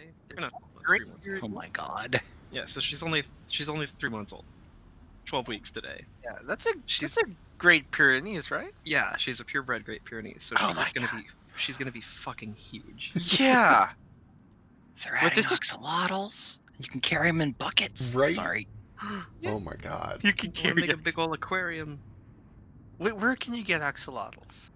today. Or no, Great. 3 months. Oh my god. Yeah, so she's only 3 months old. 12 weeks today. Yeah, that's a Great Pyrenees, right? Yeah, she's a purebred Great Pyrenees, so Oh my she's gonna be fucking huge. Yeah. They're But adding this is- axolotls. You can carry them in buckets. Right? Sorry. Oh my god. You can We'll carry make a big old aquarium. Wait, where can you get axolotls?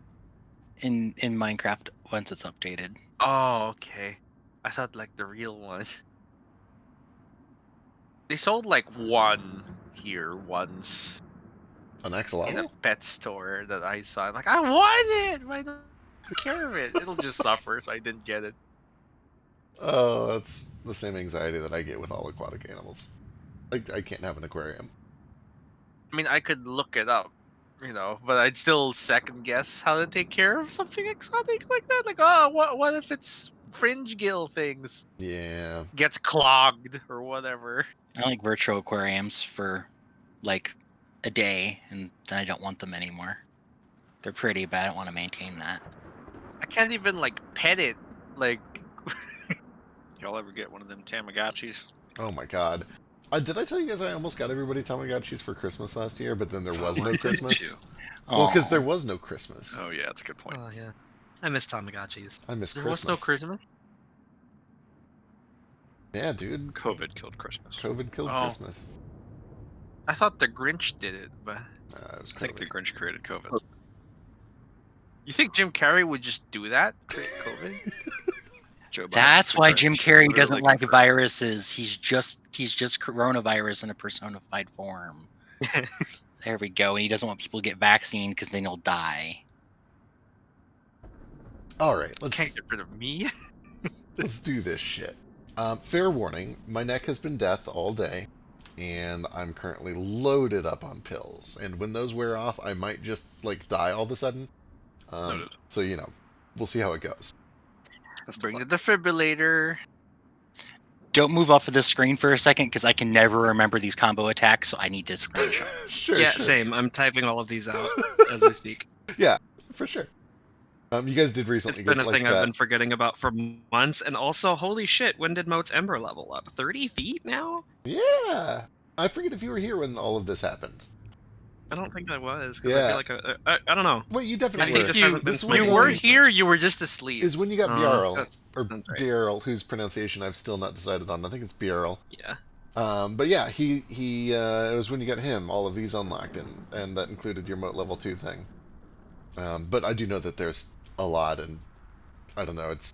In Minecraft once it's updated. Oh, okay. I thought like the real one. They sold like one here once An in a axolotl? pet store that I saw. I'm like, I want it. Why don't I take care of it? It'll just suffer, so I didn't get it. Oh, that's the same anxiety that I get with all aquatic animals. I can't have an aquarium. I mean, I could look it up, but I'd still second guess how to take care of something exotic like that. Like, oh, what if it's fringe gill things Yeah. gets clogged or whatever? I like virtual aquariums for like a day, and then I don't want them anymore. They're pretty, but I don't want to maintain that. I can't even like pet it. Like, Y'all ever get one of them Tamagotchis? Oh my god. Did I tell you guys I almost got everybody Tamagotchis for Christmas last year, but then there was no Did Christmas? you? Well, because Aw. there was no Christmas. Oh yeah, that's a good point. Oh yeah. I miss Tamagotchis. I miss there Christmas. was no Christmas. Yeah, dude. COVID killed Christmas. COVID killed Oh. Christmas. I thought the Grinch did it, but It was I think COVID. the Grinch created COVID. you think Jim Carrey would just do that? Create COVID? Joe Biden's That's the why Grinch. Jim Carrey Literally doesn't like confirmed. viruses. He's just coronavirus in a personified form. There we go. And he doesn't want people to get vaccinated because then he'll die. All right, Can't let's get rid of me. let's do this shit. Fair warning: my neck has been death all day, and I'm currently loaded up on pills. And when those wear off, I might just like die all of a sudden. Noted. So we'll see how it goes. Best of Bring the luck. defibrillator. Don't move off of the screen for a second because I can never remember these combo attacks, so I need this screenshot. Sure. Yeah, sure. same. I'm typing all of these out as we speak. Yeah, for sure. You guys did It's recently been get a like thing that. I've been forgetting about for months, and also, holy shit, when did Moat's Ember level up? 30 feet now? Yeah, I forget if you were here when all of this happened. I don't think I was. 'Cause Yeah. I feel like I don't know. Well, you I definitely think were. just haven't been This swinging was You were like- here. You were just asleep. Is when you got Oh, Bjarl, that's- or that's right. Bjarl, whose pronunciation I've still not decided on. I think it's Bjarl. Yeah. But yeah, he it was when you got him, all of these unlocked, and that included your Moat level 2 thing. But I do know that there's a lot, and I don't know, it's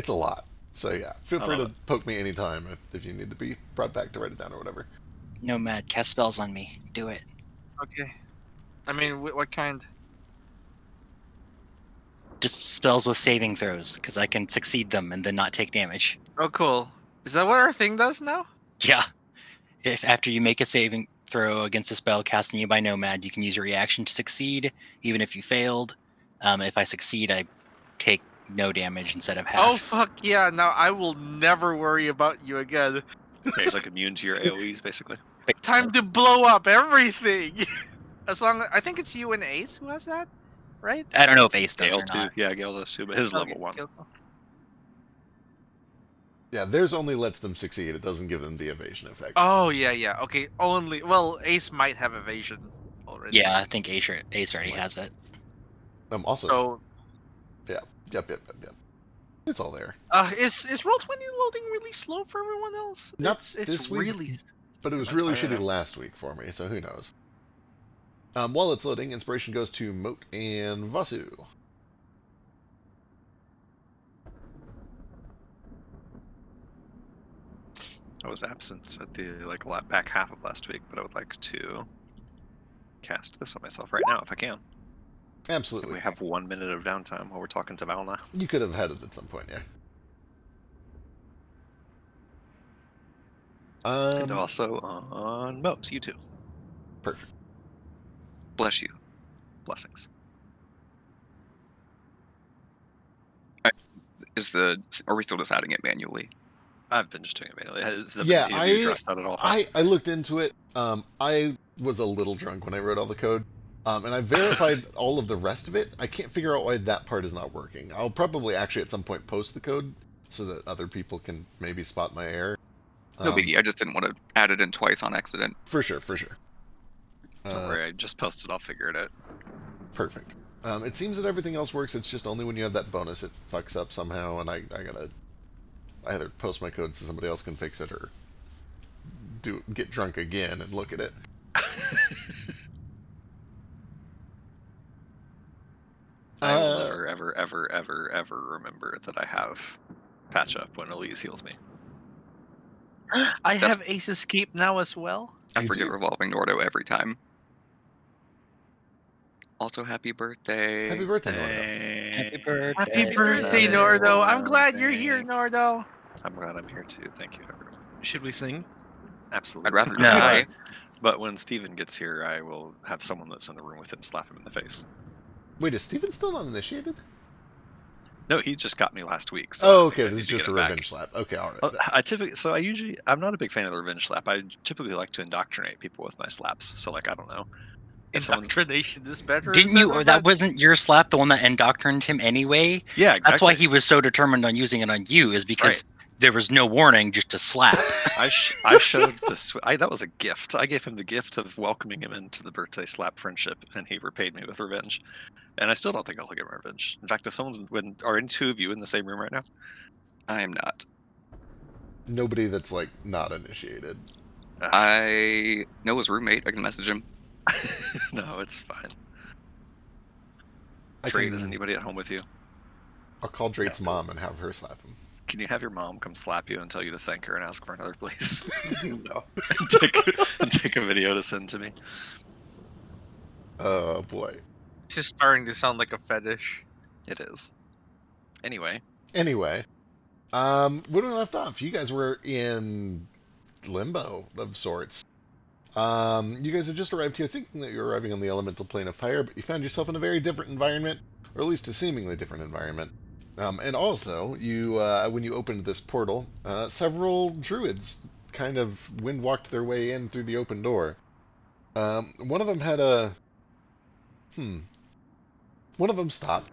a lot. So yeah, feel I free love to poke me anytime if you need to be brought back to write it down or whatever. Nomad, cast spells on me. Do it. Okay. I mean, what kind? Just spells with saving throws, because I can succeed them and then not take damage. Oh, cool. Is that what our thing does now? Yeah. If after you make a saving throw against a spell cast on you by Nomad, you can use your reaction to succeed, even if you failed. If I succeed, I take no damage instead of half. Oh fuck yeah! Now I will never worry about you again. Yeah, he's like immune to your AoEs, basically. Time to blow up everything. As long as I think it's you and Ace who has that, right? I don't know if Ace does Gale or too. not. Yeah, Gale does too, but his level 1. Yeah, theirs only lets them succeed. It doesn't give them the evasion effect. Oh yeah. Okay, only. Well, Ace might have evasion already. Yeah, I think Ace already has it. Also, So, yep. It's all there. is Roll20 loading really slow for everyone else? Not it's this week. really. But it was That's really fine, shitty yeah. last week for me, so who knows. While it's loading, inspiration goes to Moat and Vasu. I was absent at the back half of last week, but I would like to cast this on myself right now if I can. Absolutely. We have 1 minute of downtime while we're talking to Valna. You could have had it at some point, yeah. And also on Moat, you too. Perfect. Bless you. Blessings. Are we still just adding it manually? I've been just doing it manually. Have you addressed that at all? I looked into it. I was a little drunk when I wrote all the code. And I verified all of the rest of it. I can't figure out why that part is not working. I'll probably actually at some point post the code so that other people can maybe spot my error. No biggie. I just didn't want to add it in twice on accident. For sure, for sure. Don't worry, I just posted. I'll figure it out. Perfect. It seems that everything else works. It's just only when you have that bonus it fucks up somehow, and I gotta either post my code so somebody else can fix it, or get drunk again and look at it. I will never, ever, ever, ever, ever remember that I have patch up when Elise heals me. I That's- have Ace Escape now as well. I You forget do? Revolving Nordo every time. Also, happy birthday. Happy birthday, Nordo. Happy birthday. Happy birthday, Nordo. I'm glad you're here, Thanks. Nordo. I'm glad I'm here too. Thank you, everyone. Should we sing? Absolutely. I'd rather No. die. But when Steven gets here, I will have someone that's in the room with him slap him in the face. Wait, is Steven still not initiated? No, he just got me last week. So Oh, I think okay. I This need is to just get a him back. revenge slap. Okay, all right. Well, I'm not a big fan of the revenge slap. I typically like to indoctrinate people with my slaps. So like, I don't know. If someone's Indoctrination is better. Didn't you? Or that wasn't your slap, the one that indoctrinated him anyway. yeah, exactly. That's why he was so determined on using it on you, is because Right. there was no warning, just a slap. I showed this. That was a gift. I gave him the gift of welcoming him into the birthday slap friendship, and he repaid me with revenge. And I still don't think I'll get my revenge. In fact, if are any two of you in the same room right now? I am not. Nobody that's like not initiated. I know his roommate. I can message him. No, it's fine. I Drake, can- is anybody at home with you? I'll call Drake's mom and have her slap him. Can you have your mom come slap you and tell you to thank her and ask for another, please? No. and take a video to send to me. Oh boy. It's just starting to sound like a fetish. It is. Anyway, Anyway, when we left off, you guys were in limbo of sorts. You guys had just arrived here thinking that you were arriving on the elemental plane of fire, but you found yourself in a very different environment, or at least a seemingly different environment. And also, you when you opened this portal, several druids kind of wind-walked their way in through the open door. One of them had a... One of them stopped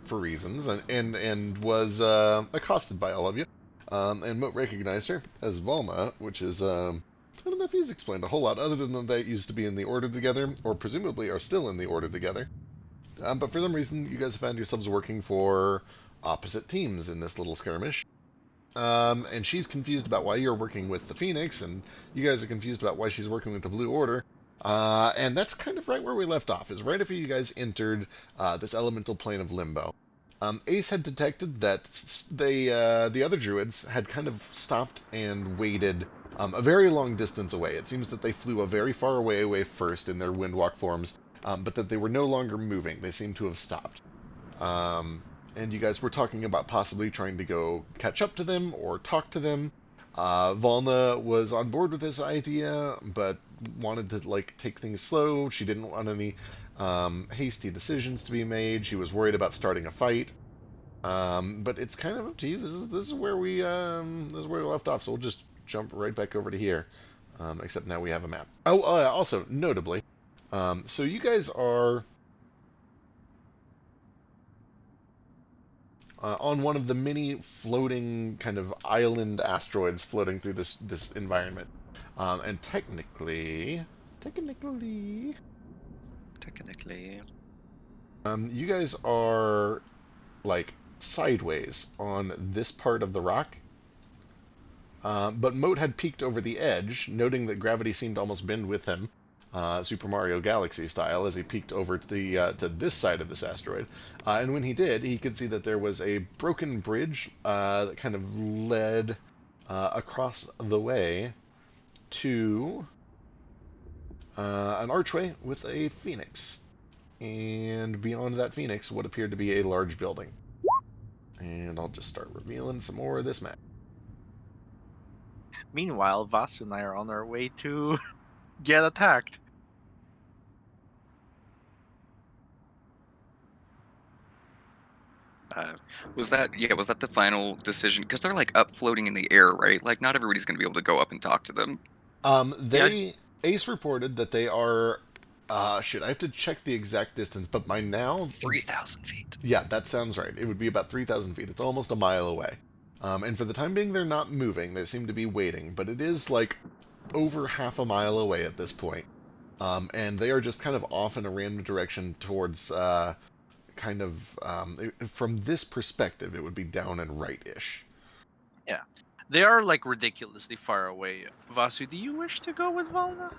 for reasons and was accosted by all of you. And Moat recognized her as Volma, which is... I don't know if he's explained a whole lot, other than that they used to be in the Order together, or presumably are still in the Order together. But for some reason, you guys found yourselves working for opposite teams in this little skirmish. And she's confused about why you're working with the Phoenix, and you guys are confused about why she's working with the Blue Order. And that's kind of right where we left off, is right after you guys entered this elemental plane of limbo. Ace had detected that the other druids had kind of stopped and waited a very long distance away. It seems that they flew a very far away first in their windwalk forms, but that they were no longer moving. They seemed to have stopped. And you guys were talking about possibly trying to go catch up to them or talk to them. Volna was on board with this idea, but wanted to take things slow. She didn't want any hasty decisions to be made. She was worried about starting a fight. But it's kind of up to you. This is where we left off. So we'll just jump right back over to here. Except now we have a map. Oh, also notably, so you guys are on one of the many floating kind of island asteroids floating through this environment. And technically, you guys are sideways on this part of the rock. But Moat had peeked over the edge, noting that gravity seemed to almost bend with him, Super Mario Galaxy style, as he peeked over to this side of this asteroid. And when he did, he could see that there was a broken bridge that kind of led across the way to an archway with a phoenix. And beyond that phoenix, what appeared to be a large building. And I'll just start revealing some more of this map. Meanwhile, Vasu and I are on our way to get attacked. Was that the final decision? Because they're up floating in the air, right? Not everybody's going to be able to go up and talk to them. Ace reported that they are I have to check the exact distance, but by now 3,000 feet. Yeah, that sounds right. It would be about 3,000 feet. It's almost a mile away. And for the time being, they're not moving. They seem to be waiting, but it is like over half a mile away at this point. And they are just kind of off in a random direction towards from this perspective, it would be down and right-ish. Yeah. They are like ridiculously far away. Vasu, do you wish to go with Valna?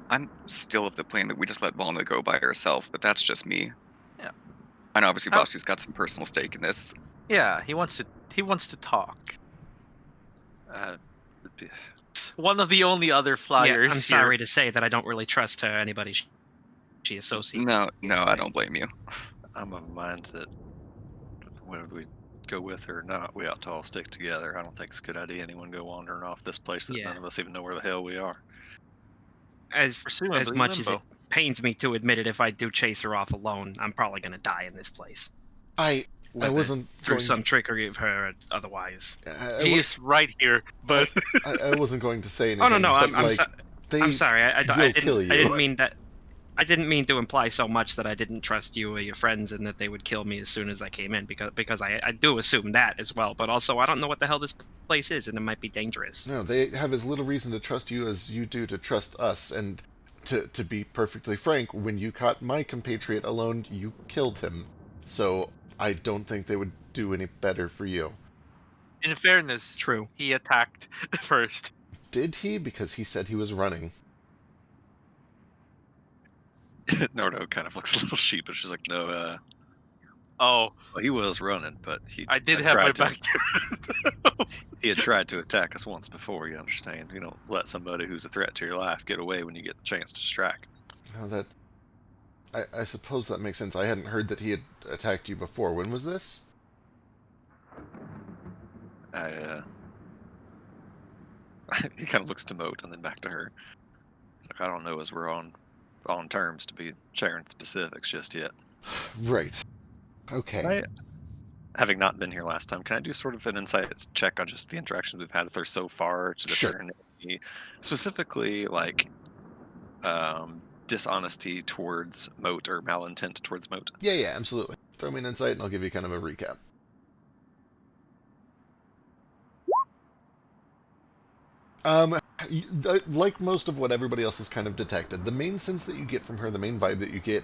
I'm still of the plan that we just let Valna go by herself, but that's just me. Yeah. I know obviously How- Vasu's got some personal stake in this. Yeah, he wants to talk. It'd be- One of the only other flyers. Yeah, I'm sorry to say that I don't really trust her. Anybody she associates. No, I don't blame you. I'm of mind that whether we go with her or not, we ought to all stick together. I don't think it's a good idea anyone go wandering off this place that Yeah. none of us even know where the hell we are. As Presumably much as it Limbo. pains me to admit it, if I do chase her off alone, I'm probably going to die in this place. I Whether wasn't through going, some trickery of her or otherwise. He is right here, but I wasn't going to say anything. Oh no, but, I'm sorry. I will kill you. didn't mean that. I didn't mean to imply so much that I didn't trust you or your friends and that they would kill me as soon as I came in, because I do assume that as well. But also, I don't know what the hell this place is, and it might be dangerous. No, they have as little reason to trust you as you do to trust us. And to be perfectly frank, when you caught my compatriot alone, you killed him. So I don't think they would do any better for you. in fairness, True. he attacked first. Did he? Because he said he was running. Nardo kind of looks a little sheepish. She's like, no, Oh, well, he was running, but I did had have my tried back to, to he had tried to attack us once before, you understand. You don't let somebody who's a threat to your life get away when you get the chance to strike. Now I suppose that makes sense. I hadn't heard that he had attacked you before. When was this? He kind of looks to Moat and then back to her. He's like, I don't know as we're on terms to be sharing specifics just yet. Right. Okay. Right. Having not been here last time, can I do sort of an insight check on just the interactions we've had with her so far to Sure. discern any, specifically like dishonesty towards Moat or malintent towards Moat? Yeah, absolutely. Throw me an insight and I'll give you kind of a recap. Like most of what everybody else has kind of detected, the main sense that you get from her, the main vibe that you get,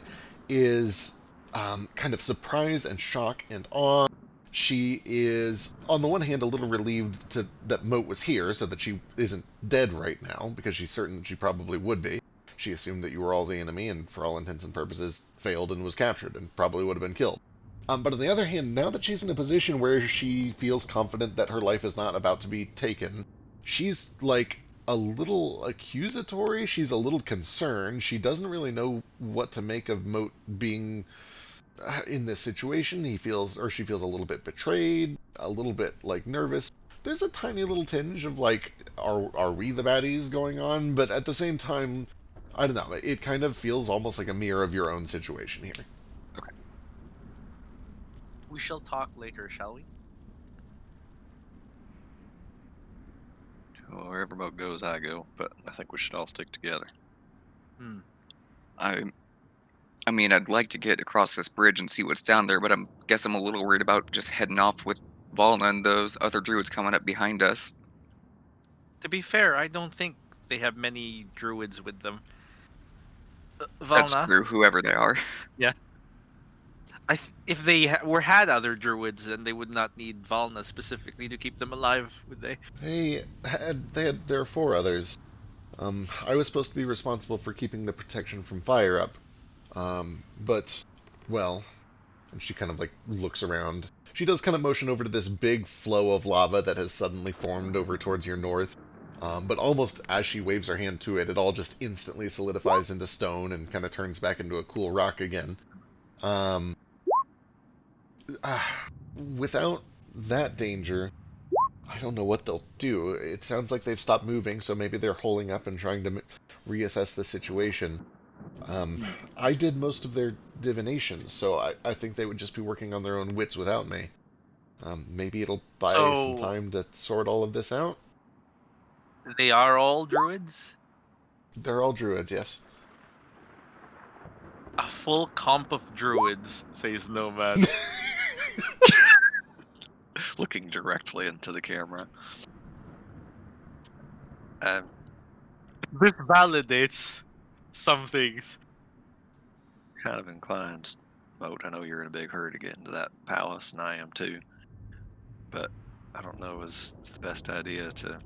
is kind of surprise and shock and awe. She is, on the one hand, a little relieved that Moat was here, so that she isn't dead right now, because she's certain she probably would be. She assumed that you were all the enemy, and for all intents and purposes, failed and was captured, and probably would have been killed. But on the other hand, now that she's in a position where she feels confident that her life is not about to be taken, she's like a little accusatory. She's a little concerned. She doesn't really know what to make of Moat being in this situation. She feels a little bit betrayed, a little bit like nervous. There's a tiny little tinge of like, are we the baddies going on? But at the same time, I don't know. It kind of feels almost like a mirror of your own situation here. We shall talk later, shall we? Well, wherever Moat goes, I go, but I think we should all stick together. I mean, I'd like to get across this bridge and see what's down there, but guess I'm a little worried about just heading off with Valna and those other druids coming up behind us. To be fair, I don't think they have many druids with them. That's Valna, true, whoever they are. if they had other druids, then they would not need Valna specifically to keep them alive, would they? There are 4 others. I was supposed to be responsible for keeping the protection from fire up. But, well, and she kind of like looks around. She does kind of motion over to this big flow of lava that has suddenly formed over towards your north. But almost as she waves her hand to it, it all just instantly solidifies into stone and kind of turns back into a cool rock again. Without that danger, I don't know what they'll do. It sounds like they've stopped moving, so maybe they're holding up and trying to reassess the situation. I did most of their divination, so I think they would just be working on their own wits without me. Maybe it'll buy some time to sort all of this out. They are all druids? They're all druids, yes. A full comp of druids, says Nomad. looking directly into the camera. This validates some things. Kind of inclined, Moat. I know you're in a big hurry to get into that palace, and I am too. But I don't know is the best idea to.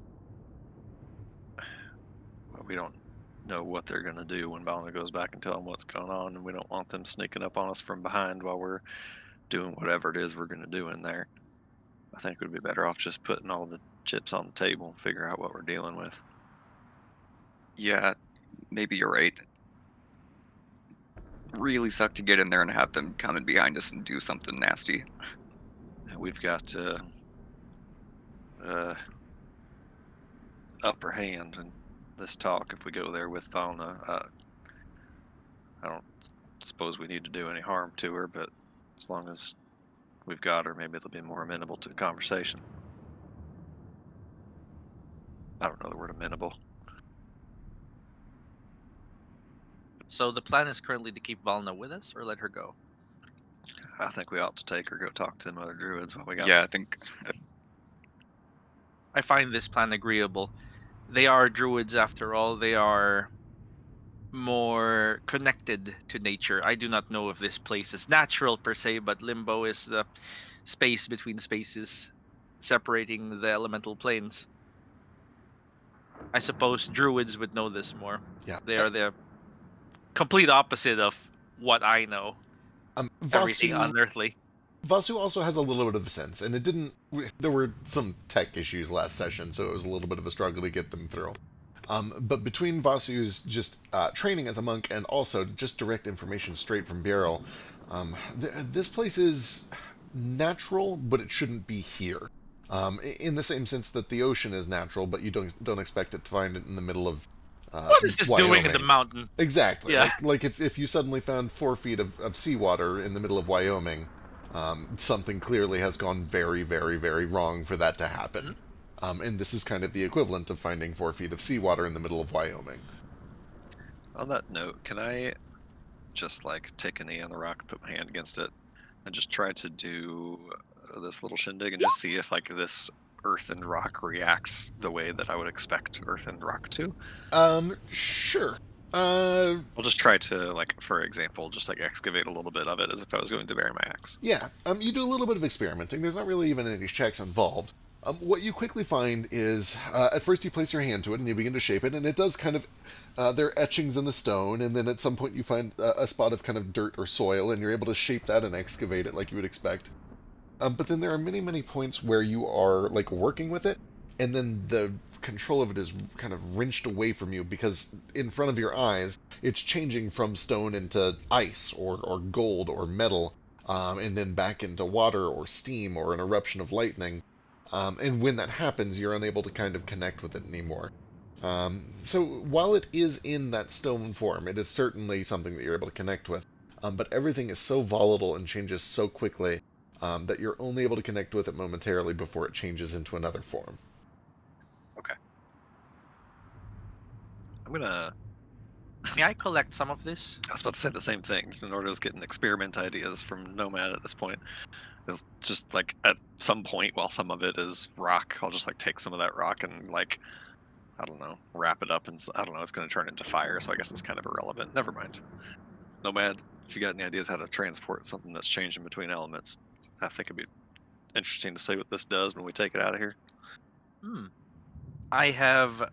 Well, we don't know what they're going to do when Balna goes back and tell them what's going on, and we don't want them sneaking up on us from behind while we're doing whatever it is we're going to do in there. I think we'd be better off just putting all the chips on the table and figure out what we're dealing with. Yeah, maybe you're right. Really suck to get in there and have them come in behind us and do something nasty. We've got upper hand in this talk if we go there with Fauna. I don't suppose we need to do any harm to her, but as long as we've got her, maybe it'll be more amenable to a conversation. I don't know the word amenable. So the plan is currently to keep Valna with us or let her go? I think we ought to take her, go talk to them other druids while we got. Yeah, I think I find this plan agreeable. They are druids after all. They are more connected to nature. I do not know if this place is natural per se, but limbo is the space between spaces separating the elemental planes. I suppose druids would know this more. Yeah. They are the complete opposite of what I know. Everything unearthly. Vasu also has a little bit of a sense, and it didn't. There were some tech issues last session, so it was a little bit of a struggle to get them through. But between Vasu's just training as a monk and also just direct information straight from Beryl, this place is natural, but it shouldn't be here. In the same sense that the ocean is natural, but you don't expect it to find it in the middle of What is this doing in the mountain? Exactly. Yeah. Like if you suddenly found 4 feet of seawater in the middle of Wyoming, something clearly has gone very, very, very wrong for that to happen. And this is kind of the equivalent of finding 4 feet of seawater in the middle of Wyoming. On that note, can I just like take a knee on the rock, put my hand against it, and just try to do this little shindig and just see if like this earthened rock reacts the way that I would expect earthened rock to? Sure. I'll just try to, like, for example, just like excavate a little bit of it as if I was going to bury my axe. Yeah, you do a little bit of experimenting. There's not really even any checks involved. What you quickly find is, at first you place your hand to it and you begin to shape it, and it does kind of, there are etchings in the stone, and then at some point you find a spot of kind of dirt or soil, and you're able to shape that and excavate it like you would expect. But then there are many, many points where you are, like, working with it, and then the control of it is kind of wrenched away from you because in front of your eyes, it's changing from stone into ice or gold or metal, and then back into water or steam or an eruption of lightning. And when that happens, you're unable to kind of connect with it anymore. So while it is in that stone form, it is certainly something that you're able to connect with. But everything is so volatile and changes so quickly that you're only able to connect with it momentarily before it changes into another form. Okay. I'm gonna. May I collect some of this? I was about to say the same thing. In order to get an experiment ideas from Nomad at this point, it'll just like at some point, while some of it is rock, I'll just like take some of that rock and like, I don't know, wrap it up, and I don't know, it's gonna turn into fire. So I guess it's kind of irrelevant. Never mind. Nomad, if you got any ideas how to transport something that's changing between elements, I think it'd be interesting to see what this does when we take it out of here. I have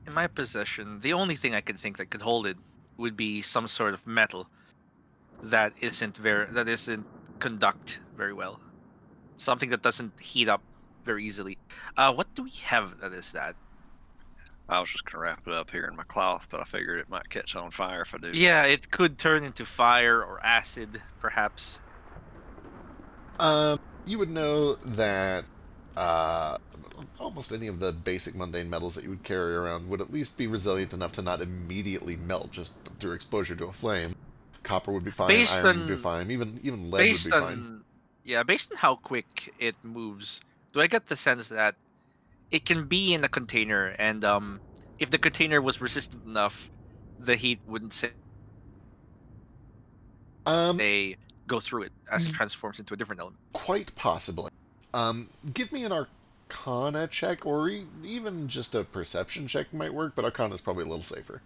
in my possession, the only thing I can think that could hold it would be some sort of metal that isn't conduct very well. Something that doesn't heat up very easily. What do we have that is that? I was just gonna wrap it up here in my cloth, but I figured it might catch on fire if I do. Yeah, it could turn into fire or acid, perhaps. You would know that almost any of the basic mundane metals that you would carry around would at least be resilient enough to not immediately melt just through exposure to a flame. Copper would be fine, iron would be fine, even lead would be fine. Yeah, based on how quick it moves, do I get the sense that it can be in a container, and if the container was resistant enough, the heat wouldn't say go through it as it transforms into a different element. Quite possibly. Give me an Arcana check, or even just a Perception check might work, but Arcana is probably a little safer.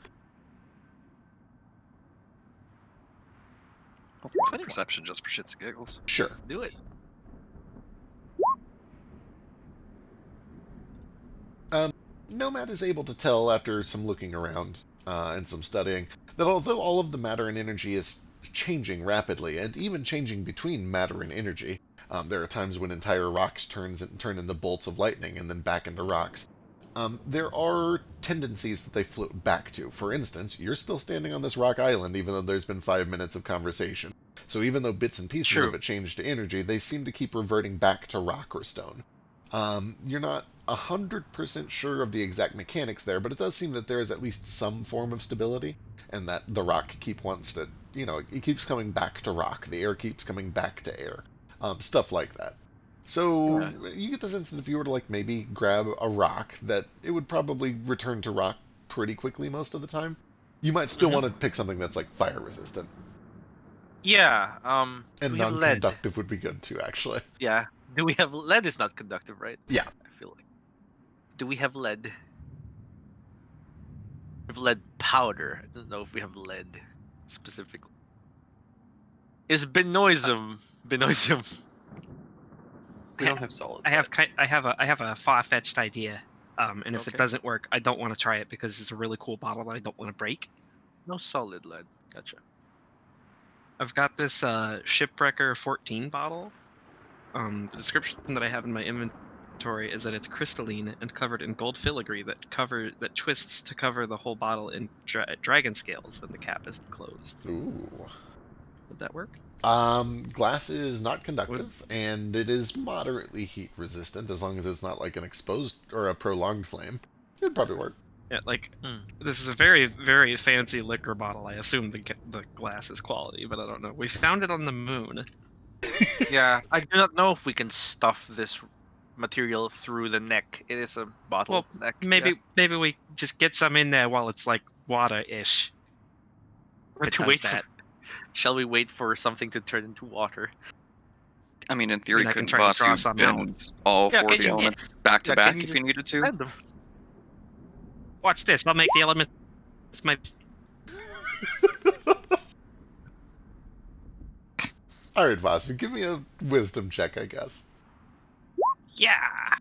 Perception just for shits and giggles. Sure. Do it. Nomad is able to tell after some looking around and some studying that although all of the matter and energy is changing rapidly, and even changing between matter and energy, there are times when entire rocks turn into bolts of lightning and then back into rocks. There are tendencies that they float back to. For instance, you're still standing on this rock island even though there's been 5 minutes of conversation. So even though bits and pieces of it change to energy, they seem to keep reverting back to rock or stone. You're not 100% sure of the exact mechanics there, but it does seem that there is at least some form of stability, and that the rock wants to, it keeps coming back to rock. The air keeps coming back to air. Stuff like that. So you get the sense that if you were to maybe grab a rock, that it would probably return to rock pretty quickly most of the time. You might still want to pick something that's fire resistant. Yeah. And we have lead. non-conductive would be good too, actually. Yeah. Do we have lead? Is not conductive, right? Yeah. I feel like. Do we have lead? We have lead powder. I don't know if we have lead specifically. Is benoism? Benoism. We don't have solid. I have a far-fetched idea, and if it Okay. doesn't work, I don't want to try it because it's a really cool bottle that I don't want to break. No solid lead. Gotcha. I've got this Shipwrecker 14 bottle. The description that I have in my inventory is that it's crystalline and covered in gold filigree that twists to cover the whole bottle in dragon scales when the cap isn't closed. Ooh. Would that work? Glass is not conductive, and it is moderately heat resistant as long as it's not an exposed or a prolonged flame. It'd probably work. Yeah, this is a very, very fancy liquor bottle. I assume the glass is quality, but I don't know. We found it on the moon. Yeah, I do not know if we can stuff this material through the neck. It is a bottle neck. Maybe we just get some in there while it's water-ish. Or to wait that. Shall we wait for something to turn into water? I mean, in theory, I can couldn't try to Boss draw you some bend all Yeah, four can of the you- elements back to yeah, back can you if you needed to? Random. Watch this. I'll make the element. It's my. All right, Vasu, give me a wisdom check, I guess. Yeah.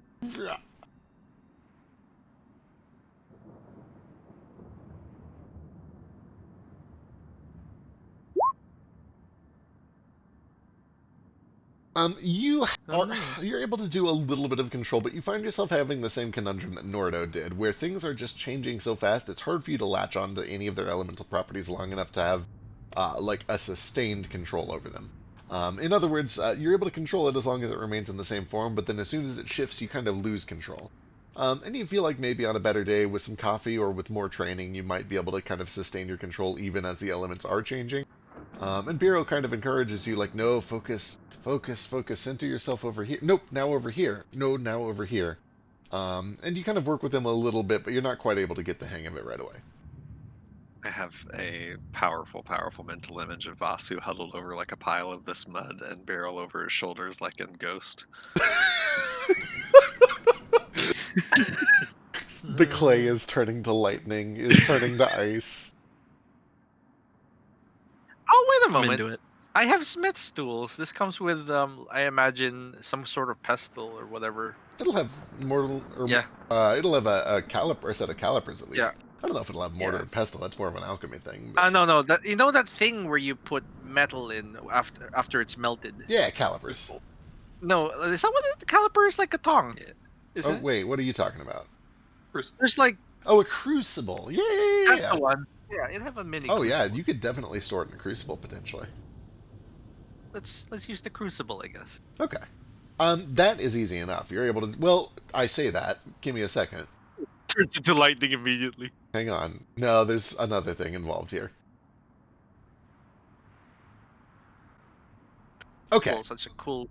You're able to do a little bit of control, but you find yourself having the same conundrum that Nordo did, where things are just changing so fast, it's hard for you to latch onto any of their elemental properties long enough to have, a sustained control over them. In other words, you're able to control it as long as it remains in the same form, but then as soon as it shifts, you kind of lose control. And you feel like maybe on a better day with some coffee or with more training, you might be able to kind of sustain your control even as the elements are changing. And Biro kind of encourages you, no, focus, center yourself over here. Nope, now over here. No, now over here. And you kind of work with him a little bit, but you're not quite able to get the hang of it right away. I have a powerful, powerful mental image of Vasu huddled over a pile of this mud and barrel over his shoulders like in Ghost. The clay is turning to lightning, is turning to ice. Oh, wait a I'm moment. into it. I have smith's tools. This comes with, I imagine, some sort of pestle or whatever. It'll have mortal, or Yeah. It'll have a caliper, or a set of calipers at least. Yeah. I don't know if it'll have mortar Yeah. and pestle. That's more of an alchemy thing. But... No. That thing where you put metal in after it's melted. yeah, calipers. No, is that what the caliper is? Like a tong? Yeah. Is Oh it? wait, what are you talking about? There's like Oh, a crucible. Yeah. that's the one. Yeah, it'd have a mini. Oh yeah, crucible. you could definitely store it in a crucible potentially. Let's use the crucible, I guess. Okay. That is easy enough. You're able to. Well, I say that. Give me a second. Turns into lightning immediately. Hang on. No, there's another thing involved here. Okay. Cool, such a cool.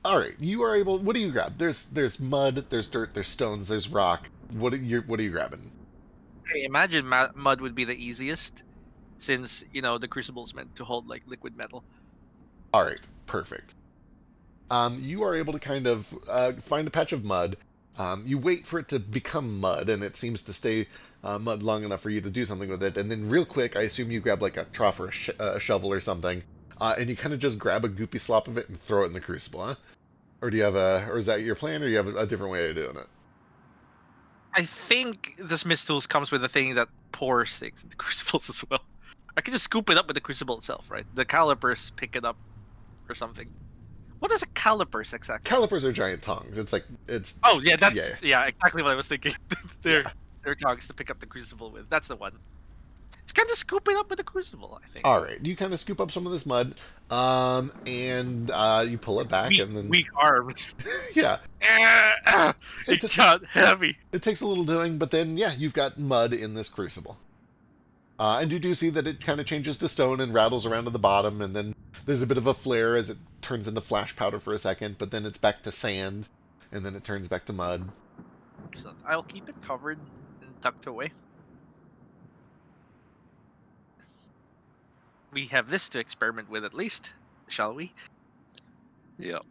All right. You are able. What do you grab? There's mud. There's dirt. There's stones. There's rock. What are you grabbing? I imagine mud would be the easiest, since the crucible's meant to hold like liquid metal. All right, perfect. You are able to kind of find a patch of mud. You wait for it to become mud, and it seems to stay mud long enough for you to do something with it. And then, real quick, I assume you grab like a trough or a shovel or something, and you kind of just grab a goopy slop of it and throw it in the crucible, huh? Or do you have or is that your plan, or you have a different way of doing it? I think this mist tools comes with a thing that pours things into crucibles as well. I can just scoop it up with the crucible itself, right? The calipers pick it up or something. What is a calipers exactly? Calipers are giant tongs. It's Oh yeah, that's yeah. exactly what I was thinking. they're Yeah. they're tongs to pick up the crucible with. That's the one. It's kind of scoop it up with the crucible, I think. All right, you kind of scoop up some of this mud, and you pull it back, and then Weak arms. yeah, It got heavy. it takes a little doing, but then yeah, you've got mud in this crucible. And you do see that it kind of changes to stone and rattles around to the bottom, and then there's a bit of a flare as it turns into flash powder for a second, but then it's back to sand, and then it turns back to mud. So I'll keep it covered and tucked away. We have this to experiment with at least, shall we? Yep.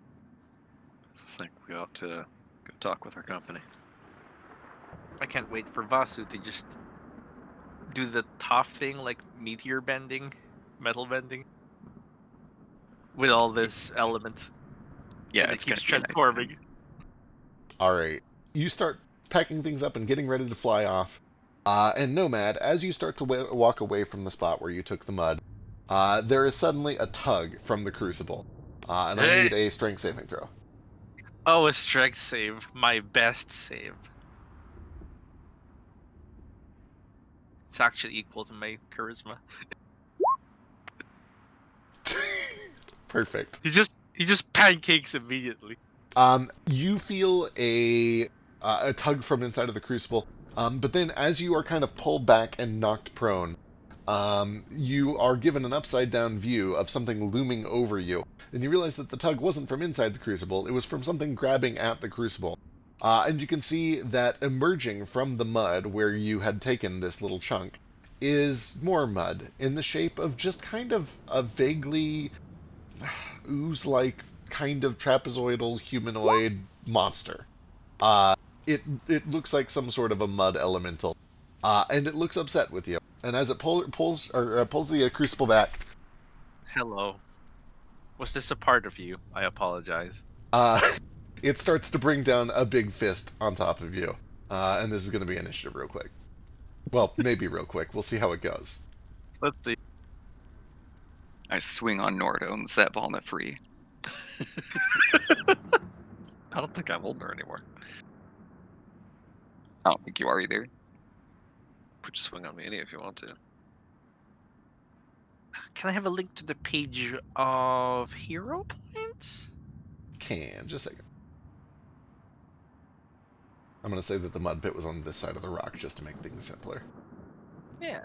I think we ought to go talk with our company. I can't wait for Vasu to just do the tough thing, like meteor bending, metal bending, with all this elements. Yeah, and it's it keeps gonna be a nice transforming. thing. All right, you start packing things up and getting ready to fly off. And Nomad, as you start to walk away from the spot where you took the mud, there is suddenly a tug from the crucible, and I need a strength saving throw. Oh, a strength save, my best save. It's actually equal to my charisma. Perfect. He just pancakes immediately. You feel a tug from inside of the crucible, but then as you are kind of pulled back and knocked prone, you are given an upside down view of something looming over you, and you realize that the tug wasn't from inside the crucible, it was from something grabbing at the crucible. And you can see that emerging from the mud where you had taken this little chunk is more mud in the shape of just kind of a vaguely ooze-like kind of trapezoidal humanoid monster. It looks like some sort of a mud elemental, and it looks upset with you. And as it pulls the crucible back, Hello. Was this a part of you? I apologize. uh, it starts to bring down a big fist on top of you. And this is going to be initiative real quick. Well, maybe real quick. We'll see how it goes. Let's see. I swing on Nordo and set Volna free. I don't think I'm holding her anymore. I don't think you are either. Put your swing on me any if you want to. Can I have a link to the page of hero points? Can just a second. I'm going to say that the mud pit was on this side of the rock just to make things simpler. Yeah.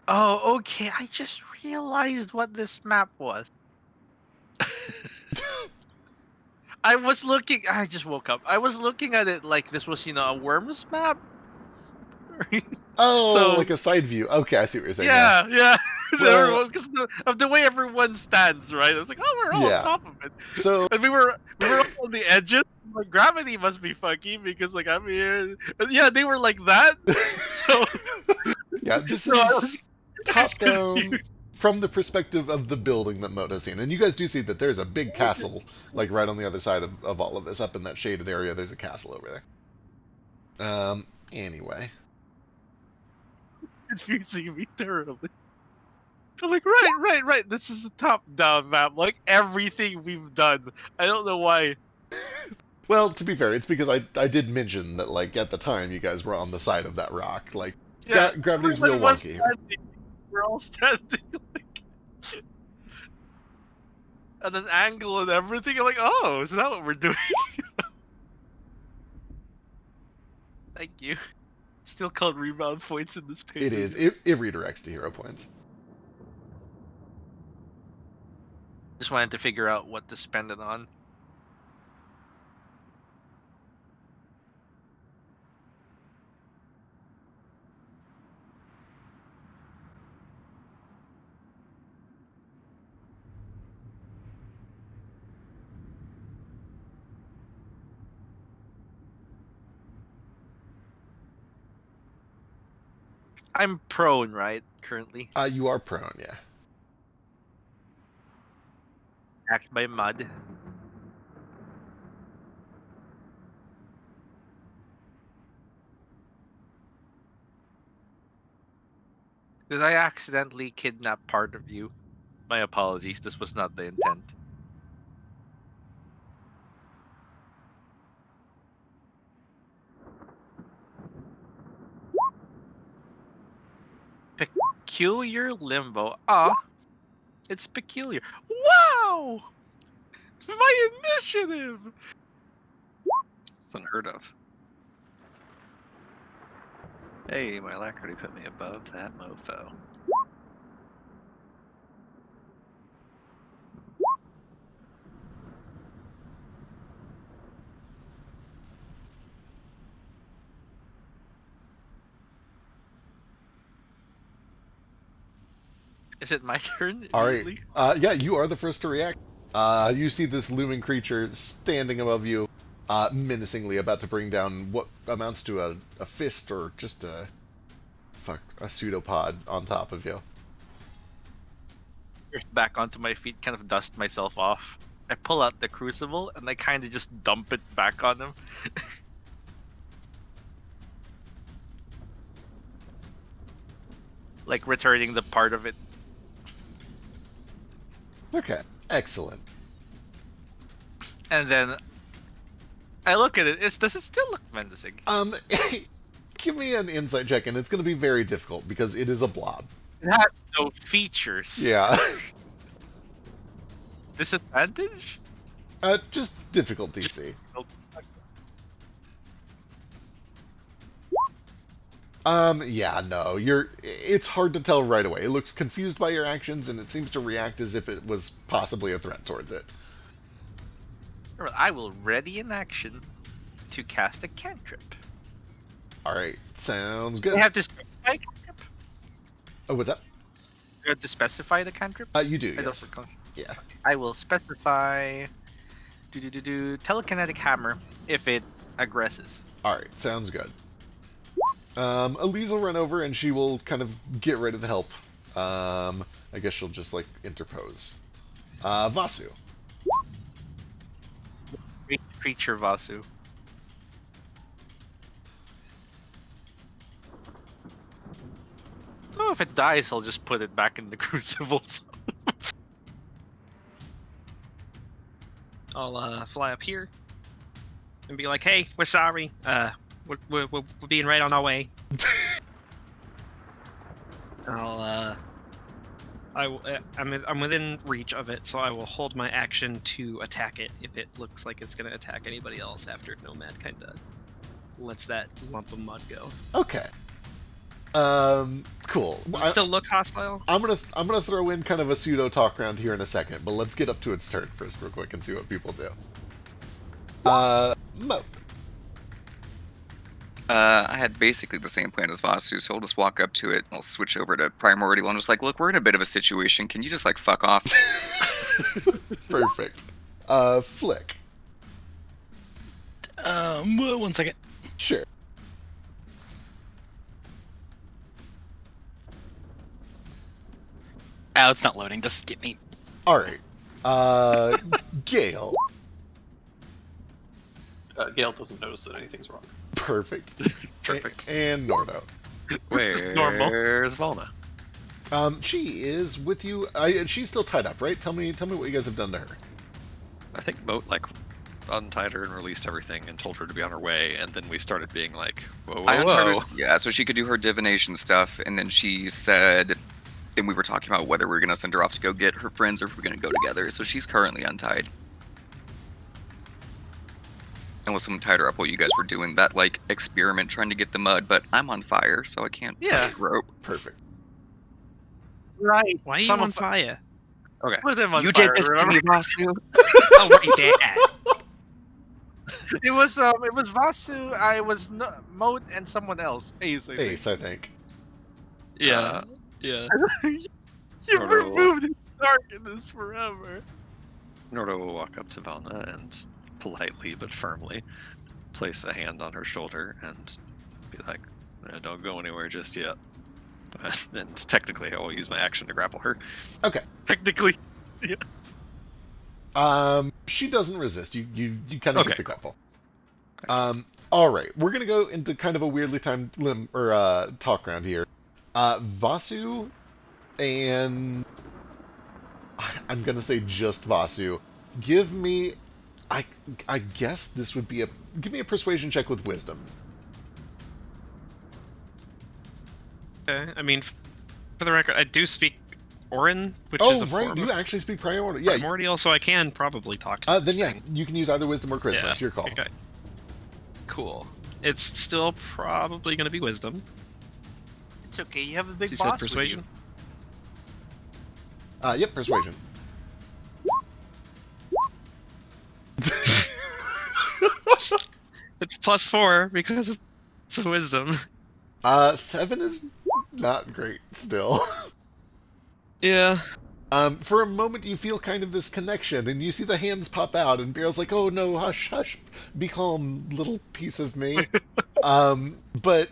Oh, okay. I just realized what this map was. I was looking. I just woke up. I was looking at it like this was, a Worms map. Oh, So- like a side view. Okay, I see what you're saying. Yeah. Well- Because of the way everyone stands, right? I was like, oh, we're all Yeah. on top of it. So And we were all on the edges. Like, gravity must be funky because, like, I'm here. And yeah, they were like that. So yeah, this So I is was- top down confused. from the perspective of the building that Moto's seen. And you guys do see that there's a big castle, like right on the other side of all of this. Up in that shaded area, there's a castle over there. Anyway. confusing me terribly. I'm like, right. This is a top-down map. Like everything we've done. I don't know why. Well, to be fair, it's because I did mention that, like, at the time, you guys were on the side of that rock. Like, Yeah, gravity's real everyone's wonky here. standing. We're all standing. Like, and an angle and everything. I'm like, oh, is that what we're doing? Thank you. Still called rebound points in this page. It is. It redirects to hero points. Just wanted to figure out what to spend it on. I'm prone, right? Currently. You are prone, yeah. Attacked by mud. Did I accidentally kidnap part of you? My apologies. This was not the intent. Peculiar limbo. It's peculiar. Wow! My initiative! It's unheard of. Hey, my alacrity put me above that mofo. Is it my turn? All right. immediately? Yeah, you are the first to react. You see this looming creature standing above you, menacingly, about to bring down what amounts to a fist or just a pseudopod on top of you. Back onto my feet, kind of dust myself off. I pull out the crucible and I kind of just dump it back on him. Like returning the part of it. Okay, excellent. And then I look at it. Does it still look menacing? Give me an insight check, and it's going to be very difficult because it is a blob. It has no features. Yeah. Disadvantage? Just difficult DC. Yeah, no, it's hard to tell right away. It looks confused by your actions, and it seems to react as if it was possibly a threat towards it. I will ready in action to cast a cantrip. Alright, sounds good. I have to specify a cantrip? Oh, what's up? You have to specify the cantrip? You do, I yes. don't recall. Yeah. I will specify telekinetic hammer if it aggresses. Alright, sounds good. Elise will run over and she will kind of get ready to help. I guess she'll just, like, interpose. Vasu. Great creature, Vasu. Oh, if it dies, I'll just put it back in the crucibles. I'll fly up here and be like, "Hey, we're sorry. We're being right on our way." I'm within reach of it, so I will hold my action to attack it if it looks like it's gonna attack anybody else after Nomad kind of lets that lump of mud go. Okay. Cool. Does it still look hostile? I'm gonna throw in kind of a pseudo talk round here in a second, but let's get up to its turn first real quick and see what people do. Mo. I had basically the same plan as Vasu, so I'll just walk up to it and I'll switch over to Primordial and just like, look, we're in a bit of a situation. Can you just like fuck off? Perfect. Flick. 1 second. Sure. Oh, it's not loading. Just skip me. Alright. Gale. Gale doesn't notice that anything's wrong. Perfect. Perfect. And Nordo. Where's Volna? She is with you. She's still tied up, right? Tell me what you guys have done to her. I think Moat like untied her and released everything and told her to be on her way, and then we started being like, whoa, I untied whoa. her, yeah, so she could do her divination stuff, and then she said, then we were talking about whether we were going to send her off to go get her friends or if we're going to go together, so she's currently untied. Unless someone tied her up while you guys were doing that, like, experiment trying to get the mud, but I'm on fire, so I can't touch the rope. Perfect. Right. Why are you on fire? Okay. Put him on You fire, did this to remember? me, Vasu. Oh, right, Dad. It was Vasu. I was Moat and someone else. Ace. I think. Ace, I think. Yeah. Yeah. You've removed his darkness forever. Nordo will walk up to Valna and politely but firmly place a hand on her shoulder and be like, don't go anywhere just yet. And technically, I will use my action to grapple her. Okay. Technically. She doesn't resist. You kind of Okay, get the cool. grapple. Excellent. All right, we're gonna go into kind of a weirdly timed talk round here. Vasu and I'm gonna say just Vasu. Give me, I guess this would be give me a persuasion check with wisdom. Okay. I mean, for the record, I do speak Orin, which Oh is a right, form you of actually speak primordial. Yeah. primordial, so I can probably talk to Then yeah, thing. you can use either wisdom or charisma. Yeah, It's your call. Okay. Cool. It's still probably going to be wisdom. It's okay. You have a big He boss said persuasion. Yep, persuasion. It's +4 because it's a wisdom. 7 is not great still. Yeah. For a moment, you feel kind of this connection, and you see the hands pop out, and Barrel's like, "Oh no, hush, hush, be calm, little piece of me." But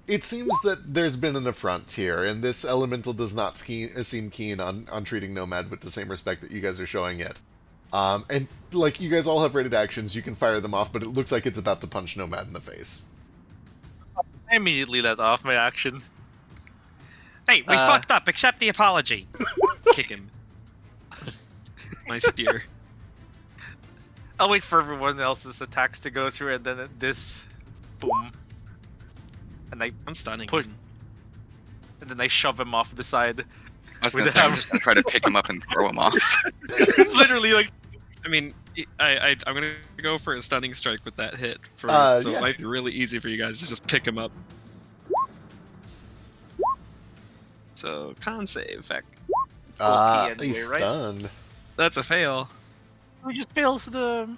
it seems that there's been an affront here, and this elemental does not seem keen on treating Nomad with the same respect that you guys are showing it. And like you guys all have rated actions, you can fire them off, but it looks like it's about to punch Nomad in the face. I immediately let off my action. Hey, we fucked up. Accept the apology. Kick him. My spear. I'll wait for everyone else's attacks to go through, and then this, boom, and I'm stunning Push. him. and then I shove him off the side. I was With gonna the say, I'm hammer. just gonna try to pick him up and throw him off. It's literally like, I mean, I'm gonna go for a stunning strike with that hit. So Yeah. it might be really easy for you guys to just pick him up. So con save. Heck. anyway, He's right? stunned. That's a fail. he just fails the.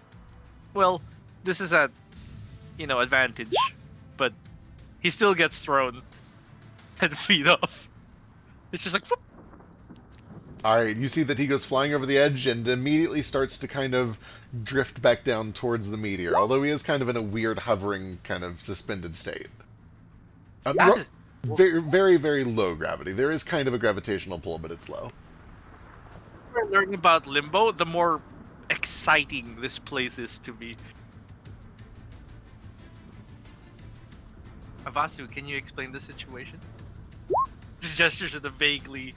Well, this is at, advantage, but he still gets thrown 10 feet off. It's just like, whoop. Alright, you see that he goes flying over the edge and immediately starts to kind of drift back down towards the meteor, although he is kind of in a weird hovering, kind of suspended state. Very, very, very low gravity. There is kind of a gravitational pull, but it's low. The more I learn about Limbo, the more exciting this place is to me. Avasu, can you explain the situation? Just gestures to the vaguely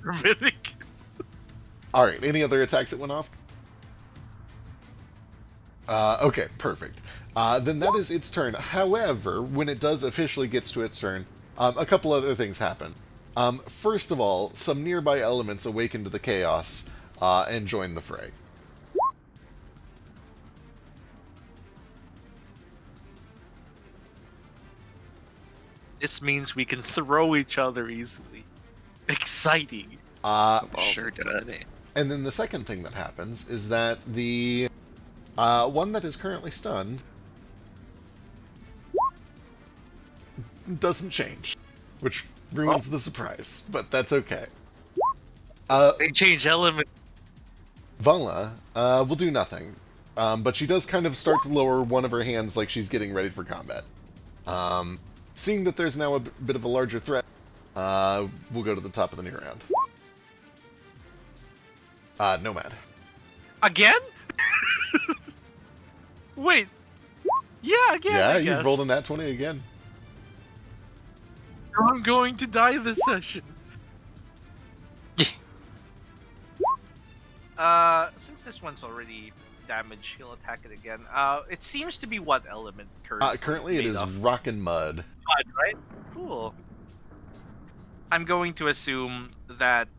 Rabbinic. Alright, any other attacks that went off? Okay, perfect. Then that is its turn. However, when it does officially gets to its turn, a couple other things happen. First of all, some nearby elements awaken to the chaos and join the fray. This means we can throw each other easily. Exciting. Balls Sure of did. Infinity. And then the second thing that happens is that the one that is currently stunned doesn't change, which ruins the surprise, but that's okay. They change element. Vala will do nothing, but she does kind of start to lower one of her hands like she's getting ready for combat. Seeing that there's now a bit of a larger threat, we'll go to the top of the new round. Nomad. Again? Wait. Yeah, again. Yeah, I you've guess. rolled a nat 20 again. I'm going to die this session. Since this one's already damaged, he'll attack it again. It seems to be what element currently? Currently it made is of? rock and mud. Mud, right? Cool. I'm going to assume that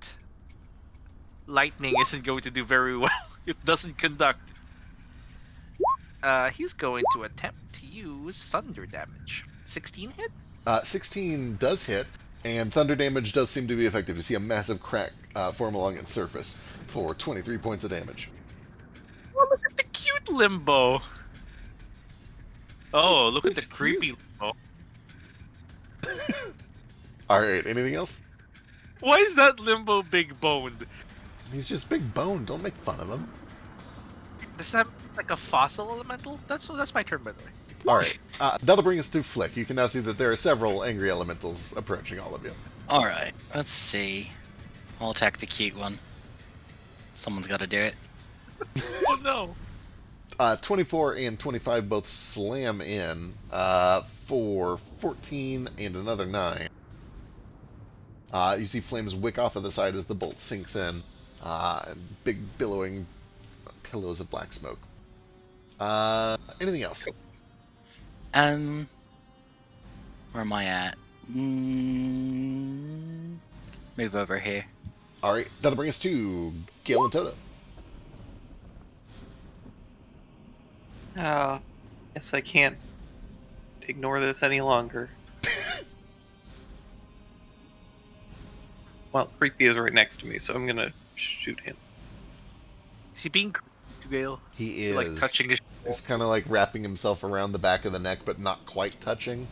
lightning isn't going to do very well. It doesn't conduct. He's going to attempt to use thunder damage. 16 hit? 16 does hit, and thunder damage does seem to be effective. You see a massive crack form along its surface for 23 points of damage. Oh, look at the cute Limbo. Oh, look at It's the creepy Limbo. Alright, anything else? Why is that Limbo big boned? He's just big bone, don't make fun of him. Does that like a fossil elemental? That's my turn, by the way. Alright, that'll bring us to Flick. You can now see that there are several angry elementals approaching all of you. Alright, let's see. I'll attack the cute one. Someone's got to do it. Oh no! 24 and 25 both slam in for 14 and another 9. You see flames wick off of the side as the bolt sinks in. Big billowing pillows of black smoke. Anything else? Where am I at? Move over here. Alright, that'll bring us to Gale and Toto. Guess I can't ignore this any longer. Well, Creepy is right next to me, so I'm gonna shoot him. Is he being creepy to Gale? He is. Like touching his. He's kind of like wrapping himself around the back of the neck, but not quite touching.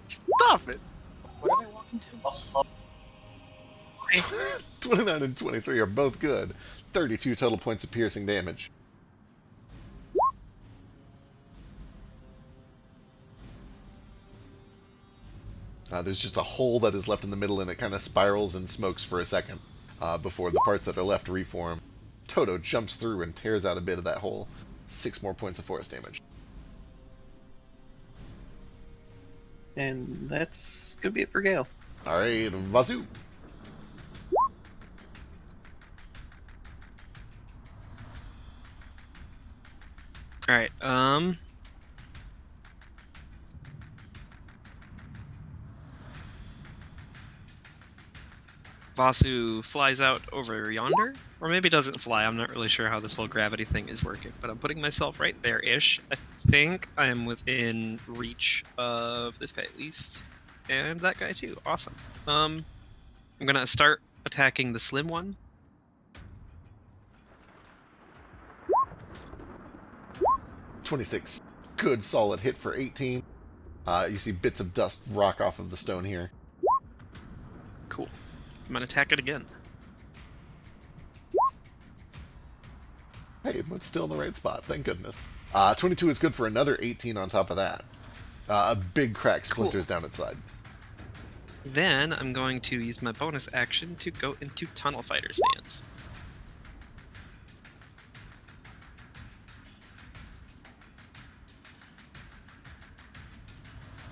Stop it! What am I walking to? 29 and 23 are both good. 32 total points of piercing damage. There's just a hole that is left in the middle, and it kind of spirals and smokes for a second before the parts that are left reform. Toto jumps through and tears out a bit of that hole. 6 more points of force damage. And that's gonna be it for Gale. Alright, Vazu. Alright, Vasu flies out over yonder, or maybe doesn't fly. I'm not really sure how this whole gravity thing is working, but I'm putting myself right there-ish. I think I am within reach of this guy at least, and that guy too. Awesome. I'm gonna start attacking the slim one. .26. Good solid hit for 18. You see bits of dust rock off of the stone here. Cool. I'm gonna attack it again. Hey, it's still in the right spot, thank goodness. 22 is good for another 18 on top of that. A big crack splinters down its side. Then I'm going to use my bonus action to go into Tunnel Fighter stance.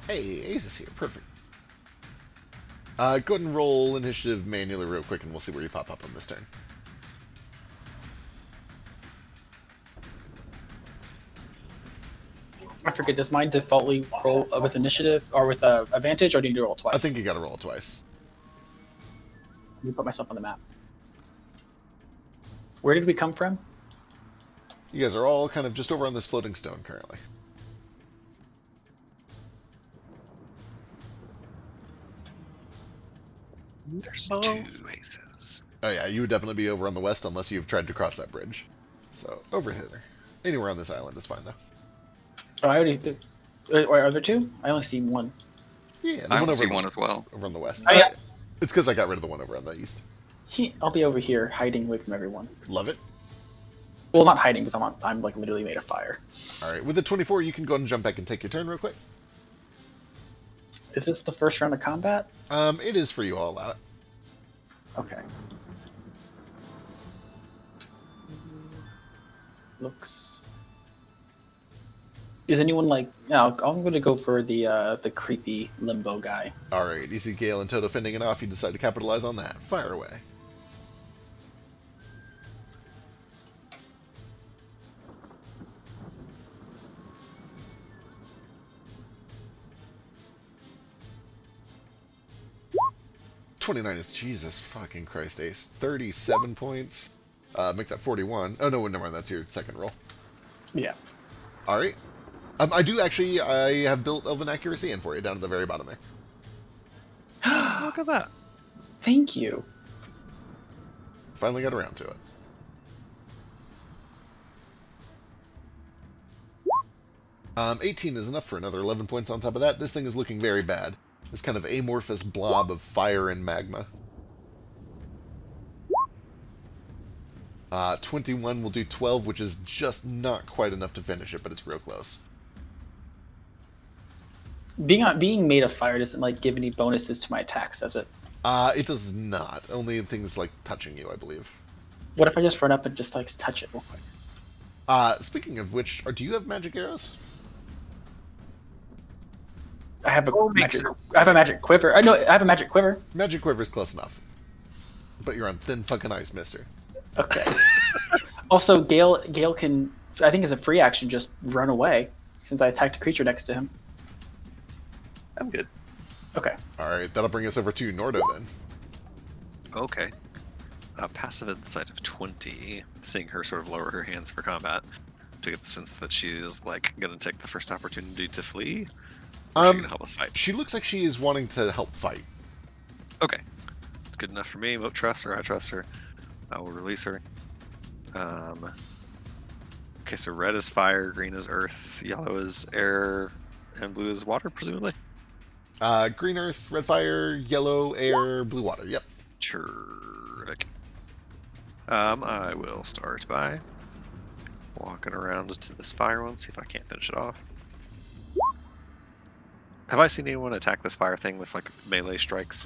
Hey, Ace is here, perfect. Go ahead and roll initiative manually real quick, and we'll see where you pop up on this turn. I forget, does mine defaultly roll with initiative or with advantage, or do you need to roll twice? I think you gotta roll it twice. Let me put myself on the map. Where did we come from? You guys are all kind of just over on this floating stone currently. There's 2 aces. Oh yeah, you would definitely be over on the west unless you've tried to cross that bridge. So, over here. Anywhere on this island is fine though. Oh, I already did. Wait, are there 2? I only see 1. Yeah, the I one only see over one as well. over on the west. Oh, yeah. It's because I got rid of the one over on the east. I'll be over here hiding away from everyone. Love it. Well, not hiding because I'm like literally made of fire. Alright, with the 24, you can go ahead and jump back and take your turn real quick. Is this the first round of combat? It is for you all out. Okay. Looks. Is anyone like? No, I'm gonna go for the creepy limbo guy. Alright, you see Gale and Toto fending it off, you decide to capitalize on that. Fire away. .29 is Jesus fucking Christ, Ace. 37 points. Make that 41. Oh no, never mind. That's your second roll. Yeah. All right. I do actually. I have built Elven Accuracy in for you down at the very bottom there. Look at that. Thank you. Finally got around to it. Um, 18 is enough for another 11 points on top of that. This thing is looking very bad. This kind of amorphous blob of fire and magma. 21 will do 12, which is just not quite enough to finish it, but it's real close. Being made of fire doesn't like give any bonuses to my attacks, does it? It does not. Only things like touching you, I believe. What if I just run up and just like touch it real quick? Speaking of which, do you have magic arrows? I have a magic quiver. I have a magic quiver. Magic quiver's close enough. But you're on thin fucking ice, mister. Okay. Also, Gale can, I think as a free action, just run away since I attacked a creature next to him. I'm good. Okay. Alright, that'll bring us over to Nordo then. Okay. Passive insight of 20, seeing her sort of lower her hands for combat, to get the sense that she is like gonna take the first opportunity to flee. Or is she gonna help us fight? She looks like she is wanting to help fight. Okay. It's good enough for me. Moat trust her, I trust her. I will release her. Okay, so red is fire, green is earth, yellow is air, and blue is water, presumably? Green earth, red fire, yellow air, blue water. Yep. Terrific. I will start by walking around to this fire one, see if I can't finish it off. Have I seen anyone attack this fire thing with like melee strikes?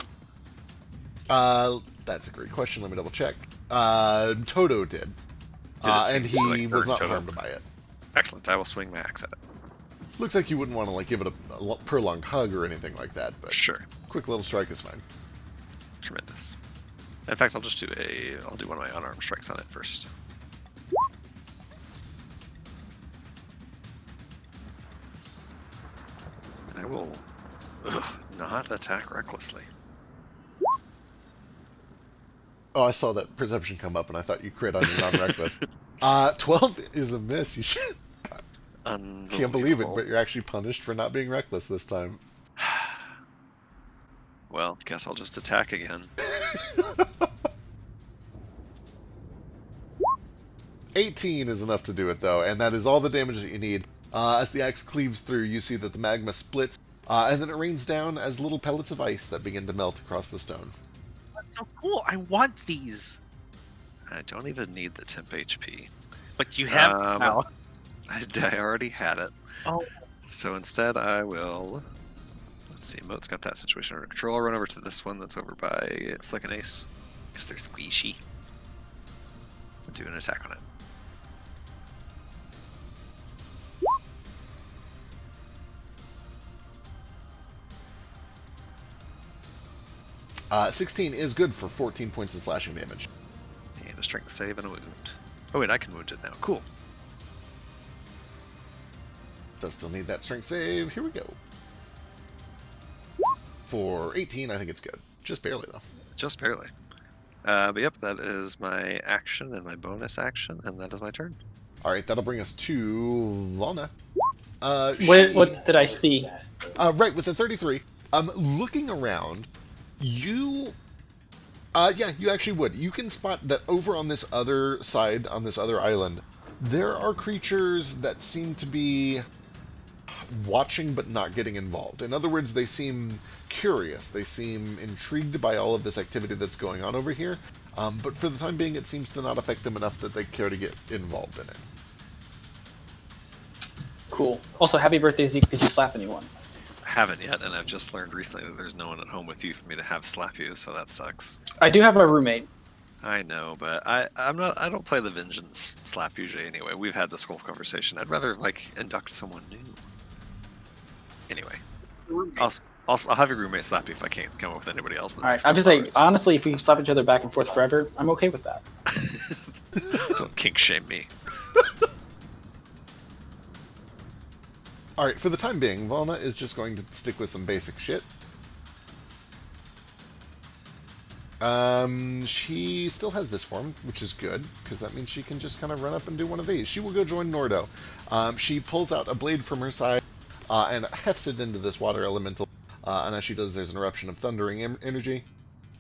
That's a great question. Let me double check. Toto did. And he like, was not Toto? harmed by it. Excellent. I will swing my axe at it. Looks like you wouldn't want to like give it a prolonged hug or anything like that, but Sure. quick little strike is fine. Tremendous. In fact, I'll do one of my unarmed strikes on it first. And I will not attack recklessly. Oh, I saw that perception come up, and I thought you crit on your non-reckless. 12 is a miss. You should. Can't believe it, but you're actually punished for not being reckless this time. Well, guess I'll just attack again. 18 is enough to do it, though, and that is all the damage that you need. As the axe cleaves through, you see that the magma splits, and then it rains down as little pellets of ice that begin to melt across the stone. That's so cool. I want these. I don't even need the temp HP. But you have now. I already had it. Oh. So instead I will... Let's see, Moat's got that situation under control. I'll run over to this one that's over by Flick and Ace. Because they're squishy. I'll do an attack on it. Uh, 16 is good for 14 points of slashing damage. And a strength save and a wound. Oh wait, I can wound it now. Cool. Does still need that strength save. Here we go. For 18, I think it's good. Just barely, though. Just barely. But yep, that is my action and my bonus action, and that is my turn. Alright, that'll bring us to Lana. What did I see? Right, with the 33. Looking around, you... yeah, you actually would. You can spot that over on this other side, on this other island, there are creatures that seem to be watching but not getting involved. In other words, they seem curious. They seem intrigued by all of this activity that's going on over here. But for the time being, it seems to not affect them enough that they care to get involved in it. Cool. Also, happy birthday, Zeke. Did you slap anyone? I haven't yet, and I've just learned recently that there's no one at home with you for me to have slap you, so that sucks. I do have a roommate. I know, but I don't play the vengeance slap usually anyway. We've had this whole conversation. I'd rather like induct someone new. Anyway, I'll have your roommate slap you if I can't come up with anybody else. All right, I'm just like, honestly, if we slap each other back and forth forever, I'm okay with that. Don't kink shame me. Alright, for the time being, Valna is just going to stick with some basic shit. She still has this form, which is good, because that means she can just kind of run up and do one of these. She will go join Nordo. She pulls out a blade from her side, and hefts it into this water elemental, and as she does, there's an eruption of thundering energy.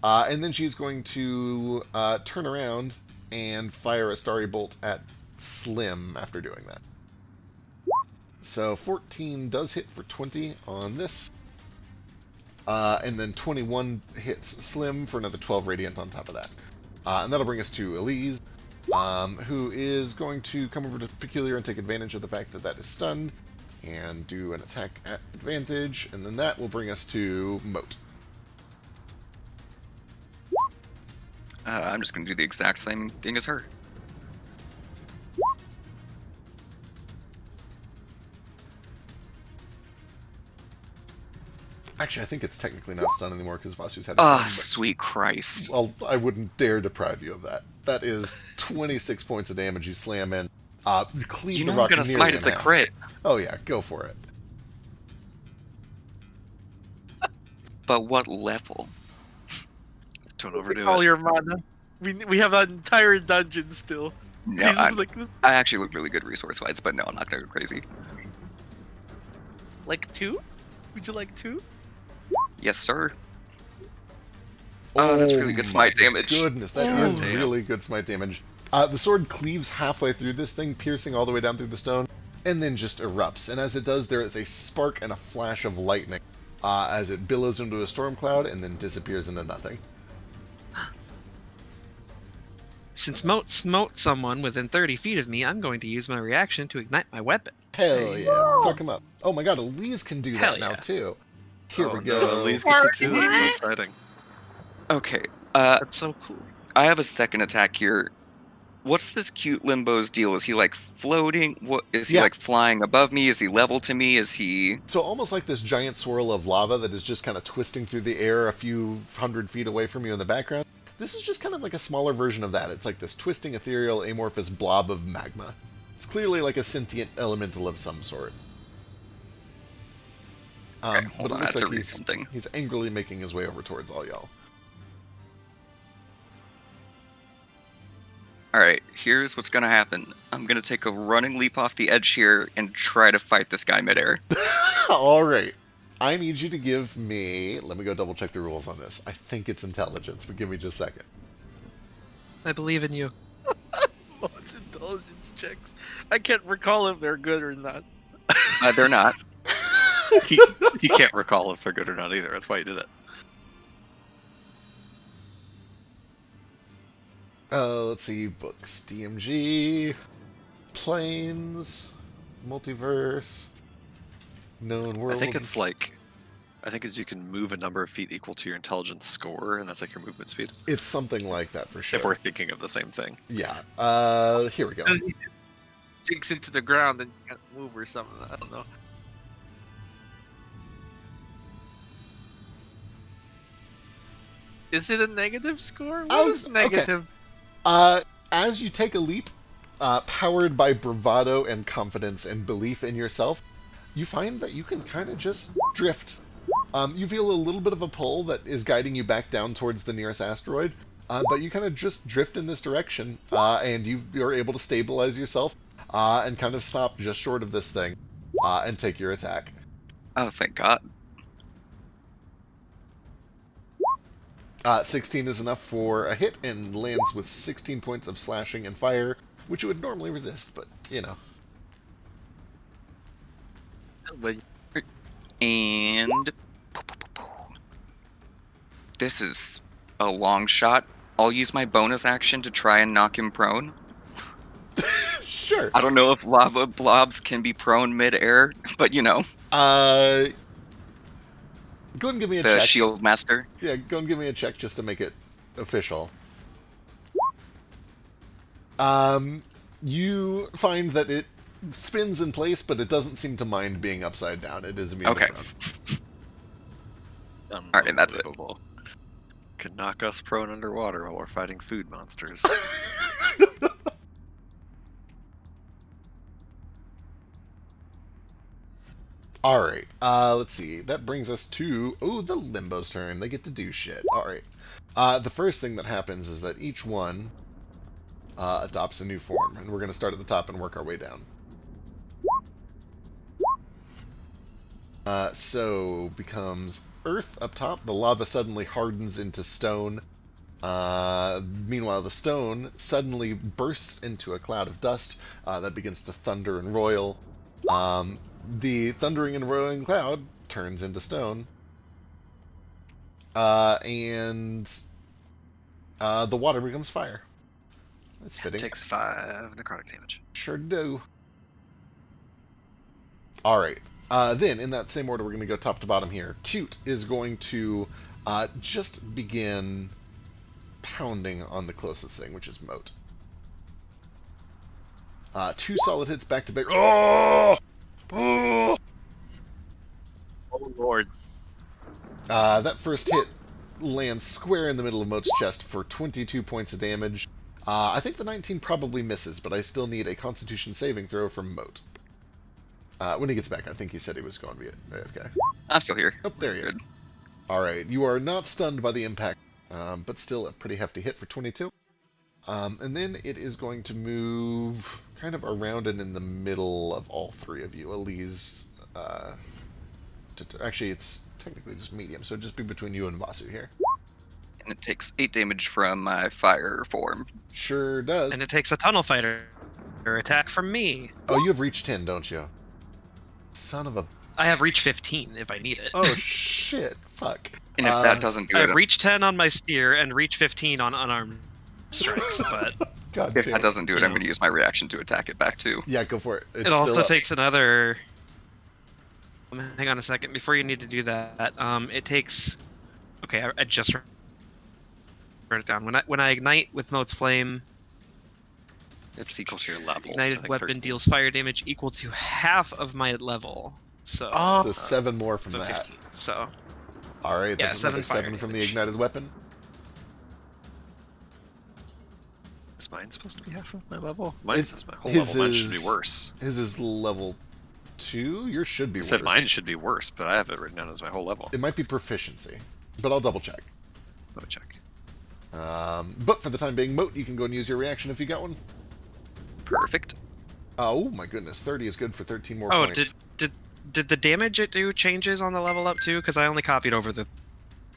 And then she's going to turn around and fire a starry bolt at Slim after doing that. So 14 does hit for 20 on this. And then 21 hits Slim for another 12 radiant on top of that. And that'll bring us to Elise, who is going to come over to Peculiar and take advantage of the fact that that is stunned. and do an attack at advantage, and then that will bring us to Moat. I'm just going to do the exact same thing as her. Actually, I think it's technically not stunned anymore because Vasu's had a Ah, turn, but- sweet Christ. Well, I wouldn't dare deprive you of that. That is 26 points of damage you slam in. Cleave You the know rock I'm going to nearly smite, in it's a half. crit. Oh yeah, go for it. But what level? Don't overdo All it. your mana. We have an entire dungeon still. No, He's I like actually look really good resource-wise, but no, I'm not going to go crazy. 2? Would you like 2? Yes, sir. Oh, that's really good smite my damage. Goodness, that Oh, is damn. really good smite damage. The sword cleaves halfway through this thing, piercing all the way down through the stone, and then just erupts. And as it does, there is a spark and a flash of lightning as it billows into a storm cloud and then disappears into nothing. Since Moat smote someone within 30 feet of me, I'm going to use my reaction to ignite my weapon. Hell yeah, fuck him up. Oh my god, Elise can do Hell that now yeah. too. Here we Oh, go. no, Elise gets it too. What? That's exciting. Okay, That's so cool. I have a second attack here. What's this cute Limbo's deal? Is he like floating? What is he Yeah. like flying above me? Is he level to me? Is he? So almost like this giant swirl of lava that is just kind of twisting through the air a few hundred feet away from you in the background. This is just kind of like a smaller version of that. It's like this twisting, ethereal, amorphous blob of magma. It's clearly like a sentient elemental of some sort. Okay, But hold it on, I looks have to like read something. he's angrily making his way over towards all y'all. All right, here's what's gonna happen. I'm gonna take a running leap off the edge here and try to fight this guy midair. All right. I need you to give me... Let me go double check the rules on this. I think it's intelligence, but give me just a second. I believe in you. Most intelligence checks. I can't recall if they're good or not. They're not. He can't recall if they're good or not either. That's why he did it. Let's see. Books. DMG. Planes. Multiverse. Known worlds. I think it's you can move a number of feet equal to your intelligence score, and that's like your movement speed. It's something like that for sure. If we're thinking of the same thing. Yeah. Here we go. And he sinks into the ground and can't move or something. I don't know. Is it a negative score? What Oh, is okay. negative? As you take a leap, powered by bravado and confidence and belief in yourself, you find that you can kind of just drift. You feel a little bit of a pull that is guiding you back down towards the nearest asteroid, but you kind of just drift in this direction, and you're able to stabilize yourself and kind of stop just short of this thing and take your attack. Oh, thank God. 16 is enough for a hit and lands with 16 points of slashing and fire, which you would normally resist, but, you know. But And this is a long shot. I'll use my bonus action to try and knock him prone. Sure. I don't know if lava blobs can be prone mid-air, but you know, Go and give me a the check. shield master. Yeah, go and give me a check just to make it official. You find that it spins in place, but it doesn't seem to mind being upside down. It is immune Okay. to prone. Alright, that's it. Unbelievable. Can knock us prone underwater while we're fighting food monsters. Alright, let's see. That brings us to... Oh, the Limbo's turn. They get to do shit. Alright. The first thing that happens is that each one adopts a new form. And we're going to start at the top and work our way down. So, becomes Earth up top. The lava suddenly hardens into stone. Meanwhile, the stone suddenly bursts into a cloud of dust that begins to thunder and roil. The thundering and roiling cloud turns into stone. And the water becomes fire. That's fitting. Takes 5 necrotic damage. Sure do. All right. Then, in that same order, we're going to go top to bottom here. Cute is going to just begin pounding on the closest thing, which is Moat. 2 solid hits back to back. Oh! Oh! Oh lord. That first hit lands square in the middle of Moat's chest for 22 points of damage. I think the 19 probably misses, but I still need a Constitution saving throw from Moat. When he gets back, I think he said he was going to be AFK. I'm still here. Oh, there he is. Good. Alright, you are not stunned by the impact, but still a pretty hefty hit for 22. And then it is going to move kind of around and in the middle of all 3 of you. Elise, actually, it's technically just medium, so it'd just be between you and Vasu here. And it takes 8 damage from my fire form. Sure does. And it takes a tunnel fighter attack from me. Oh, you have reach 10, don't you? Son of a... I have reach 15 if I need it. Oh, shit. Fuck. And if that doesn't do I it, have reach 10 on my spear and reach 15 on unarmed strikes, but God if damn. that doesn't do it, I'm going to use my reaction to attack it back too. Yeah, go for it. It's it also still up. takes another... Hang on a second. Before you need to do that, it takes... Okay, I just wrote it down. When I ignite with Moat's Flame, It's equal to your level. ignited so I think weapon 13. deals fire damage equal to half of my level. So, So 7 more from so that. 15. So, Alright, Yeah, that's 7 another fire 7 from the damage. ignited weapon. Is mine supposed to be half of my level? Mine It- says my whole his level. Mine should be is- worse. His is level 2? Yours should be You worse. said mine should be worse, but I have it written down as my whole level. It might be proficiency, but I'll double check. Let me check. But for the time being, Moat, you can go and use your reaction if you got one. Perfect. Oh my goodness, 30 is good for 13 more oh, points. did the damage it do changes on the level up too? Because I only copied over the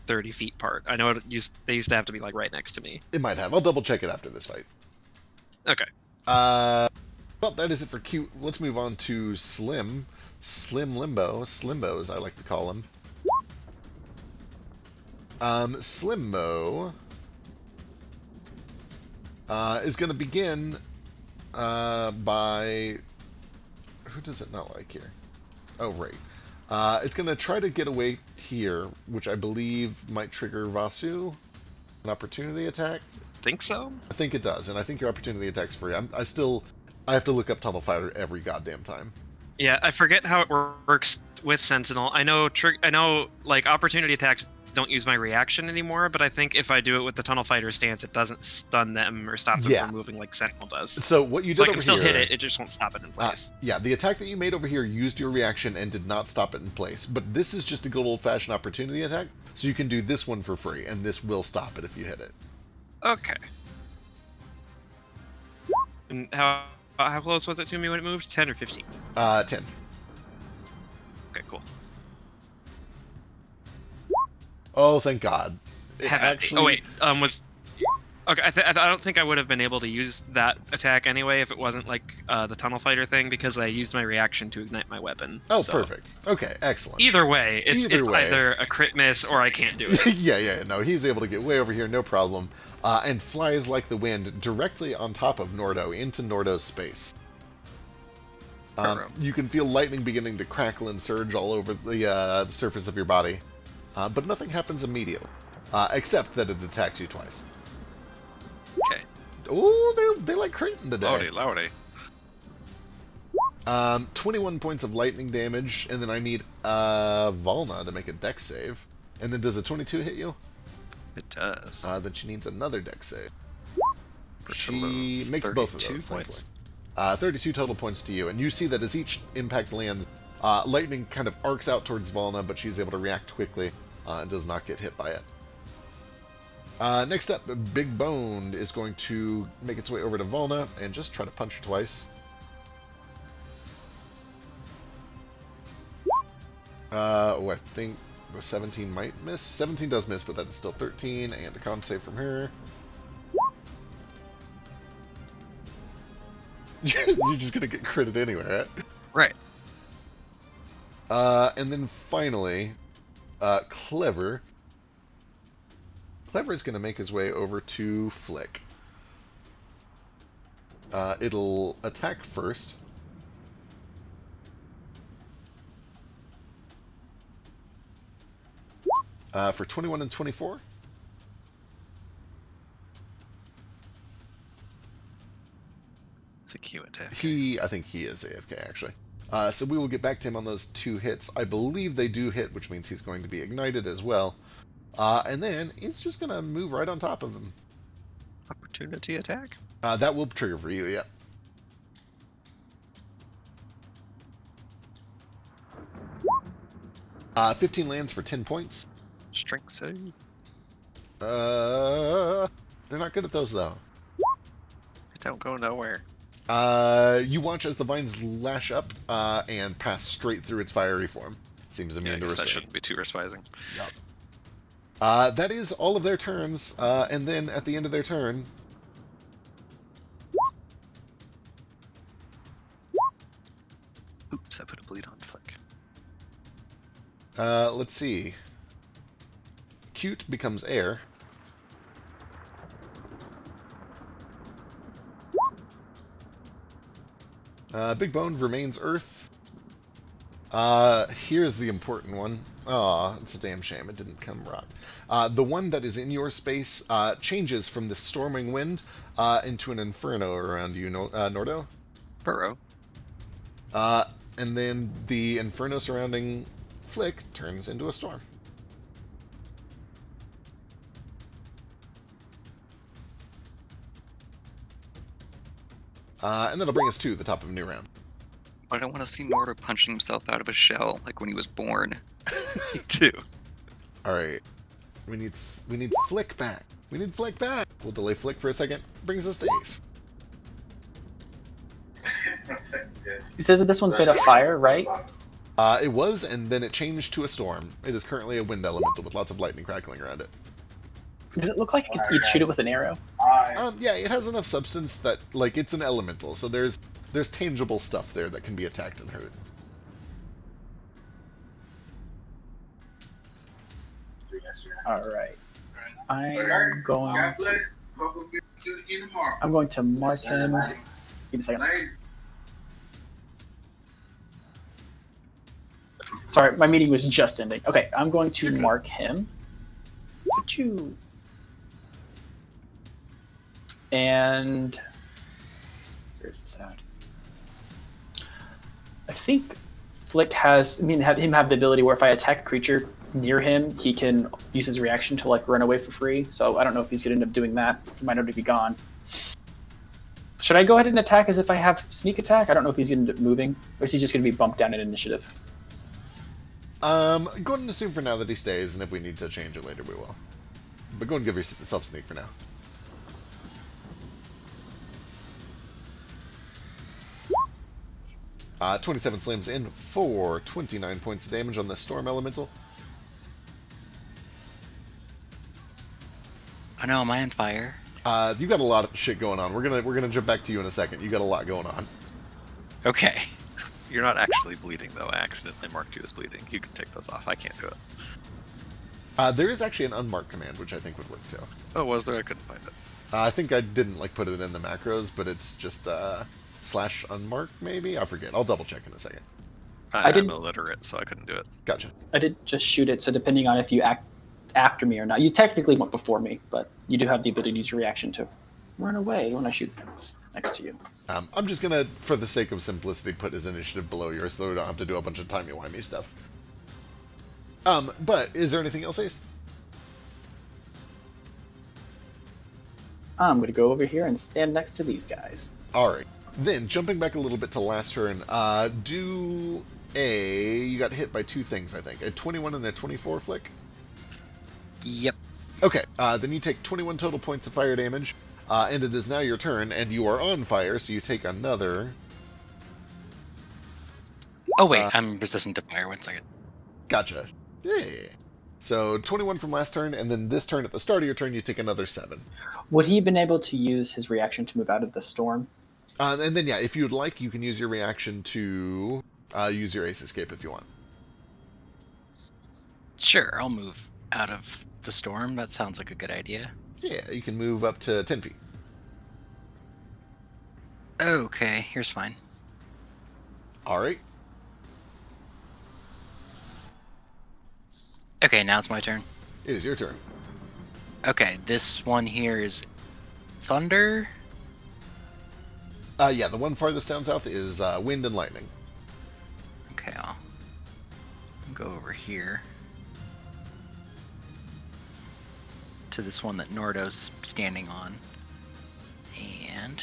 30 feet part. I know they used to have to be like right next to me. It might have. I'll double check it after this fight. Okay. Well, that is it for Cute. Let's move on to Slim. Slim Limbo. Slimbo, as I like to call him. Slimbo is going to begin by... Who does it not like here? Oh, right. It's going to try to get away here, which I believe might trigger Vasu. An opportunity attack. Think so? I think it does, and I think your opportunity attack's free. I have to look up Tunnel Fighter every goddamn time. Yeah, I forget how it works with Sentinel. I know like opportunity attacks don't use my reaction anymore, but I think if I do it with the Tunnel Fighter stance, it doesn't stun them or stop them from moving like Sentinel does. So what you did So I over can still here, hit it, it just won't stop it in place. yeah, the attack that you made over here used your reaction and did not stop it in place. But this is just a good old-fashioned opportunity attack, so you can do this one for free, and this will stop it if you hit it. Okay. And how close was it to me when it moved? 10 or 15? 10. Okay, cool. Oh, thank God. It actually... Oh wait, was... Okay, I don't think I would have been able to use that attack anyway if it wasn't like the Tunnel Fighter thing, because I used my reaction to ignite my weapon. Oh, so. perfect. Okay, excellent. Either way, it's way. either a crit miss or I can't do it. yeah, no, he's able to get way over here, no problem, and flies like the wind directly on top of Nordo, into Nordo's space. You can feel lightning beginning to crackle and surge all over the surface of your body, but nothing happens immediately, except that it attacks you twice. Okay. Oh, they like Creighton today. Loudy. 21 points of lightning damage, and then I need Volna to make a dex save. And then does a 22 hit you? It does. Then she needs another dex save. For a She total of makes both of 32 those, points. thankfully. 32 total points to you, and you see that as each impact lands, lightning kind of arcs out towards Volna, but she's able to react quickly and does not get hit by it. Next up, Big Boned is going to make its way over to Volna and just try to punch her twice. I think the 17 might miss. 17 does miss, but that is still 13, and a con save from her. You're just gonna get critted anyway, Right. right? And then finally, Clever. Clever is gonna make his way over to Flick. It'll attack first. for 21 and 24. I think he went to I think he is AFK, actually. So we will get back to him on those 2 hits. I believe they do hit, which means he's going to be ignited as well. And then he's just going to move right on top of him. opportunity attack. That will trigger for you, yeah. Uh, 15 lands for 10 points. Strength save. They're not good at those, though. It don't go nowhere. You watch as the vines lash up and pass straight through its fiery form. Seems Yeah, I immune to guess that restraint. shouldn't be too respising. That is all of their turns, and then at the end of their turn... Oops, I put a bleed on Flick. let's see. Cute becomes air. Big Bone remains earth. Here's the important one. Aw, it's a damn shame it didn't come rock. The one that is in your space changes from the storming wind into an inferno around you, Nordo. Burrow. And then the inferno surrounding Flick turns into a storm. And that'll bring us to the top of a new round. I don't want to see Nordo punching himself out of a shell like when he was born. Me too. All right, we need Flick back. We need Flick back. We'll delay Flick for a second. Brings us to Ace. He says that this one's made of fire, right? It was, and then it changed to a storm. It is currently a wind elemental with lots of lightning crackling around it. Does it look like you'd shoot it with an arrow? Yeah, it has enough substance that, like, it's an elemental, so there's tangible stuff there that can be attacked and hurt. All right. I'm going to mark him. Give me a second. Sorry, my meeting was just ending. Okay, I'm going to mark him. Would you? And where's this at? I think Flick has. I mean, have him have the ability where if I attack a creature near him, he can use his reaction to like run away for free. So I don't know if he's going to end up doing that. He might already be gone. Should I go ahead and attack as if I have sneak attack? I don't know if he's going to end up moving, or is he just going to be bumped down in initiative? Go ahead and assume for now that he stays, and if we need to change it later, we will. But go and give yourself sneak for now. Uh, 27 slams in for 29 points of damage on the storm elemental. Oh no, am I on fire? You've got a lot of shit going on. We're gonna jump back to you in a second. You got a lot going on. Okay. You're not actually bleeding, though. I accidentally marked you as bleeding. You can take those off. I can't do it. There is actually an unmarked command, which I think would work too. Oh, was there? I couldn't find it. I think I didn't like put it in the macros, but it's just slash unmarked maybe. I forget. I'll double check in a second. I'm didn't- illiterate, so I couldn't do it. Gotcha. I did just shoot it, so depending on if you act after me or not, you technically went before me, but you do have the ability to use your reaction to run away when I shoot things next to you. I'm just gonna, for the sake of simplicity, put his initiative below yours, so we don't have to do a bunch of timey-wimey stuff. But is there anything else, Ace? I'm going to go over here and stand next to these guys. All right. Then jumping back a little bit to last turn, you got hit by 2 things, I think. A 21 and a 24 Flick. Yep. Okay, then you take 21 total points of fire damage, and it is now your turn, and you are on fire, so you take another... Oh wait, I'm resistant to fire. 1 second. Gotcha. Yeah. So 21 from last turn, and then this turn, at the start of your turn, you take another 7. Would he have been able to use his reaction to move out of the storm? And then, yeah, if you'd like, you can use your reaction to use your Ace Escape if you want. Sure, I'll move out of the storm. That sounds like a good idea. Yeah, you can move up to 10 feet. Okay, here's fine. All right. Okay, now it's my turn. It is your turn. Okay, this one here is thunder. Yeah, the one farthest down south is wind and lightning. Okay, I'll go over here to this one that Nordo's standing on. And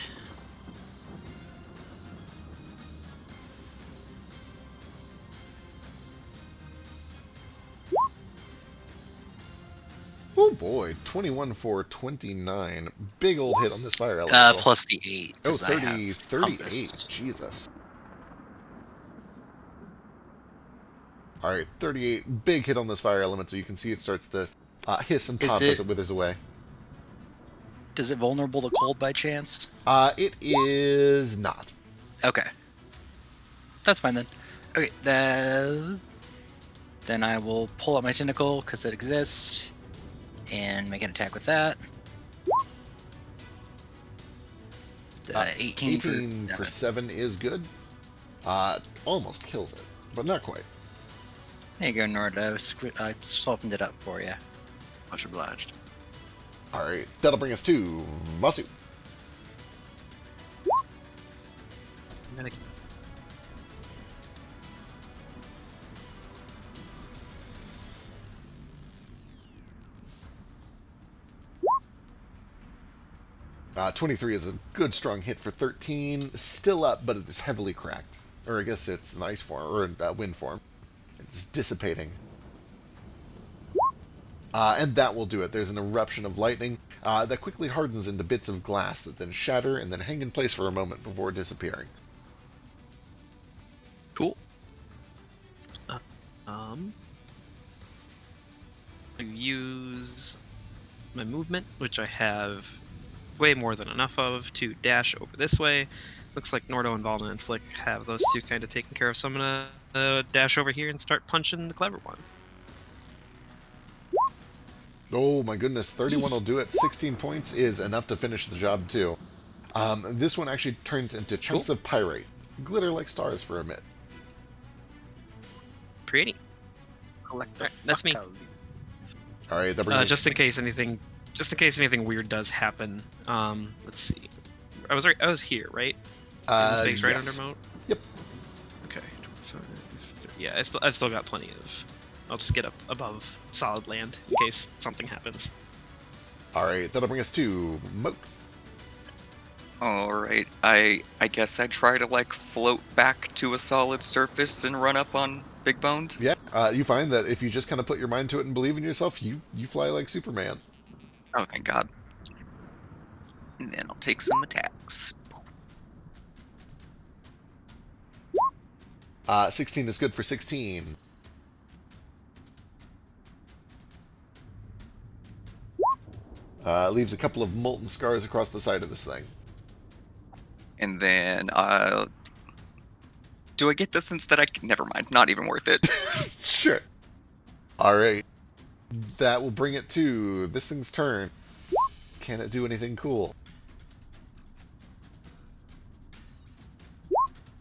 Oh boy, 21 for 29. Big old hit on this fire elemental. plus the 8. Oh, 'cause I have 38. compass. Jesus. Alright, 38. Big hit on this fire elemental. You can see it starts to hiss and pop as it withers away. Is it vulnerable to cold by chance? It is not. Okay. That's fine then. Okay, then I will pull out my tentacle because it exists and make an attack with that. 18 for 7 is good. Almost kills it, but not quite. There you go, Nordo. I softened it up for you. Much obliged. Alright, that'll bring us to Vasu. I'm gonna... 23 is a good strong hit for 13. Still up, but it is heavily cracked. Or I guess it's an ice form, or in wind form. It's dissipating. And that will do it. There's an eruption of lightning that quickly hardens into bits of glass that then shatter and then hang in place for a moment before disappearing. Cool. I use my movement, which I have way more than enough of, to dash over this way. Looks like Nordo and Valna and Flick have those two kind of taken care of, so I'm gonna dash over here and start punching the clever one. Oh my goodness, 31 will do it. 16 points is enough to finish the job too. This one actually turns into chunks of pyrite. Glitter like stars for a bit. Pretty. Collect Alright, that's me. Alright, that brings us... Just in case anything weird does happen. Let's see. I was here, right? In space, right yes. under moat. Yep. Okay. 25, 30. Yeah, I've still got plenty of. I'll just get up above solid land in case something happens. Alright, that'll bring us to Moat. Alright, I guess I try to like float back to a solid surface and run up on Big Boned. Yeah, you find that if you just kind of put your mind to it and believe in yourself, you fly like Superman. Oh, thank God. And then I'll take some attacks. 16 is good for 16. Leaves a couple of molten scars across the side of this thing. And then, do I get distance that I can... Never mind, not even worth it. Sure. Alright. That will bring it to this thing's turn. Can it do anything cool?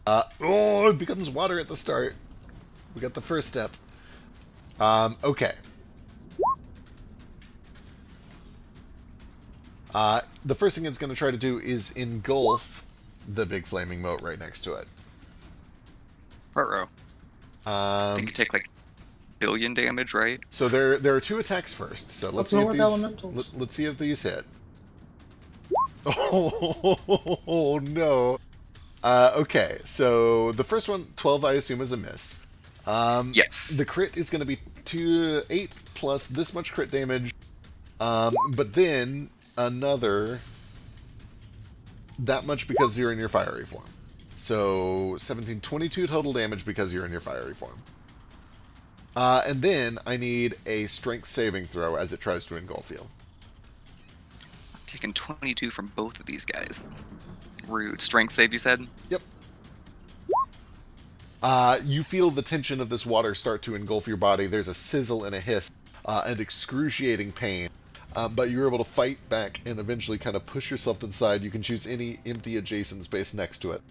Oh, it becomes water at the start. We got the first step. Okay. The first thing it's going to try to do is engulf the big flaming moat right next to it. Uh-oh. I think you take like billion damage, right? So there are two attacks first. So let's see if these let's see if these hit. Oh no. Okay, so the first one, 12, I assume, is a miss. Yes. The crit is going to be 8 plus this much crit damage, but then another that much because you're in your fiery form. So 17, 22 total damage because you're in your fiery form. And then I need a strength saving throw as it tries to engulf you. I'm taking 22 from both of these guys. Rude. Strength save, you said? Yep. You feel the tension of this water start to engulf your body. There's a sizzle and a hiss and excruciating pain. But you're able to fight back and eventually kind of push yourself to the side. You can choose any empty adjacent space next to it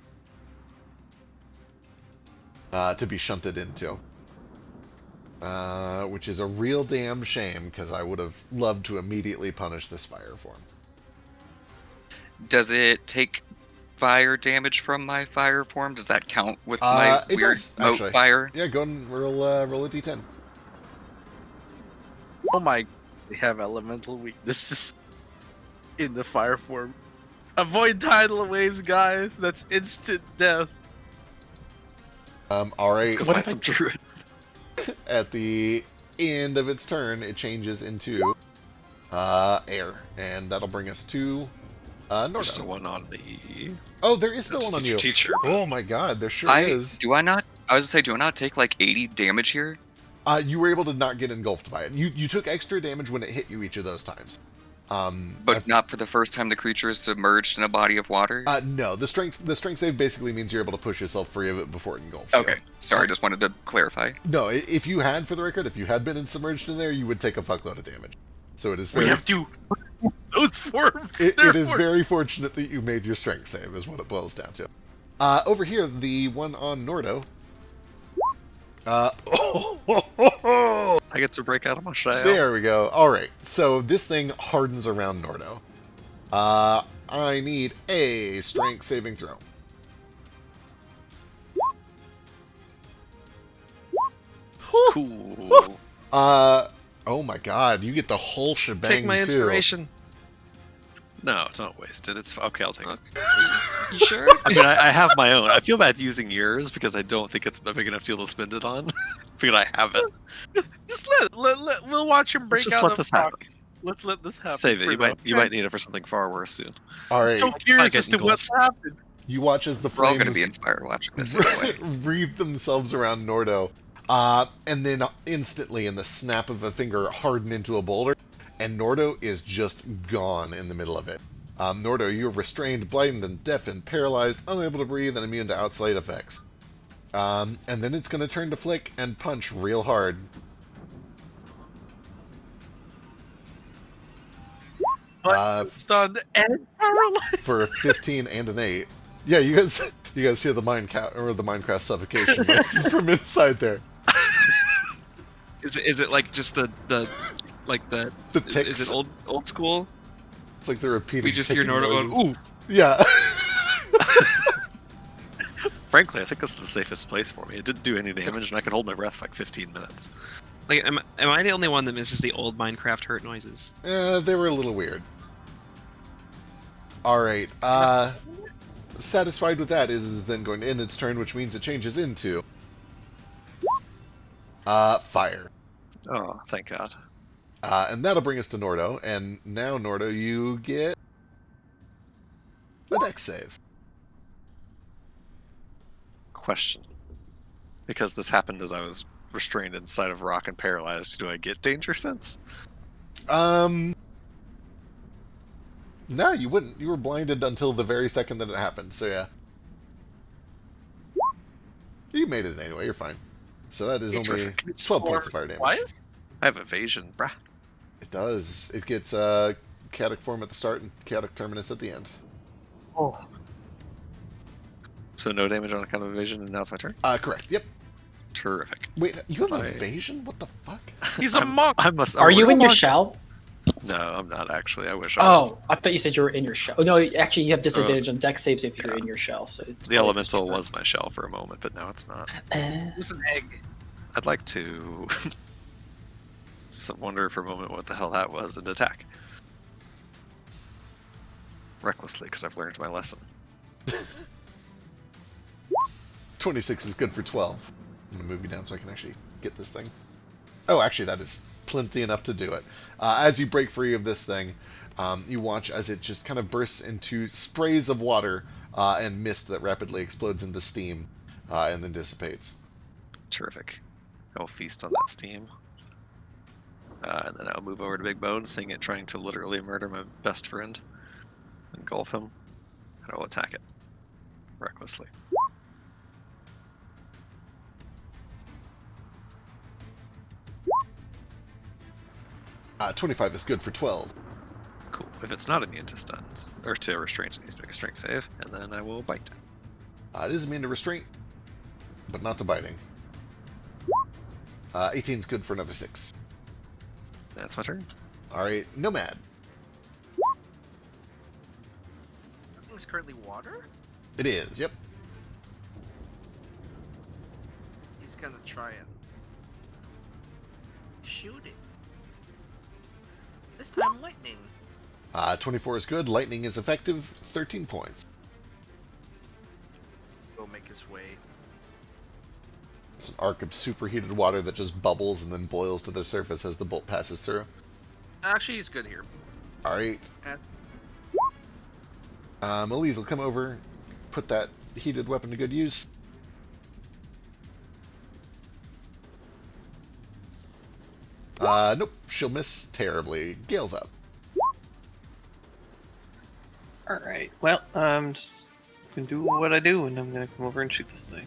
to be shunted into. which is a real damn shame because I would have loved to immediately punish this fire form. Does it take fire damage from my fire form? Does that count with my It weird does, moat actually. fire? Yeah, go and roll a d10. Oh my! They have elemental weaknesses in the fire form. Avoid tidal waves, guys. That's instant death. All Let's right. go What find if I- some druids. At the end of its turn, it changes into air, and that'll bring us to There's still Nordo. one on me. Oh, there is still one on you. Teacher, but Oh my god, there sure I is. do I not? I was gonna say, do I not take like 80 damage here? You were able to not get engulfed by it. You took extra damage when it hit you each of those times. But not for the first time the creature is submerged in a body of water? No, the strength save basically means you're able to push yourself free of it before it engulfs you. Okay, sorry, just wanted to clarify. No, if you had, for the record, if you had been submerged in there, you would take a fuckload of damage. So it is very We have to. Those forms. it they're is forms. very fortunate that you made your strength save, is what it boils down to. Over here, the one on Nordo. I get to break out of my shell. There we go. All right. So this thing hardens around Nordo. I need a strength saving throw. Cool. Oh my god, you get the whole shebang Take my too. inspiration. No, don't waste it. It's okay. I'll take it. You sure? I mean, I have my own. I feel bad using yours because I don't think it's a big enough deal to spend it on. But I have it. Just let we'll watch him break just out let of this rock. happen. Let's let this happen. Save it. for You now. might need it for something far worse soon. All right. I'm so curious get as to what's engulfed. happened. You watch as the We're all gonna flames be inspired watching this anyway. wreathe themselves around Nordo, and then instantly, in the snap of a finger, harden into a boulder, and Nordo is just gone in the middle of it. Nordo, you're restrained, blighted, and deafened, paralyzed, unable to breathe, and immune to outside effects. And then it's going to turn to Flick and punch real hard. Stunned and paralyzed. For a 15 and an 8. Yeah, you guys hear the Minecraft suffocation noises from inside there. Is it like just the ticks. is it old school? It's like they're repeating. We just hear ticking Nordo noises. going, ooh. Yeah. Frankly, I think this is the safest place for me. It didn't do any damage, and I could hold my breath for like 15 minutes. Like, am I the only one that misses the old Minecraft hurt noises? They were a little weird. Alright, satisfied with that is then going to end its turn, which means it changes into fire. Oh, thank God. And that'll bring us to Nordo, and now Nordo, you get a dex save. Question. Because this happened as I was restrained inside of rock and paralyzed, do I get danger sense? No, you wouldn't. You were blinded until the very second that it happened, so yeah. You made it anyway, you're fine. So that is only Terrific. 12 points of fire damage. What? I have evasion, brah. It does. It gets chaotic form at the start and chaotic terminus at the end. Oh. So no damage on account of evasion, and now it's my turn? Correct, yep. Terrific. Wait, you have Fine. evasion? What the fuck? He's a monk. I must. Are you in your monk? shell? No, I'm not actually. I wish I was. Oh, I thought you said you were in your shell. Oh, no, actually, you have disadvantage on dex saves if you're yeah. in your shell. So it's The probably elemental just was my shell for a moment, but now it's not. different. Who's an egg? I'd like to wonder for a moment what the hell that was and attack. Recklessly, because I've learned my lesson. 26 is good for 12. I'm going to move you down so I can actually get this thing. Oh, actually, that is plenty enough to do it. As you break free of this thing, you watch as it just kind of bursts into sprays of water and mist that rapidly explodes into steam and then dissipates. Terrific. I'll feast on that steam. And then I'll move over to Big Bone, seeing it trying to literally murder my best friend. Engulf him. And I'll attack it. Recklessly. Uh, 25 is good for 12. Cool. If it's not immune to stuns, or to restraint, it needs to make a strength save, and then I will bite. It is immune to restraint, but not to biting. 18's good for another 6. That's my turn. Alright, Nomad. It's currently water? It is, yep. He's gonna try and shoot it. This time lightning. 24 is good. Lightning is effective. 13 points. Go make his way. It's an arc of superheated water that just bubbles and then boils to the surface as the bolt passes through. Actually, he's good here. Alright. And Elise will come over, put that heated weapon to good use. Nope, she'll miss terribly. Gale's up. Alright, well, I'm just gonna do what I do, and I'm gonna come over and shoot this thing.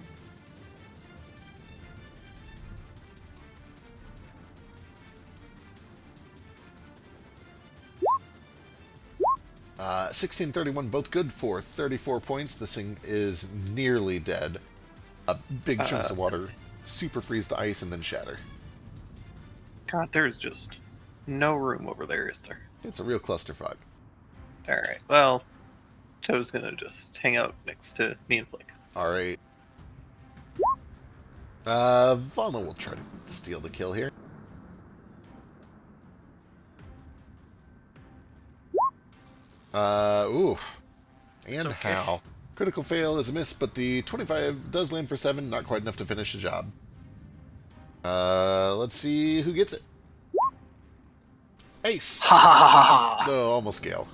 Uh, 16, 31, both good for 34 points. This thing is nearly dead. Big chunks of water super freeze to ice and then shatter. God, there's just no room over there, is there? It's a real clusterfuck. Alright, well, Toe's gonna just hang out next to me and Flick. Alright. Vana will try to steal the kill here. Oof. And okay. how? Critical fail is a miss, but the 25 does land for 7, not quite enough to finish the job. Let's see who gets it. Ace! Ha ha ha ha ha! No, almost Gale.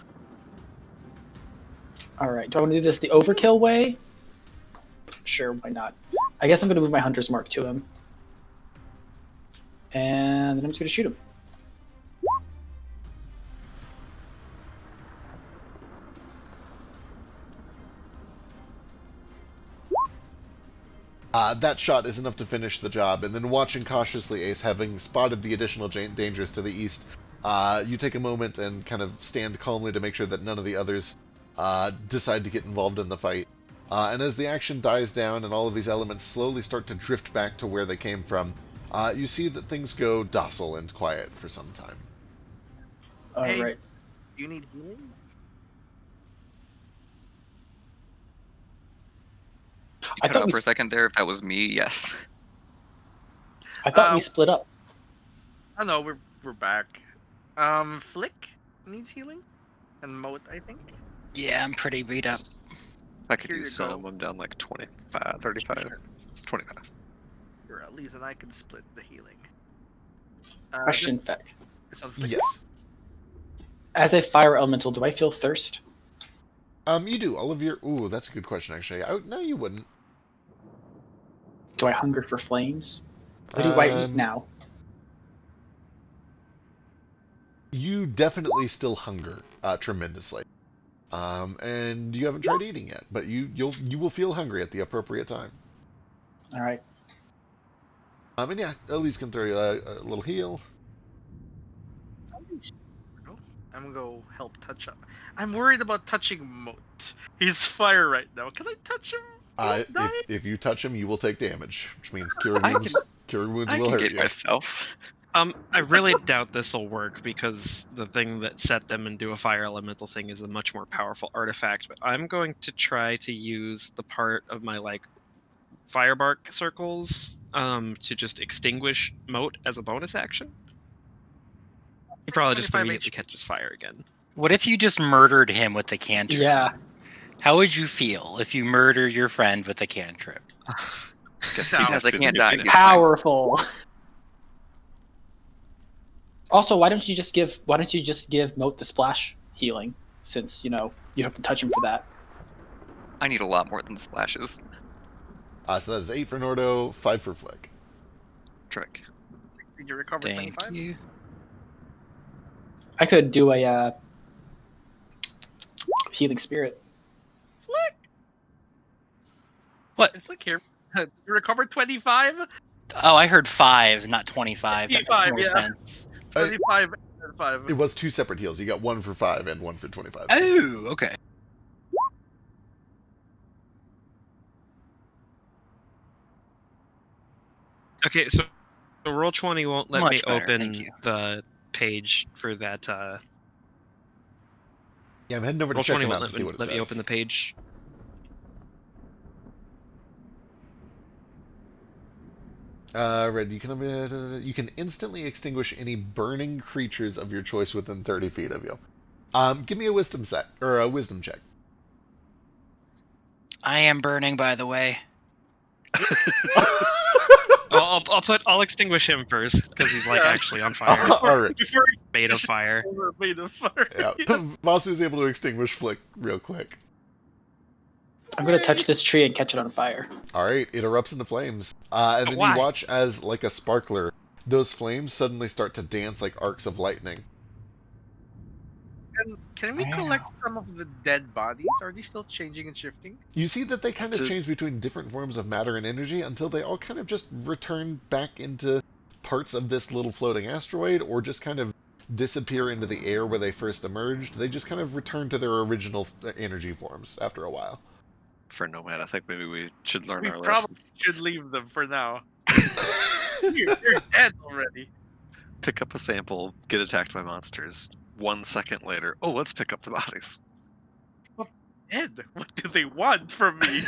Alright, do I want to do this the overkill way? Sure, why not? I guess I'm going to move my Hunter's Mark to him. And then I'm just going to shoot him. That shot is enough to finish the job, and then watching cautiously Ace, having spotted the additional dangers to the east, you take a moment and kind of stand calmly to make sure that none of the others decide to get involved in the fight. And as the action dies down and all of these elements slowly start to drift back to where they came from, you see that things go docile and quiet for some time. Hey. Alright. you need healing? You I cut thought out we for a s- second there. If that was me, yes. I thought we split up. I know we're back. Flick needs healing, and Moat, I think. Yeah, I'm pretty beat up. I could Here use you go. some. I'm down like 25, 35, Sure. 25. Here, at least, and I can split the healing. Question, Feck. It's on Flick. Yes. As a fire elemental, do I feel thirst? You do. All of your... Ooh, that's a good question, actually. No, you wouldn't. Do I hunger for flames? What do I eat Um, now? You definitely still hunger tremendously. And you haven't tried eating yet, but you will feel hungry at the appropriate time. Alright. And yeah, Elise can throw you a little heal. I'm gonna go help touch up. I'm worried about touching Moat. He's fire right now. Can I touch him? If you touch him, you will take damage, which means cure I wounds. Cure wounds I will can hurt get you. myself. I really doubt this will work because the thing that set them into a fire elemental thing is a much more powerful artifact. But I'm going to try to use the part of my firebark circles to just extinguish Moat as a bonus action. He probably just 25 immediately HP. catches fire again. What if you just murdered him with the cantrip? Yeah. How would you feel if you murder your friend with a cantrip? Guess He he Because I must be the can't new die. penis. He's fine. Powerful. Also, why don't you just give Moat the splash healing, since you don't have to touch him for that. I need a lot more than splashes. So that is 8 for Nordo, 5 for Flick. Trick. Did you recover Thank 25? you. I could do a healing spirit. Flick! What? Flick here. You recovered 25? Oh, I heard 5, not 25. That makes 25, more yeah. sense. 25 and 5. It was 2 separate heals. You got 1 for 5 and 1 for 25. Oh, okay. Okay, so So Roll20 won't let Much me better, thank open you. the page for that. Yeah, I'm heading over to check Roll20 them won't out to see what it let says. me open the page. Red, you can instantly extinguish any burning creatures of your choice within 30 feet of you. Give me a wisdom check. I am burning, by the way. I'll extinguish him first because he's like Yeah. actually on fire, All right. Before made of fire. made of fire. Yeah. Vasu is able to extinguish Flick real quick. I'm gonna touch this tree and catch it on fire. All right, it erupts into flames, and then Why? you watch as, like a sparkler, those flames suddenly start to dance like arcs of lightning. Can we Wow. collect some of the dead bodies? Are they still changing and shifting? You see that they kind of To- change between different forms of matter and energy until they all kind of just return back into parts of this little floating asteroid, or just kind of disappear into the air where they first emerged. They just kind of return to their original energy forms after a while. For Nomad, I think maybe we should learn We our probably lesson. should leave them for now. You're dead already. Pick up a sample, get attacked by monsters. 1 second later, oh, let's pick up the bodies. Dead. What do they want from me?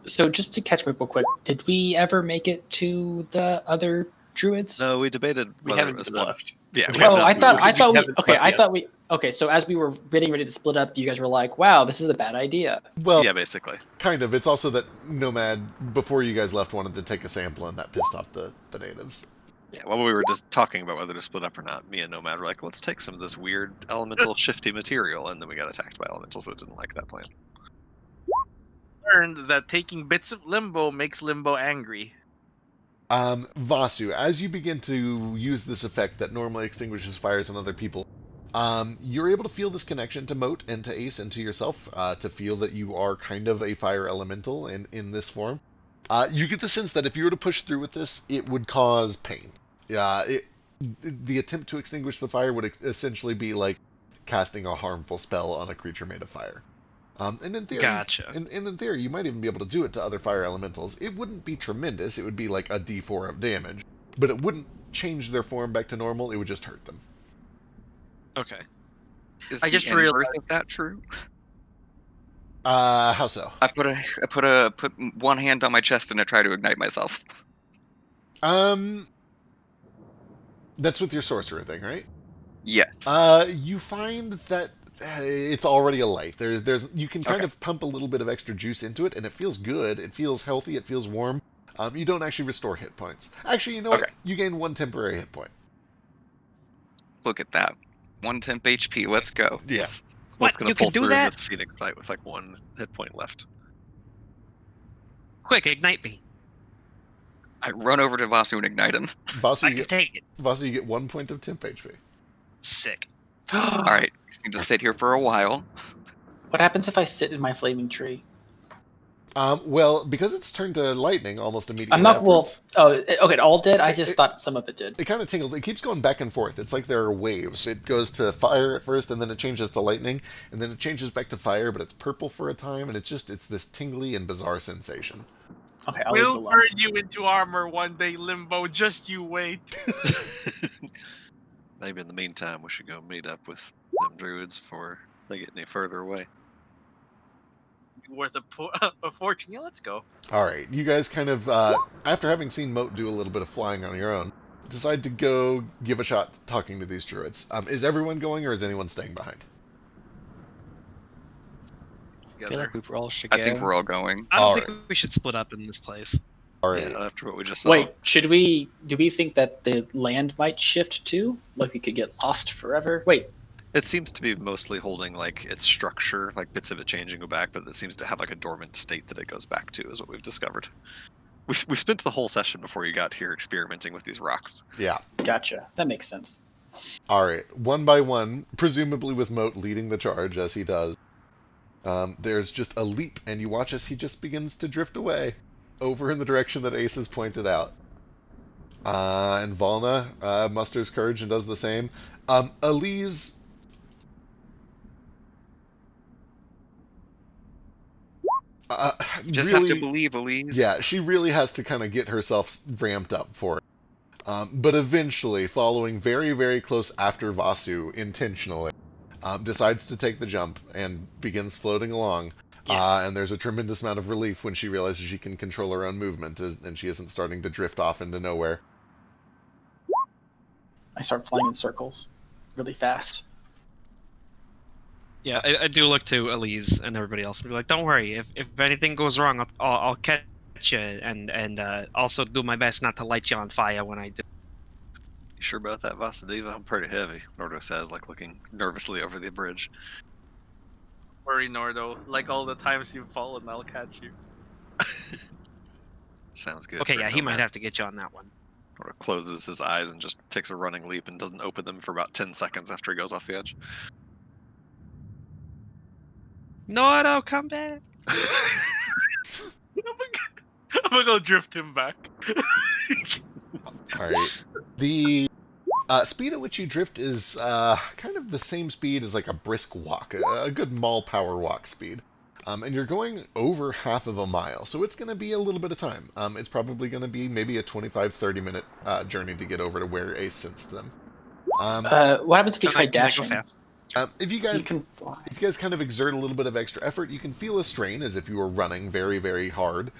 So just to catch me up real quick, did we ever make it to the other druids? No, we debated We whether haven't it was just them. left. Yeah, we Oh, have not I moved. thought we haven't okay. left I yet. thought we okay. So as we were getting ready to split up, you guys were like, "Wow, this is a bad idea." Well, Yeah, basically. kind of. It's also that Nomad, before you guys left, wanted to take a sample, and that pissed off the natives. Yeah, while we were just talking about whether to split up or not, me and Nomad were like, let's take some of this weird elemental shifty material, and then we got attacked by elementals that didn't like that plan. Learned that taking bits of Limbo makes Limbo angry. Vasu, as you begin to use this effect that normally extinguishes fires on other people, you're able to feel this connection to Moat and to Ace and to yourself, to feel that you are kind of a fire elemental in this form. You get the sense that if you were to push through with this, it would cause pain. The attempt to extinguish the fire would essentially be like casting a harmful spell on a creature made of fire. And in theory, Gotcha. and in theory, you might even be able to do it to other fire elementals. It wouldn't be tremendous. It would be like a D4 of damage, but it wouldn't change their form back to normal. It would just hurt them. Okay. Is I the just inverse realized- of that true? How so? I put one hand on my chest and I try to ignite myself. That's with your sorcerer thing, right? Yes. You find that it's already a light. There's you can kind Okay. of pump a little bit of extra juice into it, and it feels good. It feels healthy. It feels warm. You don't actually restore hit points. Actually, you know what? Okay. You gain 1 temporary hit point. Look at that. 1 temp HP. Let's go. Yeah. What's What? going You to pull can do through in that? this Phoenix fight with like 1 hit point left? Quick, ignite me. I run over to Vasu and ignite him. Vasu, I you can get take it. 1 point of temp HP. Sick. All right, just need to sit here for a while. What happens if I sit in my flaming tree? Well, because it's turned to lightning almost immediately I'm not. Well, afterwards, okay, it all did. I just It- thought some of it did. it kind of tingles. It keeps going back and forth. It's like there are waves. It goes to fire at first, and then it changes to lightning, and then it changes back to fire, but it's purple for a time, and it's this tingly and bizarre sensation. Okay, I'll leave it We'll alone. turn you into armor one day, Limbo. Just you wait. Maybe in the meantime, we should go meet up with them druids before they get any further away. Worth a fortune. Yeah, let's go. All right, you guys kind of, after having seen Moat do a little bit of flying on your own, decide to go give a shot talking to these druids. Is everyone going, or is anyone staying behind? I feel Together. like we all should go. I think we're all going. I don't Alright. think we should split up in this place. All right. Yeah, after what we just saw. Wait, do we think that the land might shift too? Like we could get lost forever? Wait, It seems to be mostly holding like its structure, like bits of it change and go back, but it seems to have like a dormant state that it goes back to, is what we've discovered. We spent the whole session before you got here experimenting with these rocks. Yeah. gotcha. That makes sense. All right. One by one, presumably with Moat leading the charge as he does. There's just a leap, and you watch as he just begins to drift away, over in the direction that Ace has pointed out. And Valna musters courage and does the same. Elise. You just really, have to believe, Elise. Yeah, she really has to kind of get herself ramped up for it. But eventually, following very, very close after Vasu intentionally, decides to take the jump and begins floating along. And there's a tremendous amount of relief when she realizes she can control her own movement and she isn't starting to drift off into nowhere. I start flying in circles really fast. Yeah, I do look to Elise and everybody else and be like, "Don't worry. If anything goes wrong, I'll catch you and also do my best not to light you on fire when I do." You sure about that, Vasudeva? I'm pretty heavy, Nordo says, like looking nervously over the bridge. Worry, Nordo. Like all the times you've fallen, I'll catch you. Sounds good. Okay, for a yeah, he might nomad. have to get you on that one. Nordo closes his eyes and just takes a running leap and doesn't open them for about 10 seconds after he goes off the edge. No, come back. I'm gonna go drift him back. All right. The speed at which you drift is kind of the same speed as like a brisk walk, a good mall power walk speed. And you're going over half of a mile, so it's going to be a little bit of time. It's probably going to be maybe a 25-30 minute journey to get over to where Ace sensed them. What happens if you try Can I go dashing? fast? If you You can fly. guys kind of exert a little bit of extra effort, you can feel a strain as if you were running very, very hard.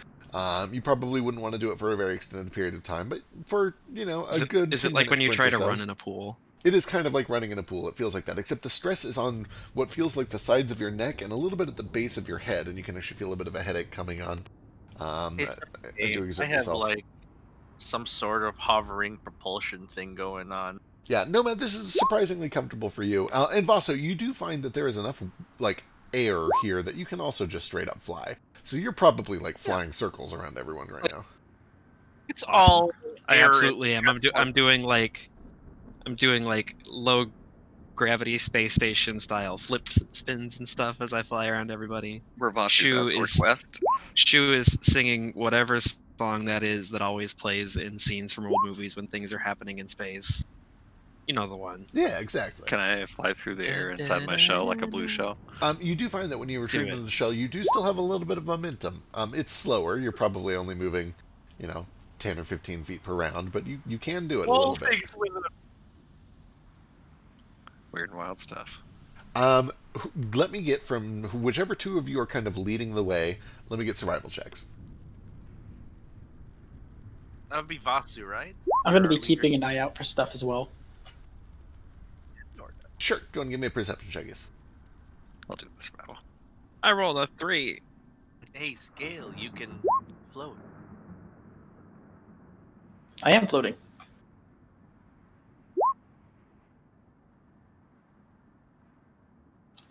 You probably wouldn't want to do it for a very extended period of time, but for, a good Is it 10 like when minute you sprint try or to so. run in a pool? It is kind of like running in a pool. It feels like that, except the stress is on what feels like the sides of your neck and a little bit at the base of your head, and you can actually feel a bit of a headache coming on as you I exert have yourself. like some sort of hovering propulsion thing going on. Yeah, Nomad, this is surprisingly comfortable for you. And Vaso, you do find that there is enough like air here that you can also just straight up fly. So you're probably like flying circles around everyone right now. It's Awesome. all I air. absolutely am. I'm doing like low gravity space station style flips and spins and stuff as I fly around everybody. We're Vasu's Shu out is- northwest. Shu is singing whatever song that is that always plays in scenes from old movies when things are happening in space. You know the one. Yeah, exactly. Can I fly through the air inside my shell like a blue shell? You do find that when you retrieve Do it. into the shell, you do still have a little bit of momentum. It's slower. You're probably only moving, 10 or 15 feet per round, but you can do it a All little bit. things with it. Weird and wild stuff. Let me get from whichever two of you are kind of leading the way, let me get survival checks. That would be Vasu, right? I'm going to be Or leader? keeping an eye out for stuff as well. Sure, go and give me a perception check, yes. I'll do the survival. I rolled a 3. Hey, Scale, you can float. I am floating.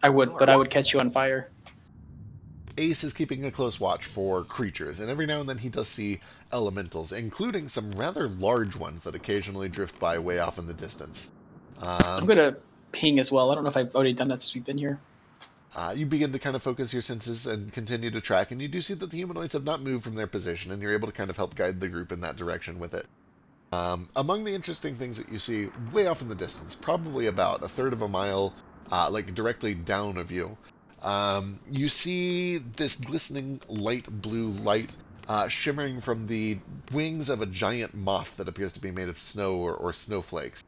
I would, but I would catch you on fire. Ace is keeping a close watch for creatures, and every now and then he does see elementals, including some rather large ones that occasionally drift by way off in the distance. I'm going to ping as well. I don't know if I've already done that since we've been here. You begin to kind of focus your senses and continue to track, and you do see that the humanoids have not moved from their position, and you're able to kind of help guide the group in that direction with it. Among the interesting things that you see way off in the distance, probably about a third of a mile, like directly down of you, you see this glistening light blue light shimmering from the wings of a giant moth that appears to be made of snow or snowflakes.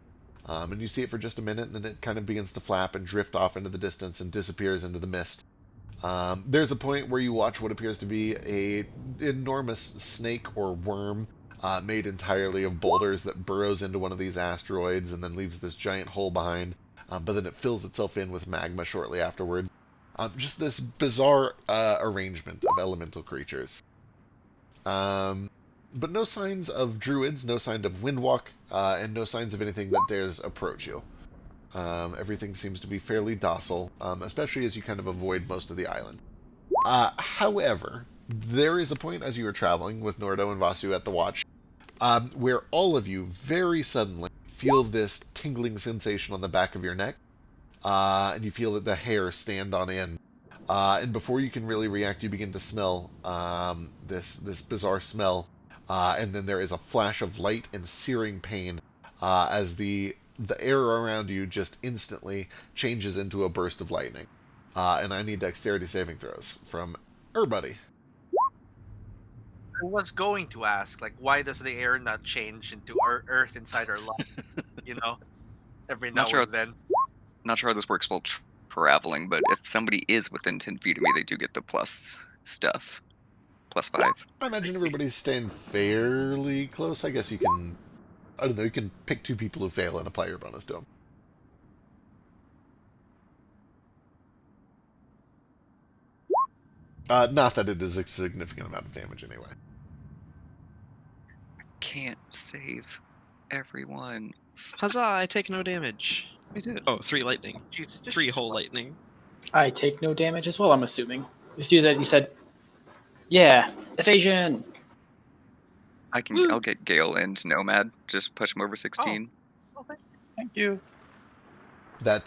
And you see it for just a minute, and then it kind of begins to flap and drift off into the distance and disappears into the mist. There's a point where you watch what appears to be a enormous snake or worm made entirely of boulders that burrows into one of these asteroids and then leaves this giant hole behind, but then it fills itself in with magma shortly afterward. Just this bizarre arrangement of elemental creatures. But no signs of druids, no sign of windwalk, and no signs of anything that dares approach you. Everything seems to be fairly docile, especially as you kind of avoid most of the island. However, there is a point as you are traveling with Nordo and Vasu at the watch, where all of you very suddenly feel this tingling sensation on the back of your neck, and you feel that the hair stand on end. And before you can really react, you begin to smell this bizarre smell. And then there is a flash of light and searing pain as the air around you just instantly changes into a burst of lightning. And I need dexterity saving throws from everybody. was going to ask, like, why does the air not change into earth inside our lungs? Every Not now sure. and then. Not sure how this works while traveling, but if somebody is within 10 feet of me, they do get the plus stuff. +5. I imagine everybody's staying fairly close. I guess you can, I don't know, you can pick 2 people who fail and apply your bonus to them. Not that it is a significant amount of damage anyway. Can't save everyone. Huzzah! I take no damage. We did. Oh, 3 lightning. Jeez, just 3 whole lightning. I take no damage as well, I'm assuming. You said, yeah, evasion. I'll get Gale and Nomad. Just push him over 16. Thank you. That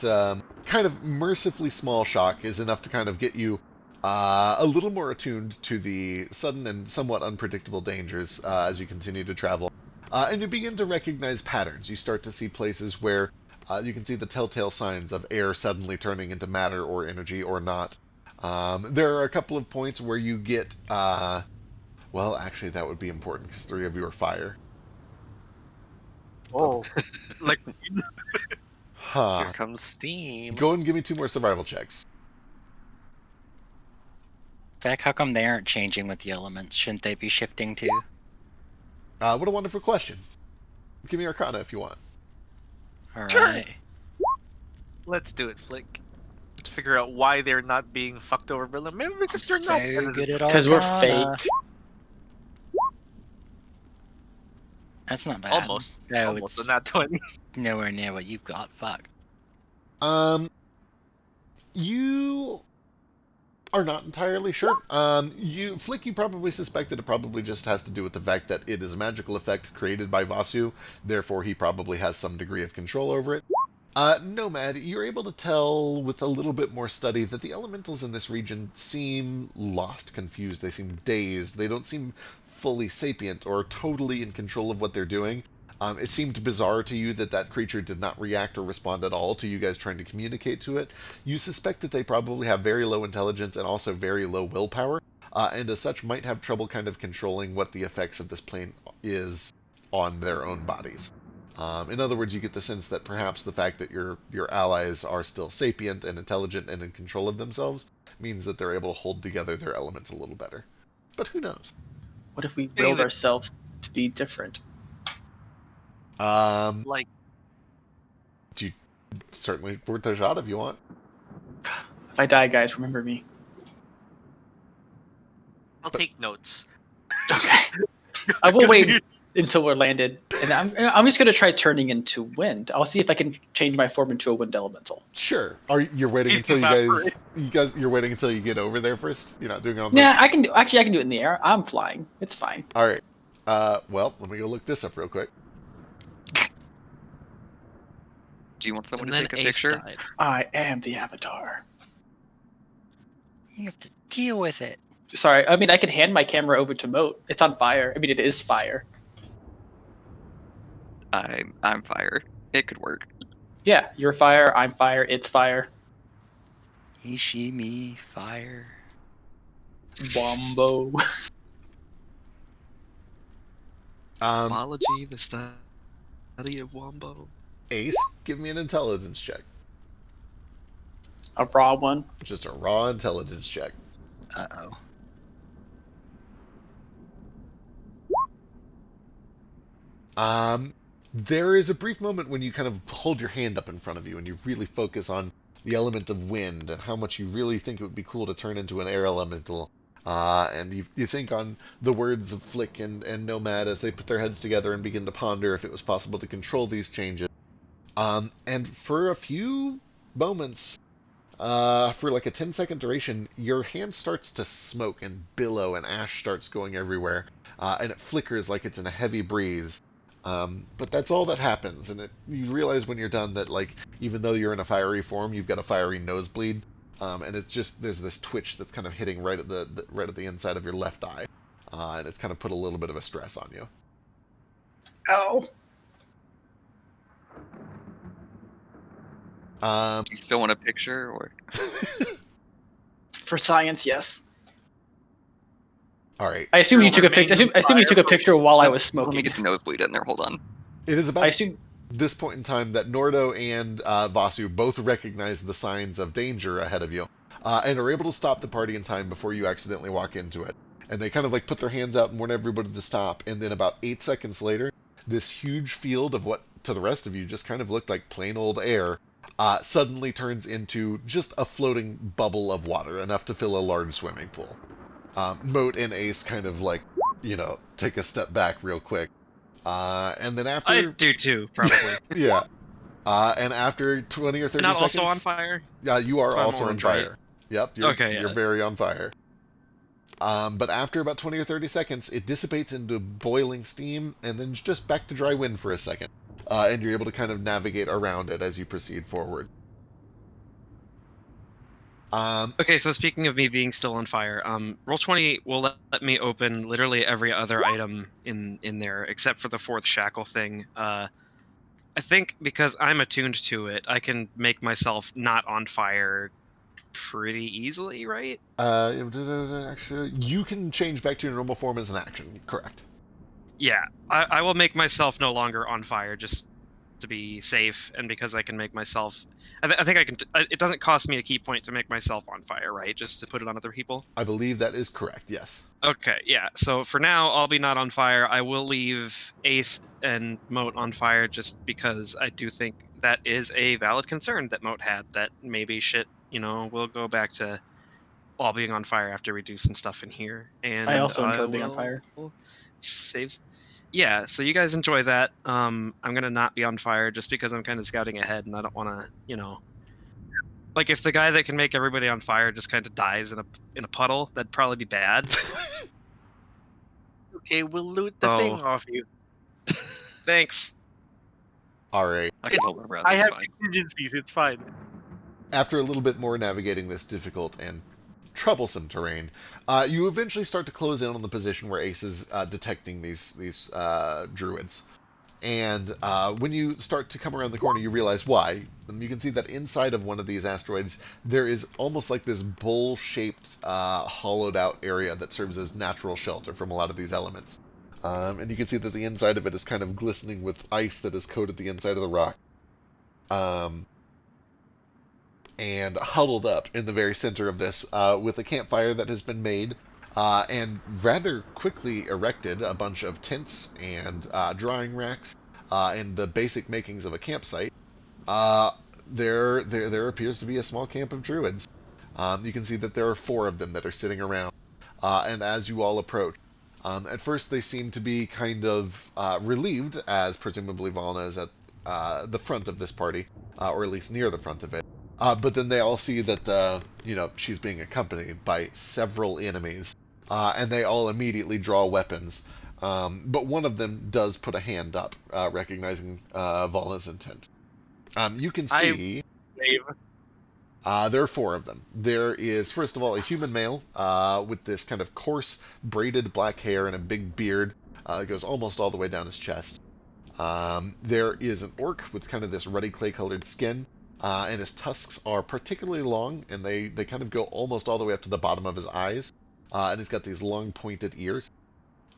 kind of mercifully small shock is enough to kind of get you a little more attuned to the sudden and somewhat unpredictable dangers as you continue to travel. And you begin to recognize patterns. You start to see places where you can see the telltale signs of air suddenly turning into matter or energy or not. There are a couple of points where you get... well, actually, that would be important because 3 of you are fire. Oh, like Huh. Here comes steam. Go and give me 2 more survival checks. Feck, how come they aren't changing with the elements? Shouldn't they be shifting too? What a wonderful question. Give me Arcana if you want. Alright. Sure. Let's do it, Flick. Let's figure out why they're not being fucked over by them. Maybe because they're So not good at all. Because we're fake. That's not bad. Almost. No, Almost it's a nat 20. nowhere near what you've got. Fuck. You are not entirely sure. Flick, you probably suspect that it probably just has to do with the fact that it is a magical effect created by Vasu, therefore he probably has some degree of control over it. Nomad, you're able to tell with a little bit more study that the elementals in this region seem lost, confused, they seem dazed, they don't seem fully sapient or totally in control of what they're doing. It seemed bizarre to you that that creature did not react or respond at all to you guys trying to communicate to it. You suspect that they probably have very low intelligence and also very low willpower, and as such might have trouble kind of controlling what the effects of this plane is on their own bodies. In other words, you get the sense that perhaps the fact that your allies are still sapient and intelligent and in control of themselves means that they're able to hold together their elements a little better. But who knows? What if we willed ourselves to be different? Like, Certainly worth a shot if you want. If I die, guys, remember me. I'll take notes. Okay. I will wait until we're landed, and I'm just gonna try turning into wind. I'll see if I can change my form into a wind elemental. Sure. You're waiting He's until evaporating. you're waiting until you get over there first? You're not doing it on Yeah, I can do it in the air. I'm flying. It's fine. Alright. Well, let me go look this up real quick. Do you want someone And to then take a Ace picture? died. I am the avatar. You have to deal with it. Sorry, I mean I could hand my camera over to Moat. It's on fire. I mean it is fire. I'm fire. It could work. Yeah, you're fire. I'm fire. It's fire. He, she, me, fire. Wombo. Biology, the study of Wombo. Ace, give me an intelligence check. A raw one. Just a raw intelligence check. Uh-oh. There is a brief moment when you kind of hold your hand up in front of you and you really focus on the element of wind and how much you really think it would be cool to turn into an air elemental. And you think on the words of Flick and Nomad as they put their heads together and begin to ponder if it was possible to control these changes. And for a few moments, for like a 10-second duration, your hand starts to smoke and billow and ash starts going everywhere. And it flickers like it's in a heavy breeze. But that's all that happens, and you realize when you're done that, like, even though you're in a fiery form, you've got a fiery nosebleed, and it's just there's this twitch that's kind of hitting right at the inside of your left eye, and it's kind of put a little bit of a stress on you. Ow. Do you still want a picture, or For science, yes. All right. I assume you took a Remain picture. in I assume you fire took a for- picture while I Let- was Let me smoking. get the nosebleed in there. Hold on. It is I about assume. this point in time that Nordo and Vasu both recognize the signs of danger ahead of you, and are able to stop the party in time before you accidentally walk into it. And they kind of like put their hands out and warn everybody to stop. And then about 8 seconds later, this huge field of what to the rest of you just kind of looked like plain old air suddenly turns into just a floating bubble of water, enough to fill a large swimming pool. Moat and Ace kind of like, take a step back real quick. And then after... I do too, probably. Yeah. And after 20 or 30 Not seconds... also on fire? you are So I'm also on orange, fire. right? Yep, you're Okay, very on fire. But after about 20 or 30 seconds, it dissipates into boiling steam, and then just back to dry wind for a second. And you're able to kind of navigate around it as you proceed forward. Okay, so speaking of me being still on fire, Roll20 will let me open literally every other item in there, except for the fourth shackle thing. I think because I'm attuned to it, I can make myself not on fire pretty easily, right? Actually, you can change back to your normal form as an action, correct. Yeah, I will make myself no longer on fire just to be safe, and because I can make myself... I think I can... It doesn't cost me a key point to make myself on fire, right? Just to put it on other people? I believe that is correct, yes. Okay, yeah. So for now, I'll be not on fire. I will leave Ace and Moat on fire just because I do think that is a valid concern that Moat had, that maybe shit, we'll go back to all being on fire after we do some stuff in here. And I also enjoy being on fire. Saves. Yeah, so you guys enjoy that. I'm gonna not be on fire just because I'm kind of scouting ahead, and I don't want to, like if the guy that can make everybody on fire just kind of dies in a puddle, that'd probably be bad. Okay, we'll loot the So- thing off you. Thanks. All right. I can hold my breath. I That's have fine. contingencies. It's fine. After a little bit more navigating this difficult and troublesome terrain, you eventually start to close in on the position where Ace is detecting these druids. And when you start to come around the corner, you realize why. And you can see that inside of one of these asteroids, there is almost like this bowl-shaped, hollowed-out area that serves as natural shelter from a lot of these elements. And you can see that the inside of it is kind of glistening with ice that has coated the inside of the rock. And huddled up in the very center of this, with a campfire that has been made, and rather quickly erected, a bunch of tents and drying racks, and the basic makings of a campsite. There appears to be a small camp of druids. You can see that there are 4 of them that are sitting around, and as you all approach, at first they seem to be kind of relieved, as presumably Valna is at the front of this party, or at least near the front of it. But then they all see that, she's being accompanied by several enemies, and they all immediately draw weapons. But one of them does put a hand up, recognizing Valna's intent. You can see... there are 4 of them. There is, first of all, a human male with this kind of coarse, braided black hair and a big beard that goes almost all the way down his chest. There is an orc with kind of this ruddy clay-colored skin, and his tusks are particularly long, and they kind of go almost all the way up to the bottom of his eyes, and he's got these long, pointed ears.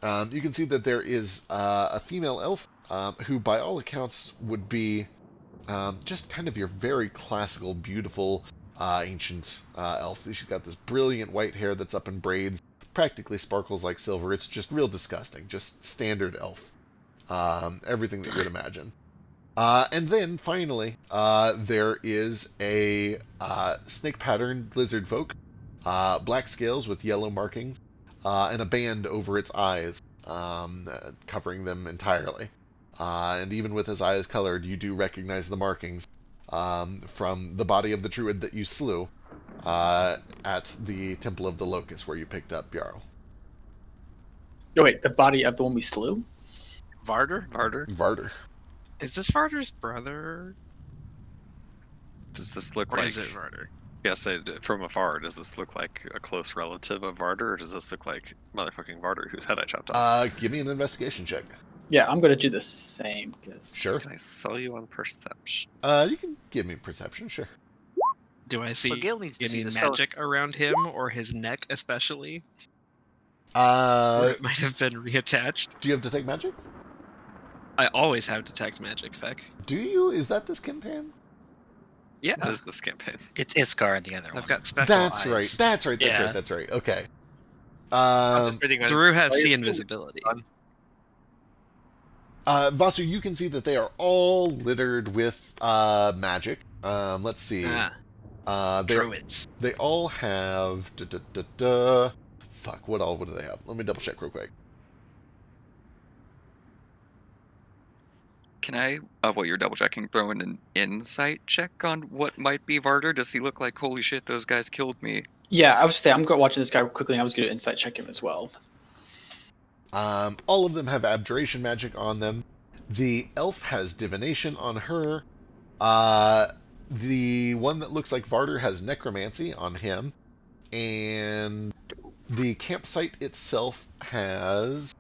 You can see that there is a female elf, who by all accounts would be just kind of your very classical, beautiful, ancient elf. She's got this brilliant white hair that's up in braids, practically sparkles like silver. It's just real disgusting, just standard elf. Everything that you would imagine. And then, finally, there is a snake-patterned lizard folk, black scales with yellow markings, and a band over its eyes, covering them entirely. And even with his eyes colored, you do recognize the markings from the body of the druid that you slew at the Temple of the Locust, where you picked up Jarl. Oh wait, the body of the one we slew? Varder? Varder. Is this Varder's brother? Does this look Or like... is it Varder? Yes, from afar, does this look like a close relative of Varder, or does this look like motherfucking Varder, whose head I chopped off? Give me an investigation check. Yeah, I'm gonna do the same. Cause... Sure. Can I sell you on perception? You can give me perception, sure. Do I see So Gale needs to see any the stone. magic around him or his neck especially? Or it might have been reattached. Do you have Detect Magic? I always have Detect Magic, Feck. Do you? Is that this campaign? Yeah, What is this campaign? It's Iskar in the other I've one. got special That's eyes. right. That's right. That's Yeah. right. That's right. Okay. Concentrating on Daru has fire see field. invisibility. Vasu, you can see that they are all littered with magic. Let's see. Druids. They all have. Fuck. What all? What do they have? Let me double check real quick. Can I, while you're double checking, throw in an insight check on what might be Varder? Does he look like, holy shit, those guys killed me? Yeah, I was saying I'm watching this guy quickly. And I was going to insight check him as well. All of them have abjuration magic on them. The elf has divination on her. The one that looks like Varder has necromancy on him. And the campsite itself has...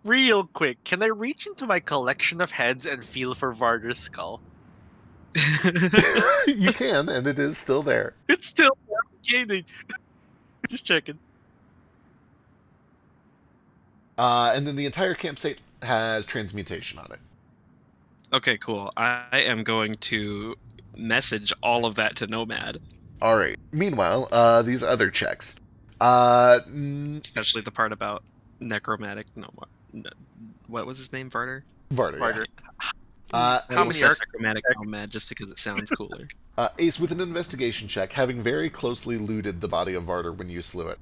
Real quick, can I reach into my collection of heads and feel for Varder's skull? You can, and it is still there. It's still gaining. Just checking. And then the entire campsite has transmutation on it. Okay, cool. I am going to message all of that to Nomad, All right. Meanwhile, these other checks. especially the part about necromantic. What was his name? Varder. Varder. Varder. Yeah. How many Ace, are Necromantic Nomad, just because it sounds cooler. Ace, with an investigation check, having very closely looted the body of Varder when you slew it.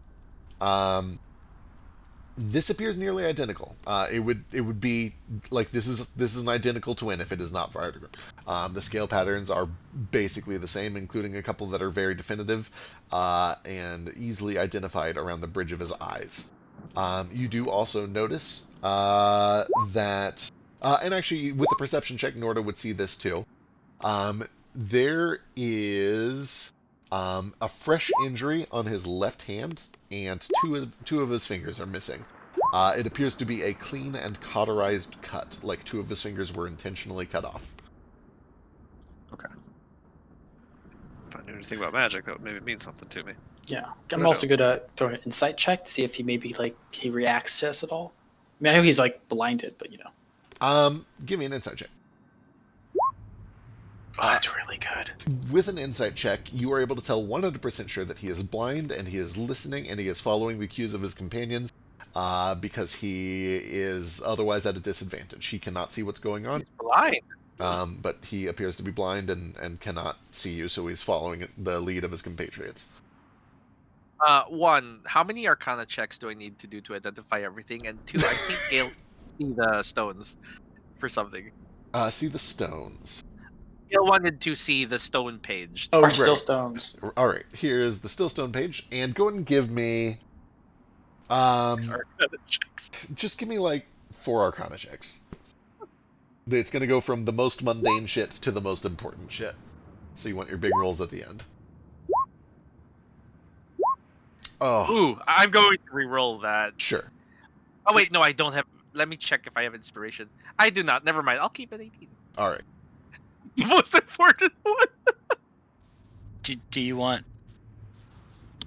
This appears nearly identical. It would be like this is an identical twin if it is not Varder. The scale patterns are basically the same, including a couple that are very definitive and easily identified around the bridge of his eyes. You do also notice that, and actually with the perception check, Norda would see this too. There is a fresh injury on his left hand, and two of his fingers are missing. It appears to be a clean and cauterized cut, like two of his fingers were intentionally cut off. Okay. If I knew anything about magic, that would maybe mean something to me. Yeah, don't I'm also know. gonna throw an insight check to see if he maybe he reacts to us at all. I mean, I know he's like blinded, but you know. Give me an insight check. Oh, that's really good. With an insight check, you are able to tell 100% sure that he is blind, and he is listening, and he is following the cues of his companions, because he is otherwise at a disadvantage. He cannot see what's going on, Blind. but he appears to be blind and cannot see you, so he's following the lead of his compatriots. One, how many Arcana checks do I need to do to identify everything? And two, I think Gale see the stones for something. See the stones. Gale wanted to see the stone page. Oh, Are right. still stones. All right, here's the stillstone page, and go ahead and give me, Arcana checks. just give me like 4 Arcana checks. It's gonna go from the most mundane shit to the most important shit. So you want your big rolls at the end. Oh, Ooh, I'm going to re-roll that. sure. Oh wait, no, I don't have. Let me check if I have inspiration. I do not. Never mind. I'll keep it 18. All right. The most important one. Do you want?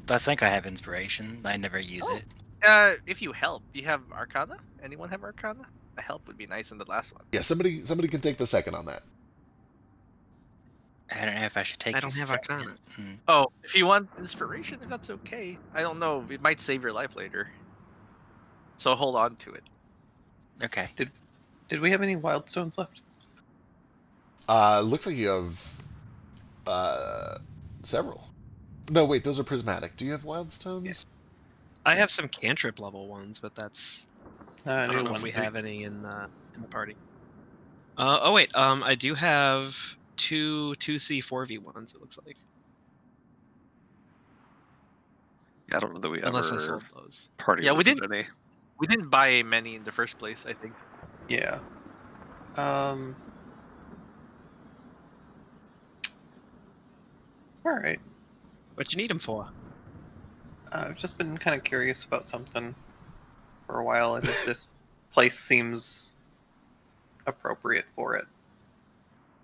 I think I have inspiration. I never use Oh. it. If you help, you have Arcana. Anyone have Arcana? A help would be nice in the last one. Yeah, somebody can take the second on that. I don't know if I should take. I don't the have second. Arcana. Oh, if you want inspiration, if that's okay. I don't know. It might save your life later. So hold on to it. Okay. Did we have any wild stones left? Looks like you have several. No, wait, those are prismatic. Do you have wild stones? I have some cantrip level ones, but that's I don't know if we have. have any in the party. Oh wait, I do have two 2C 4v1s. It looks like, Yeah, I don't know that we unless I ever sold those. party Yeah, we looted didn't- any. We didn't buy many in the first place, I think. Yeah. All right. What you need them for? I've just been kind of curious about something for a while, and if this place seems appropriate for it.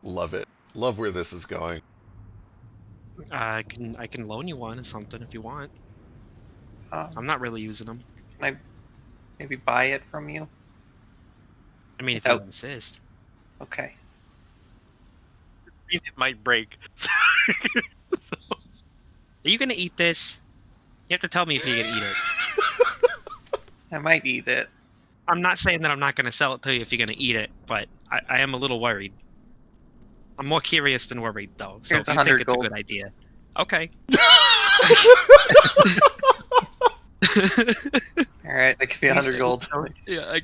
Love it. Love where this is going. I can loan you one or something if you want. I'm Can not really using them. I maybe buy it from you? I mean, if you Without- insist. Okay. Means it might break. Are you gonna eat this? You have to tell me if you're gonna eat it. I might eat it. I'm not saying that I'm not gonna sell it to you if you're gonna eat it, but I am a little worried. I'm more curious than worried, though. So Here's if you 100 think it's gold. a good idea, okay. Alright, that could be 100 gold. Yeah,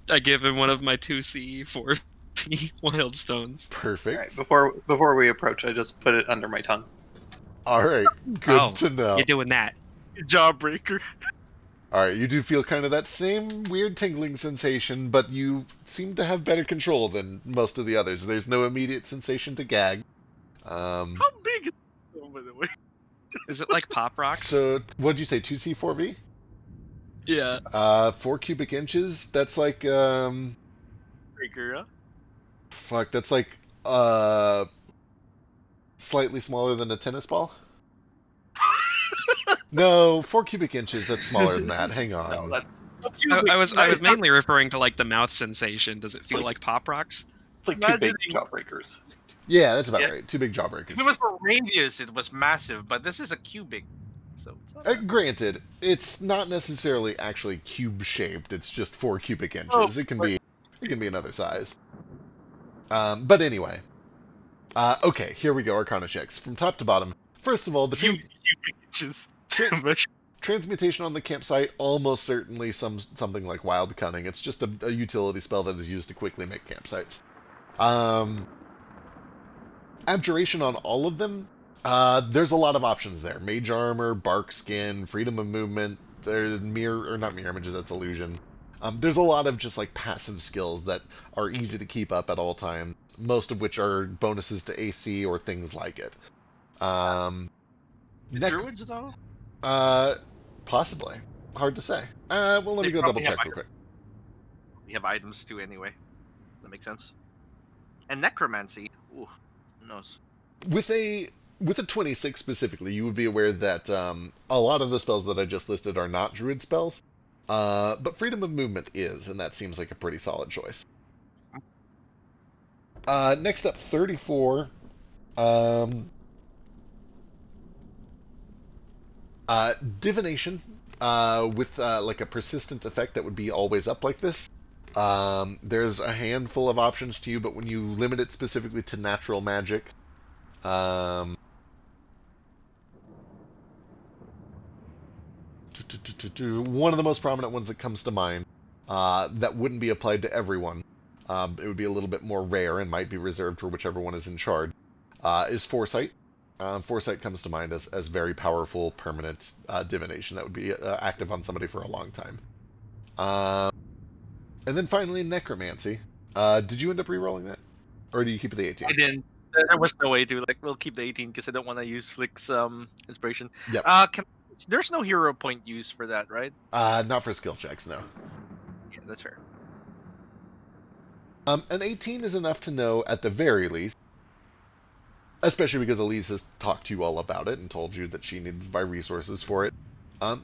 I give him one of my 2 CE 4P wild stones. Perfect. Alright, before we approach, I just put it under my tongue. All right, good Oh, to know. You're doing that. Jawbreaker. All right, you do feel kind of that same weird tingling sensation, but you seem to have better control than most of the others. There's no immediate sensation to gag. How big is it, by the way? Is it like pop rocks? So, what'd you say, 2C, 4V? Yeah. 4 cubic inches? That's like, Breaker, huh? fuck, that's like, slightly smaller than a tennis ball? No, 4 cubic inches, that's smaller than that. Hang on. No, that's I was mainly referring to like the mouth sensation. Does it feel like pop rocks? it's like 2 big Imagine- jawbreakers. Yeah, that's about Yeah. right. 2 big jawbreakers. If it was a radius, it was massive, but this is a cubic. So it's not that Granted, it's not necessarily actually cube-shaped. It's just 4 cubic inches. Oh, It can be another size. But anyway. Okay, here we go. Arcana checks from top to bottom. First of all, the cubic inches. transmutation on the campsite, almost certainly something like Wild Cunning. It's just a utility spell that is used to quickly make campsites. Abjuration on all of them. There's a lot of options there. Mage Armor, Bark Skin, Freedom of Movement. There's not mirror images, that's illusion. There's a lot of just like passive skills that are easy to keep up at all times, most of which are bonuses to AC or things like it. Druids, though? Possibly. Hard to say. Well, let me They go probably double check have real quick. We have items too, anyway. That makes sense. And necromancy. Ooh, who knows? With a 26 specifically, you would be aware that a lot of the spells that I just listed are not druid spells, but freedom of movement is, and that seems like a pretty solid choice. Next up, 34. Divination, with like a persistent effect that would be always up like this. There's a handful of options to you, but when you limit it specifically to natural magic, one of the most prominent ones that comes to mind, that wouldn't be applied to everyone, it would be a little bit more rare and might be reserved for whichever one is in charge, is Foresight. Foresight comes to mind as very powerful, permanent divination that would be active on somebody for a long time. And then finally, Necromancy. Did you end up re-rolling that? Or do you keep the 18? I didn't. There was no way to. Like, we'll keep the 18 because I don't want to use Flick's inspiration. Yep. There's no hero point use for that, right? Not for skill checks, no. Yeah, that's fair. An 18 is enough to know at the very least, especially because Elise has talked to you all about it and told you that she needed to buy resources for it.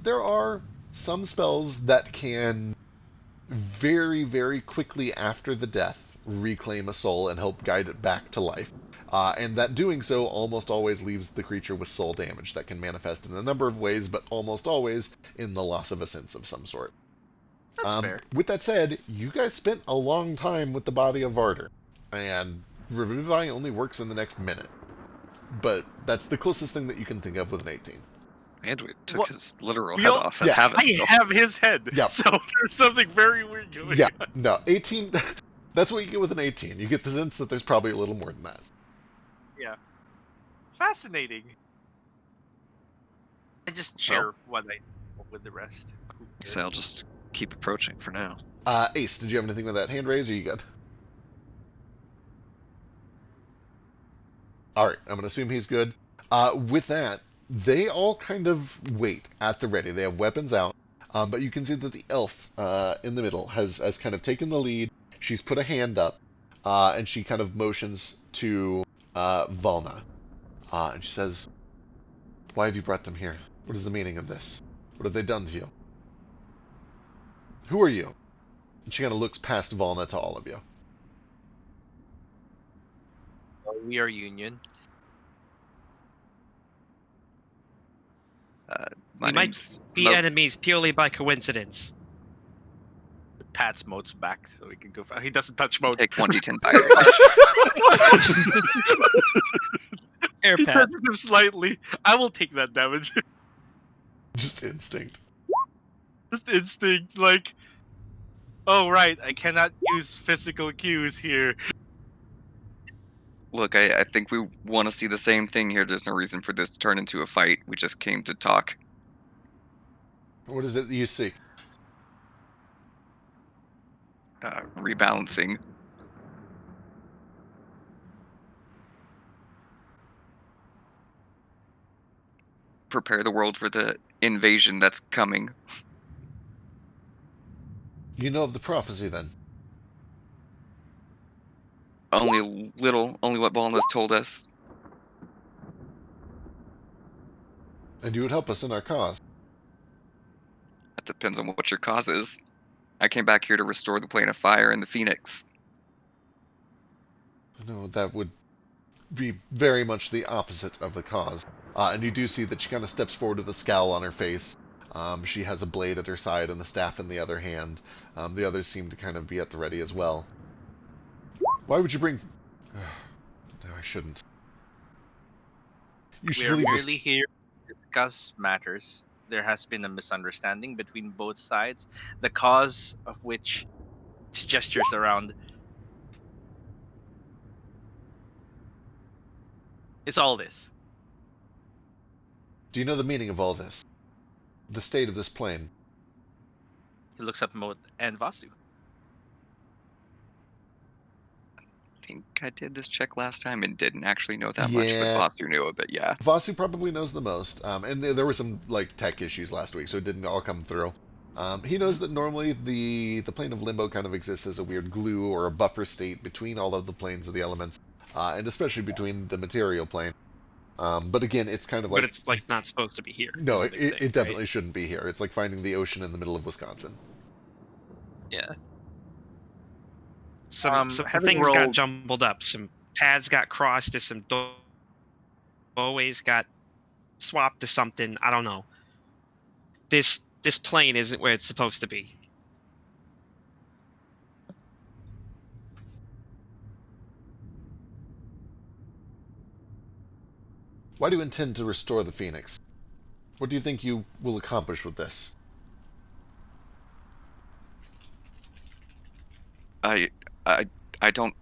There are some spells that can very, very quickly after the death reclaim a soul and help guide it back to life. And that doing so almost always leaves the creature with soul damage that can manifest in a number of ways, but almost always in the loss of a sense of some sort. That's fair. With that said, you guys spent a long time with the body of Varder, and Revivifying only works in the next minute. But that's the closest thing that you can think of with an 18. And we took What? his literal We head all- off and Yeah, have it I still. have his head. Yep. So there's something very weird going Yeah, on. no, 18, that's what you get with an 18. You get the sense that there's probably a little more than that. Yeah. Fascinating. I just share what I know with the rest. Who cares? So I'll just keep approaching for now. Ace, did you have anything with that hand raise, or are you good? Alright, I'm going to assume he's good. With that, they all kind of wait at the ready. They have weapons out, but you can see that the elf in the middle has kind of taken the lead. She's put a hand up, and she kind of motions to Valna. And she says, Why have you brought them here? What is the meaning of this? What have they done to you? Who are you? And she kind of looks past Volna to all of you. We are Union. My We might name's be Mo. enemies purely by coincidence. Pat's mode's back, so we can go. He doesn't touch mode. Take 1d10 fire damage. Air He Pat. touches him slightly. I will take that damage. Just instinct. Just instinct, like. Oh right, I cannot use physical cues here. Look, I think we want to see the same thing here. There's no reason for this to turn into a fight. We just came to talk. What is it that you see? Rebalancing. Prepare the world for the invasion that's coming. You know of the prophecy, then? Only little, only what Volna's told us. And you would help us in our cause. That depends on what your cause is. I came back here to restore the plane of fire and the Phoenix. No, that would be very much the opposite of the cause. And you do see that she kind of steps forward with a scowl on her face. She has a blade at her side and a staff in the other hand. The others seem to kind of be at the ready as well. Why would you bring... No, I shouldn't. You We should are leave this... merely here to discuss matters. There has been a misunderstanding between both sides, the cause of which gestures around. It's all this. Do you know the meaning of all this? The state of this plane? He looks at Moat and Vasu. I think I did this check last time and didn't actually know that much, Yeah. but Vasu knew a bit, yeah. Vasu probably knows the most. And there were some like tech issues last week, so it didn't all come through. He knows that normally the plane of limbo kind of exists as a weird glue or a buffer state between all of the planes of the elements, and especially between the material plane. But again, it's kind of like... But it's like not supposed to be here. No, is the big it thing, definitely right? shouldn't be here. It's like finding the ocean in the middle of Wisconsin. Yeah. Some having things got rolled- jumbled up. Some pads got crossed. To some doorways got swapped to something. I don't know. This plane isn't where it's supposed to be. Why do you intend to restore the Phoenix? What do you think you will accomplish with this? I don't.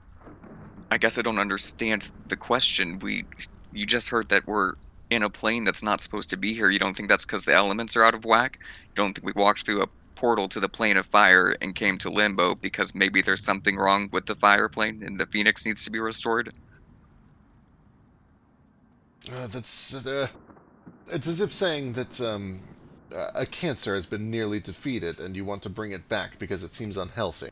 I guess I don't understand the question. You just heard that we're in a plane that's not supposed to be here. You don't think that's because the elements are out of whack? You don't think we walked through a portal to the plane of fire and came to limbo because maybe there's something wrong with the fire plane and the Phoenix needs to be restored? That's... it's as if saying that a cancer has been nearly defeated and you want to bring it back because it seems unhealthy.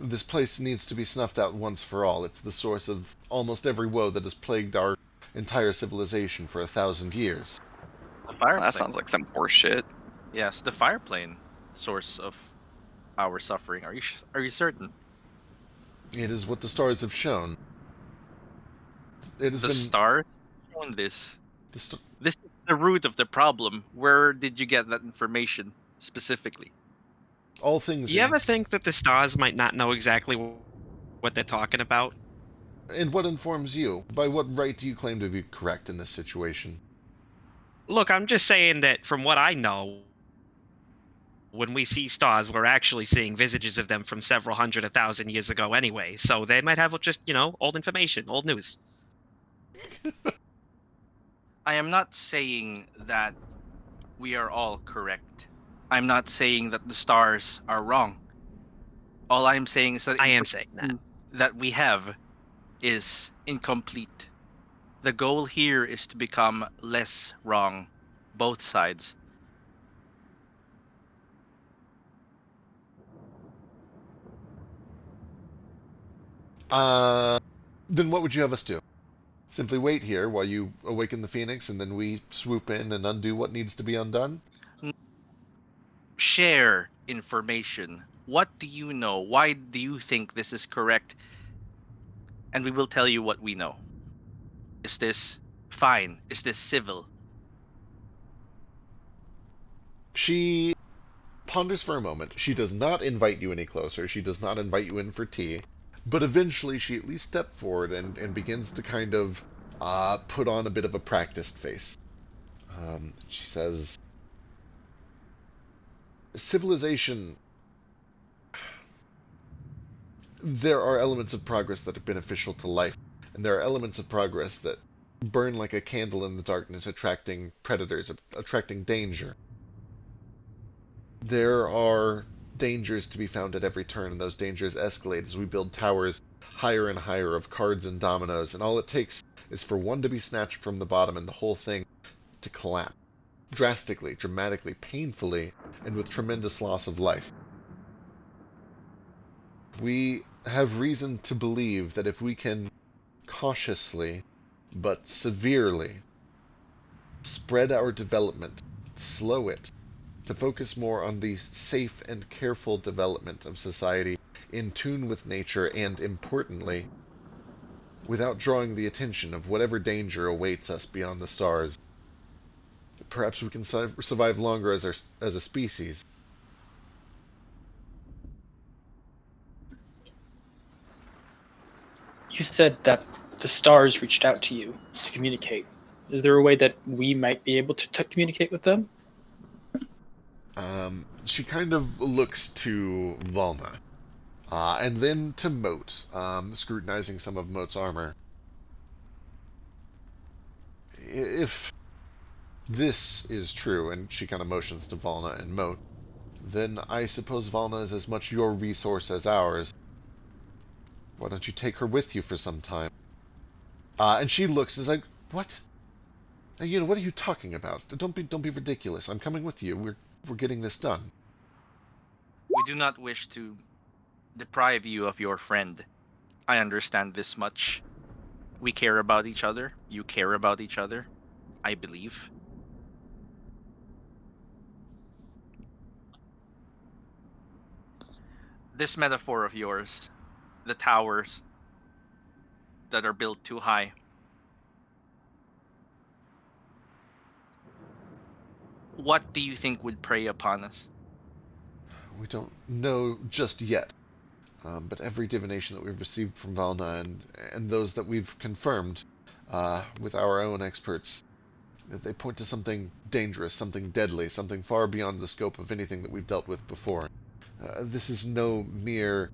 This place needs to be snuffed out once for all. It's the source of almost every woe that has plagued our entire civilization for 1,000 years. The fire Well, that plane. sounds like some horse shit. Yes, the fire plane source of our suffering. Are you certain? It is what the stars have shown. It has The been... stars shown this. The This is the root of the problem. Where did you get that information specifically? all things... Do you ever think that the stars might not know exactly what they're talking about? And what informs you? By what right do you claim to be correct in this situation? Look, I'm just saying that from what I know, when we see stars, we're actually seeing visages of them from several hundred, 1,000 years ago anyway. So they might have just, old information, old news. I am not saying that we are all correct. I'm not saying that the stars are wrong. All I'm saying is that I am saying that. that we have is incomplete. The goal here is to become less wrong, both sides. Then what would you have us do? Simply wait here while you awaken the Phoenix, and then we swoop in and undo what needs to be undone? Share information. What do you know? Why do you think this is correct? And we will tell you what we know. Is this fine? Is this civil? She ponders for a moment. She does not invite you any closer. She does not invite you in for tea. But eventually she at least steps forward and begins to kind of put on a bit of a practiced face. She says, civilization... There are elements of progress that are beneficial to life, and there are elements of progress that burn like a candle in the darkness, attracting predators, attracting danger. There are dangers to be found at every turn, and those dangers escalate as we build towers higher and higher of cards and dominoes, and all it takes is for one to be snatched from the bottom and the whole thing to collapse. Drastically, dramatically, painfully, and with tremendous loss of life. We have reason to believe that if we can cautiously, but severely, spread our development, slow it, to focus more on the safe and careful development of society in tune with nature and, importantly, without drawing the attention of whatever danger awaits us beyond the stars, perhaps we can survive longer as a species. You said that the stars reached out to you to communicate. Is there a way that we might be able to communicate with them? She kind of looks to Volna, and then to Moat, scrutinizing some of Moat's armor. If this is true, and she kind of motions to Volna and Moat, then I suppose Volna is as much your resource as ours. Why don't you take her with you for some time? And she looks as like, what? What are you talking about? Don't be ridiculous. I'm coming with you. We're getting this done. We do not wish to deprive you of your friend. I understand this much. We care about each other. You care about each other, I believe. This metaphor of yours, the towers that are built too high. What do you think would prey upon us? We don't know just yet, but every divination that we've received from Valna and those that we've confirmed with our own experts, they point to something dangerous, something deadly, something far beyond the scope of anything that we've dealt with before. This is no mere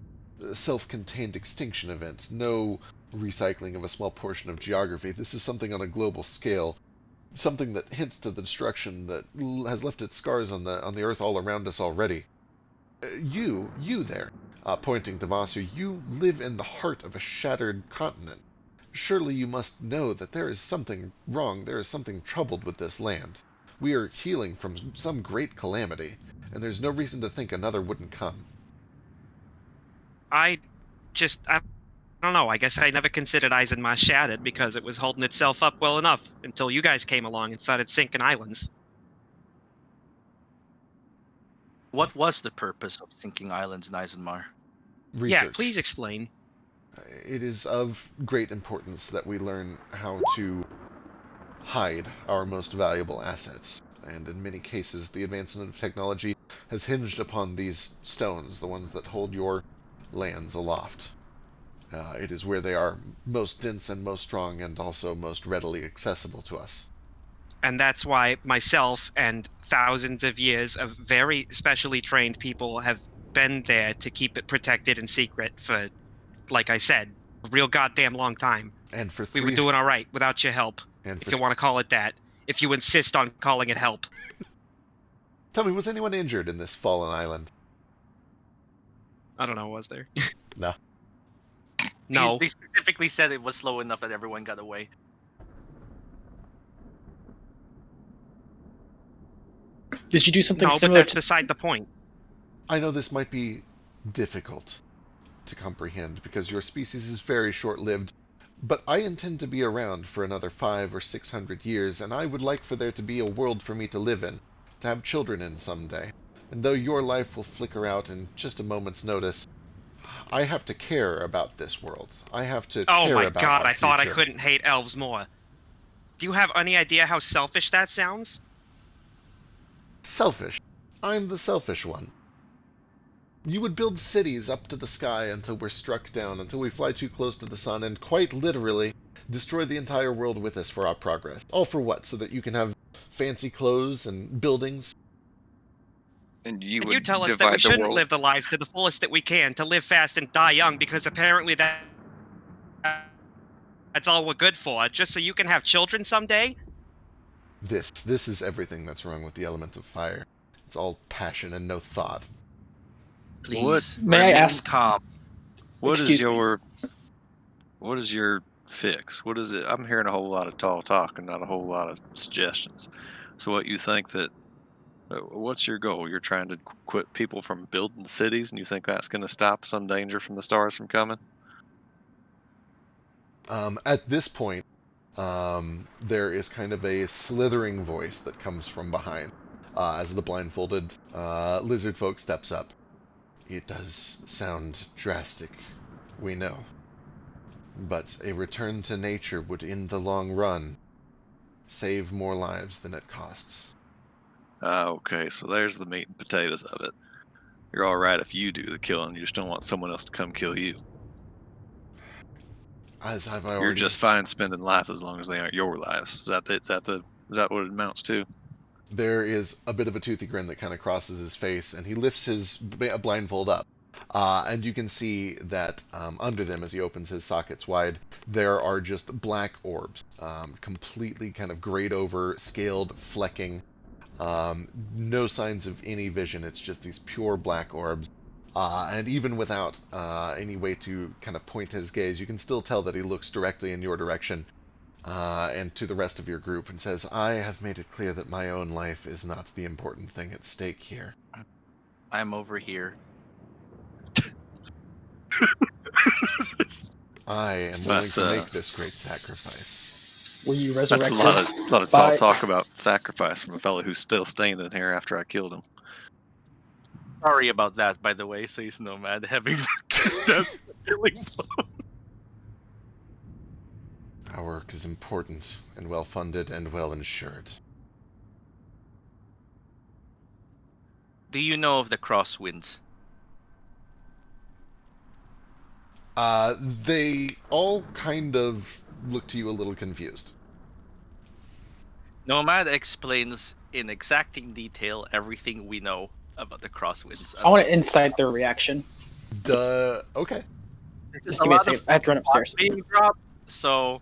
self-contained extinction event, no recycling of a small portion of geography. This is something on a global scale, something that hints to the destruction that has left its scars on the earth all around us already. You there, pointing to Vasu, you live in the heart of a shattered continent. Surely you must know that there is something wrong, there is something troubled with this land. We are healing from some great calamity, and there's no reason to think another wouldn't come. I don't know. I guess I never considered Eisenmar shattered because it was holding itself up well enough until you guys came along and started sinking islands. What was the purpose of sinking islands in Eisenmar? Research. Yeah, please explain. It is of great importance that we learn how to hide our most valuable assets, and in many cases the advancement of technology has hinged upon these stones, the ones that hold your lands aloft. It is where they are most dense and most strong, and also most readily accessible to us. And that's why myself and thousands of years of very specially trained people have been there to keep it protected and secret for, like I said, a real goddamn long time. And for we were doing all right without your help, if you want to call it that, if you insist on calling it help. Tell me, was anyone injured in this fallen island? I don't know, was there? No. No. They specifically said it was slow enough that everyone got away. Did you do something no, similar but that's beside the point. I know this might be difficult to comprehend because your species is very short-lived, But I intend to be around for another 500 or 600 years, and I would like for there to be a world for me to live in, to have children in someday. And though your life will flicker out in just a moment's notice, I have to care about this world. I have to Oh care my about god, our I thought I future. couldn't hate elves more. Do you have any idea how selfish that sounds? Selfish. I'm the selfish one. You would build cities up to the sky until we're struck down, until we fly too close to the sun, and quite literally destroy the entire world with us for our progress. All for what? So that you can have fancy clothes and buildings? And you And would you tell us that we divide the shouldn't world. live the lives to the fullest that we can, to live fast and die young, because apparently that's all we're good for, just so you can have children someday? This is everything that's wrong with the element of fire. It's all passion and no thought. Please, May I remain ask- calm. What is Excuse me. your fix? What is it? I'm hearing a whole lot of tall talk and not a whole lot of suggestions. So what you think that what's your goal? You're trying to quit people from building cities, and you think that's going to stop some danger from the stars from coming? At this point, there is kind of a slithering voice that comes from behind as the blindfolded lizard folk steps up. It does sound drastic, we know. But a return to nature would, in the long run, save more lives than it costs. Okay, so there's the meat and potatoes of it. You're all right if you do the killing. You just don't want someone else to come kill you. As I've You're already... just fine spending life as long as they aren't your lives. Is that what it amounts to? There is a bit of a toothy grin that kind of crosses his face, and he lifts his blindfold up. And you can see that under them, as he opens his sockets wide, there are just black orbs, completely kind of grayed over, scaled, flecking. No signs of any vision. It's just these pure black orbs. And even without any way to kind of point his gaze, you can still tell that he looks directly in your direction and to the rest of your group and says, I have made it clear that my own life is not the important thing at stake here. I'm over here. I am willing That's, to make this great sacrifice. Were you That's resurrected? a lot of by- talk about sacrifice from a fellow who's still standing here after I killed him. Sorry about that, by the way, says Nomad, having that killing blow. Our work is important and well-funded and well-insured. Do you know of the Crosswinds? They all kind of look to you a little confused. Nomad explains in exacting detail everything we know about the Crosswinds. I want to insight their reaction. Okay. Just give me a second. I have to run upstairs. Being dropped, so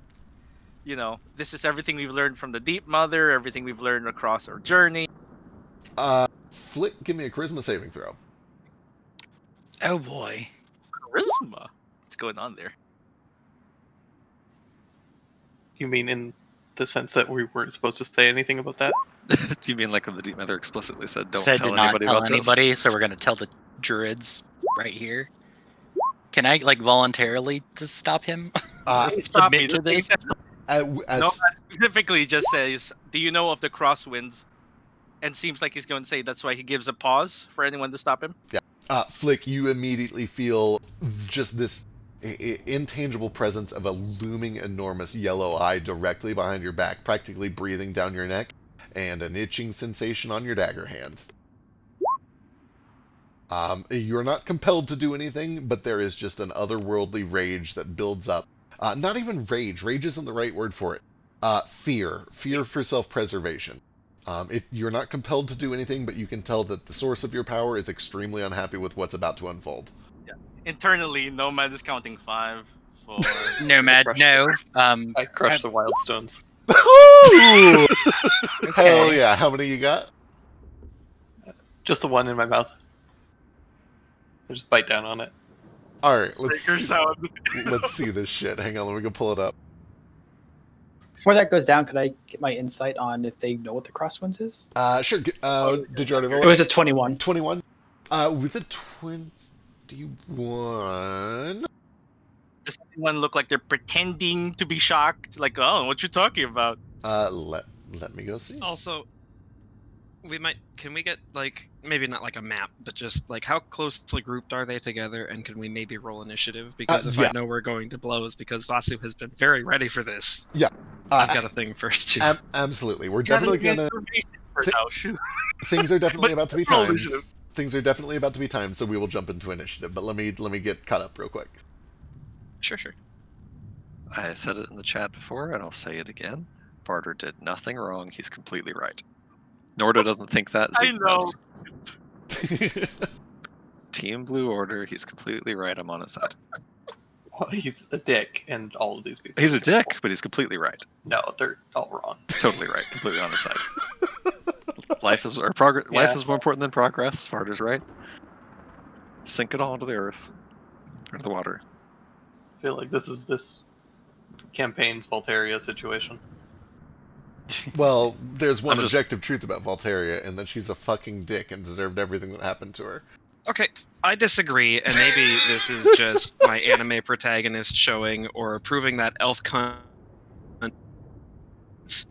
this is everything we've learned from the Deep Mother, everything we've learned across our journey. Flick, give me a charisma saving throw. Oh boy. Charisma. What's going on there? You mean in the sense that we weren't supposed to say anything about that? Do you mean like when the Deep Mother explicitly said, don't Said tell to not anybody tell about anybody, so we're gonna tell the druids right here. Can I voluntarily just stop him? Stop me. Submit to this? Nomad specifically just says, do you know of the Crosswinds? And seems like he's going to say that's why he gives a pause for anyone to stop him. Yeah. Flick, you immediately feel just this intangible presence of a looming enormous yellow eye directly behind your back, practically breathing down your neck, and an itching sensation on your dagger hand. You're not compelled to do anything, but there is just an otherworldly rage that builds up. Not even rage. Rage isn't the right word for it. Fear. Fear for self-preservation. You're not compelled to do anything, but you can tell that the source of your power is extremely unhappy with what's about to unfold. Yeah. Internally, Nomad is counting 5, 4. Nomad, no. I crushed the wild stones. Ooh! Okay. Hell yeah. How many you got? Just the one in my mouth. I just bite down on it. Alright, let's Breaker see. sound. Let's see this shit. Hang on, let me go pull it up. Before that goes down, could I get my insight on if they know what the Crosswinds is? Sure. Did you already roll It was a 21. 21. With a 21, Does anyone look like they're pretending to be shocked? Like, oh, what you talking about? Let me go see. Also, can we get like maybe not like a map, but just like how closely grouped are they together, and can we maybe roll initiative? Because if yeah. I know we're going to blows, because Vasu has been very ready for this. Yeah. I've got a thing first too. Absolutely. We're definitely gonna. Things are definitely about to be roll timed. initiative. Things are definitely about to be timed, so we will jump into initiative. But let me get caught up real quick. Sure. I said it in the chat before, and I'll say it again. Varder did nothing wrong. He's completely right. Norda doesn't think that. Zeke know. does. Team Blue Order. He's completely right. I'm on his side. Well, he's a dick, and all of these people. He's a dick, but he's completely right. No, they're all wrong. Totally right. Completely on his side. Life is progress. Yeah. Life is more important than progress. Varder's right. Sink it all into the earth, into the water. I feel like this is this campaign's Voltaria situation. Well, there's one I'm just- objective truth about Voltaria, and that she's a fucking dick and deserved everything that happened to her. Okay, I disagree, and maybe this is just my anime protagonist showing or proving that elf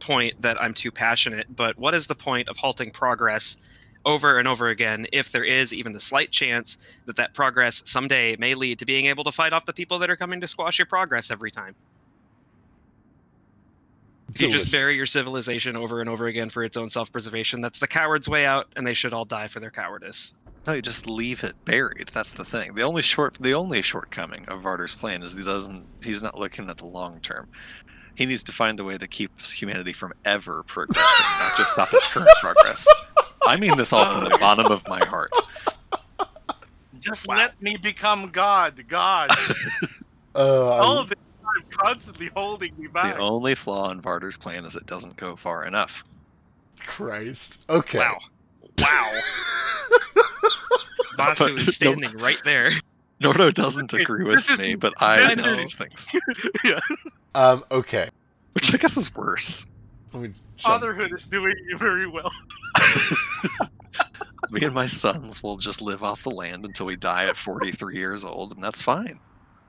point that I'm too passionate. But what is the point of halting progress over and over again if there is even the slight chance that that progress someday may lead to being able to fight off the people that are coming to squash your progress every time? If you just bury your civilization over and over again for its own self-preservation, that's the coward's way out, and they should all die for their cowardice. No, you just leave it buried. That's the thing. The only shortcoming of Varder's plan is he's not looking at the long term. He needs to find a way that keeps humanity from ever progressing, not just stop its current progress. I mean this all from the bottom of my heart. Just let me become God. All of this time constantly holding me back. The only flaw in Varder's plan is it doesn't go far enough. Christ. Okay. Wow. Vasu is standing right there. Nordo doesn't agree with me, but I know these things. Yeah. Okay. Which I guess is worse. Let me Fatherhood is doing you very well. Me and my sons will just live off the land until we die at 43 years old, and that's fine.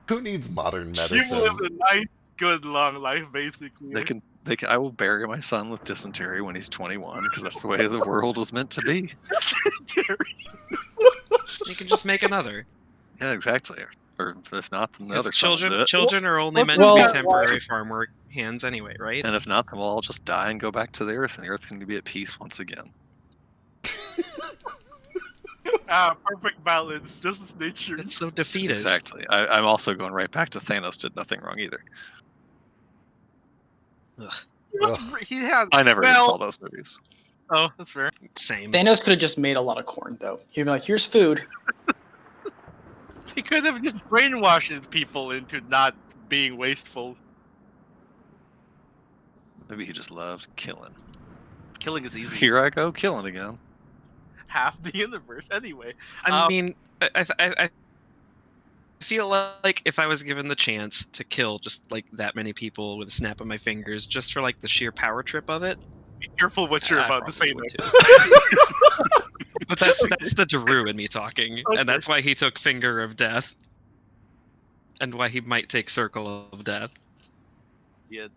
Who needs modern medicine? You live a nice, good, long life, basically. They can. I will bury my son with dysentery when he's 21, because that's the way the world was meant to be. You can just make another. Yeah, exactly. Or if not, then the other son will do it. Children are only meant to be temporary farm work hands anyway, right? And if not, then we'll all just die and go back to the earth, and the earth can be at peace once again. Perfect balance, just as nature. It's so defeated. Exactly. I'm also going right back to Thanos did nothing wrong either. He had. I never even saw those movies. Oh, that's fair. Same. Thanos could have just made a lot of corn, though. He'd be like, "Here's food." He could have just brainwashed people into not being wasteful. Maybe he just loved killing. Killing is easy. Here I go, killing again. Half the universe, anyway. I mean, I feel like if I was given the chance to kill just like that many people with a snap of my fingers, just for like the sheer power trip of it. Be careful what you're I about to say. probably would too. But that's the Daru in me talking, Okay. and that's why he took Finger of Death, and why he might take Circle of Death. Yeah.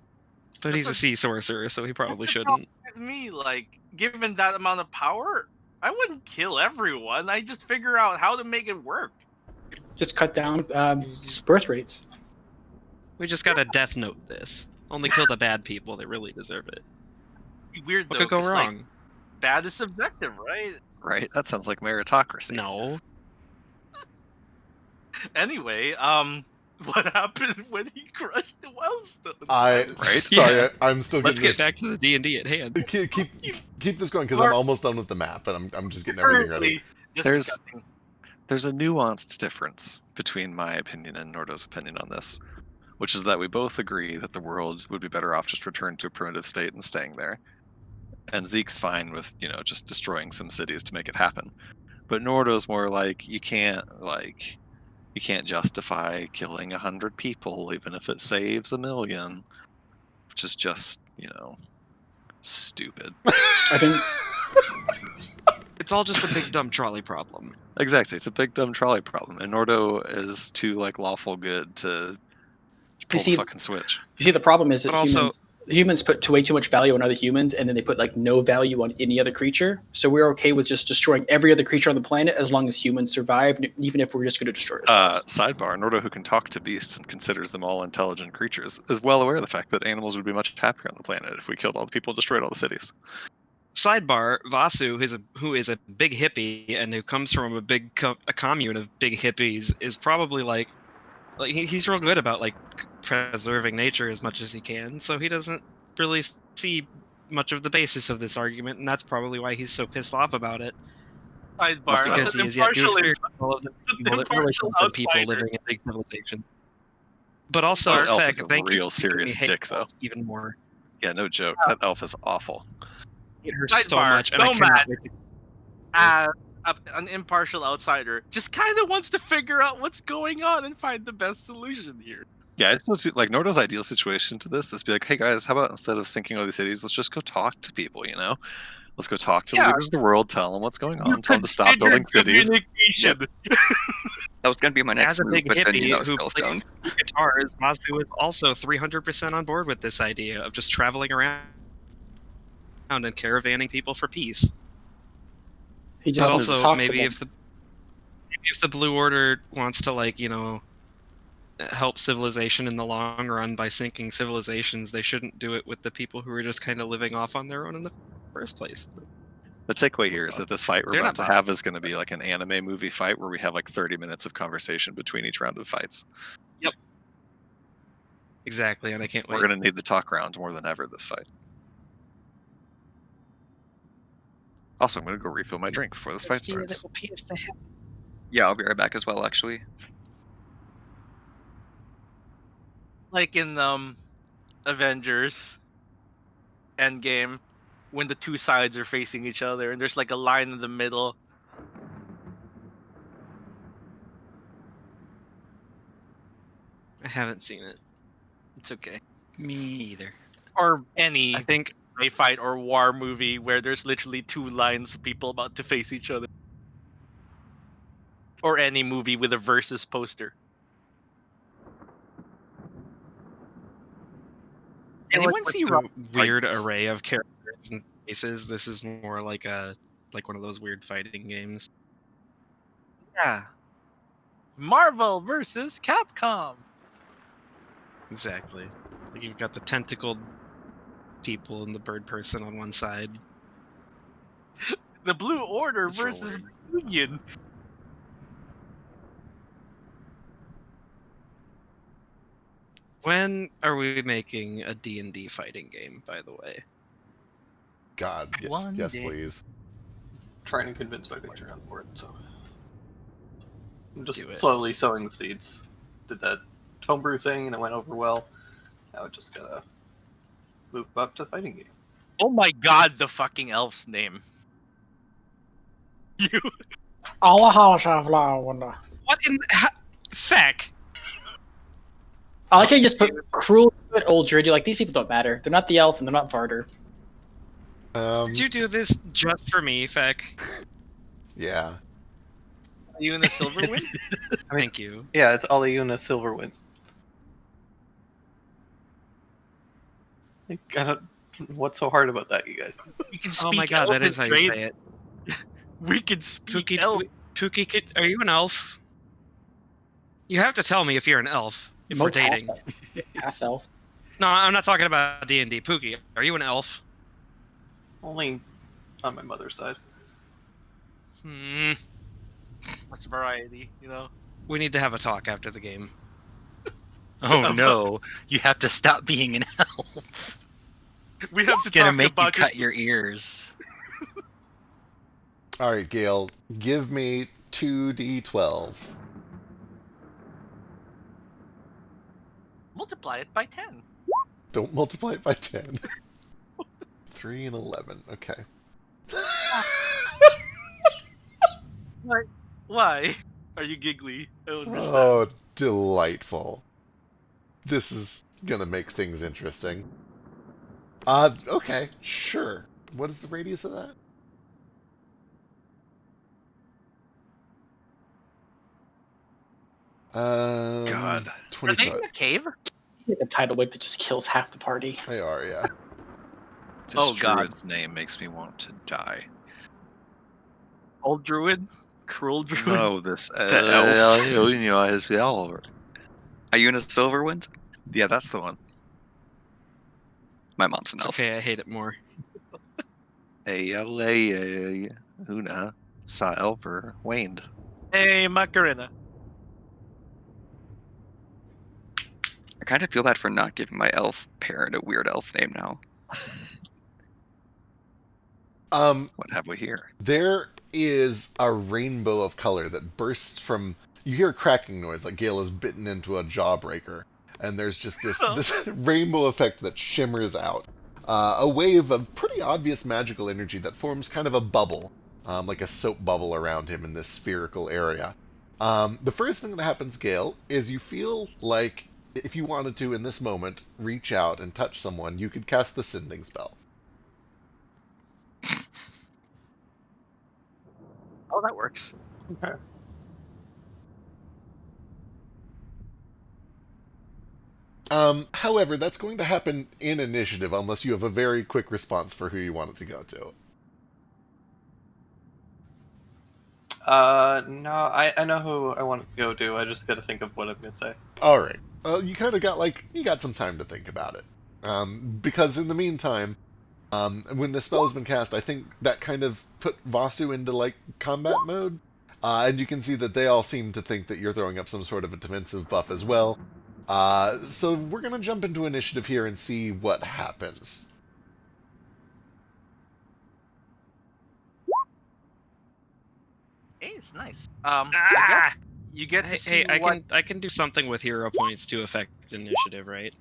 But he's a sea sorcerer, so he probably shouldn't. With me, like, given that amount of power, I wouldn't kill everyone. I just figure out how to make it work. Just cut down birth rates. We just gotta Death Note this. Only kill the bad people that really deserve it. Weird What though. could go 'cause, like, wrong? bad is subjective, right? Right? That sounds like meritocracy. No. Anyway, what happened when he crushed the Wellstone? Right? Sorry, I'm still Let's getting get back to the D&D at hand. Keep this going because I'm almost done with the map, and I'm just getting everything ready. There's a nuanced difference between my opinion and Nordo's opinion on this, which is that we both agree that the world would be better off just returned to a primitive state and staying there. And Zeke's fine with, just destroying some cities to make it happen. But Nordo's more like, you can't justify killing 100 people even if it saves 1 million, which is just, stupid. I think It's all just a big dumb trolley problem. Exactly, it's a big dumb trolley problem, and Nordo is too lawful good to Pull see- the fucking switch. You see, the problem is that But also- humans put way too much value on other humans, and then they put like no value on any other creature. So we're okay with just destroying every other creature on the planet as long as humans survive, even if we're just going to destroy ourselves. Sidebar: Nordo, who can talk to beasts and considers them all intelligent creatures, is well aware of the fact that animals would be much happier on the planet if we killed all the people and destroyed all the cities. Sidebar: Vasu, who is a big hippie and who comes from a commune of big hippies, is probably like he's real good about like preserving nature as much as he can. So he doesn't really see much of the basis of this argument, and that's probably why he's so pissed off about it. Sidebar. Because As he an has yet to impartial, experience all of the people that really impartial come from people outsider. living in big civilization. But also, This elf is Feg, a thank you real for making me serious hate dick, though. Walt even more. Yeah, no joke. That elf is awful. I hate her so Sidebar, much, and I Nomad. cannot wait to As an impartial outsider, just kind of wants to figure out what's going on and find the best solution here. Yeah, it's like Nordo's ideal situation to this is be like, hey guys, how about instead of sinking all these cities, let's just go talk to people, you know? Let's go talk to the leaders of the world, tell them what's going on, tell them to stop building cities. Communication. That was going to be my next As a move, big but then, you hippie know, who skill plays stones. guitars, Mazu is also 300% on board with this idea of just traveling around and caravanning people for peace. He just But wants to also, talk maybe to if the Blue Order wants to, like, you know, help civilization in the long run by sinking civilizations, they shouldn't do it with the people who are just kind of living off on their own in the first place. The takeaway here is that this fight we're They're about not to have is going to be like an anime movie fight where we have like 30 minutes of conversation between each round of fights. Exactly, and I can't wait. We're going to need the talk round more than ever this fight. Also, I'm going to go refill my drink before this fight starts. Yeah, I'll be right back as well, actually. Like in Avengers Endgame, when the two sides are facing each other and there's like a line in the middle. I haven't seen it. It's okay. Me either. Or any I think fight or war movie where there's literally two lines of people about to face each other. Or any movie with a versus poster. Anyone with see the weird fights? array of characters and faces, this is more like one of those weird fighting games. Yeah. Marvel versus Capcom. Exactly. Like you've got the tentacled people and the bird person on one side. The Blue Order It's real versus weird. the Union. When are we making a D&D fighting game, by the way? God, yes, One yes, day. please. Trying to convince my picture on board, so I'm Do just it. slowly sowing the seeds. Did that homebrew thing and it went over well. Now I just gotta move up to fighting game. Oh my god, the fucking elf's name. You. Allah. What in feck? I like how you just put cruel but Uldred. You're like, these people don't matter. They're not the elf and they're not Varder. Did you do this just for me, feck? Yeah. Are you in the Silverwind? Thank you. Yeah, it's Aliuna Silverwind. I don't. What's so hard about that, you guys? We can Oh speak my god, that is how you Elven, say it. We can speak Pookie, elf. Pookie, are you an elf? You have to tell me if you're an elf. If we're Mo's half dating. elf. Half elf. No, I'm not talking about D&D. Pookie, are you an elf? Only on my mother's side. Hmm. What's variety, you know? We need to have a talk after the game. Oh no, you have to stop being an elf. We have It's to gonna talk make you about cut your ears. All right, Gail, give me 2d12. multiply it by 10. Don't multiply it by 10. 3 and 11. Okay. Why? Are you giggly? I don't understand. Oh, delightful. This is gonna make things interesting. Okay, sure. What is the radius of that? God. 20 Are they in foot. a cave? Like a tidal wave that just kills half the party. They are, yeah. This Oh, God. druid's name makes me want to die. Old druid? Cruel druid? No, this The elf. elf. Are you in a Silverwind? Yeah, that's the one. My mom's an It's elf. okay, I hate it more. A-L-A-A, Una, Sa Elver, waned. Hey, Macarena. I kind of feel bad for not giving my elf parent a weird elf name now. What have we here? There is a rainbow of color that bursts from. You hear a cracking noise like Gale is bitten into a jawbreaker, and there's just this rainbow effect that shimmers out. A wave of pretty obvious magical energy that forms kind of a bubble, like a soap bubble around him in this spherical area. The first thing that happens, Gale, is you feel like if you wanted to, in this moment, reach out and touch someone, you could cast the sending spell. Oh, that works. Okay. However, that's going to happen in initiative unless you have a very quick response for who you want it to go to. No, I know who I want to go to. I just got to think of what I'm gonna say. All right. You kind of got some time to think about it. Because in the meantime, when the spell has been cast, I think that kind of put Vasu into like combat mode, and you can see that they all seem to think that you're throwing up some sort of a defensive buff as well. So we're gonna jump into initiative here and see what happens. Hey, it's nice. Ah! You get to Hey, see hey, what... I can do something with hero points to affect initiative, right?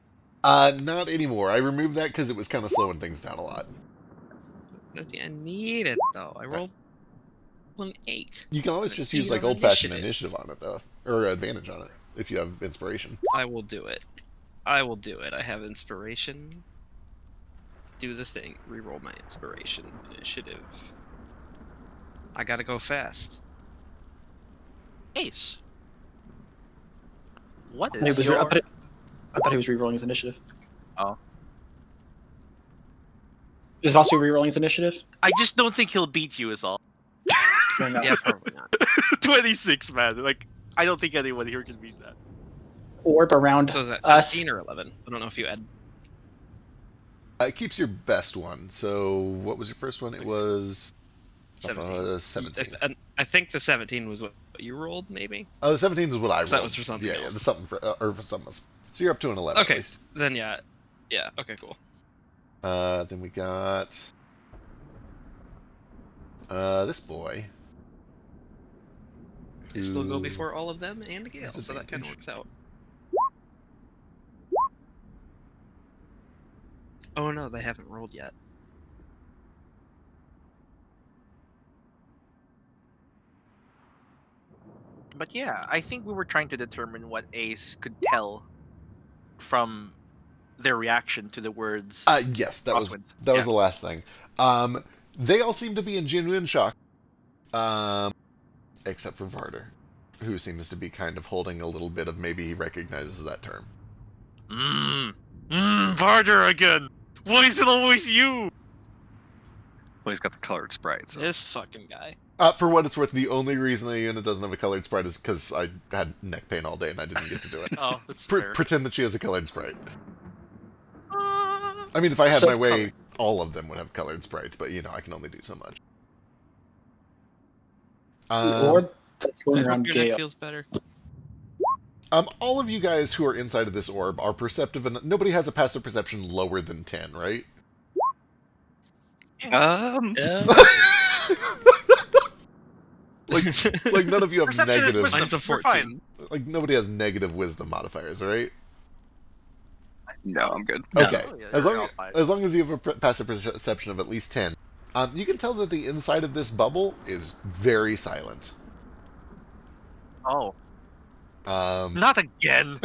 Not anymore. I removed that because it was kind of slowing things down a lot. I need it though. I rolled an 8. You can always just use like old-fashioned initiative on it though, or advantage on it if you have inspiration. I will do it. I will do it. I have inspiration. Do the thing. Reroll my inspiration initiative. I gotta go fast. Ace. What It is was, your... I thought he was rerolling his initiative. Oh. Is Vasu rerolling his initiative? I just don't think he'll beat you is all. Or no? Yeah, probably not. 26, man. Like, I don't think anyone here can beat that. Orb around So is that us. 15 or 11? I don't know if you add. It keeps your best one. So what was your first one? It was 17. 17. I think the 17 was what you rolled, maybe? Oh, the 17 is what I rolled. That was for something Yeah, else. yeah, the something for something else. So you're up to an 11 Okay, at least. then yeah. Yeah, okay, cool. Then we got this boy. I still go who before all of them and Gale, has so that kind of advantage. works out. Oh no, they haven't rolled yet. But yeah, I think we were trying to determine what Ace could tell from their reaction to the words. Yes, that was Crosswinds. that was Yeah. the last thing. They all seem to be in genuine shock. Except for Varder, who seems to be kind of holding a little bit of maybe he recognizes that term. Varder again! Why is it always you? Well, he's got the colored sprite, so. This fucking guy. For what it's worth, the only reason the unit doesn't have a colored sprite is because I had neck pain all day and I didn't get to do it. Oh, that's fair. Pretend that she has a colored sprite. I mean, if I had So my it's way, colored. all of them would have colored sprites, but you know, I can only do so much. The orb that's I going hope around your neck Gale. feels better. All of you guys who are inside of this orb are perceptive, and nobody has a passive perception lower than 10, right? Yeah. like none of you have Perception is negative. wisdom. Mine's a We're 14. fine. Like nobody has negative wisdom modifiers, right? No, I'm good. No. Okay. Oh, yeah, as they're long all fine. as long as you have a passive perception of at least 10, you can tell that the inside of this bubble is very silent. Oh, Um, not again.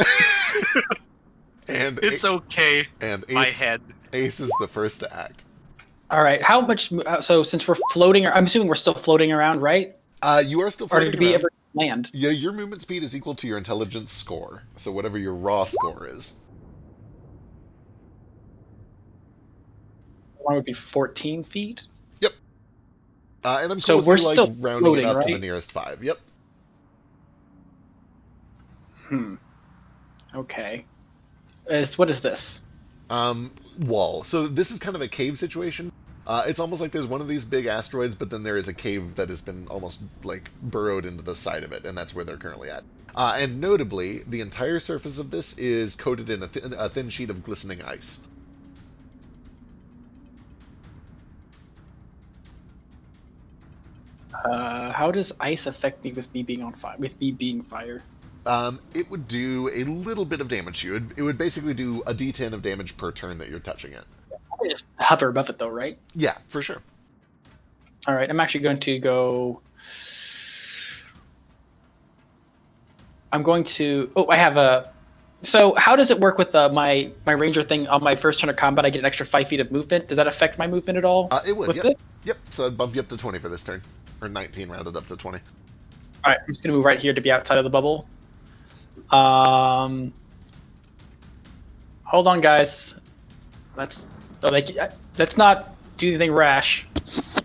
and It's okay. and My Ace, head. Ace is the first to act. All right. How much? So since we're floating, I'm assuming we're still floating around, right? You are still Or floating did we around. ever land? Yeah, your movement speed is equal to your intelligence score. So whatever your raw score is. one would be 14 feet. Yep. And I'm So cool with we're you, like, still rounding floating, it up to the right? nearest 5. Yep. Okay. What is this? Wall. So this is kind of a cave situation. It's almost like there's one of these big asteroids, but then there is a cave that has been almost, like, burrowed into the side of it, and that's where they're currently at. And notably, the entire surface of this is coated in a thin sheet of glistening ice. How does ice affect me with me being on fire? With me being fire? It would do a little bit of damage to you. It would basically do a d10 of damage per turn that you're touching it. I just hover above it, though, right? Yeah, for sure. All right. I'm actually going to go. I'm going to. Oh, I have a. So how does it work with my ranger thing on my first turn of combat? I get an extra 5 feet of movement. Does that affect my movement at all? It would. with Yep. it? Yep. So I'd bump you up to 20 for this turn, or 19 rounded up to 20. All right. I'm just gonna move right here to be outside of the bubble. Hold on, guys. Let's not do anything rash.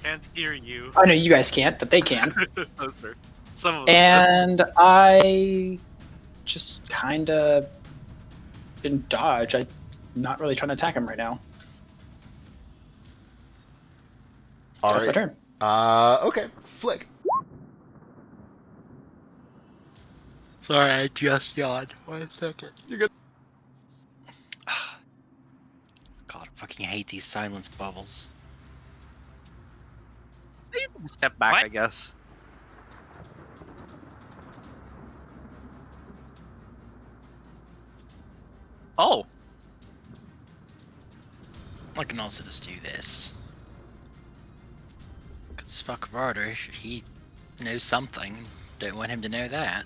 Can't hear you. I know you guys can't, but they can. No, sir. Some of them. And I just kind of didn't dodge. I'm not really trying to attack him right now. All That's my right. turn. Okay. Flick. Sorry, I just yawned. 1 second. You're good. God, I fucking hate these silence bubbles. Step back, What? I guess. Oh, I can also just do this. Because fuck Varder, he knows something. Don't want him to know that.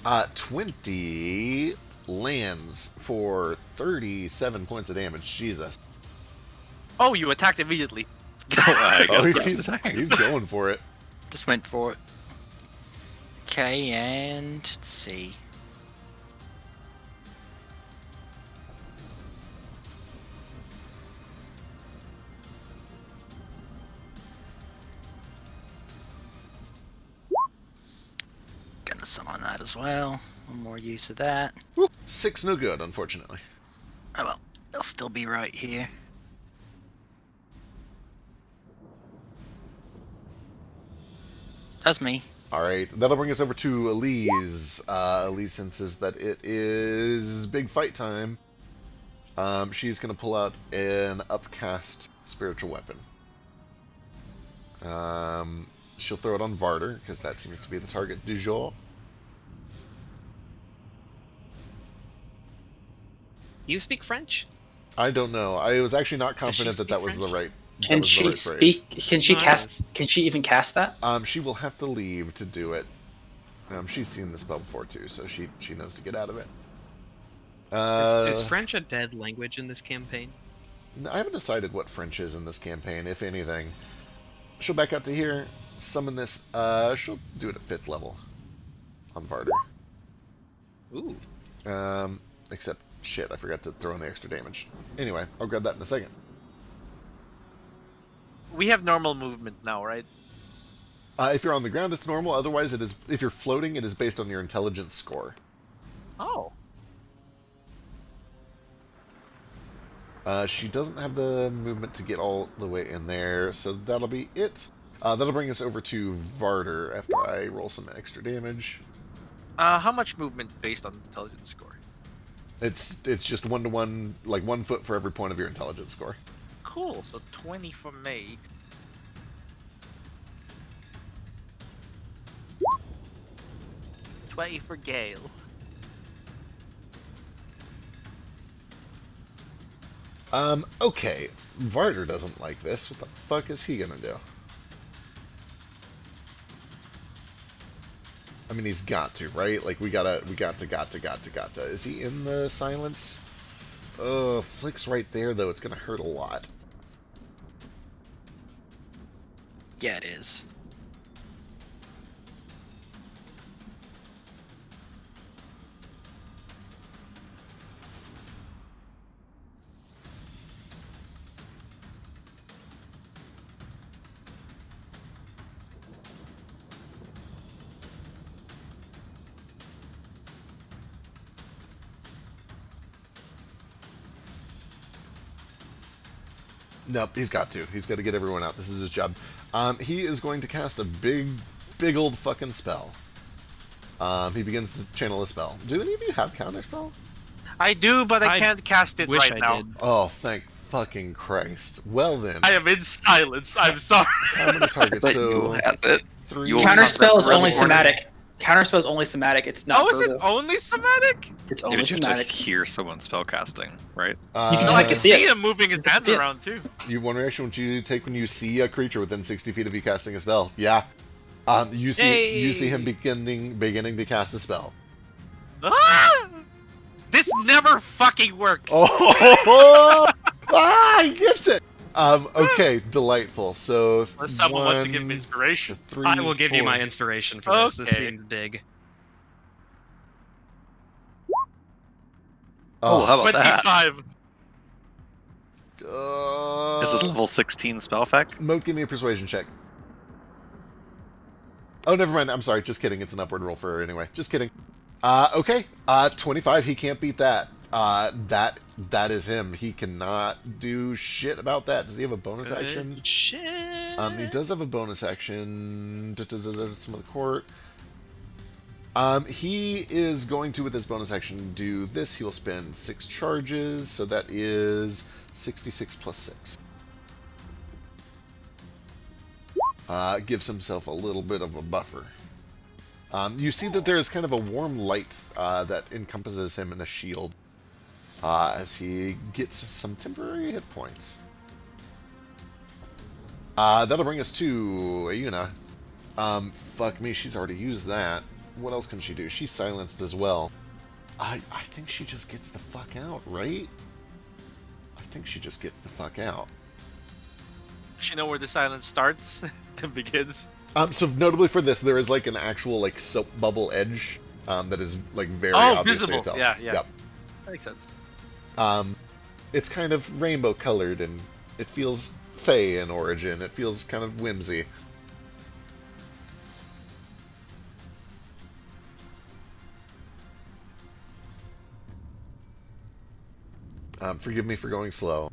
Uh, 20 lands for 37 points of damage. Jesus. oh, you attacked immediately. I got Oh, the first he's, attack. he's going for it. Just went for it. Okay, and let's see. Gonna summon that as well. One more use of that. Woo, 6 no good, unfortunately. Oh well, they'll still be right here. That's me. All right, that'll bring us over to Elise. Elise senses that it is big fight time. She's gonna pull out an upcast spiritual weapon. She'll throw it on Varder because that seems to be the target du jour. Do you speak French? I don't know. I was actually not Does she confident that speak that was the French? right. Can she phrase. speak? Can she No, it cast? is. Can she even cast that? She will have to leave to do it. She's seen this spell before too, so she knows to get out of it. Is French a dead language in this campaign? I haven't decided what French is in this campaign, if anything. She'll back up to here, summon this. She'll do it at 5th level on Varder. Ooh. Except, shit, I forgot to throw in the extra damage. Anyway, I'll grab that in a second. We have normal movement now, right? If you're on the ground, it's normal. Otherwise, it is. If you're floating, it is based on your intelligence score. Oh. She doesn't have the movement to get all the way in there, so that'll be it. That'll bring us over to Varder after I roll some extra damage. How much movement based on intelligence score? It's just 1-to-1, like 1 foot for every point of your intelligence score. Cool. So 20 for me. $20 for Gale. Okay. Varder doesn't like this. What the fuck is he gonna do? I mean, he's got to, right? Like, we got to. Is he in the silence? Flick's right there, though. It's gonna hurt a lot. Yeah, it is. Nope, he's got to. He's got to get everyone out. This is his job. He is going to cast a big old fucking spell. He begins to channel a spell. Do any of you have counterspell? I do, but I I can't cast it Wish right I now. did. Oh, thank fucking Christ. Well then. I am in silence. I'm sorry. How many targets? But So Yule has it. 3. Yule Counterspell is Really only important. somatic. Counterspell is only somatic. It's not Oh, is it verbal. only somatic? It's Yeah, only but you have to somatic. hear someone spellcasting, right? You can No, just I like can to see see it. him moving his hands See it. around too. You one reaction which you take when you see a creature within 60 feet of you casting a spell. Yeah. You see him beginning to cast a spell. Ah! This never fucking works. Oh, he gets it. Okay, delightful. So Unless someone wants to give him 1 inspiration. to 3. I will give you 4. my inspiration for this. This Okay. seems big. Oh, how about that? 25. Is it a level 16 spell effect? Moat, give me a persuasion check. Oh, never mind. I'm sorry. Just kidding. It's an upward roll for her anyway. Just kidding. Okay. 25. He can't beat that. That is him. He cannot do shit about that. Does he have a bonus action? Good shit. He does have a bonus action. Some of the court. He is going to, with his bonus action, do this. He'll spend 6 charges, so that is 66 plus 6. Gives himself a little bit of a buffer. You see that there is kind of a warm light that encompasses him in a shield as he gets some temporary hit points. That'll bring us to Ayuna. Fuck me, she's already used that. What else can she do? She's silenced as well. I think she just gets the fuck out, right? I think she just gets the fuck out. Does she know where the silence starts and begins? So notably for this, there is like an actual like soap bubble edge that is like very Oh, obvious to visible. itself. Yeah, yeah. Yep. That makes sense. It's kind of rainbow colored and it feels fey in origin. It feels kind of whimsy. Forgive me for going slow.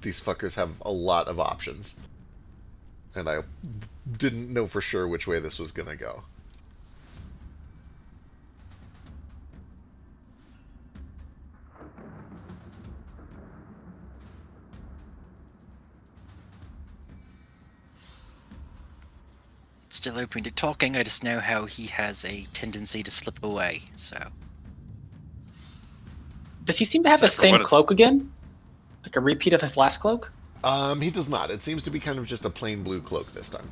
These fuckers have a lot of options. And I didn't know for sure which way this was gonna go. Still open to talking, I just know how he has a tendency to slip away, so. Does he seem to have the Except for same what it's- cloak again? Like a repeat of his last cloak? He does not. It seems to be kind of just a plain blue cloak this time.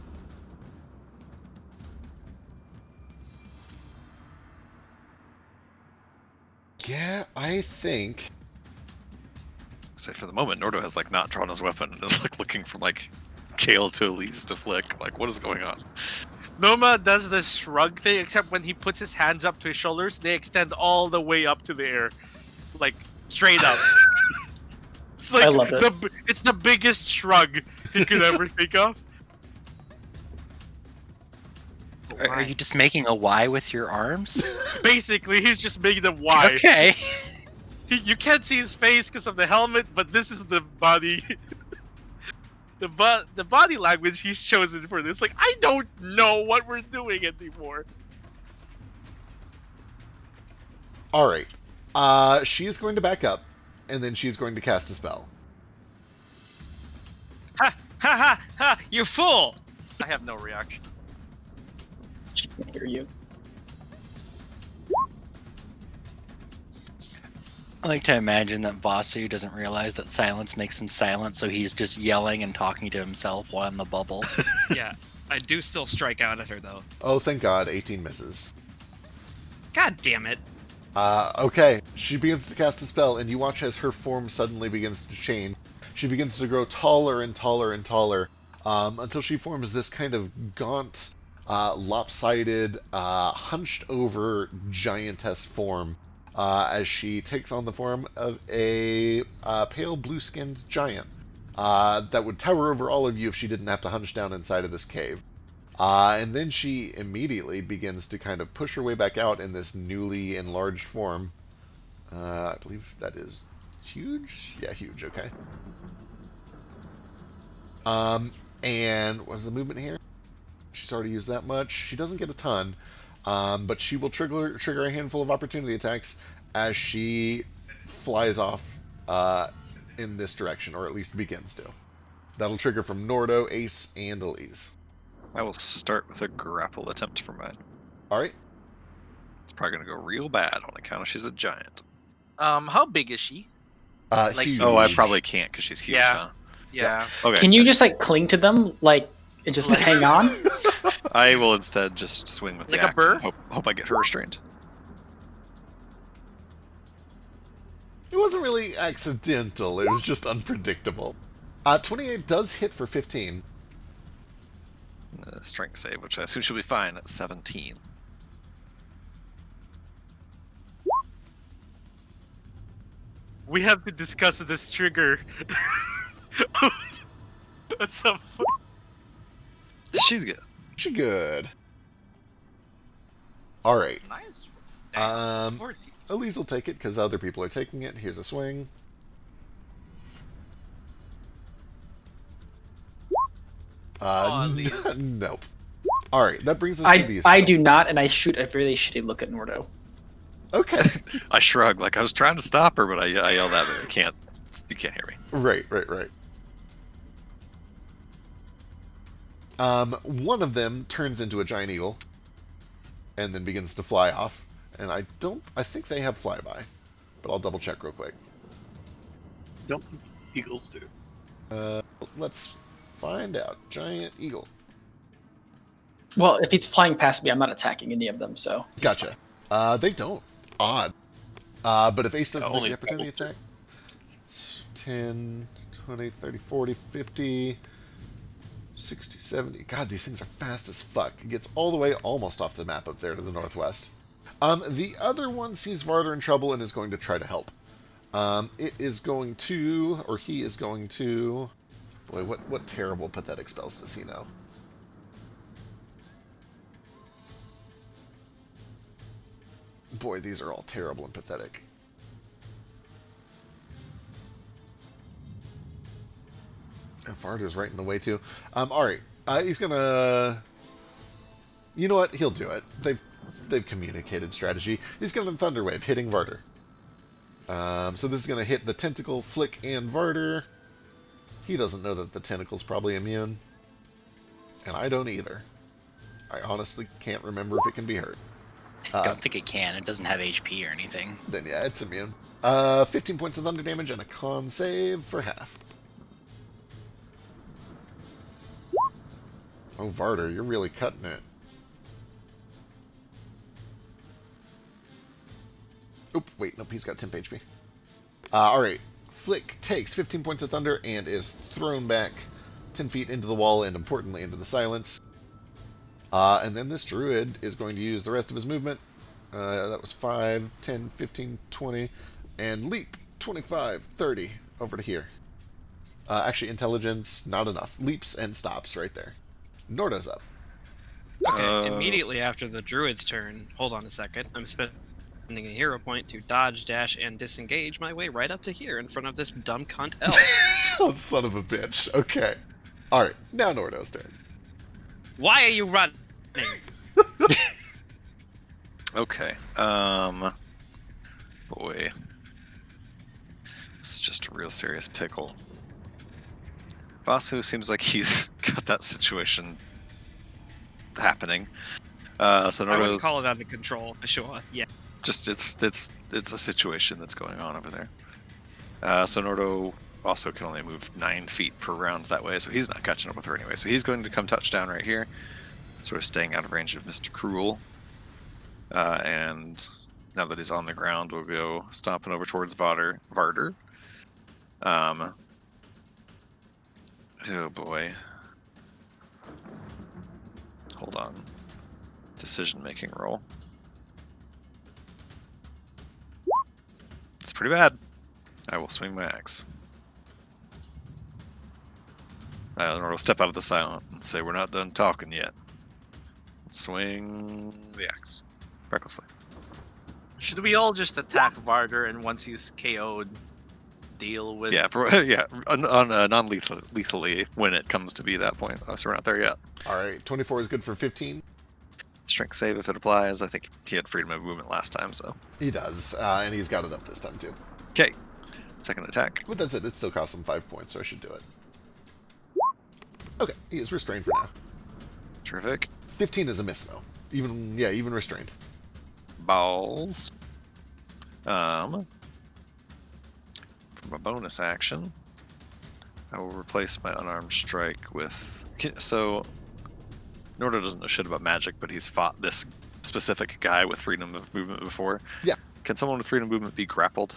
Yeah, I think... Say for the moment, Nordo has like not drawn his weapon and is like looking from like Kale to Elise to Flick. Like, what is going on? Noma does this shrug thing, except when he puts his hands up to his shoulders, they extend all the way up to the air. Like, straight up. It's like I love it. It's the biggest shrug he could ever think of. Are you just making a Y with your arms? Basically, he's just making them wide. Okay. You can't see his face because of the helmet, but this is the body. the body language he's chosen for this. Like, I don't know what we're doing anymore. Alright. She is going to back up, and then she's going to cast a spell. Ha ha ha ha! You fool! I have no reaction. She can hear you. I like to imagine that Vasu doesn't realize that silence makes him silent, so he's just yelling and talking to himself while in the bubble. Yeah, I do still strike out at her though. Oh, thank God, 18 misses. God damn it! Okay, she begins to cast a spell, and you watch as her form suddenly begins to change. She begins to grow taller and taller and taller, until she forms this kind of gaunt, lopsided, hunched-over giantess form, as she takes on the form of a pale blue-skinned giant that would tower over all of you if she didn't have to hunch down inside of this cave. And then she immediately begins to kind of push her way back out in this newly enlarged form. I believe that is huge? Yeah, huge, okay. And what's the movement here? She's already used that much. She doesn't get a ton, but she will trigger a handful of opportunity attacks as she flies off in this direction, or at least begins to. That'll trigger from Nordo, Ace, and Elise. I will start with a grapple attempt for mine. All right. It's probably going to go real bad on account of she's a giant. How big is she? Like, Huge. Oh, I probably can't because she's huge, Yeah. huh? Yeah. Okay. Can you just like cling to them, like, and just hang on? I will instead just swing with the Like a axe burr? and hope I get her restrained. It wasn't really accidental. It was just unpredictable. 28 does hit for 15. Strength save, which I assume she'll be fine at 17. We have to discuss this trigger. What's up? She's good. She good. All right. Nice. Elise will take it because other people are taking it. Here's a swing. Elise. Nope. All right, that brings us to these. I two. do not, and I shoot a really shitty look at Nordo. Okay. I shrug, like I was trying to stop her, but I yelled at her. I can't. You can't hear me. Right. One of them turns into a giant eagle, and then begins to fly off. And I think they have flyby, but I'll double check real quick. Don't think eagles do. Let's find out. Giant eagle. Well, if he's flying past me, I'm not attacking any of them, so. he's Gotcha. fine. They don't. Odd. But if Ace doesn't take Only the opportunity doubles do. attack, 10, 20, 30, 40, 50, 60, 70. God, these things are fast as fuck. It gets all the way almost off the map up there to the northwest. The other one sees Varder in trouble and is going to try to help. It is going to, or he is going to... Boy, what terrible, pathetic spells does he know? Boy, these are all terrible and pathetic. And Varder's right in the way, too. Alright. He's gonna... You know what? He'll do it. They've communicated strategy. He's gonna Thunderwave, hitting Varder. So this is gonna hit the Tentacle, Flick, and Varder. He doesn't know that the Tentacle's probably immune. And I don't either. I honestly can't remember if it can be hurt. I don't think it can. It doesn't have HP or anything. Then yeah, it's immune. 15 points of thunder damage and a con save for half. Oh, Varder, you're really cutting it. Oop, wait, nope, he's got 10 HP. Alright, Flick takes 15 points of thunder and is thrown back 10 feet into the wall and, importantly, into the silence. And then this druid is going to use the rest of his movement. That was 5, 10, 15, 20, and leap 25, 30 over to here. Actually, intelligence, not enough. Leaps and stops right there. Nordo's up. Okay, immediately after the druid's turn, hold on a second, I'm spending a hero point to dodge, dash, and disengage my way right up to here in front of this dumb cunt elf. Oh, son of a bitch. Okay. Alright, now Nordo's turn. Why are you running? Okay. Boy. This is just a real serious pickle. Vasu seems like he's got that situation happening. So I Nordo's wouldn't call it out of control, for sure. Yeah. just it's a situation that's going on over there. So Nordo also can only move 9 feet per round that way, so he's not catching up with her anyway. So he's going to come touch down right here, sort of staying out of range of Mr. Cruel. And now that he's on the ground, we'll go stomping over towards Varder. Oh boy. Hold on. Decision-making roll. It's pretty bad. I will swing my axe. Or we'll step out of the silent and say we're not done talking yet. Swing the axe. Recklessly. Should we all just attack Varder and once he's KO'd, deal with. Yeah, non-lethally when it comes to be that point. So we're not there yet. All right, 24 is good for 15. Strength save if it applies. I think he had freedom of movement last time, so. He does, and he's got it up this time too. Okay. Second attack. But that's it. It still costs him 5 points, so I should do it. Okay, he is restrained for now. Terrific. 15 is a miss though. Even restrained. Balls. From a bonus action, I will replace my unarmed strike with. So, Nordo doesn't know shit about magic, but he's fought this specific guy with freedom of movement before. Yeah. Can someone with freedom of movement be grappled?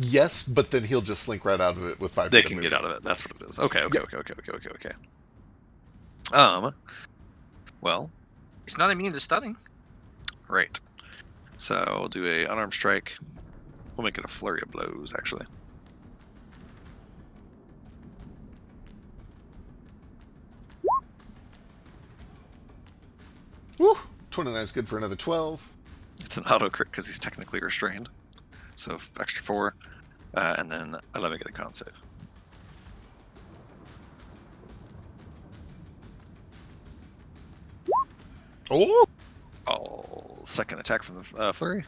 Yes, but then he'll just slink right out of it with 5 They feet of can movement. get out of it. That's what it is. Okay. Yep. Okay. Well, He's not immune to stunning. right. So we'll do a unarmed strike. We'll make it a flurry of blows, actually. Woo! 29 is good for another 12. It's an auto crit because he's technically restrained. So extra 4, and then 11 get a con save. Oh! Second attack from the flurry.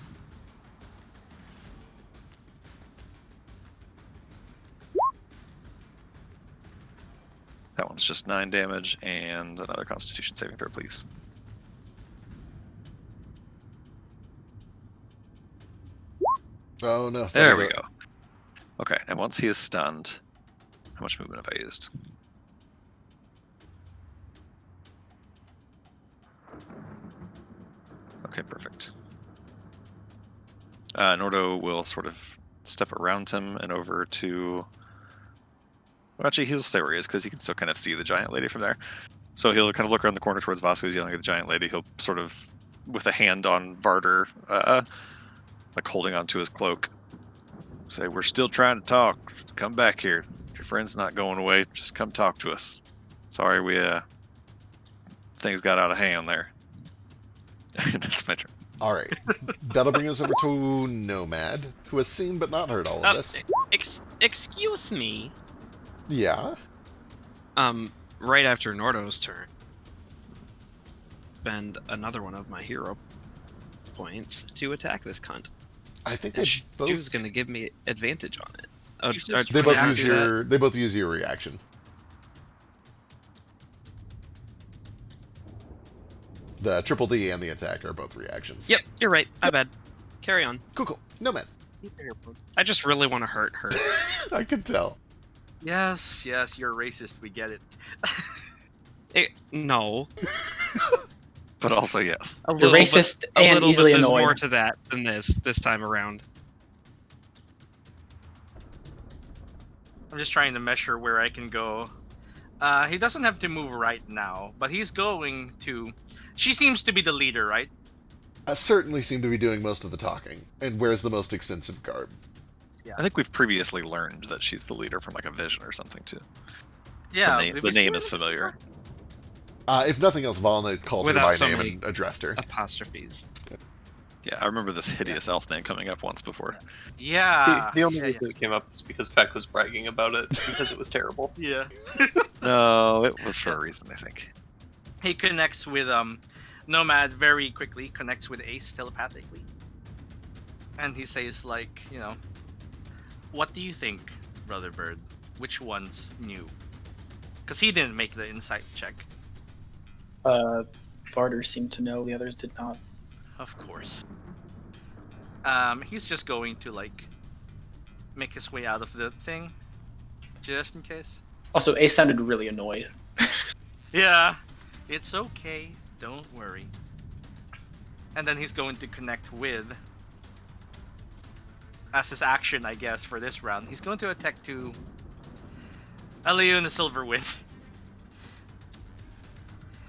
That one's just 9 damage, and another Constitution saving throw, please. Oh no. There we go. Okay, and once he is stunned, how much movement have I used? Okay, perfect. Nordo will sort of step around him and over to... Well, actually, he'll stay where he is because he can still kind of see the giant lady from there. So he'll kind of look around the corner towards Vasco, who's yelling at the giant lady. He'll sort of, with a hand on Varder, like holding onto his cloak, say, "We're still trying to talk. Come back here. If your friend's not going away, just come talk to us. Sorry, things got out of hand there." That's my turn. All right. That'll bring us over to Nomad, who has seen but not heard all of this. Excuse me. Yeah. Right after Nordo's turn, spend another one of my hero points to attack this cunt. I think And they both. Stu's gonna give me advantage on it. Oh, You just- They both after use your. They both use your reaction. The triple D and the attack are both reactions. Yep, you're right. My bad. Carry on. Cool. Nomad. I just really want to hurt her. I could tell. Yes, you're racist. We get it. No. But also, yes. A You're little racist a and little easily bit, annoyed. There's more to that than this time around. I'm just trying to measure where I can go. He doesn't have to move right now, but he's going to. She seems to be the leader, right? Certainly seem to be doing most of the talking, and wears the most expensive garb. I think we've previously learned that she's the leader from like a vision or something too. Yeah. The have name you seen is her familiar. If nothing else, Valna called her Without by so name many- and addressed her. Apostrophes. Yeah, I remember this hideous elf name coming up once before. Yeah. The only yeah, reason it came up is because Peck was bragging about it because it was terrible. yeah. No, it was for a reason, I think. He connects with Nomad very quickly. Connects with Ace telepathically, and he says like, what do you think, Brother Bird? Which one's new? Because he didn't make the insight check. Varder seemed to know, the others did not. Of course. He's just going to like make his way out of the thing, just in case. Also, Ace sounded really annoyed. Yeah, it's okay. Don't worry. And then he's going to connect with, as his action, I guess, for this round, he's going to attack to Eliu the Silverwind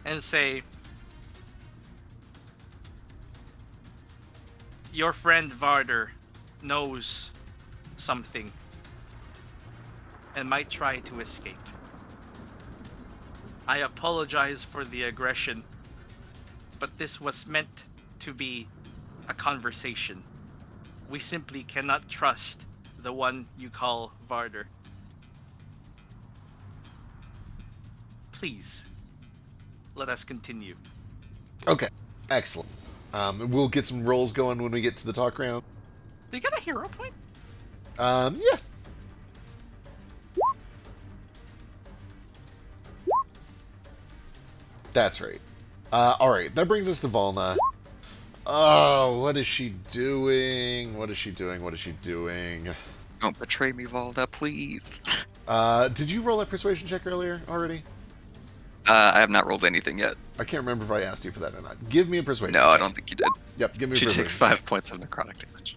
and say, your friend Varder knows something and might try to escape. I apologize for the aggression, but this was meant to be a conversation. We simply cannot trust the one you call Varder. Please, let us continue. Okay, excellent. We'll get some rolls going when we get to the talk round. Do you get a hero point? Yeah. That's right. Alright, that brings us to Volna. Oh, what is she doing? What is she doing? What is she doing? Don't betray me, Valda, please. Did you roll that persuasion check earlier already? I have not rolled anything yet. I can't remember if I asked you for that or not. Give me a persuasion check. No, I don't think you did. Yep, give me a She persuasion takes check. 5 points of necrotic damage.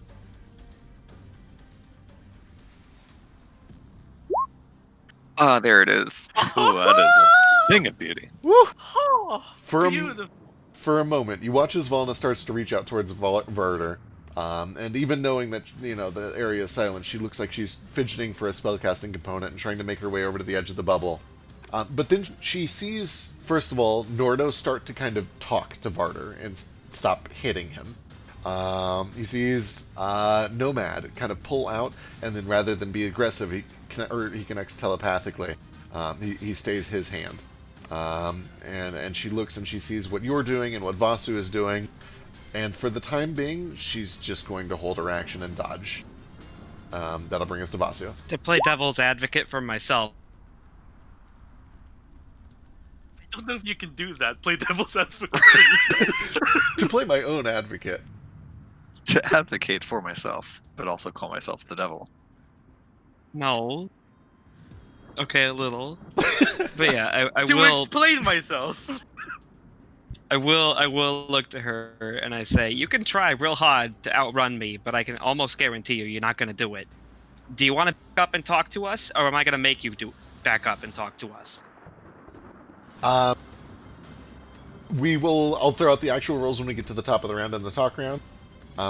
Ah, there it is. Ooh, that is a thing of beauty. Woo! Oh, For beautiful. for a moment, you watch as Volna starts to reach out towards Varder, and even knowing that the area is silent, she looks like she's fidgeting for a spellcasting component and trying to make her way over to the edge of the bubble. But then she sees, first of all, Nordo start to kind of talk to Varder and stop hitting him. He sees Nomad kind of pull out, and then rather than be aggressive, he connects telepathically. He stays his hand. And she looks and she sees what you're doing and what Vasu is doing, and for the time being, she's just going to hold her action and dodge. That'll bring us to Vasu. To play devil's advocate for myself, I don't know if you can do that. Play devil's advocate. To play my own advocate. To advocate for myself, but also call myself the devil. no. Okay, a little. But yeah, I to will. explain myself. I will look to her and I say, you can try real hard to outrun me, but I can almost guarantee you're not going to do it. Do you want to back up and talk to us, or am I going to make you back up and talk to us? I'll throw out the actual rolls when we get to the top of the round and the talk round.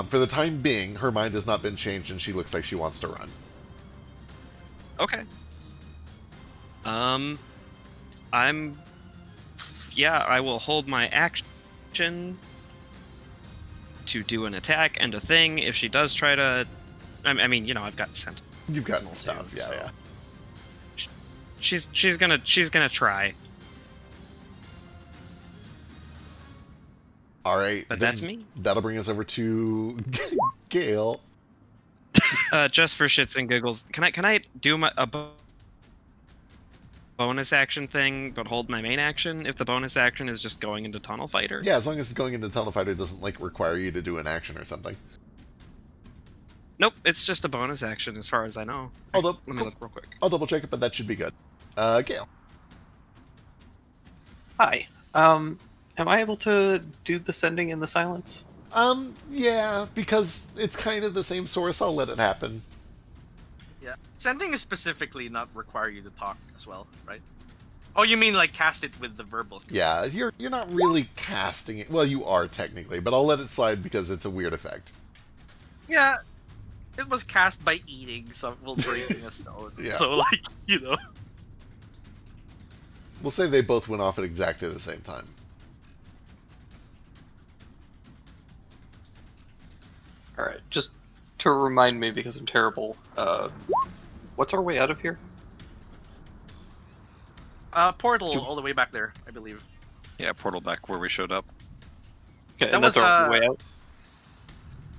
For the time being, her mind has not been changed and she looks like she wants to run. Okay. I will hold my action to do an attack and a thing. If she does try to, I mean, I've got sent. You've got stuff, too, yeah, so- yeah. She's gonna try, All right, but then that's me. That'll bring us over to Gale. Just for shits and giggles, can I do a bonus action thing, but hold my main action if the bonus action is just going into Tunnel Fighter? Yeah, as long as it's going into Tunnel Fighter, it doesn't require you to do an action or something. Nope, it's just a bonus action as far as I know. Let Let me look real quick. I'll double check it, but that should be good. Gale. Hi. Am I able to do the sending in the silence? Yeah, because it's kind of the same source, I'll let it happen. Yeah. Sending is specifically not require you to talk as well, right? Oh, you mean cast it with the verbal? Yeah, you're not really casting it. Well, you are technically, but I'll let it slide because it's a weird effect. Yeah. It was cast by eating, so while breaking a stone. Yeah. So We'll say they both went off at exactly the same time. All right, just to remind me because I'm terrible. What's our way out of here? Portal all the way back there, I believe. Yeah, portal back where we showed up. Okay, That and that's was, our way out.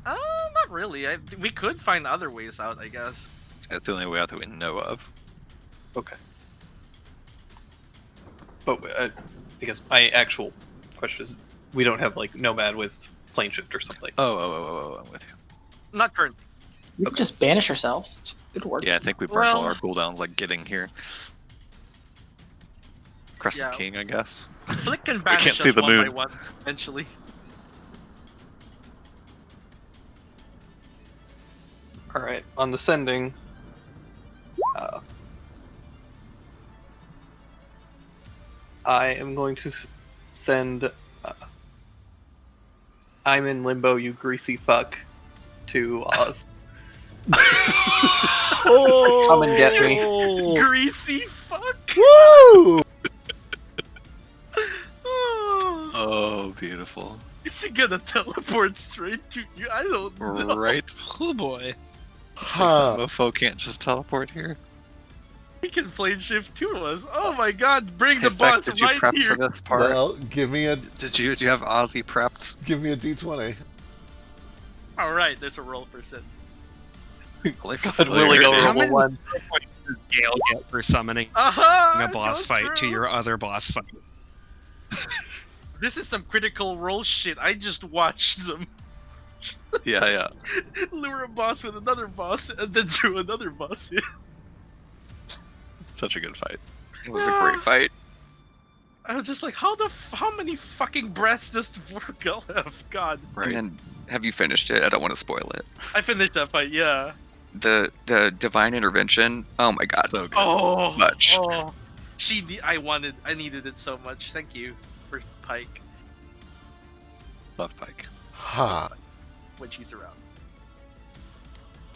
Not really. We could find other ways out, I guess. That's the only way out that we know of. Okay. But I guess my actual question is, we don't have Nomad with plane shift or something. Oh, I'm with you. Not currently. We could just banish ourselves. It'd work. Yeah, I think we burnt all Well- our cooldowns getting here. Crescent Yeah. King, I guess. Flick can We banish can't see us the one by moon. one, eventually. All right, on the sending. I am going to send. I'm in limbo, you greasy fuck, to Oz. Oh, Come and get me. Greasy fuck! Woo! Oh, Oh, beautiful. is he gonna teleport straight to you? I don't know. Right? Oh boy. Huh. Mofo can't just teleport here. We can plane shift two of us. Oh my god, bring the In fact, boss did you right prep here. for this part? Well, give me a Do you have Ozzy prepped? D20. All right, there's a roll for Sid. Well, God willing, I'll How roll many- a 1. Does Gale get for summoning Aha! a boss goes fight to through. your other boss fight? This is some critical role shit. I just watched them Yeah. lure a boss with another boss and then do another boss. Such a good fight. It was a great fight. I was just like, how many fucking breaths does the Vorgal have? God. Right. And then, have you finished it? I don't want to spoil it. I finished that fight, yeah. The divine intervention. Oh my god. So good. Oh, Much. Oh, I needed it so much. Thank you for Pike Love Pike. Huh. when she's around.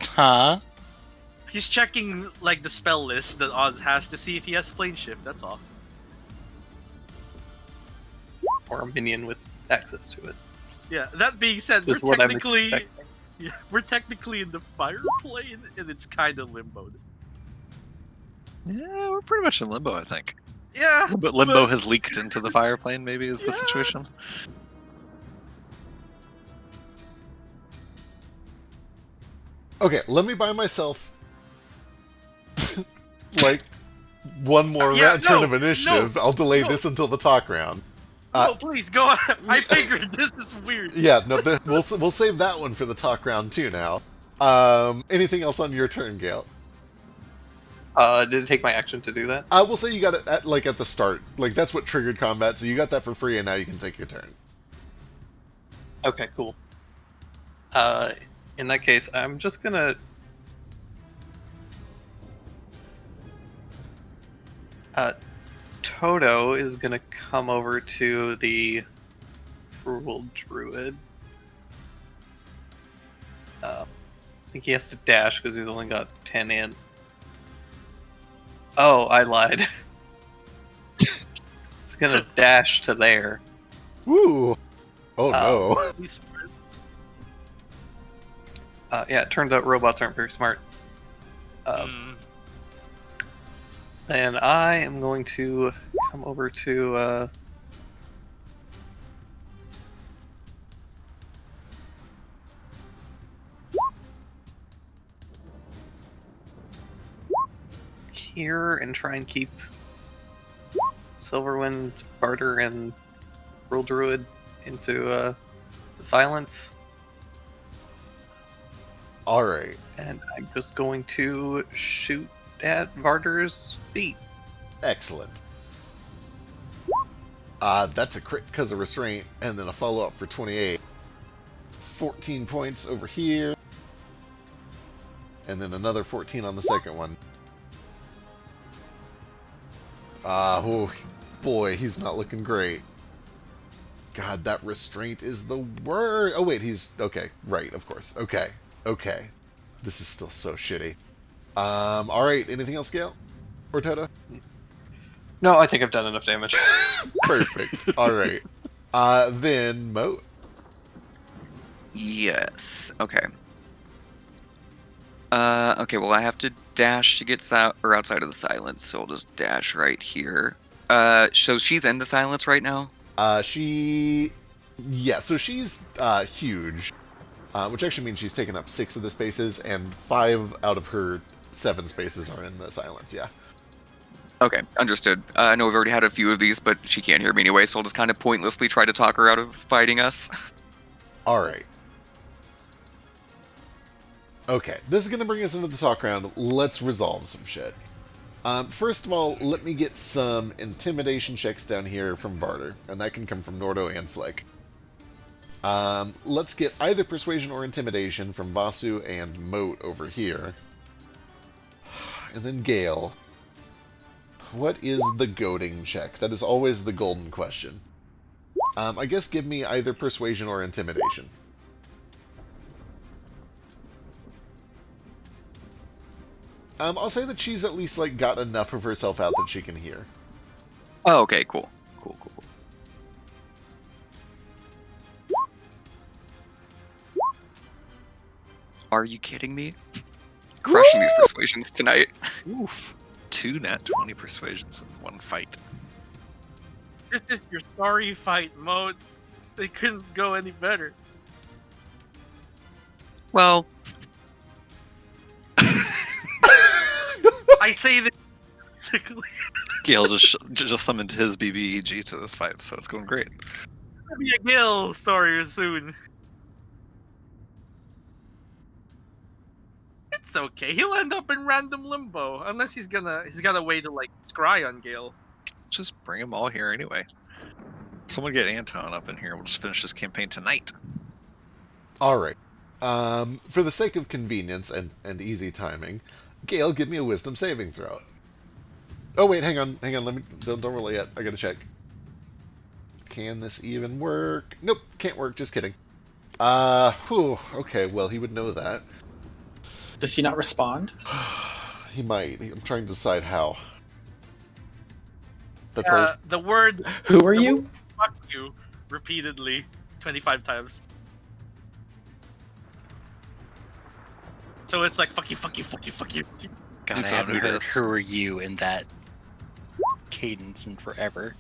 Huh? He's checking like the spell list that Oz has to see if he has plane shift. That's all. Or a minion with access to it. Yeah. That being said, Just we're what I'm technically expecting. we're technically in the fire plane, and it's kind of limboed. Yeah, we're pretty much in limbo, I think. Yeah. But limbo has leaked into the fire plane, maybe, is the Yeah. situation. Okay, let me buy myself like one more Yeah, turn no, of initiative. no, I'll delay no. this until the talk round. Oh, please go on. I figured this is weird. Yeah, no, we'll save that one for the talk round too. Now, anything else on your turn, Gale? Did it take my action to do that? I will say you got it at the start. Like that's what triggered combat, so you got that for free, and now you can take your turn. Okay, cool. In that case, I'm just gonna... Toto is gonna come over to the Cruel Druid. I think he has to dash because he's only got 10 in. Oh, I lied. He's gonna dash to there. Woo! Oh no! He's smart. Yeah, it turns out robots aren't very smart. And I am going to come over to here and try and keep Silverwind, Barter, and World Druid into the silence. All right. And I'm just going to shoot at Varder's feet. Excellent. That's a crit because of restraint, and then a follow-up for 28. 14 points over here. And then another 14 on the second one. Oh boy, he's not looking great. God, that restraint is the word. Oh wait, he's okay. Right, of course. Okay. This is still so shitty. All right. Anything else, Gale or Toto? No, I think I've done enough damage. Perfect. All right. Then Mo. Yes. Okay. Okay. Well, I have to dash to get outside of the silence, so I'll just dash right here. So she's in the silence right now. So she's huge, which actually means she's taken up 6 of the spaces, and 5 out of her 7 spaces are in the silence. Yeah. Okay, understood. I know we've already had a few of these, but she can't hear me anyway, so I'll just kind of pointlessly try to talk her out of fighting us. All right. Okay, this is going to bring us into the talk round. Let's resolve some shit. First of all, let me get some intimidation checks down here from Varder, and that can come from Nordo and Flick. Let's get either persuasion or intimidation from Vasu and Moat over here. And then Gale. What is the goading check? That is always the golden question. I guess give me either persuasion or intimidation. I'll say that she's at least like got enough of herself out that she can hear. Oh, okay, cool. Are you kidding me? crushing these persuasions tonight. Oof. 2 nat 20 persuasions in one fight. This is your sorry fight mode. They couldn't go any better. Well, I say this. Gale just summoned his BBEG to this fight, so it's going great. Be a Gil story soon. It's okay. He'll end up in random limbo unless he's got a way to like scry on Gale. Just bring them all here anyway. Someone get Anton up in here. We'll just finish this campaign tonight. All right. For the sake of convenience and easy timing, Gale, give me a wisdom saving throw. Oh wait, hang on. Let me don't roll it yet. I gotta check. Can this even work? Nope, can't work. Just kidding. Okay, well, he would know that. Does he not respond? He might. I'm trying to decide how. That's The word Who are you? "fuck you" repeatedly 25 times. So it's like fuck you, fuck you, fuck you, fuck you. God, I found haven't who heard it is. "Who are you" in that cadence in forever.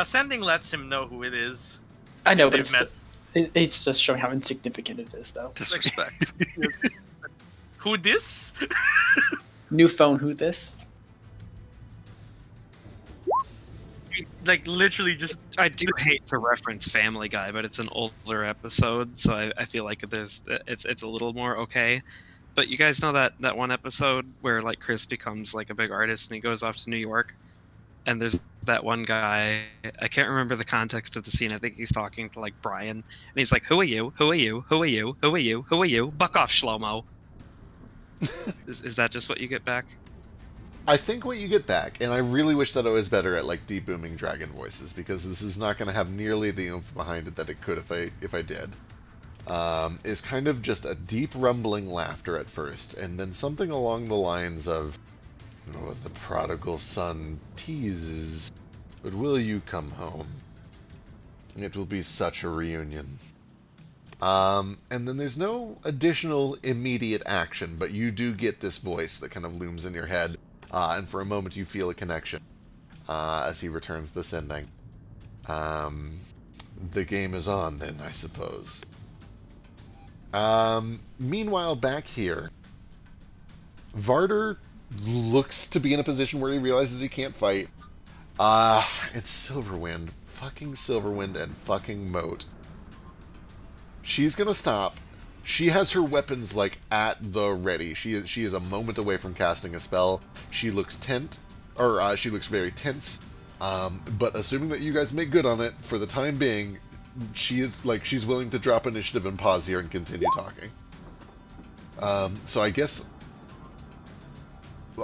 Sending lets him know who it is. I know, but They've met. it's just showing how insignificant it is, though. Disrespect. Who this? New phone, who this? Like literally just. I do hate to reference Family Guy, but it's an older episode, so I feel like it's a little more okay. But you guys know that one episode where like Chris becomes like a big artist and he goes off to New York, and there's that one guy. I can't remember the context of the scene. I think he's talking to like Brian, and he's like, "Who are you? Who are you? Who are you? Who are you? Who are you? Buck off, Shlomo." Is that just what you get back? I think what you get back, and I really wish that I was better at like deep booming dragon voices, because this is not going to have nearly the oomph behind it that it could if I did. Is kind of just a deep rumbling laughter at first, and then something along the lines of, "Oh, the prodigal son teases, but will you come home? It will be such a reunion." And then there's no additional immediate action, but you do get this voice that kind of looms in your head, and for a moment you feel a connection as he returns the sending. The game is on then, I suppose. Meanwhile, back here, Varder looks to be in a position where he realizes he can't fight. It's Silverwind. Fucking Silverwind and fucking Moat. She's gonna stop. She has her weapons, like, at the ready. She is a moment away from casting a spell. She looks she looks very tense. But assuming that you guys make good on it, for the time being, she's willing to drop initiative and pause here and continue talking. So I guess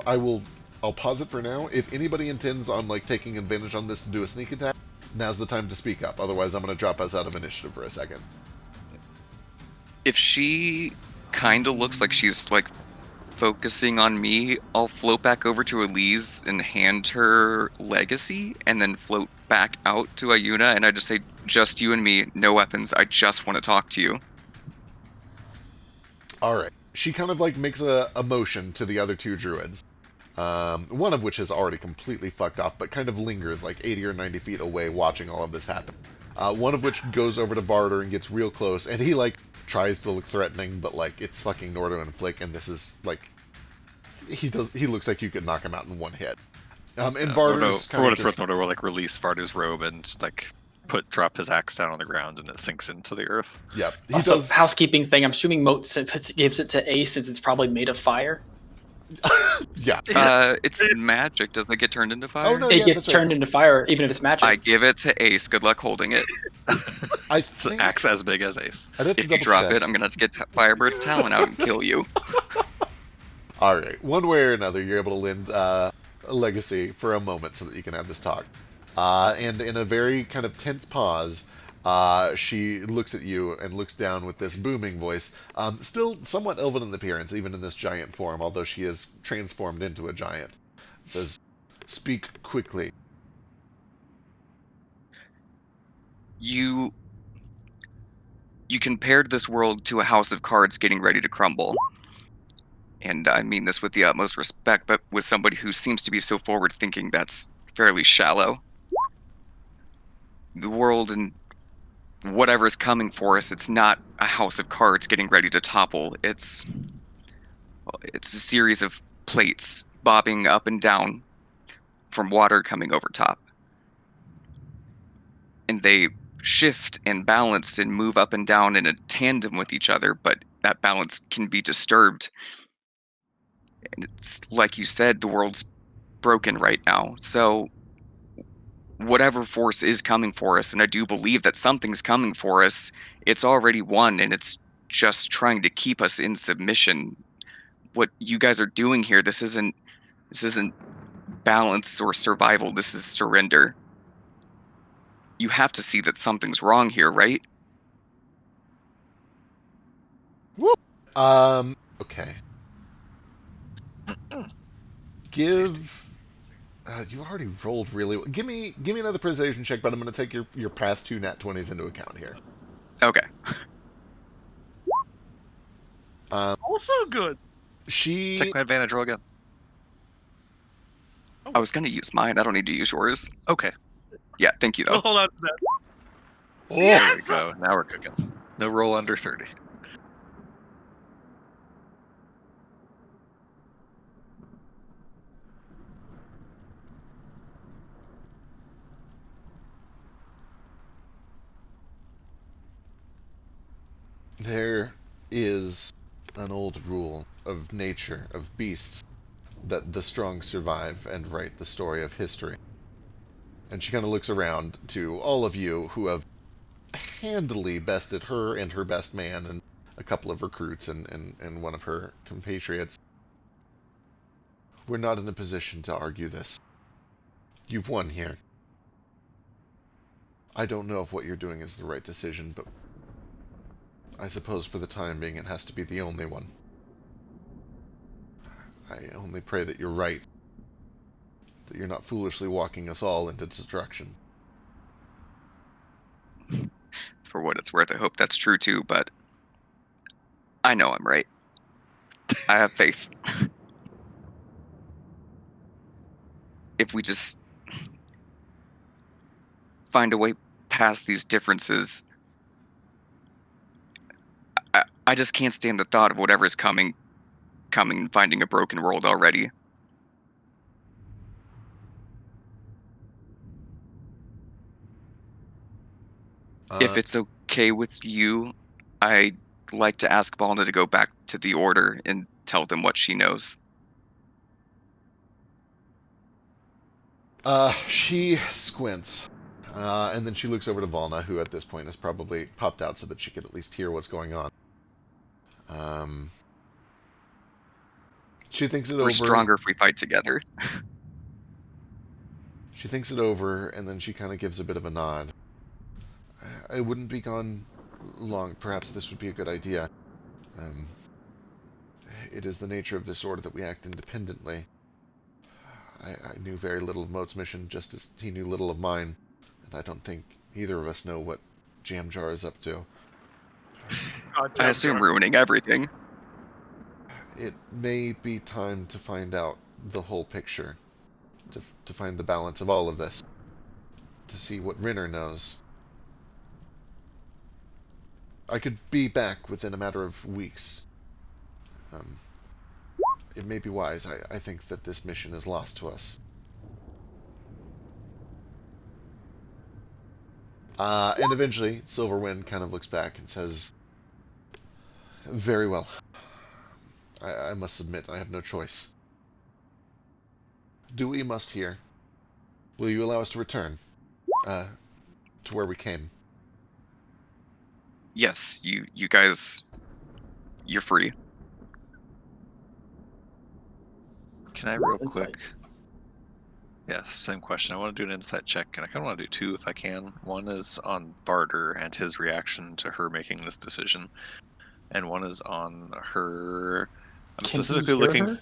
I'll pause it for now. If anybody intends on, like, taking advantage on this to do a sneak attack, now's the time to speak up. Otherwise, I'm going to drop us out of initiative for a second. if she kind of looks like she's like focusing on me, I'll float back over to Elise and hand her legacy, and then float back out to Ayuna, and I just say, "Just you and me, no weapons. I just want to talk to you." All right. She kind of like makes a motion to the other two druids, one of which is already completely fucked off, but kind of lingers like 80 or 90 feet away watching all of this happen. One of which goes over to Varder and gets real close, and he like tries to look threatening, but like it's fucking Nordo and Flick, and this is like he looks like you could knock him out in one hit. And Varder's for what it's worth, Nordo will like release Varder's robe and like drop his axe down on the ground, and it sinks into the earth. Yep. He Also, does. housekeeping thing. I'm assuming Moat gives it to Ace since it's probably made of fire. Yeah. It's magic. Doesn't it get turned into fire? Oh no, It yeah, gets that's right. turned into fire, even if it's magic. I give it to Ace. Good luck holding it. It's an axe as big as Ace. I'd have to If you double drop check. it, I'm gonna have to get Firebird's talon out and kill you. All right. One way or another, you're able to lend a legacy for a moment so that you can have this talk. And in a very kind of tense pause, she looks at you and looks down with this booming voice, still somewhat elven in appearance, even in this giant form, although she is transformed into a giant. It says, "Speak quickly." You compared this world to a house of cards getting ready to crumble. and I mean this with the utmost respect, but with somebody who seems to be so forward-thinking, that's fairly shallow. The world and whatever's coming for us, it's not a house of cards getting ready to topple. It's a series of plates bobbing up and down from water coming over top. And they shift and balance and move up and down in a tandem with each other, but that balance can be disturbed. And it's like you said, the world's broken right now. So whatever force is coming for us, and I do believe that something's coming for us, it's already won, and it's just trying to keep us in submission. What you guys are doing here, this isn't balance or survival, this is surrender. You have to see that something's wrong here, right? Okay. Give. You already rolled really well. Give me another precision check, but I'm going to take your past 2 nat 20s into account here. Okay. Also good. She. Take my advantage roll again. I was gonna use mine. I don't need to use yours. Okay. Yeah, thank you though. We'll hold on to that. Oh, There we go. Now we're cooking. No roll under 30. there is an old rule of nature, of beasts, that the strong survive and write the story of history. And she kind of looks around to all of you who have handily bested her and her best man and a couple of recruits and one of her compatriots. We're not in a position to argue this. You've won here. I don't know if what you're doing is the right decision, but I suppose for the time being it has to be the only one. I only pray that you're right. That you're not foolishly walking us all into destruction. For what it's worth, I hope that's true too, but I know I'm right. I have faith. If we just find a way past these differences, I just can't stand the thought of whatever's coming and finding a broken world already. If it's okay with you, I'd like to ask Valna to go back to the Order and tell them what she knows. She squints. And then she looks over to Valna, who at this point has probably popped out so that she could at least hear what's going on. She thinks it over. We're stronger if we fight together. She thinks it over, and then she kind of gives a bit of a nod. I wouldn't be gone long. Perhaps this would be a good idea. It is the nature of this order that we act independently. I knew very little of Moat's mission, just as he knew little of mine, and I don't think either of us know what Jamjar is up to. I assume ruining everything. It may be time to find out the whole picture, to find the balance of all of this, to see what Rinner knows. I could be back within a matter of weeks. It may be wise. I think that this mission is lost to us. And eventually, Silverwind kind of looks back and says, "Very well. I must submit, I have no choice. Do what you must here. Will you allow us to return? To where we came?" Yes, you guys, you're free. Can I real Insight. quick? Yeah, same question. I want to do an insight check, and I kind of want to do 2 if I can. One is on Barter and his reaction to her making this decision, and one is on her. I'm Can he specifically hear looking. her?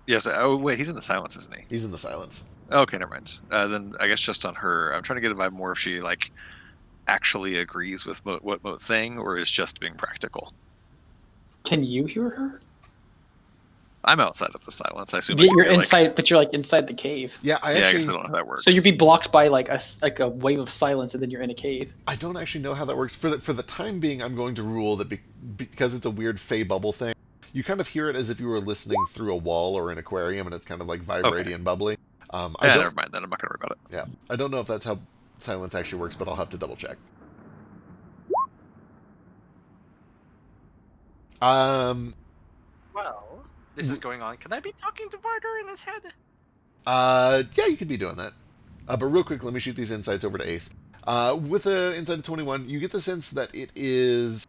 Yes. Oh wait, he's in the silence, isn't he? He's in the silence. Okay, never mind. Then I guess just on her, I'm trying to get a vibe more if she like actually agrees with what Moat's saying, or is just being practical. Can you hear her? I'm outside of the silence. I assume You're inside, but you're like inside the cave. Yeah, I Yeah, I actually guess I don't know how that works. So you'd be blocked by like a wave of silence, and then you're in a cave. I don't actually know how that works. For the time being, I'm going to rule that because it's a weird fey bubble thing, you kind of hear it as if you were listening through a wall or an aquarium, and it's kind of like vibrating and bubbly. Yeah, I don't, never mind then. I'm not going to worry about it. Yeah, I don't know if that's how silence actually works, but I'll have to double check. Well, this is going on. Can I be talking to Barter in his head? Yeah, you could be doing that. But real quick, let me shoot these insights over to Ace. With an insight of 21, you get the sense that it is...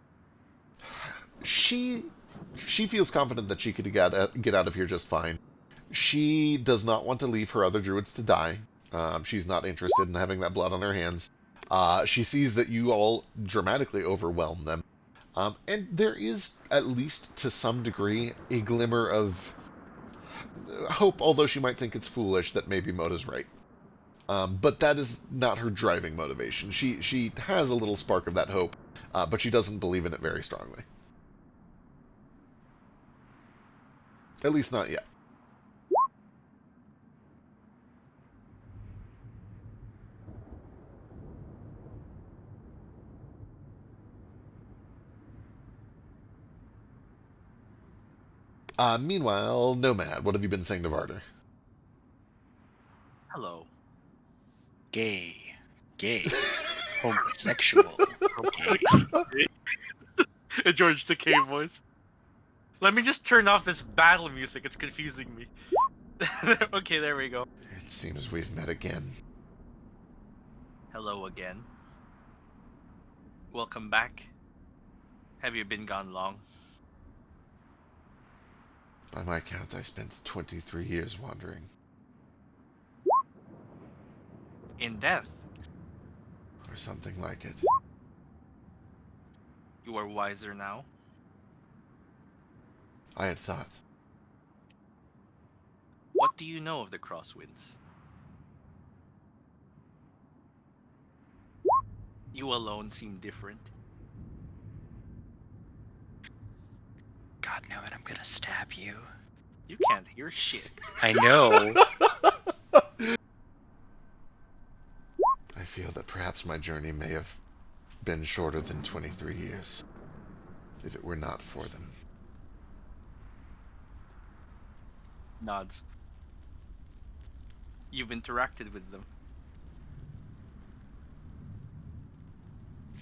She feels confident that she could get out of here just fine. She does not want to leave her other druids to die. She's not interested in having that blood on her hands. She sees that you all dramatically overwhelm them. And there is, at least to some degree, a glimmer of hope, although she might think it's foolish that maybe Moda's right. But that is not her driving motivation. She has a little spark of that hope, but she doesn't believe in it very strongly. At least not yet. Meanwhile, Nomad, what have you been saying to Varder? Hello. Gay. Homosexual. Gay. George the Cave voice. Let me just turn off this battle music. It's confusing me. Okay, there we go. It seems we've met again. Hello again. Welcome back. Have you been gone long? By my count, I spent 23 years wandering. In death. Or something like it. You are wiser now. I had thought. What do you know of the Crosswinds? You alone seem different. God, no, and I'm gonna stab you. You can't hear shit. I know. I feel that perhaps my journey may have been shorter than 23 years, if it were not for them. Nods. You've interacted with them.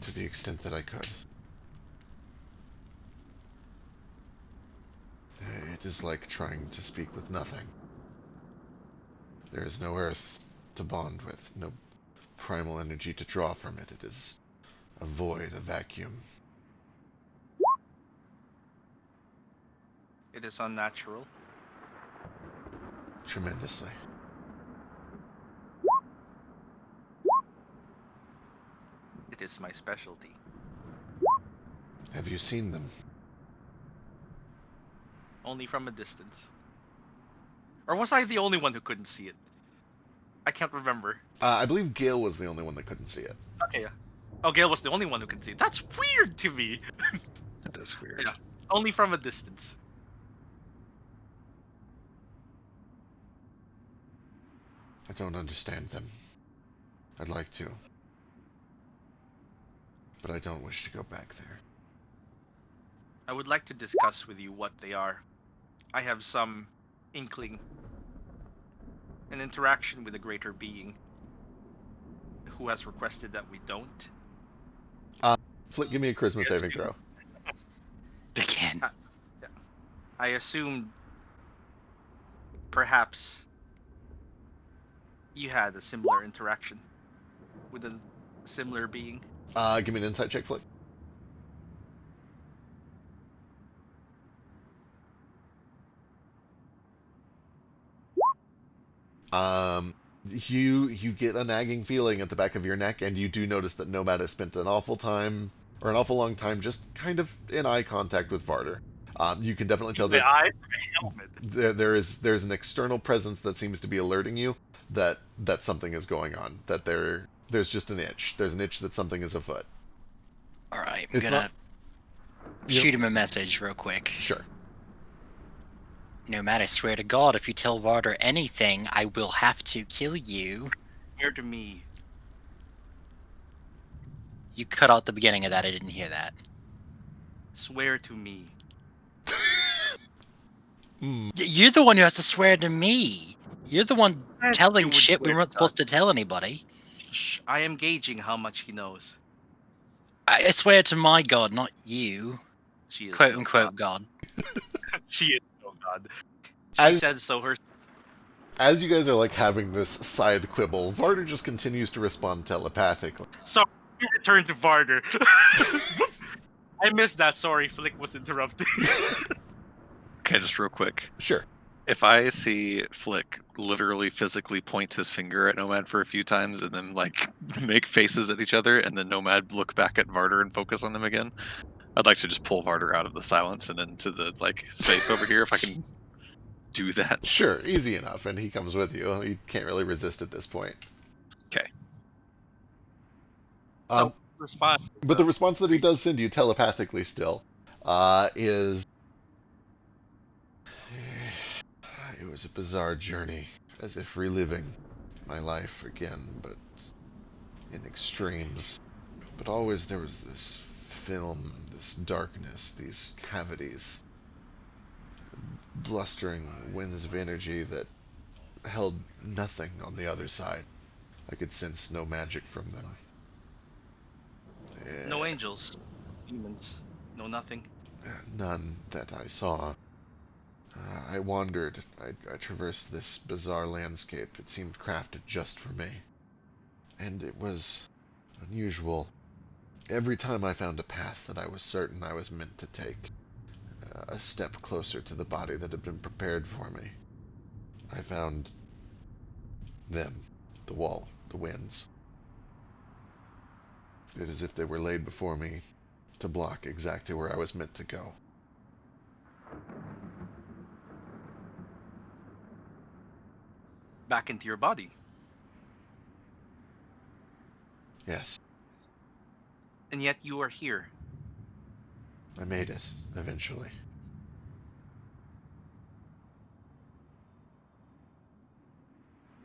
To the extent that I could. It is like trying to speak with nothing. There is no earth to bond with, no primal energy to draw from it. It is a void, a vacuum. It is unnatural. Tremendously. It is my specialty. Have you seen them? Only from a distance. Or was I the only one who couldn't see it? I can't remember. I believe Gale was the only one that couldn't see it. Okay. Oh, Gale was the only one who could see it. That's weird to me. That is weird. Yeah. Only from a distance. I don't understand them. I'd like to. But I don't wish to go back there. I would like to discuss with you what they are. I have some inkling. An interaction with a greater being who has requested that we don't. Flick, give me a charisma saving throw. Again. I assumed perhaps you had a similar interaction with a similar being. Give me an insight check, Flick. You get a nagging feeling at the back of your neck, and you do notice that Nomad has spent an awful long time just kind of in eye contact with Varder. You can definitely tell that there's an external presence that seems to be alerting you that something is going on. That there's just an itch. There's an itch that something is afoot. All right, I'm It's gonna not- shoot him a message real quick. Sure. Nomad, I swear to God, if you tell Varder anything, I will have to kill you. Swear to me. You cut out the beginning of that. I didn't hear that. Swear to me. You're the one who has to swear to me. You're the one You telling would shit we swear weren't to supposed us. to tell anybody. Shh, I am gauging how much he knows. I swear to my God, not you. She is Quote no unquote God. She is no god. She As- said so herself. As you guys are like having this side quibble, Varder just continues to respond telepathically. Sorry, we return to Varder. I missed that. Sorry, Flick was interrupting. Okay, just real quick. Sure. If I see Flick literally physically point his finger at Nomad for a few times and then like make faces at each other and then Nomad look back at Varder and focus on him again, I'd like to just pull Varder out of the silence and into the like space over here if I can do that. Sure, easy enough, and he comes with you. You can't really resist at this point. Okay. So respond. But the response that he does send you telepathically still is... It was a bizarre journey, as if reliving my life again, but in extremes. But always there was this film, this darkness, these cavities, blustering winds of energy that held nothing on the other side. I could sense no magic from them. No angels, demons, no nothing. None that I saw. I wandered. I traversed this bizarre landscape. It seemed crafted just for me. And it was unusual. Every time I found a path that I was certain I was meant to take, a step closer to the body that had been prepared for me, I found them, the wall, the winds. It is as if they were laid before me to block exactly where I was meant to go. Back into your body. Yes, And yet you are here. I made it, eventually.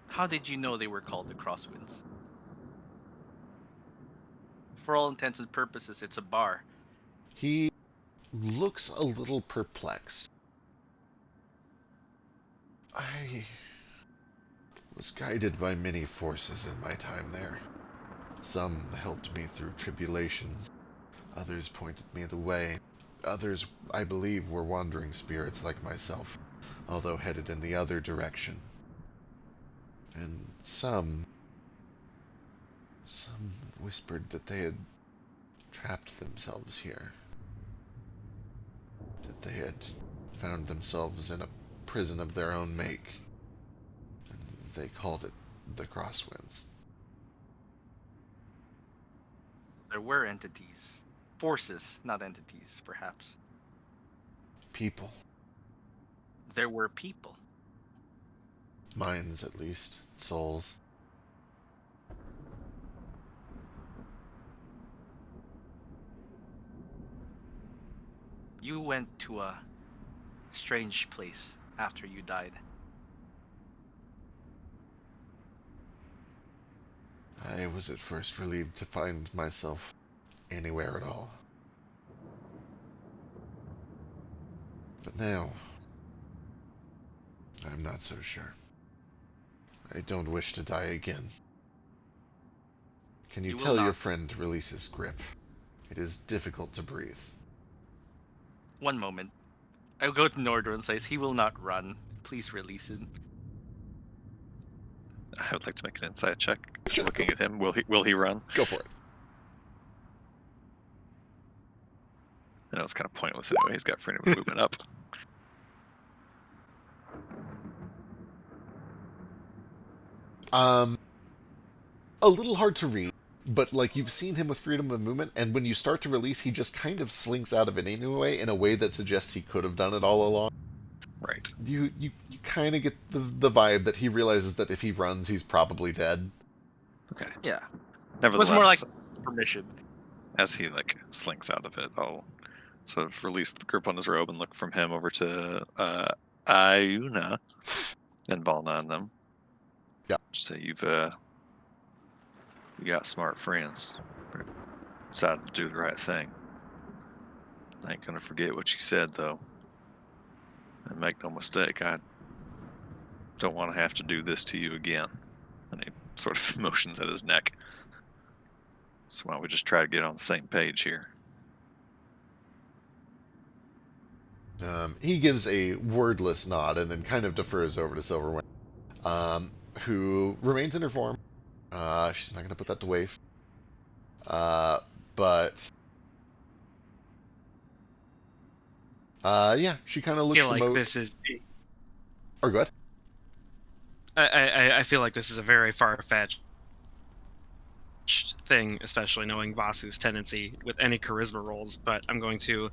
How did you know they were called the Crosswinds? For all intents and purposes, it's a bar. He looks a little perplexed. I was guided by many forces in my time there. Some helped me through tribulations, others pointed me the way, others, I believe, were wandering spirits like myself, although headed in the other direction. And some whispered that they had trapped themselves here, that they had found themselves in a prison of their own make, and they called it the Crosswinds. There were entities. Forces, not entities, perhaps. People. There were people. Minds, at least. Souls. You went to a strange place after you died. I was at first relieved to find myself anywhere at all. But now, I'm not so sure. I don't wish to die again. Can you You will tell your not. friend to release his grip? It is difficult to breathe. One moment. I go to Nordor and says, he will not run. Please release him. I would like to make an insight check. Sure. Looking at him, will he run? Go for it. I know it's kind of pointless anyway. He's got freedom of movement up. A little hard to read, but like you've seen him with freedom of movement, and when you start to release, he just kind of slinks out of it anyway, in a way that suggests he could have done it all along. Right. You kind of get the vibe that he realizes that if he runs, he's probably dead. Okay. Yeah. It Nevertheless, was more like permission. as he like slinks out of it, I'll sort of release the grip on his robe and look from him over to Iuna and Balna and them. Yeah. So you got smart friends. Decided to do the right thing. I ain't gonna forget what you said though. And make no mistake, I don't want to have to do this to you again. And he sort of motions at his neck. So why don't we just try to get on the same page here? He gives a wordless nod and then kind of defers over to Silverwing, who remains in her form. She's not going to put that to waste. But yeah, she kind of I looks feel to like Moat. this is. Or go ahead. I feel like this is a very far-fetched thing, especially knowing Vasu's tendency with any charisma rolls. But I'm going to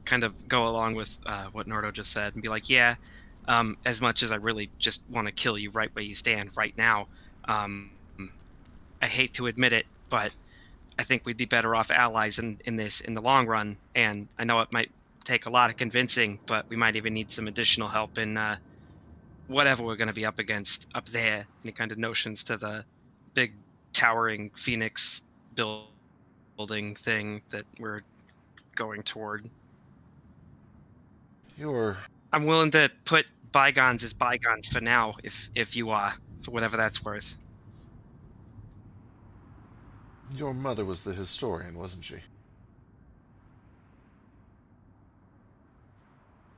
kind of go along with what Nordo just said and be like, yeah, as much as I really just want to kill you right where you stand right now, I hate to admit it, but I think we'd be better off allies in the long run. And I know it might take a lot of convincing, but we might even need some additional help in whatever we're going to be up against up there. Any kind of notions to the big towering phoenix building thing that we're going toward. I'm willing to put bygones as bygones for now, if you are, for whatever that's worth. Your mother was the historian, wasn't she?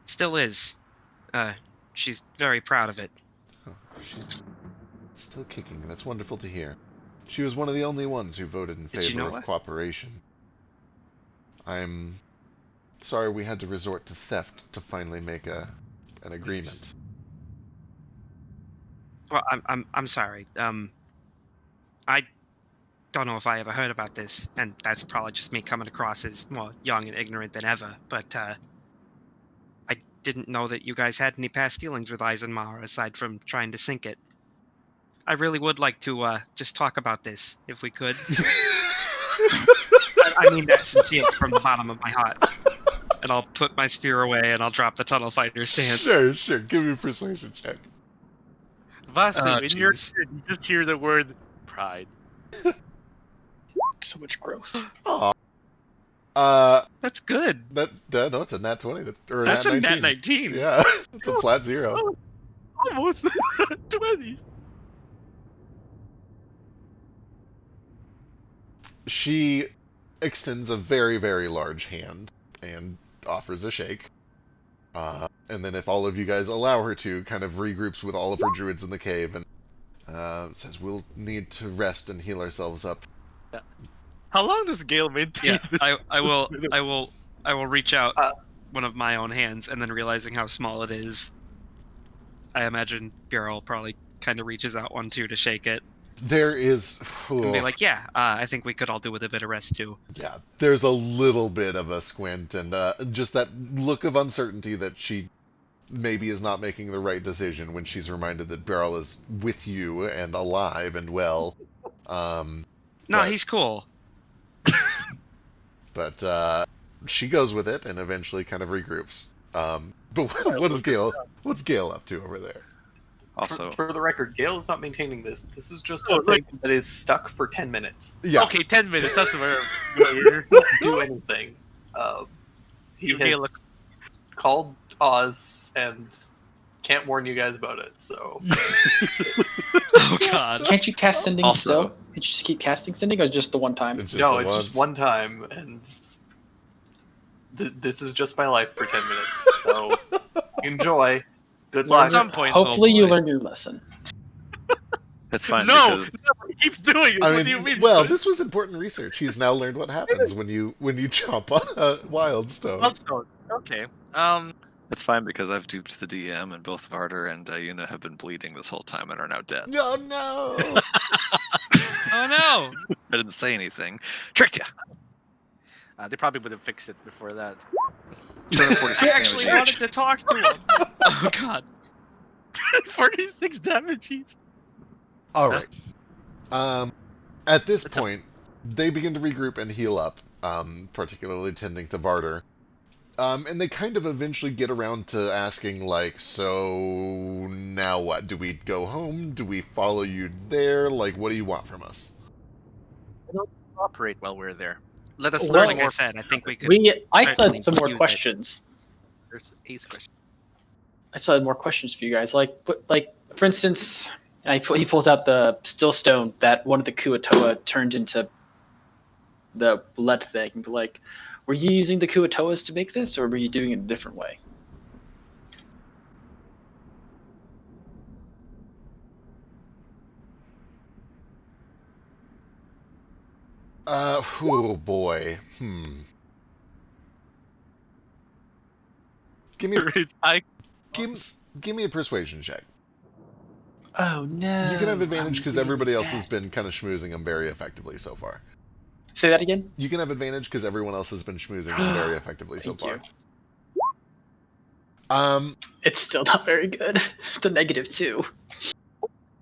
Still is. She's very proud of it. Oh, she's still kicking, and that's wonderful to hear. She was one of the only ones who voted in Did you favor know of what? cooperation. I'm sorry we had to resort to theft to finally make an agreement. Well, I'm sorry. I don't know if I ever heard about this, and that's probably just me coming across as more young and ignorant than ever. But I didn't know that you guys had any past dealings with Eisenmar aside from trying to sink it. I really would like to just talk about this, if we could. I mean that sincerely from the bottom of my heart. And I'll put my spear away and I'll drop the tunnel fighter stance. Sure. Give me a persuasion check. Vasu, in your jeez. head, you just hear the word pride. So much growth. Aw. That's good. No, it's a nat 20. Or That's nat a 19. nat 19. Yeah, it's a flat 0. Almost 20. She extends a very, very large hand and offers a shake. And then if all of you guys allow her to, kind of regroups with all of her druids in the cave and says, we'll need to rest and heal ourselves up. How long does Gale maintain Yeah, this? I will reach out one of my own hands, and then realizing how small it is, I imagine Beryl probably kind of reaches out one too to shake it There is... and be like, yeah, I think we could all do with a bit of rest too. Yeah, there's a little bit of a squint and just that look of uncertainty that she maybe is not making the right decision when she's reminded that Beryl is with you and alive and well. No, but- he's cool. But she goes with it and eventually kind of regroups. But what's Gale up to over there? Also, For the record, Gale is not maintaining this. This is just Oh, a thing that is stuck for 10 minutes. Yeah, Okay, 10 minutes. That's where He won't do anything. He You has Gale- called Oz and can't warn you guys about it. So Oh god. Can't you cast sending Also- still? Can't you just keep casting sending, or just the one time? it's just no, the it's once. just one time, and this is just my life for 10 minutes. So enjoy. Good Learn luck. At some point, Hopefully, you boy. learned your lesson. it's fine No, because he keeps doing it. I What do you mean? well, this was important research. He's now learned what happens when you chomp on a wildstone. Wildstone. Okay. it's fine because I've duped the DM, and both Varder and Iuna have been bleeding this whole time and are now dead. No, no. Oh no. I didn't say anything. Tricked ya. They probably would have fixed it before that. 246 I damage actually each. wanted to talk to him. Oh god. 46 damage each. All right. At this point, they begin to regroup and heal up, particularly tending to Varder. And they kind of eventually get around to asking, like, so now what? Do we go home? Do we follow you there? Like, what do you want from us? We don't operate while we're there. Let us Well, learn Like more. I said, I think we could. I certainly still had some more use it. questions. There's Ace question. I still had more questions for you guys. Like for instance, he pulls out the still stone that one of the Kuatoa turned into the blood thing. Like, were you using the Kuatoas to make this, or were you doing it a different way? Oh boy. Give me a persuasion check. Oh no! You can have advantage because really everybody else bad. has been kind of schmoozing them very effectively so far. Say that again. You can have advantage because everyone else has been schmoozing them very effectively so far. It's still not very good. It's a -2.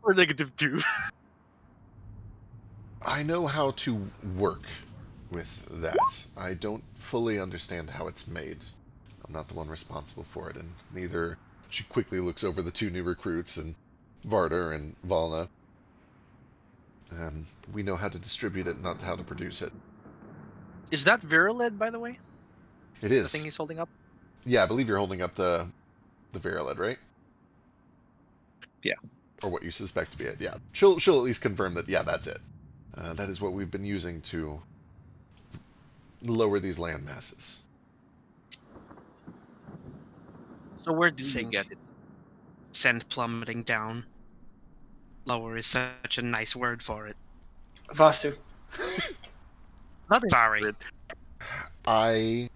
Or -2. I know how to work with that. I don't fully understand how it's made. I'm not the one responsible for it, and neither. She quickly looks over the two new recruits, and Varder and Valna. We know how to distribute it, not how to produce it. Is that Virulid, by the way? It is. The thing he's holding up? Yeah, I believe you're holding up the Virulid, right? Yeah. Or what you suspect to be it, yeah. She'll at least confirm that, yeah, that's it. That is what we've been using to lower these land masses. So where do you Sink. get it? Send plummeting down. Lower is such a nice word for it. Vasu. Sorry. I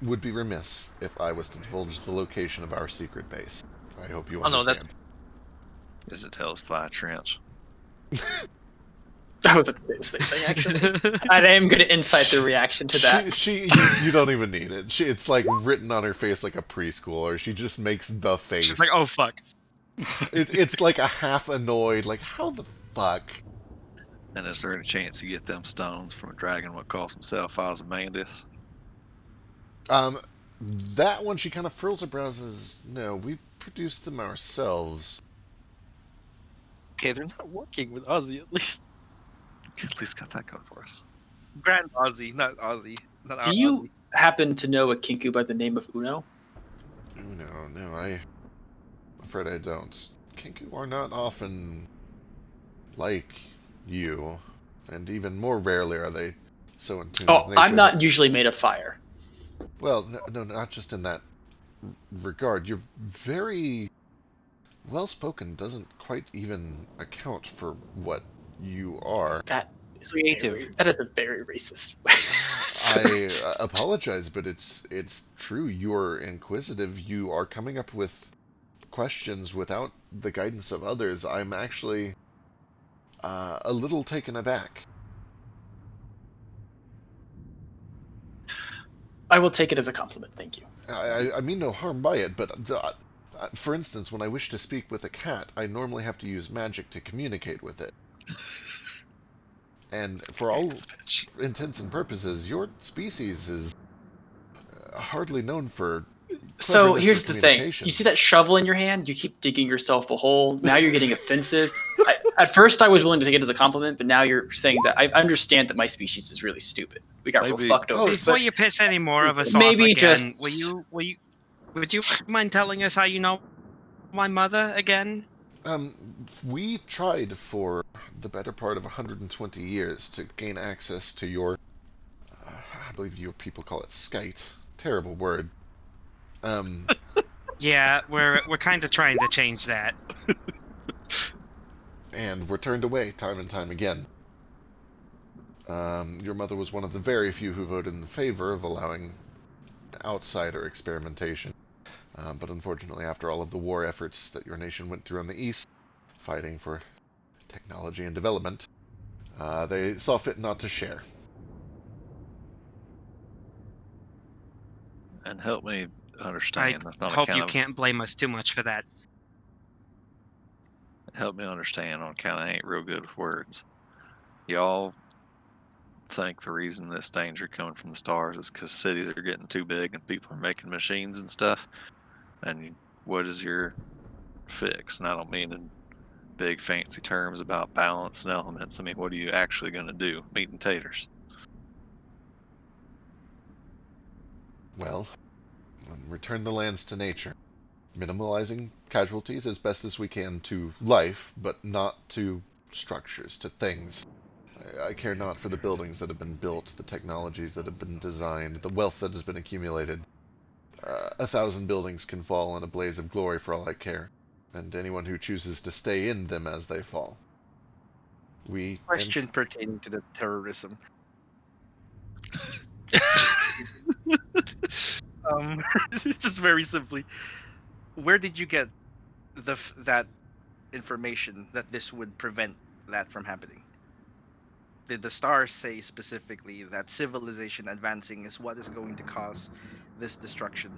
would be remiss if I was to divulge the location of our secret base. I hope you understand. Is it Hell's Fly Trench? I was about to say the same thing, actually. I am going to insight the reaction to that. You don't even need it. It's like written on her face like a preschooler. She just makes the face. She's like, oh fuck. It's like a half annoyed, like, how the fuck? And is there any chance you get them stones from a dragon what calls himself Ozymandias? That one, she kind of furls her brows as, no, we produced them ourselves. Okay, they're not working with Ozzy, at least. At least got that going for us. Grand Ozzy, not Ozzy. Not Do our you Ozzy. happen to know a Kinku by the name of Uno? No, I'm afraid I don't. Kinku are not often like you, and even more rarely are they so in tune with nature. I'm not usually made of fire. Well, no, not just in that regard. You're very well-spoken, doesn't quite even account for what you are. That is Creative. That is a very racist. I apologize, but it's true. You're inquisitive. You are coming up with questions without the guidance of others. I'm actually a little taken aback. I will take it as a compliment. Thank you. I mean no harm by it, but for instance, when I wish to speak with a cat, I normally have to use magic to communicate with it. And for all intents and purposes, your species is hardly known for So cleverness here's or the thing. communication. You see that shovel in your hand? You keep digging yourself a hole. Now you're getting offensive. At first, I was willing to take it as a compliment, but now you're saying that I understand that my species is really stupid. We got real Maybe- fucked over. Before you piss any more of us Maybe off again, just- would you mind telling us how you know my mother again? We tried for the better part of 120 years to gain access to your, I believe your people call it skite. Terrible word. Yeah, we're kind of trying to change that. And were turned away time and time again. Your mother was one of the very few who voted in favor of allowing outsider experimentation. But unfortunately, after all of the war efforts that your nation went through in the East, fighting for technology and development, they saw fit not to share. And help me I understand. hope you can't blame us too much for that. Help me understand on account I ain't real good with words. Y'all think the reason this danger coming from the stars is because cities are getting too big and people are making machines and stuff. And what is your fix? And I don't mean in big fancy terms about balance and elements. I mean, what are you actually going to do? Meat and taters. Well, return the lands to nature, minimalizing casualties as best as we can to life, but not to structures, to things. I care not for the buildings that have been built, the technologies that have been designed, the wealth that has been accumulated. 1,000 buildings can fall in a blaze of glory for all I care, and anyone who chooses to stay in them as they fall. Question pertaining to the terrorism. Just very simply, where did you get that information that this would prevent that from happening? Did the stars say specifically that civilization advancing is what is going to cause this destruction?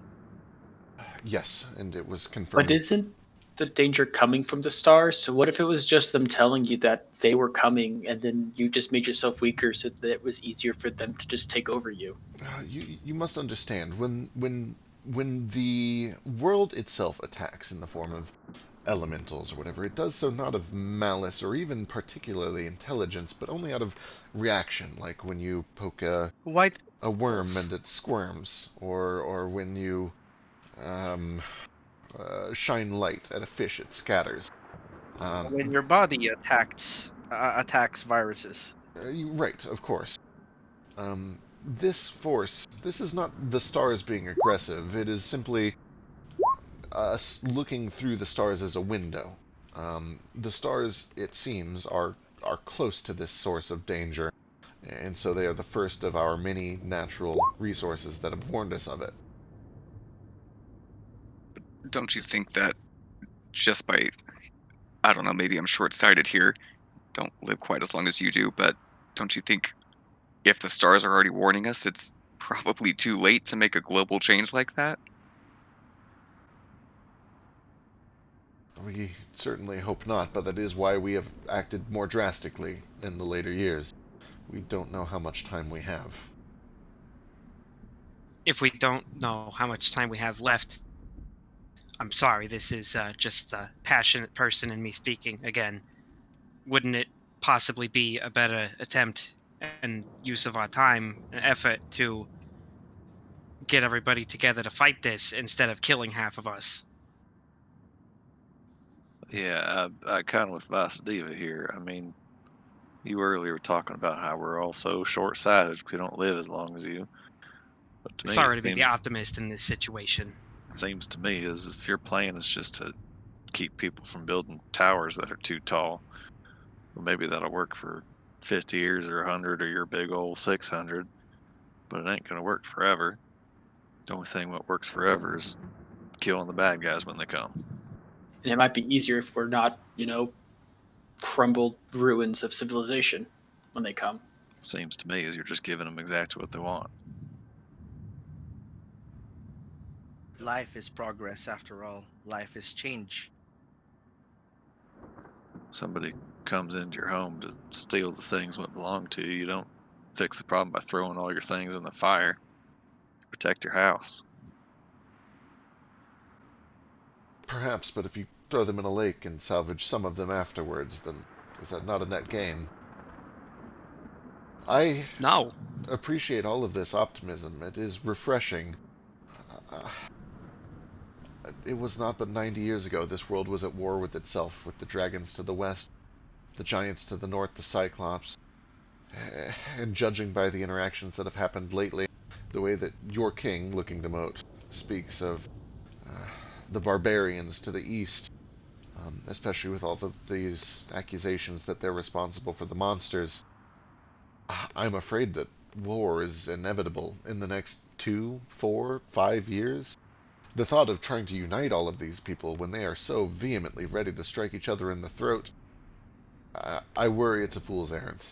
Yes, and it was But confirmed. isn't the danger coming from the stars? So what if it was just them telling you that they were coming, and then you just made yourself weaker so that it was easier for them to just take over you? You must understand, when the world itself attacks in the form of elementals or whatever, it does so not of malice or even particularly intelligence, but only out of reaction, like when you poke a worm and it squirms, or when you shine light at a fish, it scatters. When your body attacks viruses. Right, of course. This force, this is not the stars being aggressive, it is simply us looking through the stars as a window. The stars, it seems, are close to this source of danger, and so they are the first of our many natural resources that have warned us of it. Don't you think that just by, I don't know, maybe I'm short-sighted here, don't live quite as long as you do, but don't you think if the stars are already warning us, it's probably too late to make a global change like that? We certainly hope not, but that is why we have acted more drastically in the later years. We don't know how much time we have. If we don't know how much time we have left, I'm sorry, this is just the passionate person in me speaking again. Wouldn't it possibly be a better attempt and use of our time and effort to get everybody together to fight this instead of killing half of us? Yeah, I kind of with Vasadiva here. I mean, you earlier were talking about how we're all so short-sighted because we don't live as long as you. But to me, Sorry to be the optimist in this situation. seems to me as if your plan is just to keep people from building towers that are too tall. Well, maybe that'll work for 50 years or 100 or your big old 600, but it ain't gonna work forever. The only thing what works forever is killing the bad guys when they come. And it might be easier if we're not, crumbled ruins of civilization when they come. Seems to me as you're just giving them exactly what they want. Life is progress after all. Life is change. Somebody comes into your home to steal the things that belong to you. You don't fix the problem by throwing all your things in the fire. Protect your house. Perhaps, but if you throw them in a lake and salvage some of them afterwards, then is that not a net gain? I No. appreciate all of this optimism. It is refreshing. It was not but 90 years ago this world was at war with itself, with the dragons to the west, the giants to the north, the cyclops. And judging by the interactions that have happened lately, the way that your king, looking to moat, speaks of the barbarians to the east, especially with all these accusations that they're responsible for the monsters, I'm afraid that war is inevitable in the next 2, 4, 5 years. The thought of trying to unite all of these people when they are so vehemently ready to strike each other in the throat, I worry it's a fool's errand.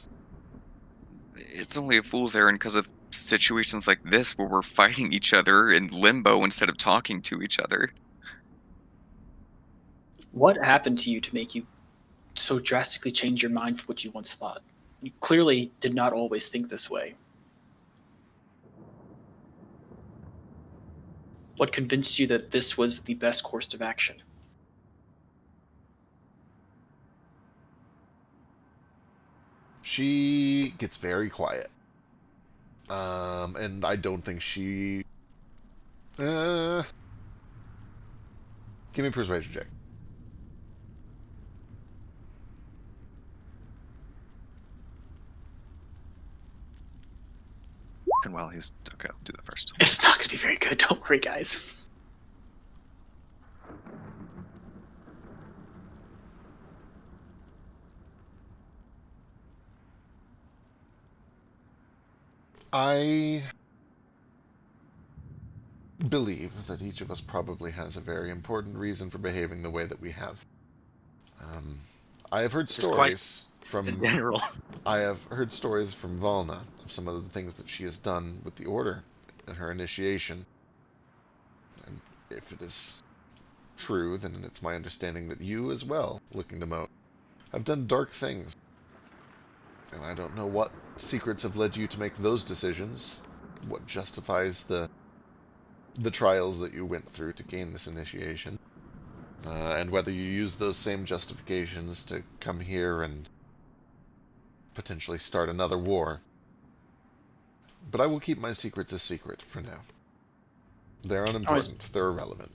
It's only a fool's errand because of situations like this where we're fighting each other in limbo instead of talking to each other. What happened to you to make you so drastically change your mind from what you once thought? You clearly did not always think this way. What convinced you that this was the best course of action? She gets very quiet. And I don't think she... give me a persuasion check. And while he's okay, I'll do that first. It's not going to be very good. Don't worry, guys. I believe that each of us probably has a very important reason for behaving the way that we have. I have heard stories from In general. I have heard stories from Valna of some of the things that she has done with the Order in her initiation. And if it is true, then it's my understanding that you as well, looking to Moat, have done dark things. And I don't know what secrets have led you to make those decisions, what justifies the trials that you went through to gain this initiation, and whether you use those same justifications to come here and potentially start another war. But I will keep my secrets a secret for now. They're unimportant. They're irrelevant.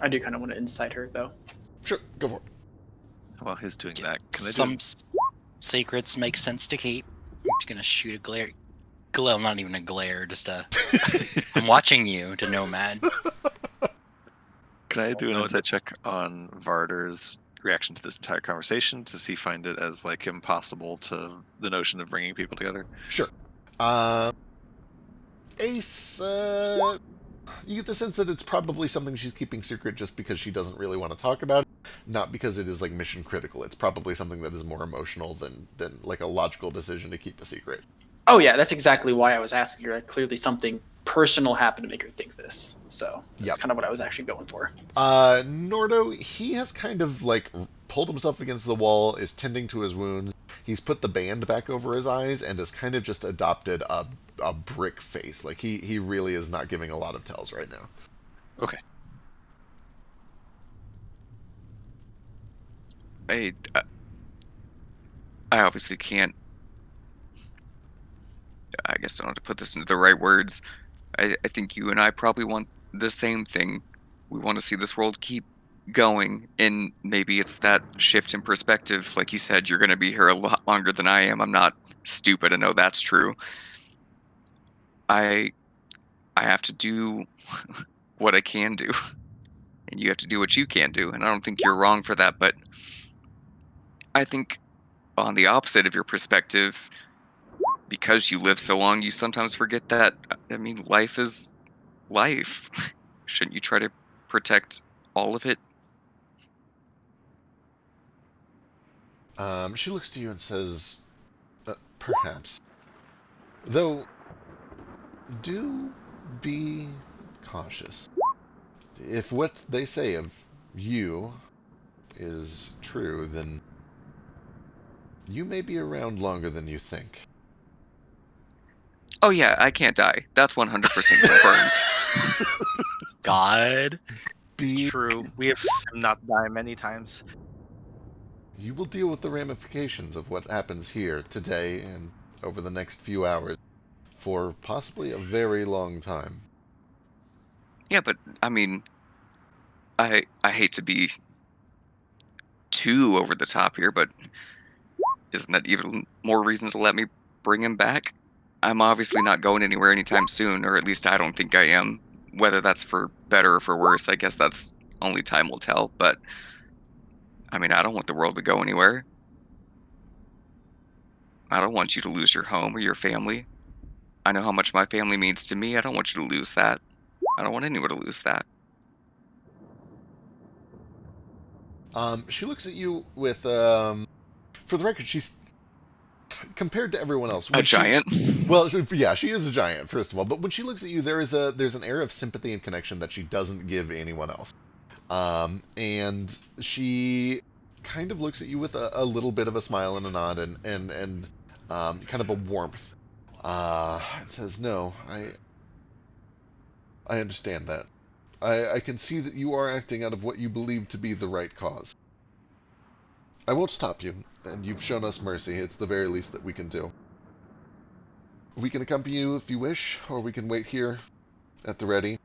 I do kind of want to incite her, though. Sure, go for it. While he's doing that, can I Some do... secrets make sense to keep. I'm just gonna shoot a glare. Well, not even a glare, just a. I'm watching you to Nomad. Can I do an insight check on Varder's reaction to this entire conversation to see find it as like impossible to the notion of bringing people together? Sure. Ace, you get the sense that it's probably something she's keeping secret just because she doesn't really want to talk about it, not because it is like mission critical. It's probably something that is more emotional than like a logical decision to keep a secret. Oh yeah, that's exactly why I was asking her. Clearly something personal happened to make her think this. So that's kind of what I was actually going for. Nordo, he has kind of like pulled himself against the wall, is tending to his wounds. He's put the band back over his eyes and has kind of just adopted a brick face. Like he really is not giving a lot of tells right now. Okay. I obviously can't. I guess I don't have to put this into the right words. I think you and I probably want the same thing. We want to see this world keep going, and maybe it's that shift in perspective. Like you said, you're going to be here a lot longer than I am. I'm not stupid. I know that's true. I have to do what I can do, and you have to do what you can do. And I don't think you're wrong for that, but I think on the opposite of your perspective, because you live so long, you sometimes forget that, I mean, life is life. Shouldn't you try to protect all of it? She looks to you and says, perhaps. Though, do be cautious. If what they say of you is true, then you may be around longer than you think. Oh yeah, I can't die. That's 100% confirmed. God. Be True. We have seen him not die many times. You will deal with the ramifications of what happens here today and over the next few hours for possibly a very long time. Yeah, but I mean, I hate to be too over the top here, but isn't that even more reason to let me bring him back? I'm obviously not going anywhere anytime soon, or at least I don't think I am. Whether that's for better or for worse, I guess that's only time will tell, but I mean, I don't want the world to go anywhere. I don't want you to lose your home or your family. I know how much my family means to me. I don't want you to lose that. I don't want anyone to lose that. She looks at you with, for the record, she's, compared to everyone else... A giant? Well, yeah, she is a giant, first of all, but when she looks at you, there's an air of sympathy and connection that she doesn't give anyone else. And she kind of looks at you with a little bit of a smile and a nod, and kind of a warmth. It says, no, I understand that. I can see that you are acting out of what you believe to be the right cause. I won't stop you, and you've shown us mercy. It's the very least that we can do. We can accompany you if you wish, or we can wait here at the ready.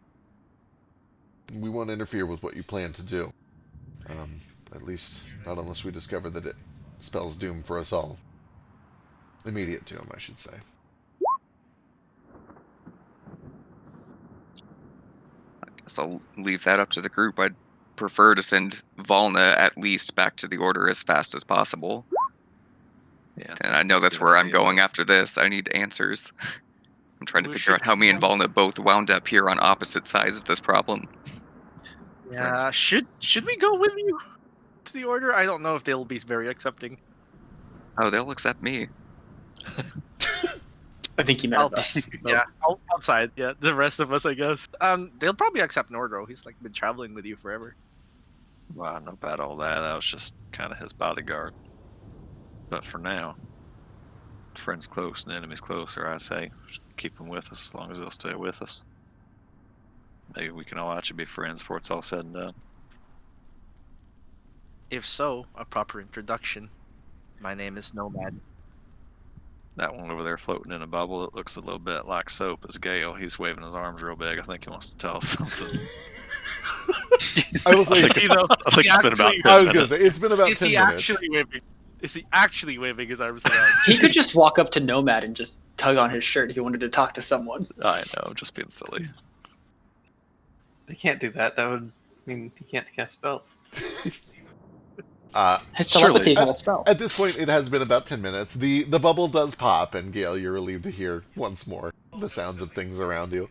We won't interfere with what you plan to do. At least, not unless we discover that it spells doom for us all. Immediate doom, I should say. So I'll leave that up to the group. I'd prefer to send Valna at least back to the Order as fast as possible. Yeah, And I know that's a that's good where I'm idea. going after this. I need answers. I'm trying to We figure out should how me and go- Valna both wound up here on opposite sides of this problem. Yeah, should we go with you to the Order? I don't know if they'll be very accepting. Oh, they'll accept me. I think he meant of us. Yeah, outside. Yeah, the rest of us, I guess. They'll probably accept Nordro. He's like been traveling with you forever. Well, I don't know about all that. That was just kind of his bodyguard. But for now, friends close and enemies closer, I say. Just keep them with us as long as they'll stay with us. Maybe we can all actually be friends before it's all said and done. If so, a proper introduction. My name is Nomad. That one over there floating in a bubble, it looks a little bit like soap, is Gale. He's waving his arms real big. I think he wants to tell us something. I will say, I think it's been about 10 I was going to minutes. say, it's been about 10 he minutes. actually waving? Is he actually waving his arms around? He could just walk up to Nomad and just tug on his shirt if he wanted to talk to someone. I know, I'm just being silly. They can't do that. That would mean he can't cast spells. His Surely. telepathy is not a spell. At this point, it has been about 10 minutes. The bubble does pop, and Gale, you're relieved to hear once more the sounds of things around you.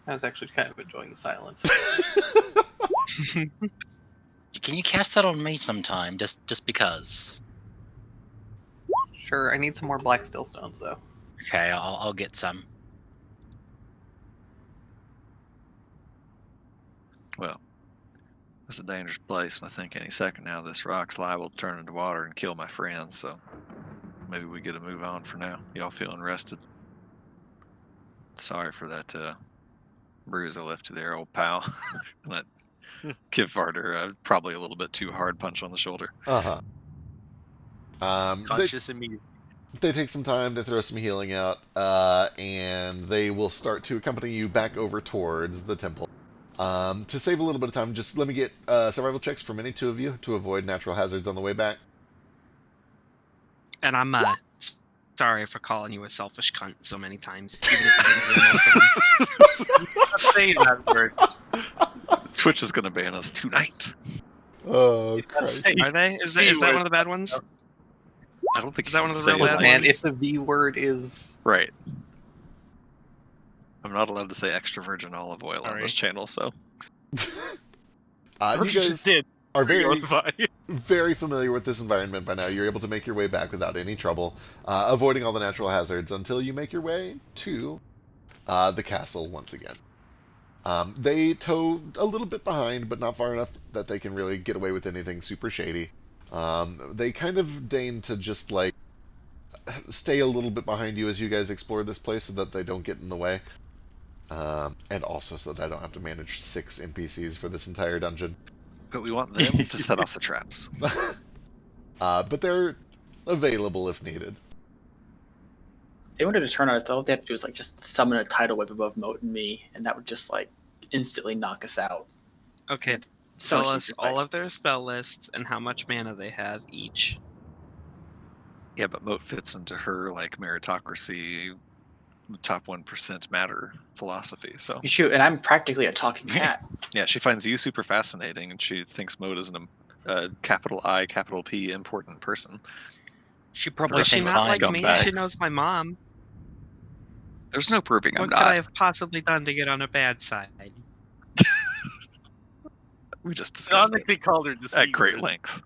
I was actually kind of enjoying the silence. Can you cast that on me sometime, just because? Sure, I need some more black still stones though. Okay, I'll get some. Well, it's a dangerous place, and I think any second now this rock's liable to turn into water and kill my friends, so maybe we get a move on for now. Y'all feeling rested? Sorry for that bruise I left you there, old pal. And that give Varder probably a little bit too hard punch on the shoulder. Uh-huh. Conscious immediately. They take some time, they throw some healing out, and they will start to accompany you back over towards the temple. To save a little bit of time, just let me get survival checks from any two of you to avoid natural hazards on the way back. And I'm sorry for calling you a selfish cunt so many times, even if you didn't hear most of them. Not saying that word. Twitch is going to ban us tonight. Oh, Christ. Are they? Is that one of the bad ones? I don't think Is you that can one of the say real it bad like- Man, ones? if the V word is Right. I'm not allowed to say extra virgin olive oil on Sorry. this channel, so You What you just guys did. are very, Notify. very familiar with this environment by now. You're able to make your way back without any trouble, avoiding all the natural hazards until you make your way to the castle once again. They tow a little bit behind, but not far enough that they can really get away with anything super shady. They kind of deign to just, like, stay a little bit behind you as you guys explore this place so that they don't get in the way. And also so that I don't have to manage 6 NPCs for this entire dungeon. but we want them to set off the traps. But they're available if needed. If they wanted to turn on us, all they have to do is like just summon a tidal wave above Moat and me, and that would just like instantly knock us out. Okay, So tell much us easier all fight. of their spell lists and how much mana they have each. Yeah, but Moat fits into her like meritocracy, top 1% matter philosophy. So Shoot, and I'm practically a talking cat. yeah, she finds you super fascinating, and she thinks Moat is a capital I, capital P important person. She The probably Is rest she of thinks us not are like me? She scumbags. knows my mom. There's no proving I'm What could I not. have possibly done to get on a bad side? We just discussed it Honestly, called her the at C great word. length.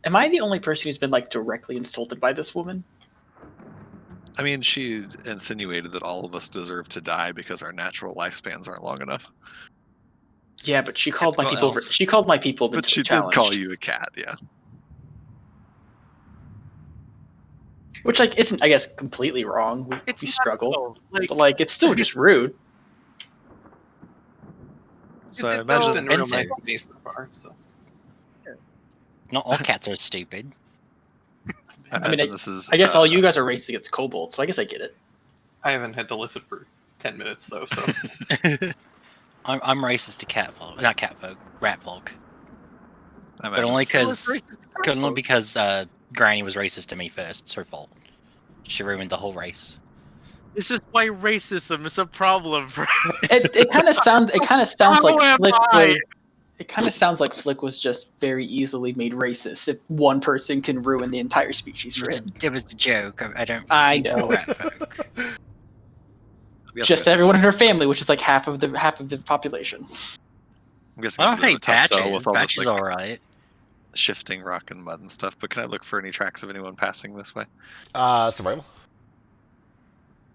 Am I the only person who's been like directly insulted by this woman? I mean, she insinuated that all of us deserve to die because our natural lifespans aren't long enough. Yeah, but she called my Typical people. elf. She called my people. But mentally she did challenged. call you a cat, yeah. Which like isn't, I guess, completely wrong. We It's not, struggle, though. Like, but like it's still just rude. So I it imagine It's been real expensive. nice to me so far. So Not all cats are stupid. I I mean, imagine this is. I guess all you guys are racist against kobolds, so I guess I get it. I haven't had to listen for 10 minutes though. So I'm racist to cat folk, not cat folk, rat folk. I But imagine only this is- because Granny was racist to me first. It's her fault. She ruined the whole race. this is why racism is a problem. It kind of sounds like How am Flick I? was. It kind of sounds like Flick was just very easily made racist. If one person can ruin the entire species for him, It was a joke. I don't. I hate know. rat folk. I'm guessing just this everyone is- in her family, which is like half of the population. I'm guessing I this is don't a bit of a hate tough sell Patches. with all Patches this all like right. shifting rock and mud and stuff. But can I look for any tracks of anyone passing this way? Survival.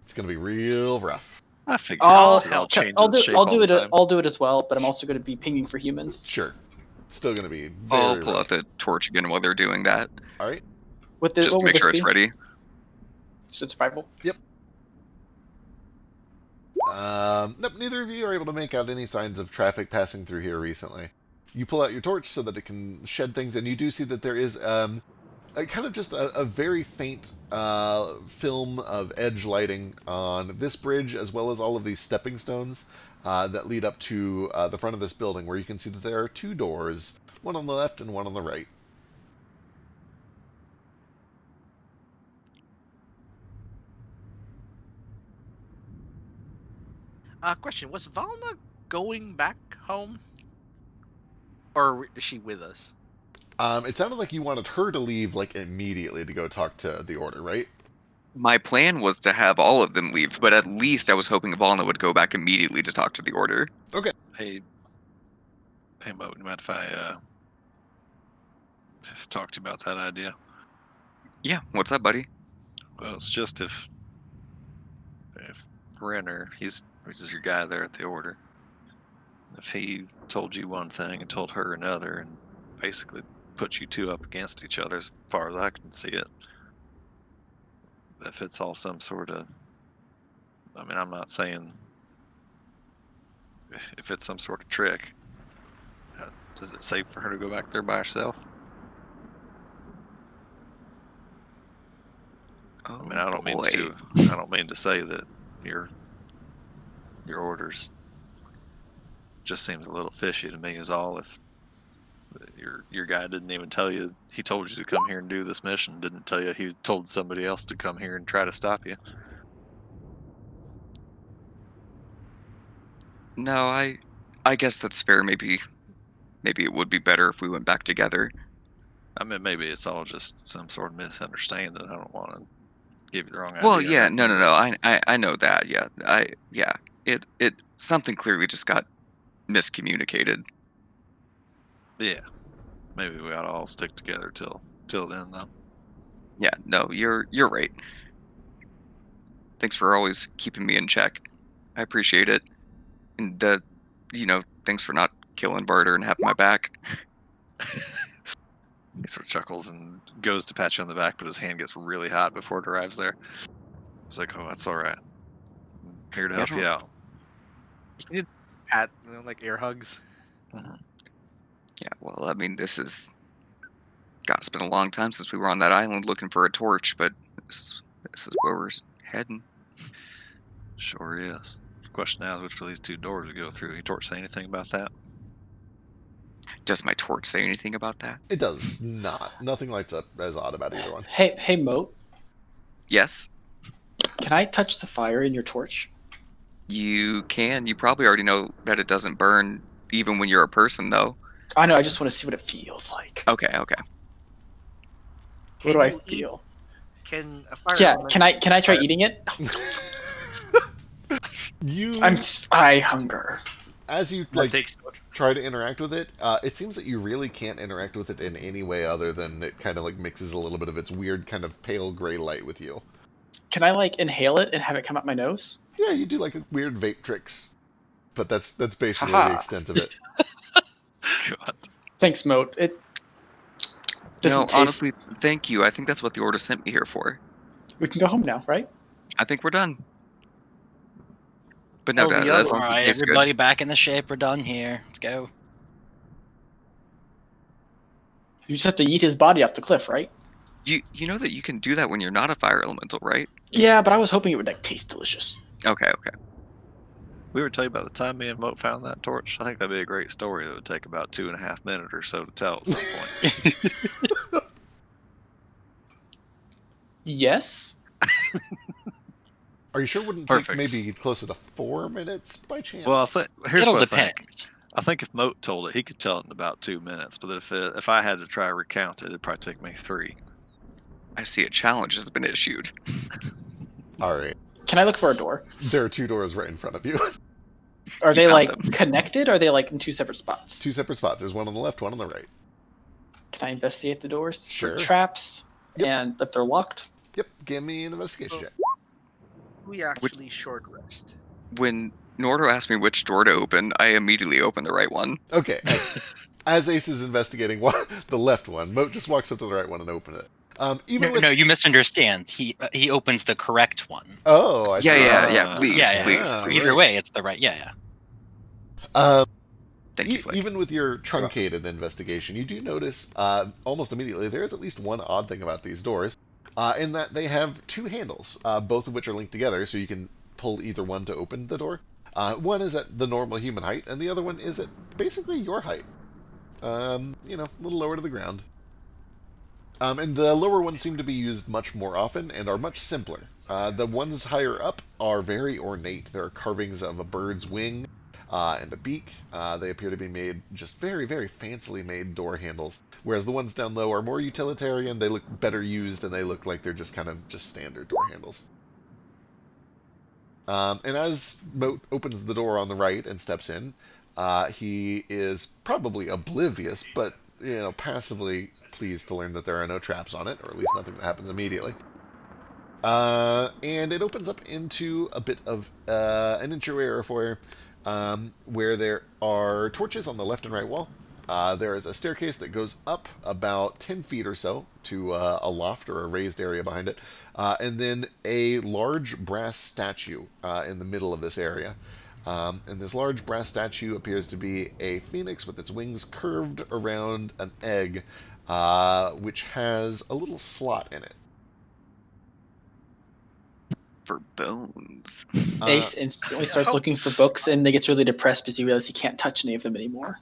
It's gonna be real rough. I figured. I'll See how it changes I'll do shape all the time. I'll do it as well, but I'm also going to be pinging for humans. Sure. Still gonna be I'll very pull rough. out the torch again while they're doing that, All right. With the, just what to would make this sure it's be? ready. So survival. Nope, neither of you are able to make out any signs of traffic passing through here recently. You pull out your torch so that it can shed things, and you do see that there is a kind of just a very faint film of edge lighting on this bridge, as well as all of these stepping stones that lead up to the front of this building, where you can see that there are two doors, one on the left and one on the right. Question: was Valna going back home, or is she with us? It sounded like you wanted her to leave like immediately to go talk to the Order, right? My plan was to have all of them leave, but at least I was hoping Valna would go back immediately to talk to the Order. Hey, Mo, you mind if I talk to you about that idea? Yeah, what's up, buddy? Well, it's just if Renner, he's your guy there at the Order, if he told you one thing and told her another, and basically put you two up against each other, as far as I can see it, if it's all some sort of, I mean, I'm not saying if it's some sort of trick, is it safe for her to go back there by herself? Oh, I mean, I don't boy. mean to say that your orders just seems a little fishy to me. Is all. If your guy didn't even tell you, he told you to come here and do this mission, didn't tell you he told somebody else to come here and try to stop you. No, I guess that's fair. Maybe it would be better if we went back together. I mean, maybe it's all just some sort of misunderstanding. I don't want to give you the wrong idea. Well, or yeah, nothing, no. but- I know that. Yeah, It something clearly just got miscommunicated. Yeah, maybe we ought to all stick together till then, though. Yeah, no, you're right. Thanks for always keeping me in check. I appreciate it. And thanks for not killing Barter and having my back. He sort of chuckles and goes to pat you on the back, but his hand gets really hot before it arrives there. He's like, "Oh, that's all right. I'm here to Yeah, help you out." You need pat, like air hugs. Yeah, well, I mean, this is. God, it's been a long time since we were on that island looking for a torch, but this is where we're heading. Sure is. The question now is which of these two doors we go through. Your torch say anything about that? Does my torch say anything about that? It does not. Nothing lights up as odd about either one. Hey, Moat, Yes, can I touch the fire in your torch? you can. You probably already know that it doesn't burn even when you're a person, though. I know. I just want to see what it feels like. Okay. What do I you eat- feel? Can a fire? Yeah. element- Can I try eating it? I hunger. As you That takes- try to interact with it, it seems that you really can't interact with it in any way other than it kind of like mixes a little bit of its weird kind of pale gray light with you. Can I like inhale it and have it come up my nose? Yeah, you do like weird vape tricks, but that's basically Haha. the extent of it. God. Thanks, Moat. It doesn't taste. Honestly, thank you. I think that's what the Order sent me here for. We can go home now, right? I think we're done. But no, Oh, the as other long All as it right, tastes good. everybody back in the ship. We're done here. Let's go. You just have to eat his body off the cliff, right? You know that you can do that when you're not a fire elemental, right? Yeah, but I was hoping it would like taste delicious. Okay. We were telling you about the time me and Moat found that torch. I think that'd be a great story that would take about 2.5 minutes or so to tell at some point. Yes. Are you sure it wouldn't Perfect. take maybe closer to 4 minutes by chance? Well, here's It'll what I depend. think. I think if Moat told it, he could tell it in about 2 minutes. But if I had to try to recount it, it'd probably take me 3. I see a challenge has been issued. All right. Can I look for a door? There are 2 doors right in front of you. Are You they found like them. connected? Or are they like in 2 separate spots? 2 separate spots. There's one on the left, one on the right. Can I investigate the doors Sure. for traps? Yep. And if they're locked? Yep. Give me an investigation check. We actually short rest. When Nordo asked me which door to open, I immediately opened the right one. Okay. Excellent. As Ace is investigating the left one, Moat just walks up to the right one and opens it. Even with No, you misunderstand. He opens the correct one. Oh, I see. Yeah. Please, Yeah, please. Either way, it's the right. Yeah. Thank you, Flick. Even with your truncated investigation, you do notice almost immediately there is at least one odd thing about these doors, in that they have 2 handles, both of which are linked together, so you can pull either one to open the door. One is at the normal human height, and the other one is at basically your height. A little lower to the ground. And the lower ones seem to be used much more often and are much simpler. The ones higher up are very ornate. There are carvings of a bird's wing and a beak. They appear to be made just very, very fancily made door handles, whereas the ones down low are more utilitarian. They look better used, and they look like they're just kind of just standard door handles. And as Moat opens the door on the right and steps in, he is probably oblivious, but passively pleased to learn that there are no traps on it, or at least nothing that happens immediately. And it opens up into a bit of an entryway or a foyer, where there are torches on the left and right wall. There is a staircase that goes up about 10 feet or so to a loft or a raised area behind it, and then a large brass statue in the middle of this area. And this large brass statue appears to be a phoenix with its wings curved around an egg, which has a little slot in it. For bones. Ace instantly starts looking for books, and they gets really depressed because he realizes he can't touch any of them anymore.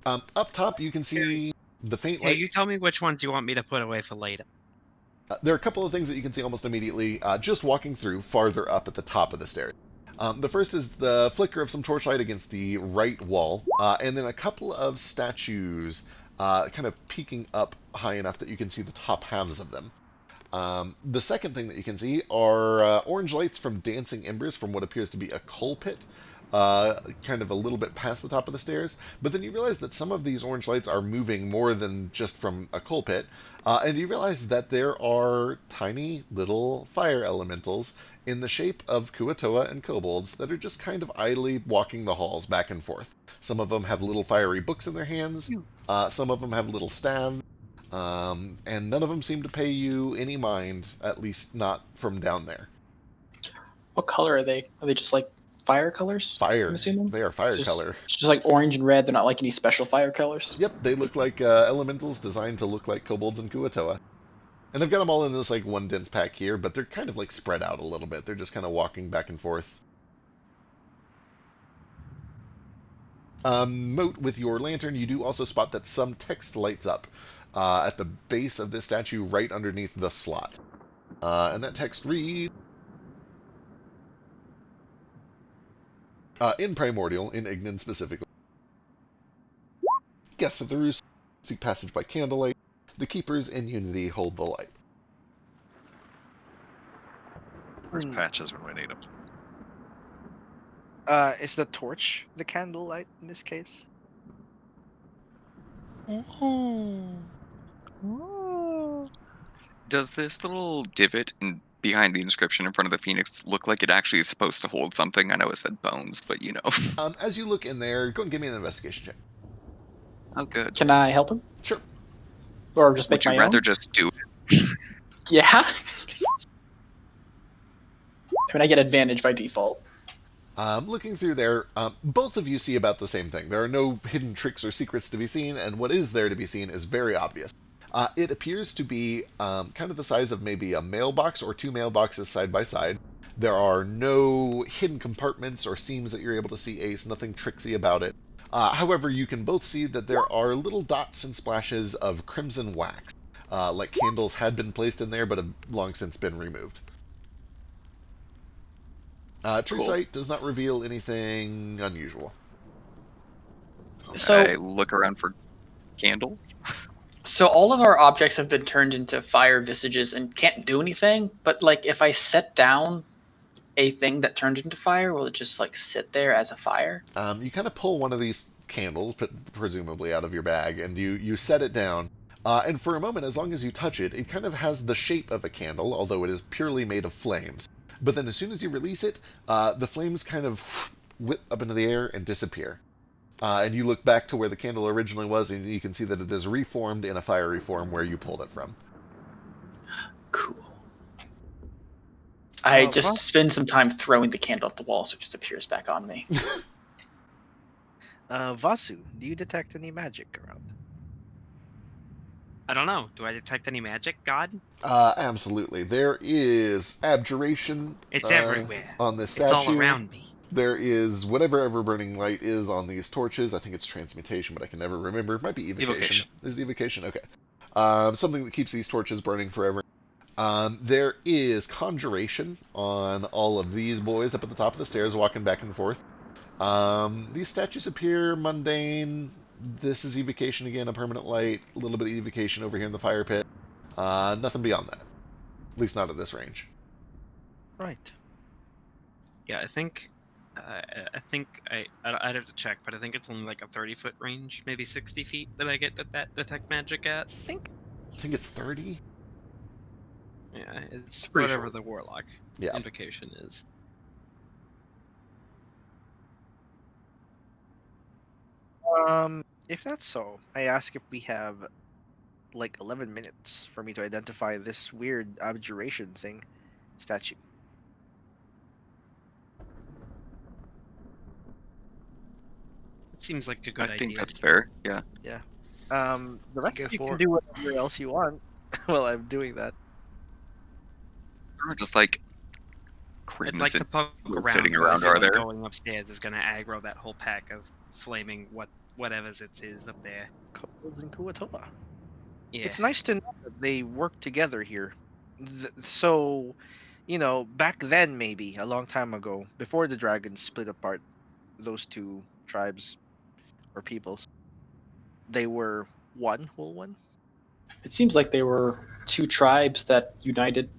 Up top, you can see the faint Hey, light. you tell me which ones you want me to put away for later. There are a couple of things that you can see almost immediately, just walking through farther up at the top of the stairs. The first is the flicker of some torchlight against the right wall, and then a couple of statues kind of peeking up high enough that you can see the top halves of them. The second thing that you can see are orange lights from dancing embers from what appears to be a coal pit, kind of a little bit past the top of the stairs. But then you realize that some of these orange lights are moving more than just from a coal pit, and you realize that there are tiny little fire elementals in the shape of Kuatoa and kobolds that are just kind of idly walking the halls back and forth. Some of them have little fiery books in their hands, some of them have little staves, and none of them seem to pay you any mind, at least not from down there. What color are they? Are they just like fire colors? Fire. I'm assuming? They are fire Just- color. Just like orange and red. They're not like any special fire colors. Yep, they look like elementals designed to look like kobolds and Kuatoa. And I've got them all in this like one dense pack here, but they're kind of like spread out a little bit. They're just kind of walking back and forth. Moat, with your lantern, you do also spot that some text lights up at the base of this statue right underneath the slot. And that text reads, in Primordial, in Ignan specifically, guests of the roost seek passage by candlelight. The keepers in unity hold the light. Where's Patches when we need him? Is the torch the candlelight in this case? Does this little divot behind the inscription in front of the phoenix look like it actually is supposed to hold something? I know it said bones, but you know. As you look in there, go and give me an investigation check. Oh, good. Can I help him? Sure. Or just make Would you my rather own? just do it? Yeah. I mean, I get advantage by default. Looking through there, both of you see about the same thing. There are no hidden tricks or secrets to be seen, and what is there to be seen is very obvious. It appears to be kind of the size of maybe a mailbox or two mailboxes side by side. There are no hidden compartments or seams that you're able to see, Ace, nothing tricksy about it. However, you can both see that there are little dots and splashes of crimson wax, like candles had been placed in there but have long since been removed. True Cool. sight does not reveal anything unusual. So, I look around for candles. so all of our objects have been turned into fire visages and can't do anything. But like, if I set down a thing that turned into fire, will it just like sit there as a fire? You kind of pull one of these candles, presumably out of your bag, and you set it down. And for a moment, as long as you touch it, it kind of has the shape of a candle, although it is purely made of flames. But then as soon as you release it, the flames kind of whip up into the air and disappear. And you look back to where the candle originally was, and you can see that it is reformed in a fiery form where you pulled it from. Cool. I Well, just spend some time throwing the candle at the wall so it just appears back on me. Vasu, do you detect any magic around? I don't know. Do I detect any magic, God? Absolutely. There is abjuration It's everywhere. on this It's statue. all around me. There is whatever ever-burning light is on these torches. I think it's transmutation, but I can never remember. It might be evocation. Evocation. Is the evocation? Okay. Something that keeps these torches burning forever. There is conjuration on all of these boys up at the top of the stairs walking back and forth. These statues appear mundane. This is evocation again, a permanent light. A little bit of evocation over here in the fire pit. Nothing beyond that. At least not at this range. Right. Yeah, I think I'd have to check, but I think it's only like a 30-foot range, maybe 60 feet that I get that detect magic at. I think it's 30. Yeah, it's pretty whatever short. the warlock Yeah. invocation is. If that's so, I ask if we have like 11 minutes for me to identify this weird abjuration thing statue. It seems like a good I idea. think that's fair. Yeah. The rest Go of you for can it. do whatever else you want while I'm doing that. Or just like I'd crimson like to poke we're around. sitting but I around, feel are like there? going upstairs is gonna aggro that whole pack of flaming whatever's it is up there. Kobolds and Kuatoa. Yeah. It's nice to know that they work together here. So, back then maybe a long time ago, before the dragons split apart, those two tribes or peoples, they were one whole one. It seems like they were two tribes that united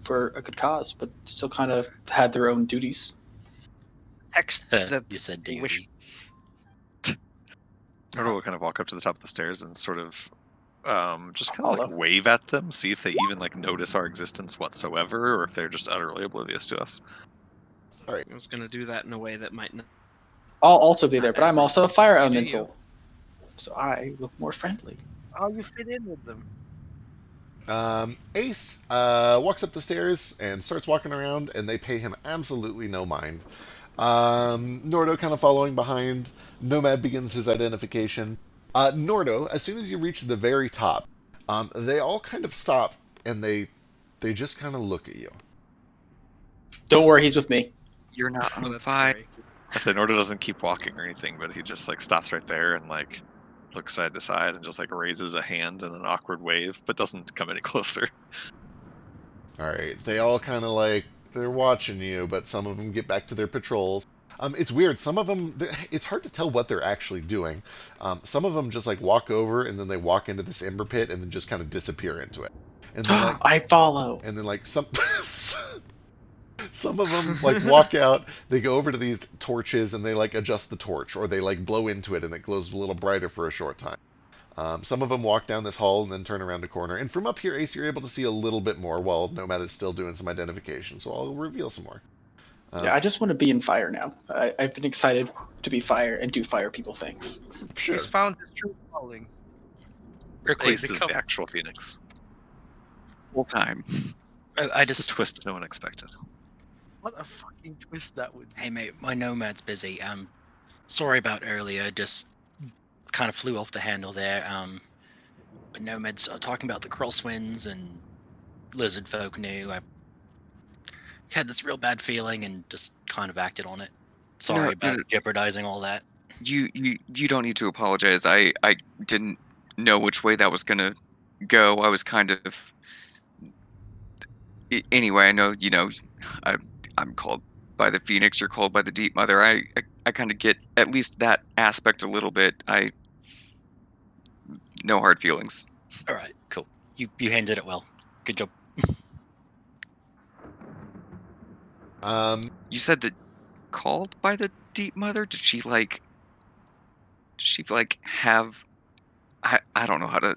for a good cause, but still kind of had their own duties. Text that You said they wish. duty. Nordo will kind of walk up to the top of the stairs and sort of just kind of Follow. like wave at them, see if they even like notice our existence whatsoever, or if they're just utterly oblivious to us. I was gonna do that in a way that might not. I'll also be there, but I'm also a fire You do elemental, so I look more friendly. How you fit in with them? Ace walks up the stairs and starts walking around, and they pay him absolutely no mind. Nordo kind of following behind. Nomad begins his identification. Nordo, as soon as you reach the very top, they all kind of stop, and they just kind of look at you. Don't worry, he's with me. You're not Oh, on that's fire. scary. I say Nordo doesn't keep walking or anything, but he just like stops right there and like looks side to side and just like raises a hand in an awkward wave, but doesn't come any closer. All right, they all kind of like they're watching you, but some of them get back to their patrols. It's weird. Some of them, it's hard to tell what they're actually doing. Some of them just like walk over and then they walk into this ember pit and then just kind of disappear into it. And then like, I follow. and then like some of them like walk out. They go over to these torches and they like adjust the torch, or they like blow into it and it glows a little brighter for a short time. Some of them walk down this hall and then turn around a corner. And from up here, Ace, you're able to see a little bit more while Nomad is still doing some identification. So I'll reveal some more. Yeah, I just want to be in fire now. I've been excited to be fire and do fire people things. Sure. He's found his true calling. Ace is the actual Phoenix. Full time. I It's just the twist no one expected. What a fucking twist that would be. Hey mate, my nomad's busy. Sorry about earlier. Just kind of flew off the handle there. When nomads are talking about the Crosswinds and lizard folk knew, I had this real bad feeling and just kind of acted on it. Sorry No, about jeopardizing all that. you don't need to apologize. I didn't know which way that was gonna go. I was kind of anyway. I know I I'm called by the Phoenix. You're called by the Deep Mother. I kind of get at least that aspect a little bit. No hard feelings. All right, cool. You handled it well. Good job. You said that called by the Deep Mother. Did she like? Did she like have? I don't know how to.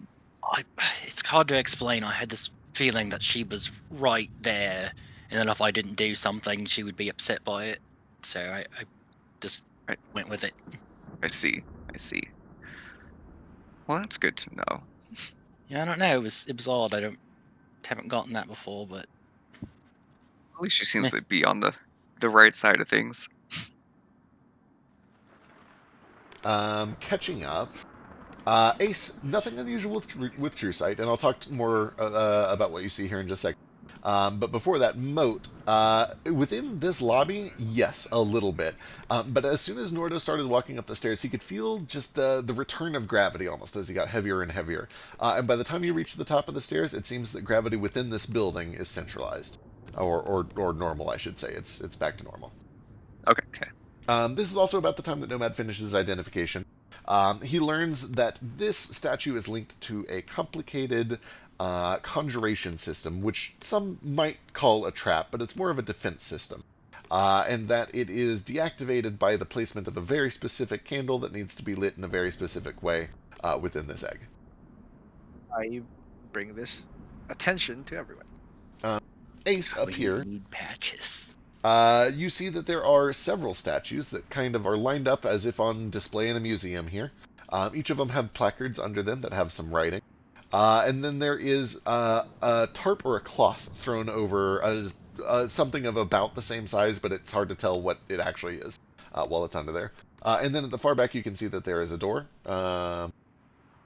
It's hard to explain. I had this feeling that she was right there, and then if I didn't do something, she would be upset by it. So I just went with it. I see. I see. Well, that's good to know. Yeah, I don't know. It was odd. Haven't gotten that before, but At least she seems to be on the right side of things. Catching up. Ace, nothing unusual with True Sight, and I'll talk more about what you see here in just a second. But before that, Moat, within this lobby, yes, a little bit. But as soon as Nordo started walking up the stairs, he could feel just the return of gravity almost as he got heavier and heavier. And by the time you reach the top of the stairs, it seems that gravity within this building is centralized. Or normal, I should say. It's back to normal. Okay. This is also about the time that Nomad finishes identification. He learns that this statue is linked to a complicated conjuration system, which some might call a trap, but it's more of a defense system. And that it is deactivated by the placement of a very specific candle that needs to be lit in a very specific way within this egg. I bring this attention to everyone. Ace, up here. Need patches. You see that there are several statues that kind of are lined up as if on display in a museum here. Each of them have placards under them that have some writing. And then there is a tarp or a cloth thrown over something of about the same size, but it's hard to tell what it actually is while it's under there. And then at the far back you can see that there is a door.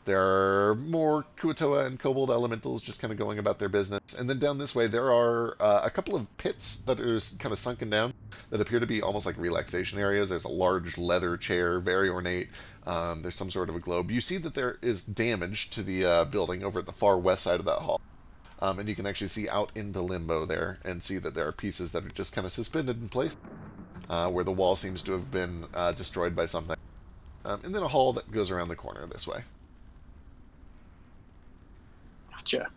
There are more Kuatoa and Kobold elementals just kind of going about their business. And then down this way, there are a couple of pits that are kind of sunken down that appear to be almost like relaxation areas. There's a large leather chair, very ornate. There's some sort of a globe. You see that there is damage to the building over at the far west side of that hall. And you can actually see out into limbo there and see that there are pieces that are just kind of suspended in place where the wall seems to have been destroyed by something. And then a hall that goes around the corner this way. Gotcha.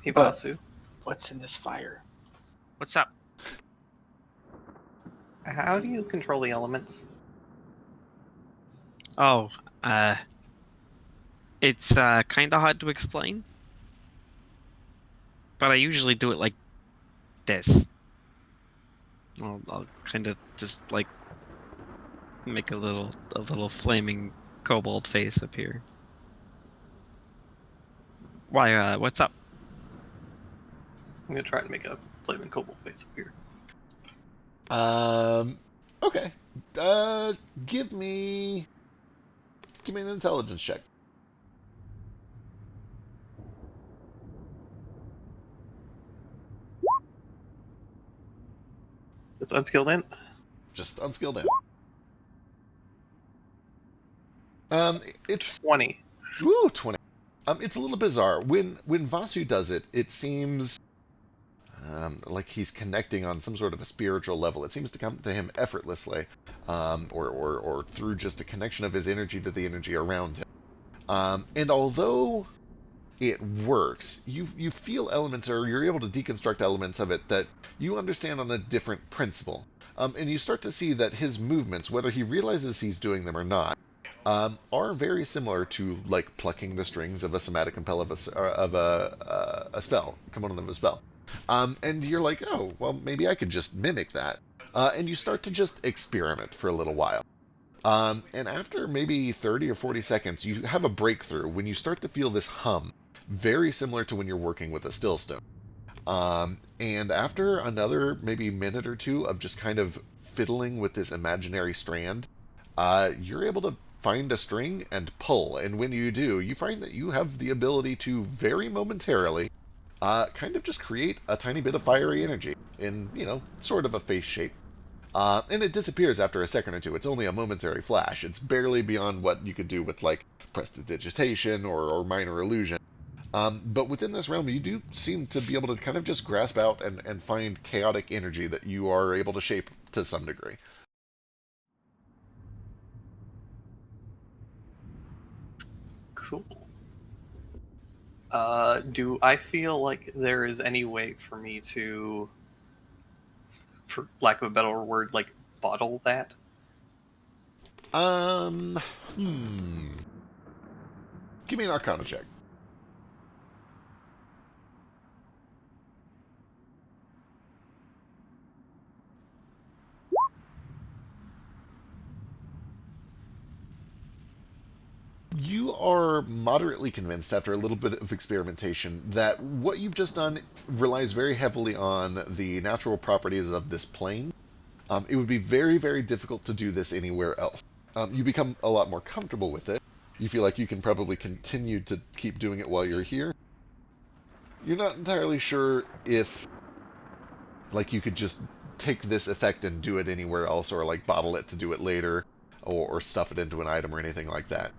Hibasu, What's in this fire? What's up? how do you control the elements? Oh, it's kind of hard to explain, but I usually do it like this. I'll kind of just like make a little flaming kobold face appear. Why? What's up? I'm gonna try and make a flaming cobalt face appear. Okay. Give me an intelligence check. It's unskilled in. Just unskilled in. It's 20. Ooh, 20. It's a little bizarre. When Vasu does it, it seems like he's connecting on some sort of a spiritual level. It seems to come to him effortlessly, or through just a connection of his energy to the energy around him. And although it works, you feel elements, or you're able to deconstruct elements of it that you understand on a different principle. And you start to see that his movements, whether he realizes he's doing them or not, are very similar to like plucking the strings of a somatic impel of a spell, component of a spell. And you're like, oh, well, maybe I could just mimic that. And you start to just experiment for a little while. And after maybe 30 or 40 seconds, you have a breakthrough when you start to feel this hum very similar to when you're working with a stillstone. And after another maybe minute or two of just kind of fiddling with this imaginary strand, you're able to find a string and pull. And when you do, you find that you have the ability to very momentarily kind of just create a tiny bit of fiery energy in, sort of a face shape. And it disappears after a second or two. It's only a momentary flash. It's barely beyond what you could do with, like, prestidigitation or minor illusion. But within this realm, you do seem to be able to kind of just grasp out and find chaotic energy that you are able to shape to some degree. Cool. Do I feel like there is any way for me to, for lack of a better word, like bottle that? Give me an Arcana check. You are moderately convinced after a little bit of experimentation that what you've just done relies very heavily on the natural properties of this plane. It would be very, very difficult to do this anywhere else. You become a lot more comfortable with it. You feel like you can probably continue to keep doing it while you're here. You're not entirely sure if, like, you could just take this effect and do it anywhere else, or, like, bottle it to do it later, or stuff it into an item or anything like that.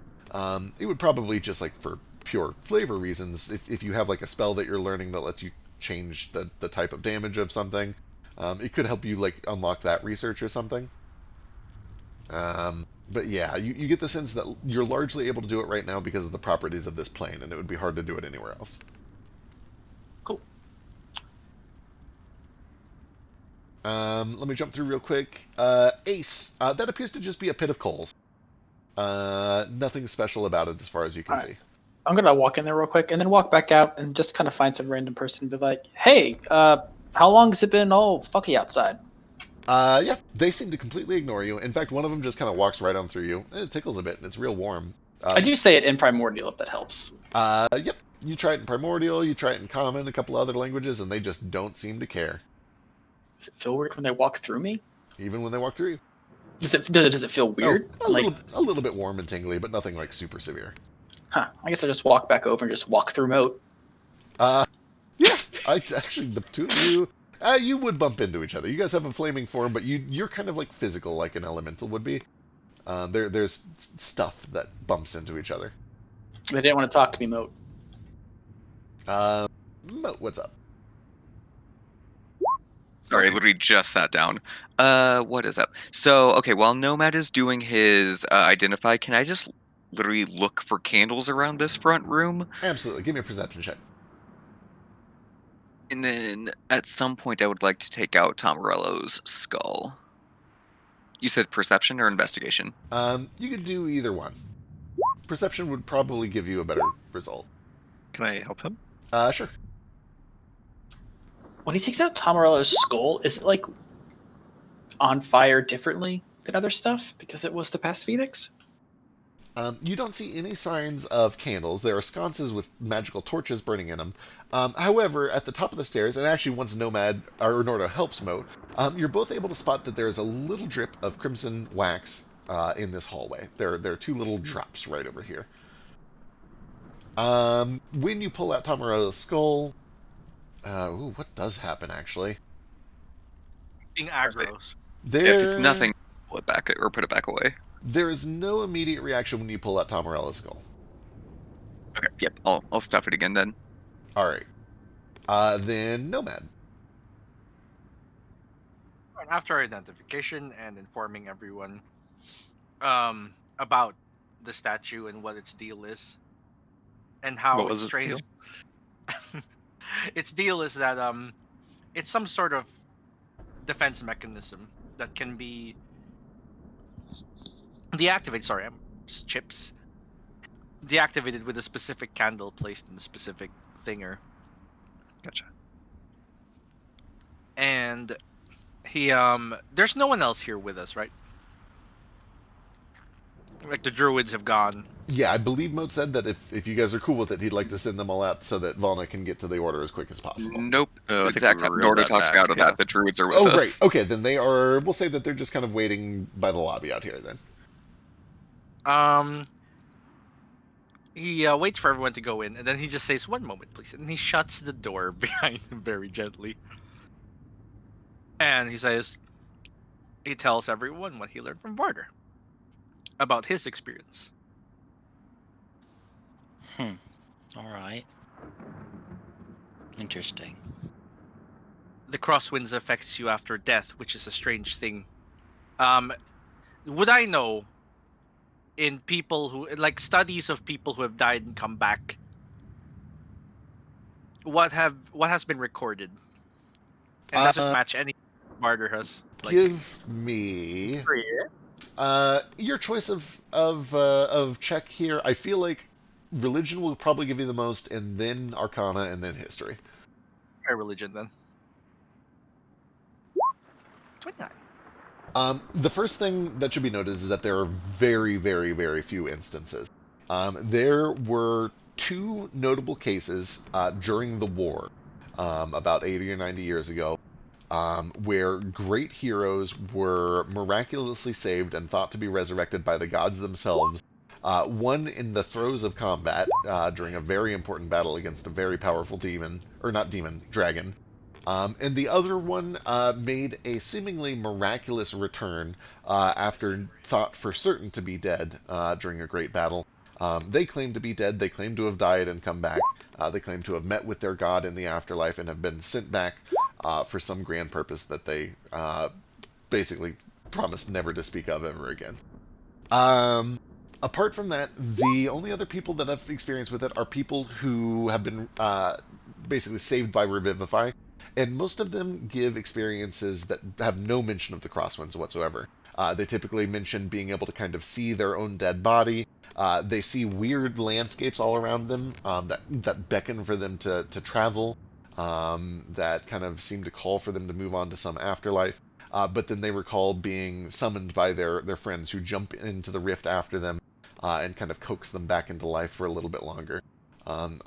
It would probably just, like, for pure flavor reasons, if you have, like, a spell that you're learning that lets you change the type of damage of something, it could help you, like, unlock that research or something. But yeah, you get the sense that you're largely able to do it right now because of the properties of this plane, and it would be hard to do it anywhere else. Cool. Let me jump through real quick. Ace, that appears to just be a pit of coals. Nothing special about it as far as you can see. I'm gonna walk in there real quick and then walk back out and just kind of find some random person and be like, "Hey, how long has it been all fucky outside?" Yeah, they seem to completely ignore you. In fact, one of them just kind of walks right on through you. It tickles a bit, and it's real warm. I do say it in Primordial if that helps. Yep. You try it in Primordial, you try it in Common, a couple other languages, and they just don't seem to care. Does it feel weird when they walk through me? Even when they walk through you. Does it feel weird? Oh, a little bit warm and tingly, but nothing like super severe. Huh. I guess I'll just walk back over and just walk through moat. Yeah. Actually, the two of you, you would bump into each other. You guys have a flaming form, but you're kind of like physical, like an elemental would be. There's stuff that bumps into each other. They didn't want to talk to me, moat. Moat, what's up? Sorry, I literally just sat down. What is up? So, okay, while Nomad is doing his identify, can I just literally look for candles around this front room? Absolutely. Give me a perception check. And then at some point, I would like to take out Tom Morello's skull. You said perception or investigation? You could do either one. Perception would probably give you a better result. Can I help him? Sure. When he takes out Tom Morello's skull, is it like on fire differently than other stuff because it was the past Phoenix? You don't see any signs of candles. There are sconces with magical torches burning in them. However, at the top of the stairs, and actually once Nomad or Nordo helps Moat, you're both able to spot that there's a little drip of crimson wax in this hallway. There are two little drops right over here. When you pull out Tomaro's skull, what does happen actually? Being aggros. If it's nothing, pull it back or put it back away. There is no immediate reaction when you pull out Tomarella's skull. Okay, yep, I'll stuff it again then. Alright. Then Nomad. After identification and informing everyone about the statue and what its deal is, and how What was it's its strange. deal? Its deal is that it's some sort of defense mechanism that can be deactivated. Chips deactivated with a specific candle placed in a specific thinger. Gotcha. And he there's no one else here with us, right? Like the druids have gone. Yeah, I believe Moat said that if you guys are cool with it, he'd like to send them all out so that Volna can get to the order as quick as possible. Nope. Oh, I think Exact we were reeled Norda that talks me back, out of yeah. that. The druids are with Oh, us. right. Okay, then they are. We'll say that they're just kind of waiting by the lobby out here then. He waits for everyone to go in, and then he just says, "1 moment, please," and he shuts the door behind him very gently. And he says, he tells everyone what he learned from Varder about his experience. All right. Interesting. The crosswinds affects you after death, which is a strange thing. Would I know in people who like studies of people who have died and come back? What has been recorded? And does it match any Varder has? Like, Give me your choice of check here. I feel like religion will probably give you the most, and then Arcana, and then history. try religion then. 29. The first thing that should be noted is that there are very, very, very few instances. There were 2 notable cases during the war, about 80 or 90 years ago, where great heroes were miraculously saved and thought to be resurrected by the gods themselves. One in the throes of combat during a very important battle against a very powerful demon, or not demon, dragon. And the other one made a seemingly miraculous return after thought for certain to be dead during a great battle. They claim to be dead, they claim to have died and come back. They claim to have met with their god in the afterlife and have been sent back for some grand purpose that they basically promised never to speak of ever again. Apart from that, the only other people that I've experienced with it are people who have been basically saved by Revivify, and most of them give experiences that have no mention of the Crosswinds whatsoever. They typically mention being able to kind of see their own dead body. They see weird landscapes all around them that beckon for them to travel, that kind of seem to call for them to move on to some afterlife. But then they recall being summoned by their friends who jump into the rift after them and kind of coax them back into life for a little bit longer.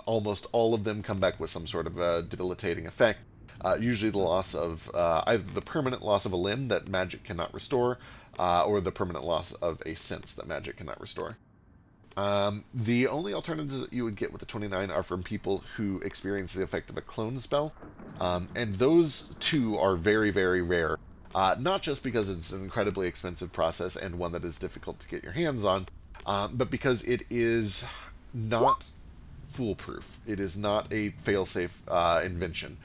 Almost all of them come back with some sort of a debilitating effect. Usually the loss of either the permanent loss of a limb that magic cannot restore, or the permanent loss of a sense that magic cannot restore. The only alternatives that you would get with the 29 are from people who experience the effect of a clone spell, and those 2 are very, very rare. Not just because it's an incredibly expensive process and one that is difficult to get your hands on, but because it is not foolproof. It is not a fail-safe invention.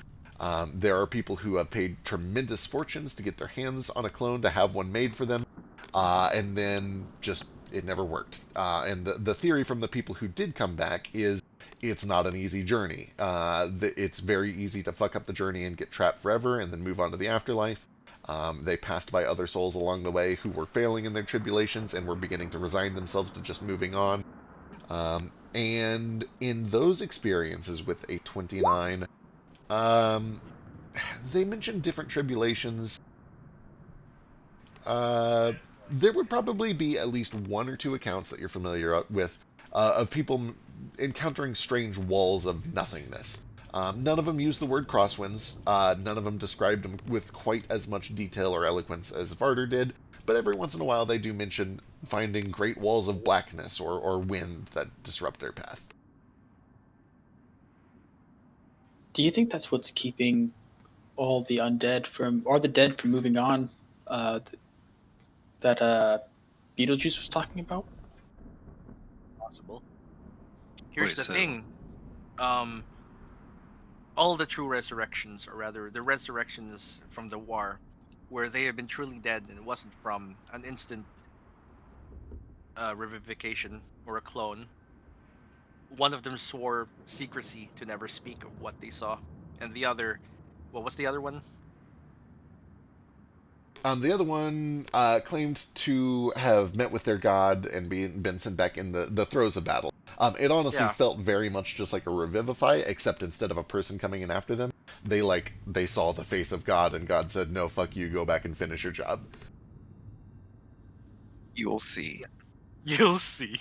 There are people who have paid tremendous fortunes to get their hands on a clone, to have one made for them, and then just it never worked. And the theory from the people who did come back is it's not an easy journey. It's very easy to fuck up the journey and get trapped forever and then move on to the afterlife. They passed by other souls along the way who were failing in their tribulations and were beginning to resign themselves to just moving on. And in those experiences with a 29, they mentioned different tribulations. There would probably be at least 1 or 2 accounts that you're familiar with of people encountering strange walls of nothingness. None of them used the word crosswinds. None of them described them with quite as much detail or eloquence as Varder did, but every once in a while they do mention finding great walls of blackness or wind that disrupt their path. Do you think that's what's keeping all the undead or the dead from moving on? That Beetlejuice was talking about. Possible. Here's Wait, the so thing. All the true resurrections, or rather the resurrections from the war, where they have been truly dead and it wasn't from an instant revivification or a clone, one of them swore secrecy to never speak of what they saw, and the other, what was the other one? The other one claimed to have met with their god and been sent back in the throes of battle. It honestly felt very much just like a revivify, except instead of a person coming in after them, they saw the face of God, and God said, "No, fuck you, go back and finish your job." You'll see. You'll see.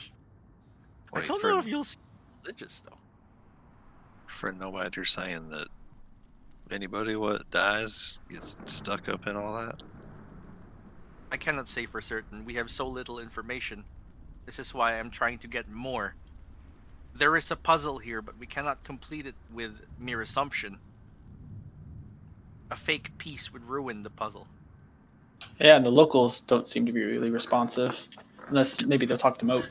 I Wait, don't know if you'll see religious though. for Nomad, you're saying that anybody what dies gets stuck up in all that? I cannot say for certain. We have so little information. This is why I'm trying to get more. There is a puzzle here, but we cannot complete it with mere assumption. A fake piece would ruin the puzzle. Yeah, and the locals don't seem to be really responsive, unless maybe they'll talk to Moat.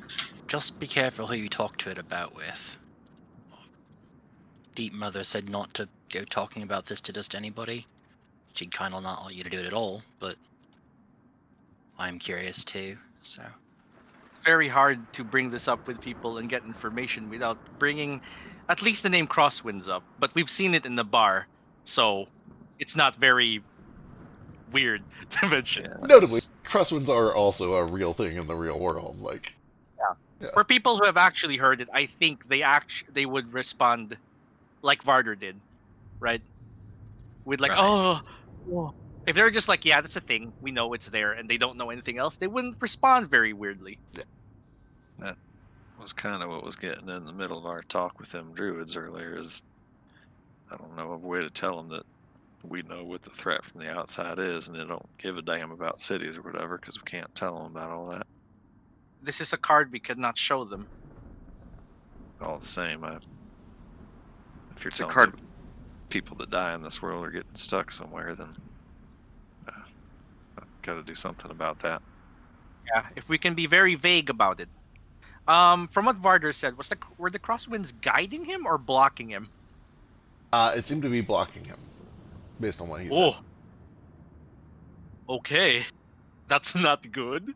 Just be careful who you talk to it about with. Deep Mother said not to go talking about this to just anybody. She'd kind of not want you to do it at all, but I'm curious too, so. It's very hard to bring this up with people and get information without bringing at least the name Crosswinds up. But we've seen it in the bar, so it's not very weird to mention. Yeah, Notably, it's- crosswinds are also a real thing in the real world. Like, For people who have actually heard it, I think they would respond like Varder did, right? With like, Right. oh. If they're just like, yeah, that's a thing, we know it's there, and they don't know anything else, they wouldn't respond very weirdly. that was kind of what was getting in the middle of our talk with them druids earlier. Is I don't know a way to tell them that we know what the threat from the outside is, and they don't give a damn about cities or whatever because we can't tell them about all that. This is a card we could not show them. All the same, if you're It's a telling card. me people that die in this world are getting stuck somewhere, then I've got to do something about that. Yeah, if we can be very vague about it. From what Varder said, were the Crosswinds guiding him or blocking him? it seemed to be blocking him, based on what he said. Okay, that's not good.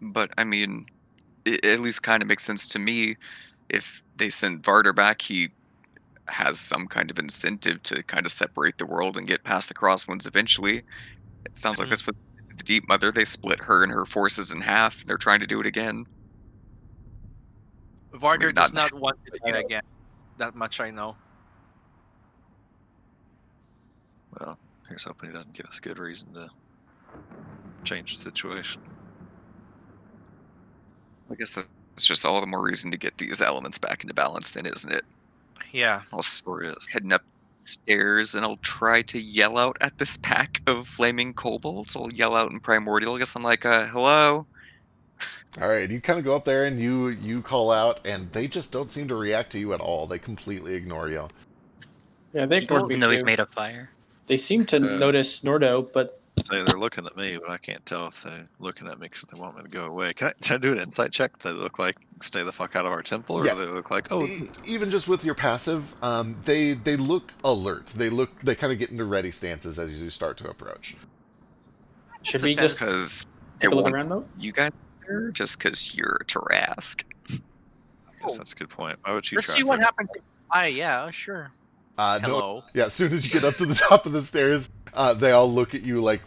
But I mean, it at least kind of makes sense to me. If they send Varder back, he has some kind of incentive to kind of separate the world and get past the Crosswinds eventually. It sounds like Mhm. that's what the Deep Mother. They split her and her forces in half. They're trying to do it again. Varder does not- not want to you die know. again. That much I know. Well, here's hoping he doesn't give us good reason to change the situation. I guess that's just all the more reason to get these elements back into balance, then, isn't it? Yeah. I'll Story is. heading up stairs and I'll try to yell out at this pack of flaming kobolds. I'll yell out in Primordial. I guess I'm like, hello? All right, you kind of go up there and you call out, and they just don't seem to react to you at all. They completely ignore you. Yeah, they ignored me Even though he's too. made of fire. They seem to notice Nordo, but Say they're looking at me, but I can't tell if they're looking at me because they want me to go away. Can I do an insight check? Do they look like stay the fuck out of our temple, or Yeah. do they look like, oh, Even just with your passive, they look alert. They kind of get into ready stances as you start to approach. should The we sense- just Because take they a look want around, Moat? you guys there just because you're Tarask. I guess that's a good point. Why would you Let's try? see what happens. Yeah, sure. No, Hello. yeah, as soon as you get up to the top of the stairs, they all look at you like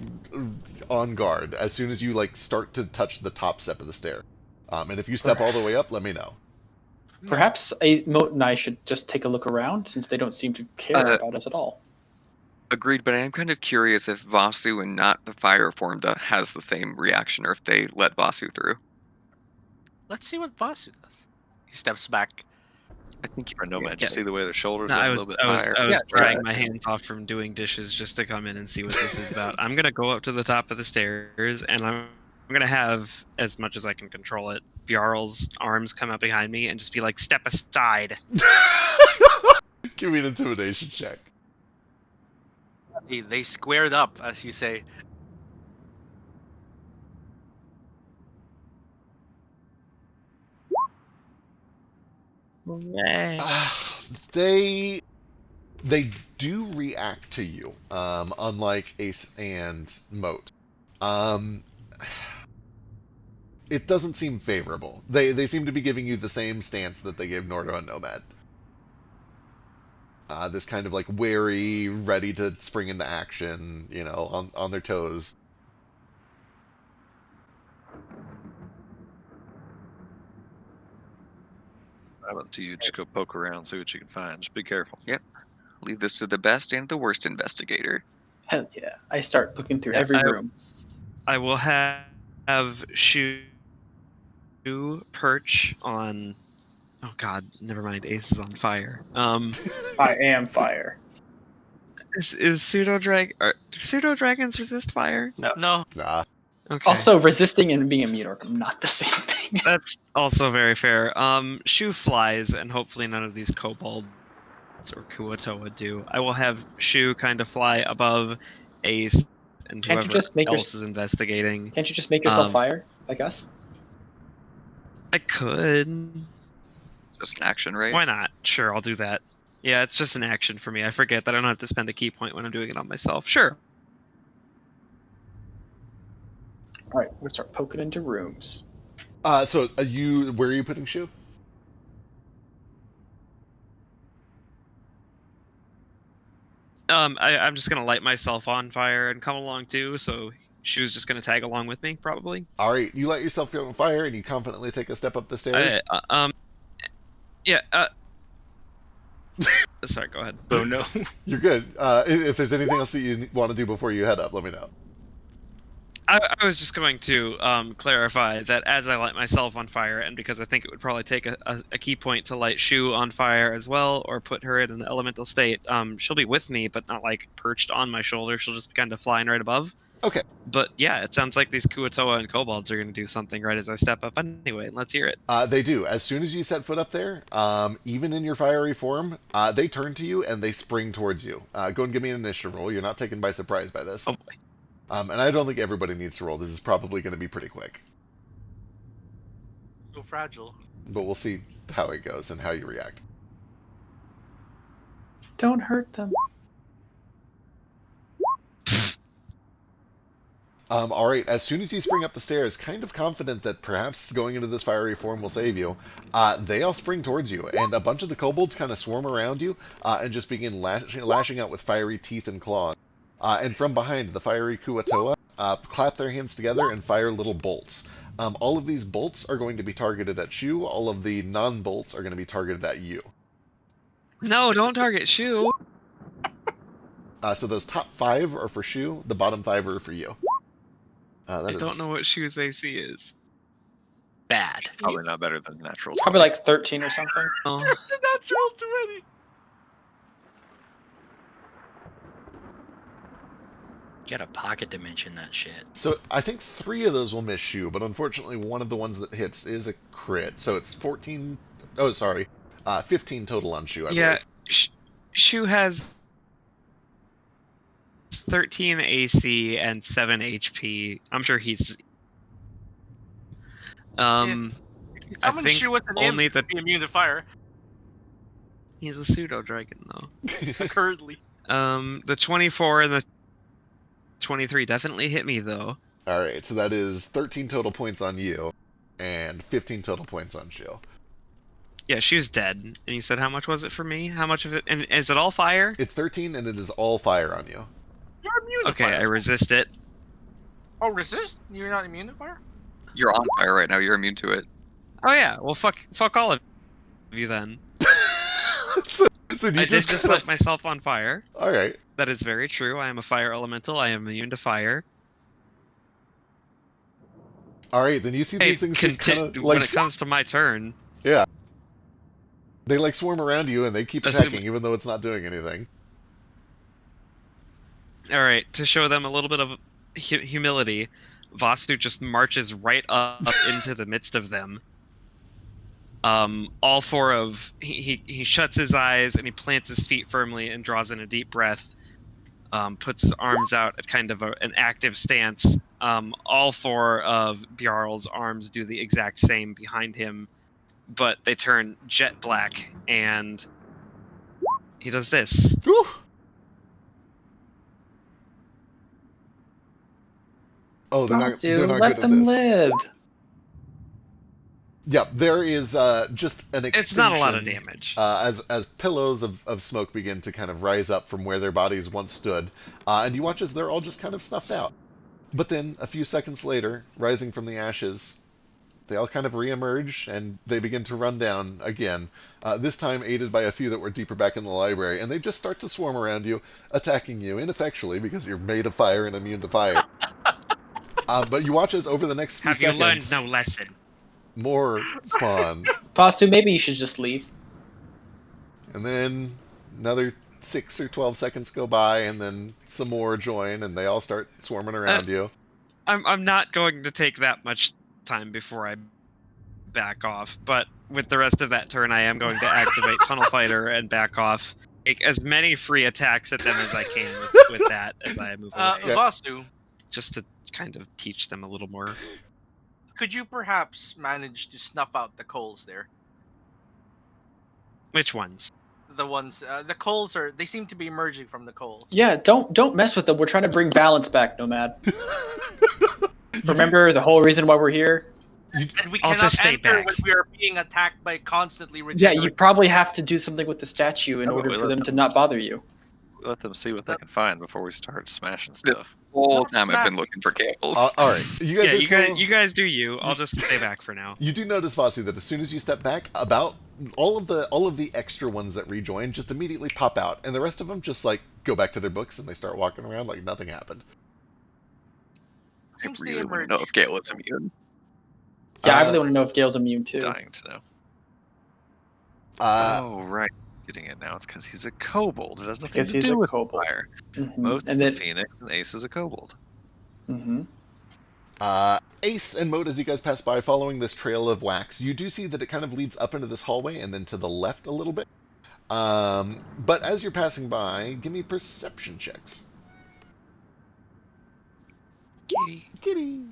on guard. As soon as you like start to touch the top step of the stair, and if you step all the way up, let me know. Perhaps Moat and I should just take a look around, since they don't seem to care about us at all. Agreed, but I am kind of curious if Vasu and not the fire form has the same reaction, or if they let Vasu through. Let's see what Vasu does. He steps back. I think you're a nomad. Yeah. You see the way their shoulders No, went I a was, little bit I was, higher. I was Yeah, drying my hands off from doing dishes just to come in and see what this is about. I'm gonna go up to the top of the stairs, and I'm gonna have, as much as I can control it, Bjarl's arms come up behind me and just be like, "Step aside." Give me an intimidation check. They squared up, as you say. They do react to you, unlike Ace and Moat. It doesn't seem favorable. They seem to be giving you the same stance that they gave Nordo and Nomad. This kind of like wary, ready to spring into action, on their toes. How about you just go poke around, see what you can find. Just be careful. Yep. Leave this to the best and the worst investigator. Hell yeah. I start looking through Yeah, every room. I will have shoot perch on. Oh God, never mind. Ace is on fire. I am fire. Is pseudo dragons resist fire? No. No. Nah. Okay. Also, resisting and being immune are not the same thing. That's also very fair. Shu flies, and hopefully none of these kobolds or Kuatoa do. I will have Shu kind of fly above Ace and Can't you whoever just make else is investigating. Can't you just make yourself Um, fire, like us? I could. It's just an action, right? Why not? Sure, I'll do that. Yeah, it's just an action for me. I forget that I don't have to spend a key point when I'm doing it on myself. Sure. All right, we're gonna start poking into rooms. So where are you putting Shu? I'm just gonna light myself on fire and come along too. So Shu's just gonna tag along with me, probably. All right, you light yourself on fire and you confidently take a step up the stairs. Yeah. Sorry, go ahead. Oh no. You're good. If there's anything else that you want to do before you head up, let me know. I was just going to clarify that as I light myself on fire, and because I think it would probably take a key point to light Shu on fire as well, or put her in an elemental state, she'll be with me, but not like perched on my shoulder. She'll just be kind of flying right above. Okay. But yeah, it sounds like these Kuatoa and kobolds are going to do something right as I step up anyway. Let's hear it. They do. As soon as you set foot up there, even in your fiery form, they turn to you and they spring towards you. Go and give me an initiative roll. You're not taken by surprise by this. Oh boy. And I don't think everybody needs to roll. This is probably going to be pretty quick. So fragile. But we'll see how it goes and how you react. Don't hurt them. All right, as soon as you spring up the stairs, kind of confident that perhaps going into this fiery form will save you, they all spring towards you, and a bunch of the kobolds kind of swarm around you and just begin lashing out with fiery teeth and claws. And from behind, the fiery Kuatoa clap their hands together and fire little bolts. All of these bolts are going to be targeted at Shu. All of the non-bolts are going to be targeted at you. No, don't target Shu. So those top 5 are for Shu. The bottom 5 are for you. I don't know what Shu's AC is. Bad. Probably not better than natural. Probably like 13 or something. Oh. It's a natural 20. You gotta pocket dimension that shit. So I think 3 of those will miss Shu, but unfortunately one of the ones that hits is a crit. So it's 14. Oh, sorry, 15 total on Shu. I believe. Shu has 13 AC and 7 HP. I'm sure he's. Someone I think Shu with an only imp the would be immune to fire. he's a pseudo dragon though. Currently. The 24 and the 23 definitely hit me though. All right, so that is 13 total points on you, and 15 total points on Shu. Yeah, Shu's dead. And you said how much was it for me? How much of it? And is it all fire? It's 13, and it is all fire on you. You're immune to Okay, fire. I resist it. Oh, resist? You're not immune to fire? You're on fire right now. You're immune to it. Oh yeah, well fuck all of you then. so you I did just light myself on fire. All right. That is very true. I am a fire elemental. I am immune to fire. All right, then you see these things just kind of like when it comes to my turn. Yeah. They like swarm around you and they keep attacking even though it's not doing anything. All right, to show them a little bit of humility, Vastu just marches right up into the midst of them. All 4 of he shuts his eyes and he plants his feet firmly and draws in a deep breath. Puts his arms out at kind of an active stance. All 4 of Bjarl's arms do the exact same behind him, but they turn jet black, and he does this. Whew. Oh, they're not Vastu, good let at them this. live. Yeah, there is just an extinction. It's not a lot of damage. As pillows of smoke begin to kind of rise up from where their bodies once stood, and you watch as they're all just kind of snuffed out. But then, a few seconds later, rising from the ashes, they all kind of reemerge, and they begin to run down again, this time aided by a few that were deeper back in the library, and they just start to swarm around you, attacking you ineffectually because you're made of fire and immune to fire. But you watch as over the next few Have seconds... you learned no lesson? More spawn. Fastu, maybe you should just leave. And then another 6 or 12 seconds go by, and then some more join, and they all start swarming around you. I'm not going to take that much time before I back off, but with the rest of that turn, I am going to activate Tunnel Fighter and back off. Take as many free attacks at them as I can with that as I move away, Vasu, just to kind of teach them a little more. could you perhaps manage to snuff out the coals there? Which ones? The ones, the coals they seem to be emerging from the coals. Yeah, don't mess with them. We're trying to bring balance back, Nomad. Remember the whole reason why we're here? And we I'll cannot just stay enter back. when we are being attacked by constantly Yeah, regenerating. you probably have to do something with the statue in How about order we for let them to them not s- bother you. Let them see what they can find before we start smashing stuff. The whole Not time I've been smack. looking for cables. All right, you guys Yeah, are you still... guys, you guys do you. I'll just stay back for now. You do notice, Vasu, that as soon as you step back, about all of the extra ones that rejoin just immediately pop out, and the rest of them just like go back to their books and they start walking around like nothing happened. I Seems they really want to emerge. know if Gale is immune. Yeah, I Uh, really want to know if Gale's immune too. Dying to know. Uh, Oh, right. Getting it now. It's because he's a kobold. It has nothing Because to he's do a with kobold. fire. Mhm. Moat's And the then, phoenix, and Ace is a kobold. mhm. Ace and Moat, as you guys pass by, following this trail of wax, you do see that it kind of leads up into this hallway and then to the left a little bit. But as you're passing by, give me perception checks. Kitty.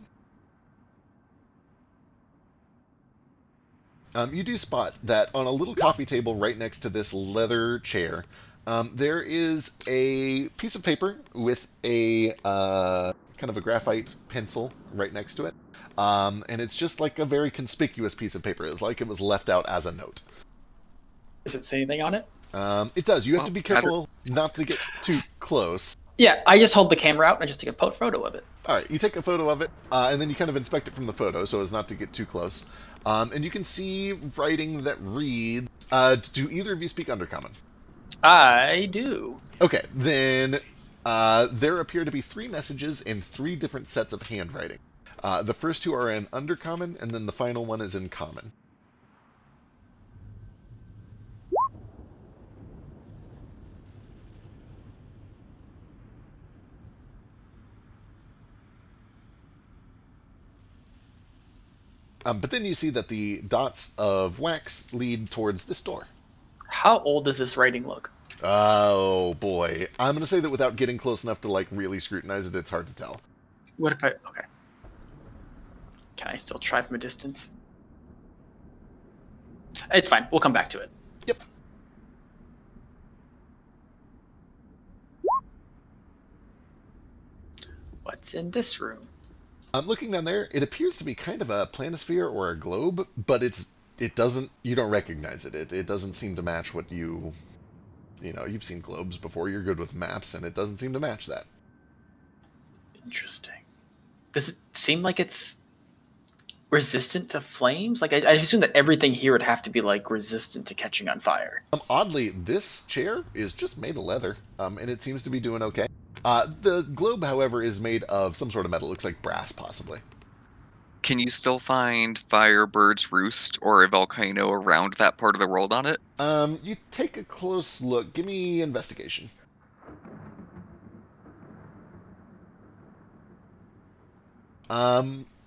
You do spot that on a little coffee table right next to this leather chair, there is a piece of paper with a kind of a graphite pencil right next to it. And it's just like a very conspicuous piece of paper. It's like it was left out as a note. Does it say anything on it? It does. You have Well, to be careful not to get too close. Yeah, I just hold the camera out and I just take a photo of it. All right, you take a photo of it, and then you kind of inspect it from the photo so as not to get too close. And you can see writing that reads, do either of you speak Undercommon? I do. Okay, then there appear to be 3 messages in 3 different sets of handwriting. The first 2 are in Undercommon, and then the final one is in Common. But then you see that the dots of wax lead towards this door. How old does this writing look? Oh boy, I'm gonna say that without getting close enough to like really scrutinize it, it's hard to tell. What if I... Okay. Can I still try from a distance? It's fine. We'll come back to it. Yep. What's in this room? Looking down there, it appears to be kind of a planisphere or a globe, but it doesn't, you don't recognize it. It doesn't seem to match what you know, you've seen globes before, you're good with maps, and it doesn't seem to match that. Interesting. Does it seem like it's resistant to flames? Like, I assume that everything here would have to be, like, resistant to catching on fire. Oddly, this chair is just made of leather, and it seems to be doing okay. The globe, however, is made of some sort of metal. It looks like brass, possibly. Can you still find Firebird's Roost or a volcano around that part of the world on it? You take a close look. Give me investigation.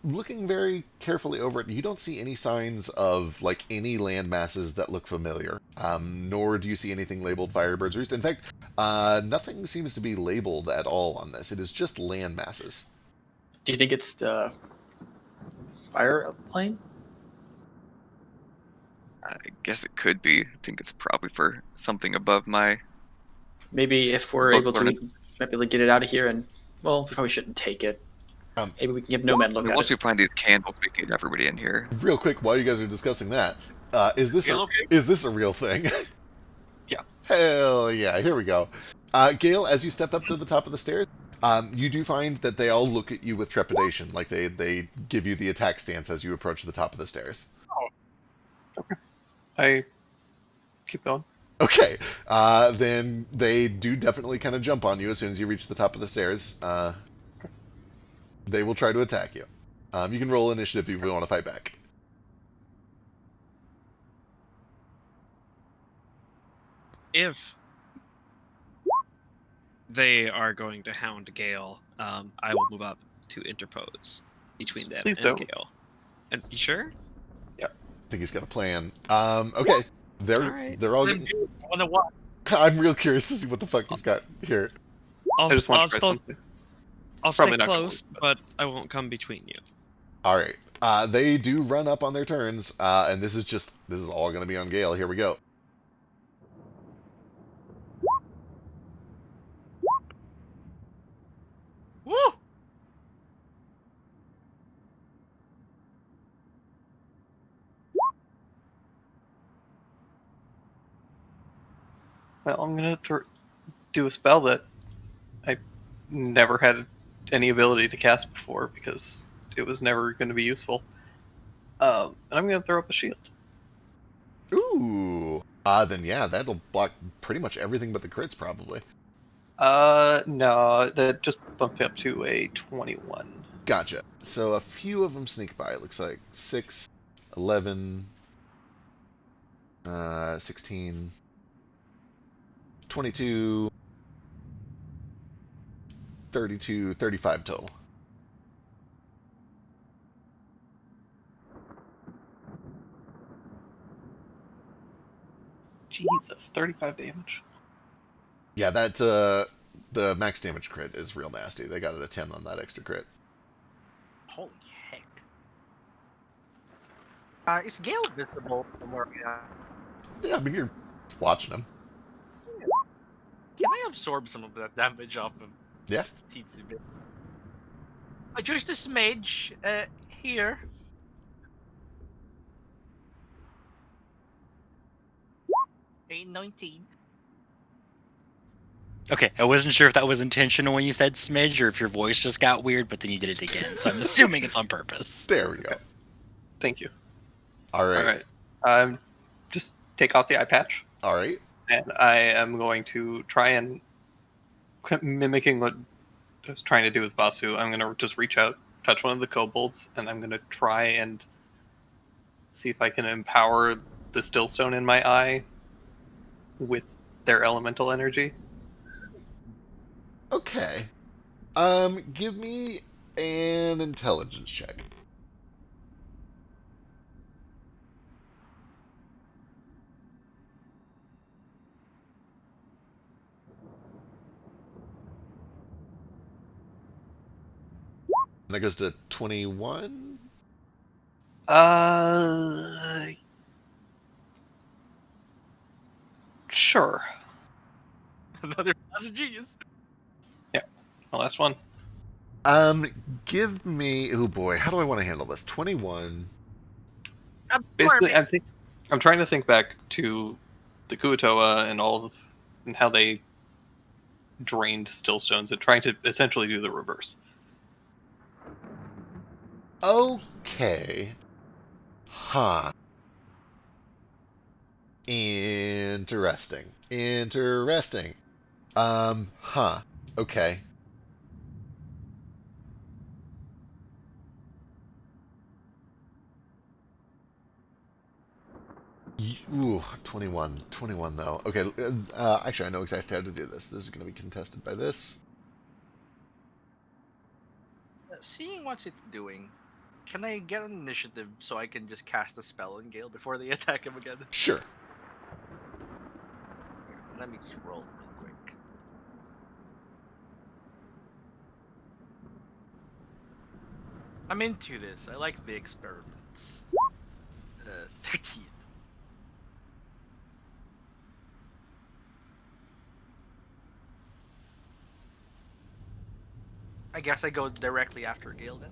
Looking very carefully over it, you don't see any signs of like any land masses that look familiar. Nor do you see anything labeled Firebird's Roost. In fact, nothing seems to be labeled at all on this. It is just land masses. Do you think it's the fire plane? I guess it could be. I think it's probably for something above my... Maybe if we're Book able to, learning. we might be able to get it out of here, and, well, we probably shouldn't take it. Maybe we can give Nomad a look at Once it. we find these candles, we can get everybody in here. Real quick, while you guys are discussing that, is this Gale, okay? is this a real thing? Yeah. Hell yeah! Here we go. Gale, as you step up to the top of the stairs, you do find that they all look at you with trepidation, like they give you the attack stance as you approach the top of the stairs. I keep going. Okay, then they do definitely kind of jump on you as soon as you reach the top of the stairs. They will try to attack you. You can roll initiative if you want to fight back. if they are going to hound Gale, I will move up to interpose between them Please and don't. Gale. And you sure? I think he's got a plan. Okay, they're Alright. they're all Let him getting. do it. I wanna watch. I'm real curious to see what the fuck he's got here. I'll, I just want I'll to try still, something. It's I'll stay probably not gonna close, work, but I won't come between you. All right, they do run up on their turns, and this is all going to be on Gale. Here we go. Woo! Well, I'm gonna do a spell that I never had any ability to cast before because it was never going to be useful. And I'm gonna throw up a shield. Ooh. Then yeah, that'll block pretty much everything but the crits, probably. No, that just bumped me up to a 21. Gotcha. So a few of them sneak by. It looks like 6, 11, 16, 22, 32, 35 total. Jesus, 35 damage. Yeah, that the max damage crit is real nasty. They got it a 10 on that extra crit. Holy heck. Is Gale visible from where we are? Yeah, I mean you're watching them. Can I absorb some of that damage off him? Yeah. Just a teensy bit. Just a smidge here. A 19. Okay, I wasn't sure if that was intentional when you said smidge or if your voice just got weird, but then you did it again. So I'm assuming it's on purpose. There we go. Thank you. All right. All right. Just take off the eye patch, All right. and I am going to try and mimicking what I was trying to do with Vasu. I'm going to just reach out, touch one of the kobolds, and I'm going to try and see if I can empower the stillstone in my eye with their elemental energy. Okay. Give me an intelligence check. And that goes to 21. Sure. Another class of genius. My last one. Give me. Oh boy, how do I want to handle this? 21. Basically, I'm trying to think back to the Kuatoa and how they drained stillstones and trying to essentially do the reverse. Okay. Huh. Interesting. Interesting. Huh. Okay. Ooh, 21. 21, though. Okay, actually, I know exactly how to do this. This is going to be contested by this. Seeing what it's doing, can I get an initiative so I can just cast a spell on Gale before they attack him again? Sure. Let me just roll real quick. I'm into this. I like the experiments. 13. I guess I go directly after Gale then.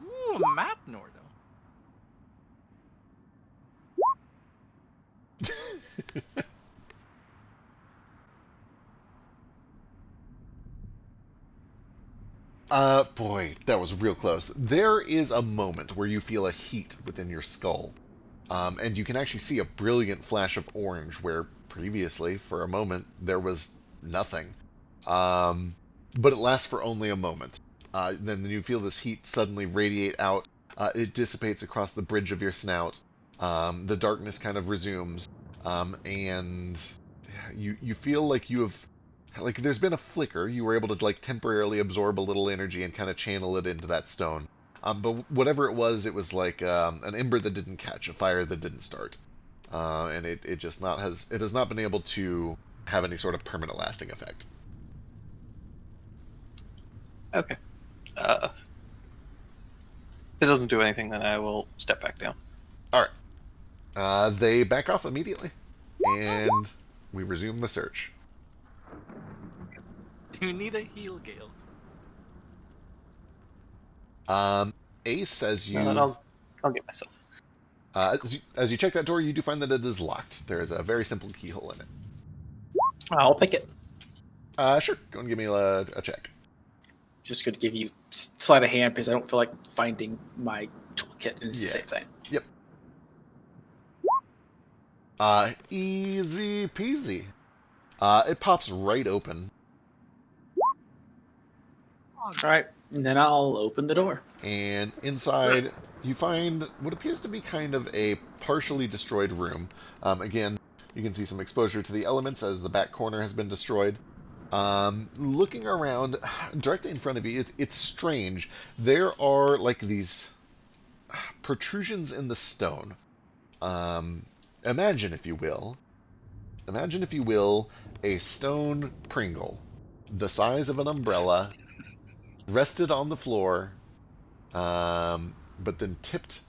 Ooh, a map Nordo. Boy, that was real close. There is a moment where you feel a heat within your skull. And you can actually see a brilliant flash of orange where previously, for a moment, there was nothing. But it lasts for only a moment. Then you feel this heat suddenly radiate out. It dissipates across the bridge of your snout. The darkness kind of resumes, and you feel like you have, like, there's been a flicker. You were able to like temporarily absorb a little energy and kind of channel it into that stone. But whatever it was like an ember that didn't catch, a fire that didn't start, and it has not been able to have any sort of permanent lasting effect. Okay. If it doesn't do anything, then I will step back down. All right. They back off immediately, and we resume the search. You need a heal, Gale. Ace, as you No, then I'll get myself. as you check that door, you do find that it is locked. There is a very simple keyhole in it. I'll pick it. Sure. Go and give me a check. Just going to give you sleight of hand because I don't feel like finding my toolkit, and it's the same thing. Yep. Easy peasy. It pops right open. All right, and then I'll open the door. And inside, you find what appears to be kind of a partially destroyed room. Again, you can see some exposure to the elements as the back corner has been destroyed. Looking around, directly in front of you, it's strange. There are like these protrusions in the stone. Imagine, if you will, a stone Pringle, the size of an umbrella, rested on the floor, but then tipped,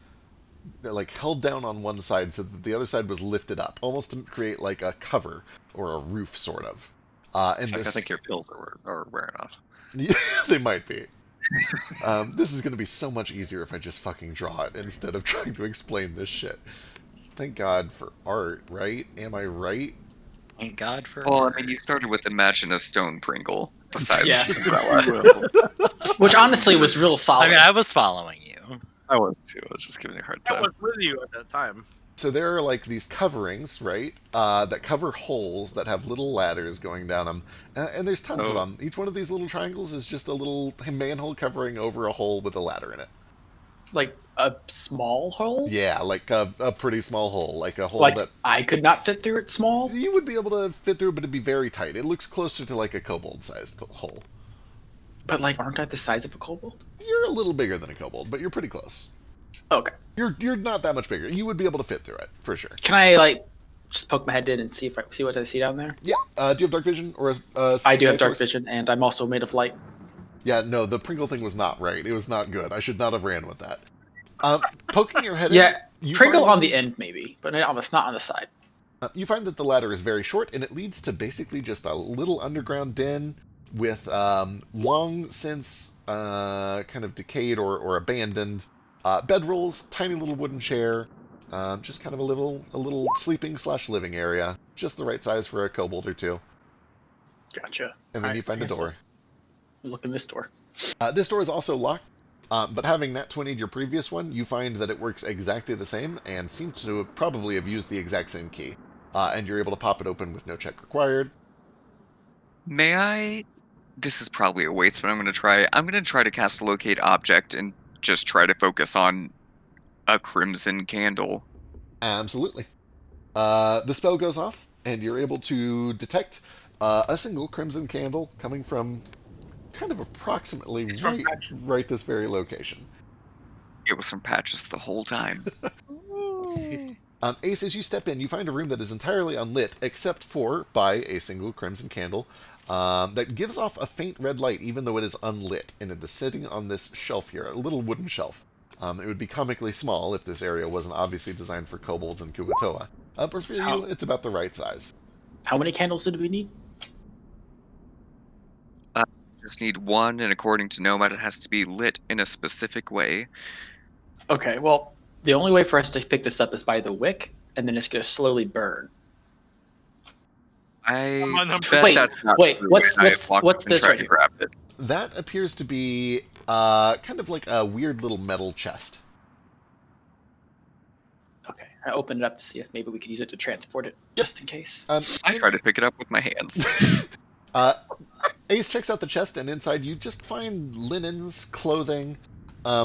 like held down on one side so that the other side was lifted up, almost to create like a cover or a roof, sort of. And I think your pills are wearing off. Yeah, they might be. This is going to be so much easier if I just fucking draw it instead of trying to explain this shit. Thank God for art, right? Am I right? Thank God for. Well, I mean, you started with imagine a stone Pringle besides Yeah. the umbrella. Which honestly was real solid. I mean, I was following you. I was too. I was just giving you a hard I time. was with you at that time. So there are like these coverings, right? That cover holes that have little ladders going down them, and there's tons of Oh. them. Each one of these little triangles is just a little manhole covering over a hole with a ladder in it. Like a small hole? Yeah, like a pretty small hole, like a hole Like that I could not fit through it small? you would be able to fit through, but it'd be very tight. It looks closer to like a kobold-sized hole. But like, aren't I the size of a kobold? You're a little bigger than a kobold, but you're pretty close. Okay. You're not that much bigger. You would be able to fit through it for sure. Can I like just poke my head in and see what I see down there? Yeah. Do you have dark vision or? I do have dark source? vision, and I'm also made of light. Yeah. No, the Pringle thing was not right. It was not good. I should not have ran with that. Poking your head Yeah, in, you Pringle find, on the end maybe, but it's not on the side. You find that the ladder is very short, and it leads to basically just a little underground den with long since kind of decayed or abandoned bedrolls, tiny little wooden chair, just kind of a little sleeping / living area, just the right size for a kobold or two. Gotcha. And then Alright, you find a I guess door. Look in this door. This door is also locked, but having nat 20'd your previous one, you find that it works exactly the same and seems to probably have used the exact same key. And you're able to pop it open with no check required. May I? This is probably a waste, but I'm gonna try. I'm gonna try to cast Locate Object and just try to focus on a crimson candle. Absolutely. The spell goes off, and you're able to detect a single crimson candle coming from kind of approximately It's from right this very location. It was from Patches the whole time. Ace, as you step in, you find a room that is entirely unlit, except for by a single crimson candle that gives off a faint red light, even though it is unlit, and it is sitting on this shelf here, a little wooden shelf. It would be comically small if this area wasn't obviously designed for kobolds and Kugatoa. But for you, it's about the right size. How many candles did we need? Just need one, and according to Nomad, it has to be lit in a specific way. Okay, well, the only way for us to pick this up is by the wick, and then it's going to slowly burn. I I'm on number- bet Wait, that's not wait, true, what's- and I what's- walked what's up and this tried right to here? grab it. That appears to be kind of like a weird little metal chest. Okay, I opened it up to see if maybe we could use it to transport it, just in case. I tried to pick it up with my hands. Ace checks out the chest, and inside you just find linens, clothing,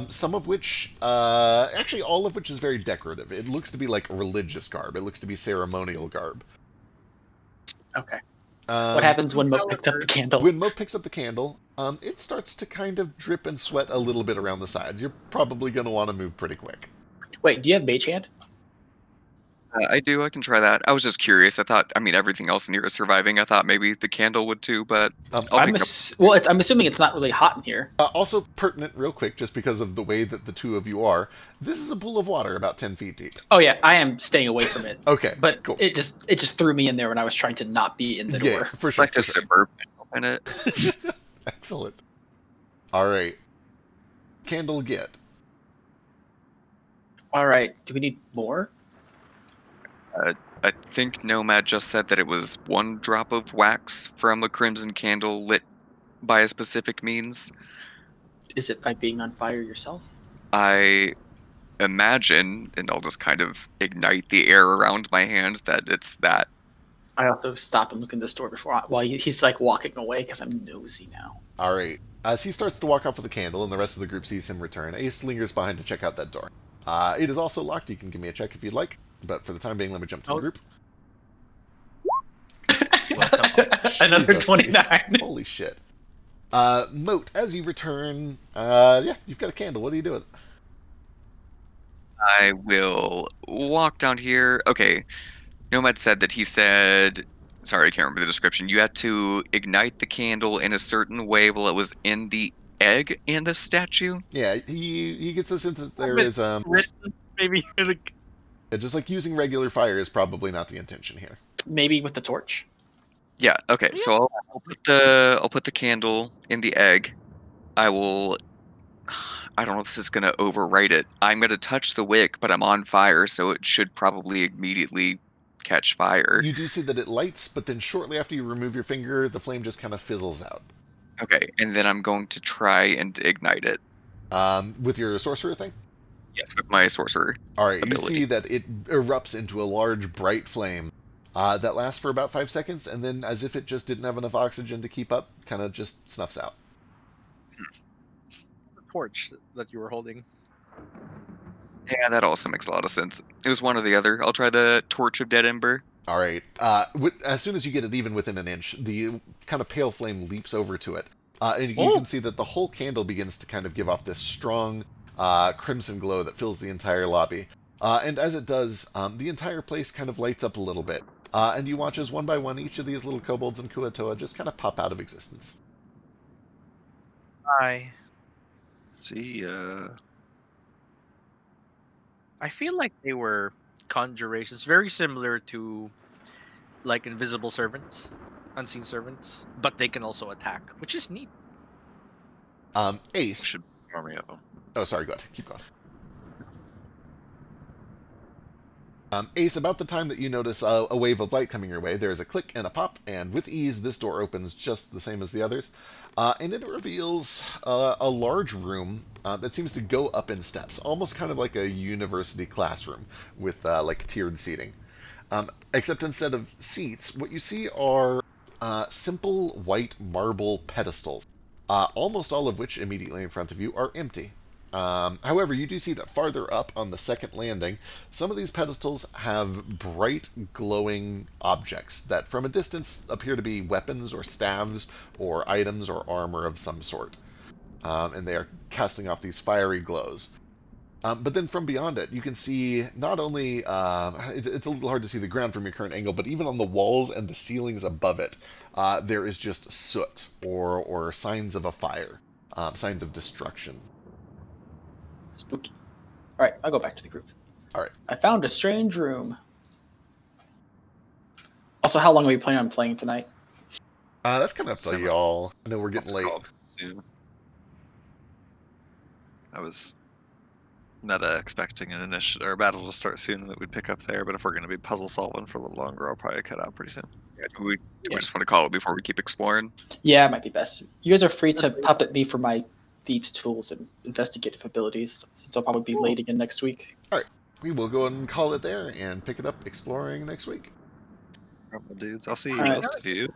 some of which, actually all of which is very decorative. It looks to be like religious garb. It looks to be ceremonial garb. Okay. What happens when Moat picks up the candle? When Moat picks up the candle, it starts to kind of drip and sweat a little bit around the sides. You're probably going to want to move pretty quick. Wait, do you have Mage Hand? I do. I can try that. I was just curious. I thought, I mean, everything else in here is surviving. I thought maybe the candle would too, but I'll I'm pick up. I'm assuming it's not really hot in here. Also pertinent, real quick, just because of the way that the two of you are, this is a pool of water about 10 feet deep. Oh yeah, I am staying away from it. Okay, But cool. it just threw me in there when I was trying to not be in the door. Yeah, for sure. Like to submerge myself in it. Excellent. All right. Candle get. All right. Do we need more? I think Nomad just said that it was 1 drop of wax from a crimson candle lit by a specific means. Is it by being on fire yourself? I imagine, and I'll just kind of ignite the air around my hand, that it's that. I also stop and look in the store before while he's like walking away because I'm nosy now. All right. As he starts to walk off with the candle and the rest of the group sees him return, Ace lingers behind to check out that door. It is also locked. You can give me a check if you'd like. But for the time being, let me jump to the group. Another Jesus, 29. Ace. Holy shit. Moat, as you return, yeah, you've got a candle. What do you do with it? I will walk down here. Okay. Nomad said that he said, sorry, I can't remember the description. You had to ignite the candle in a certain way while it was in the egg in the statue. Yeah, he gets the sense that there is Maybe like just like using regular fire is probably not the intention here. Maybe with the torch. Yeah. Okay. So I'll put the candle in the egg. I will. I don't know if this is gonna overwrite it. I'm gonna touch the wick, but I'm on fire, so it should probably immediately catch fire. You do see that it lights, but then shortly after you remove your finger, the flame just kind of fizzles out. Okay, and then I'm going to try and ignite it. With your sorcerer thing? Yes, with my sorcerer. All right, ability. You see that it erupts into a large, bright flame that lasts for about 5 seconds, and then, as if it just didn't have enough oxygen to keep up, kind of just snuffs out. the torch that you were holding. Yeah, that also makes a lot of sense. It was one or the other. I'll try the Torch of Dead Ember. All right. As soon as you get it even within an inch, the kind of pale flame leaps over to it. And you can see that the whole candle begins to kind of give off this strong crimson glow that fills the entire lobby. And as it does, the entire place kind of lights up a little bit. And you watch as one by one each of these little kobolds and Kuatoa just kind of pop out of existence. Hi. See ya. I feel like they were conjurations, very similar to like invisible servants, unseen servants, but they can also attack, which is neat. Ace. Should army of them. Oh, sorry, go ahead. Keep going. Ace, about the time that you notice a wave of light coming your way, there's a click and a pop, and with ease, this door opens just the same as the others. And it reveals a large room that seems to go up in steps, almost kind of like a university classroom with like tiered seating. Except instead of seats, what you see are simple white marble pedestals, almost all of which immediately in front of you are empty. However, you do see that farther up on the second landing, some of these pedestals have bright glowing objects that from a distance appear to be weapons or staves or items or armor of some sort. And they are casting off these fiery glows. But then from beyond it, you can see not only, it's a little hard to see the ground from your current angle, but even on the walls and the ceilings above it, there is just soot or signs of a fire, signs of destruction. Spooky. All right, I'll go back to the group. All right. I found a strange room. Also, how long are we planning on playing tonight? That's kind of up to y'all. I know we're getting late. Soon. I was meta expecting an initiative or a battle to start soon that we'd pick up there, but if we're going to be puzzle solving for a little longer, I'll probably cut out pretty soon. Yeah, do we just want to call it before we keep exploring? Yeah, it might be best. You guys are free to puppet me for my thieves' tools and investigative abilities, since I'll probably be late again next week. All right. We will go and call it there and pick it up exploring next week. Dudes, I'll see All right. most of you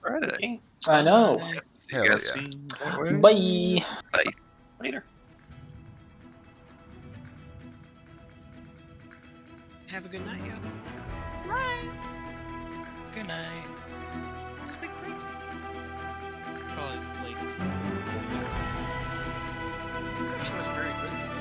Friday. Okay. I know. See Hell you guys yeah. soon. Can't wait. Bye. Bye. Later. Have a good night, y'all. Good night. Speak quick. Probably late. Actually, was very good.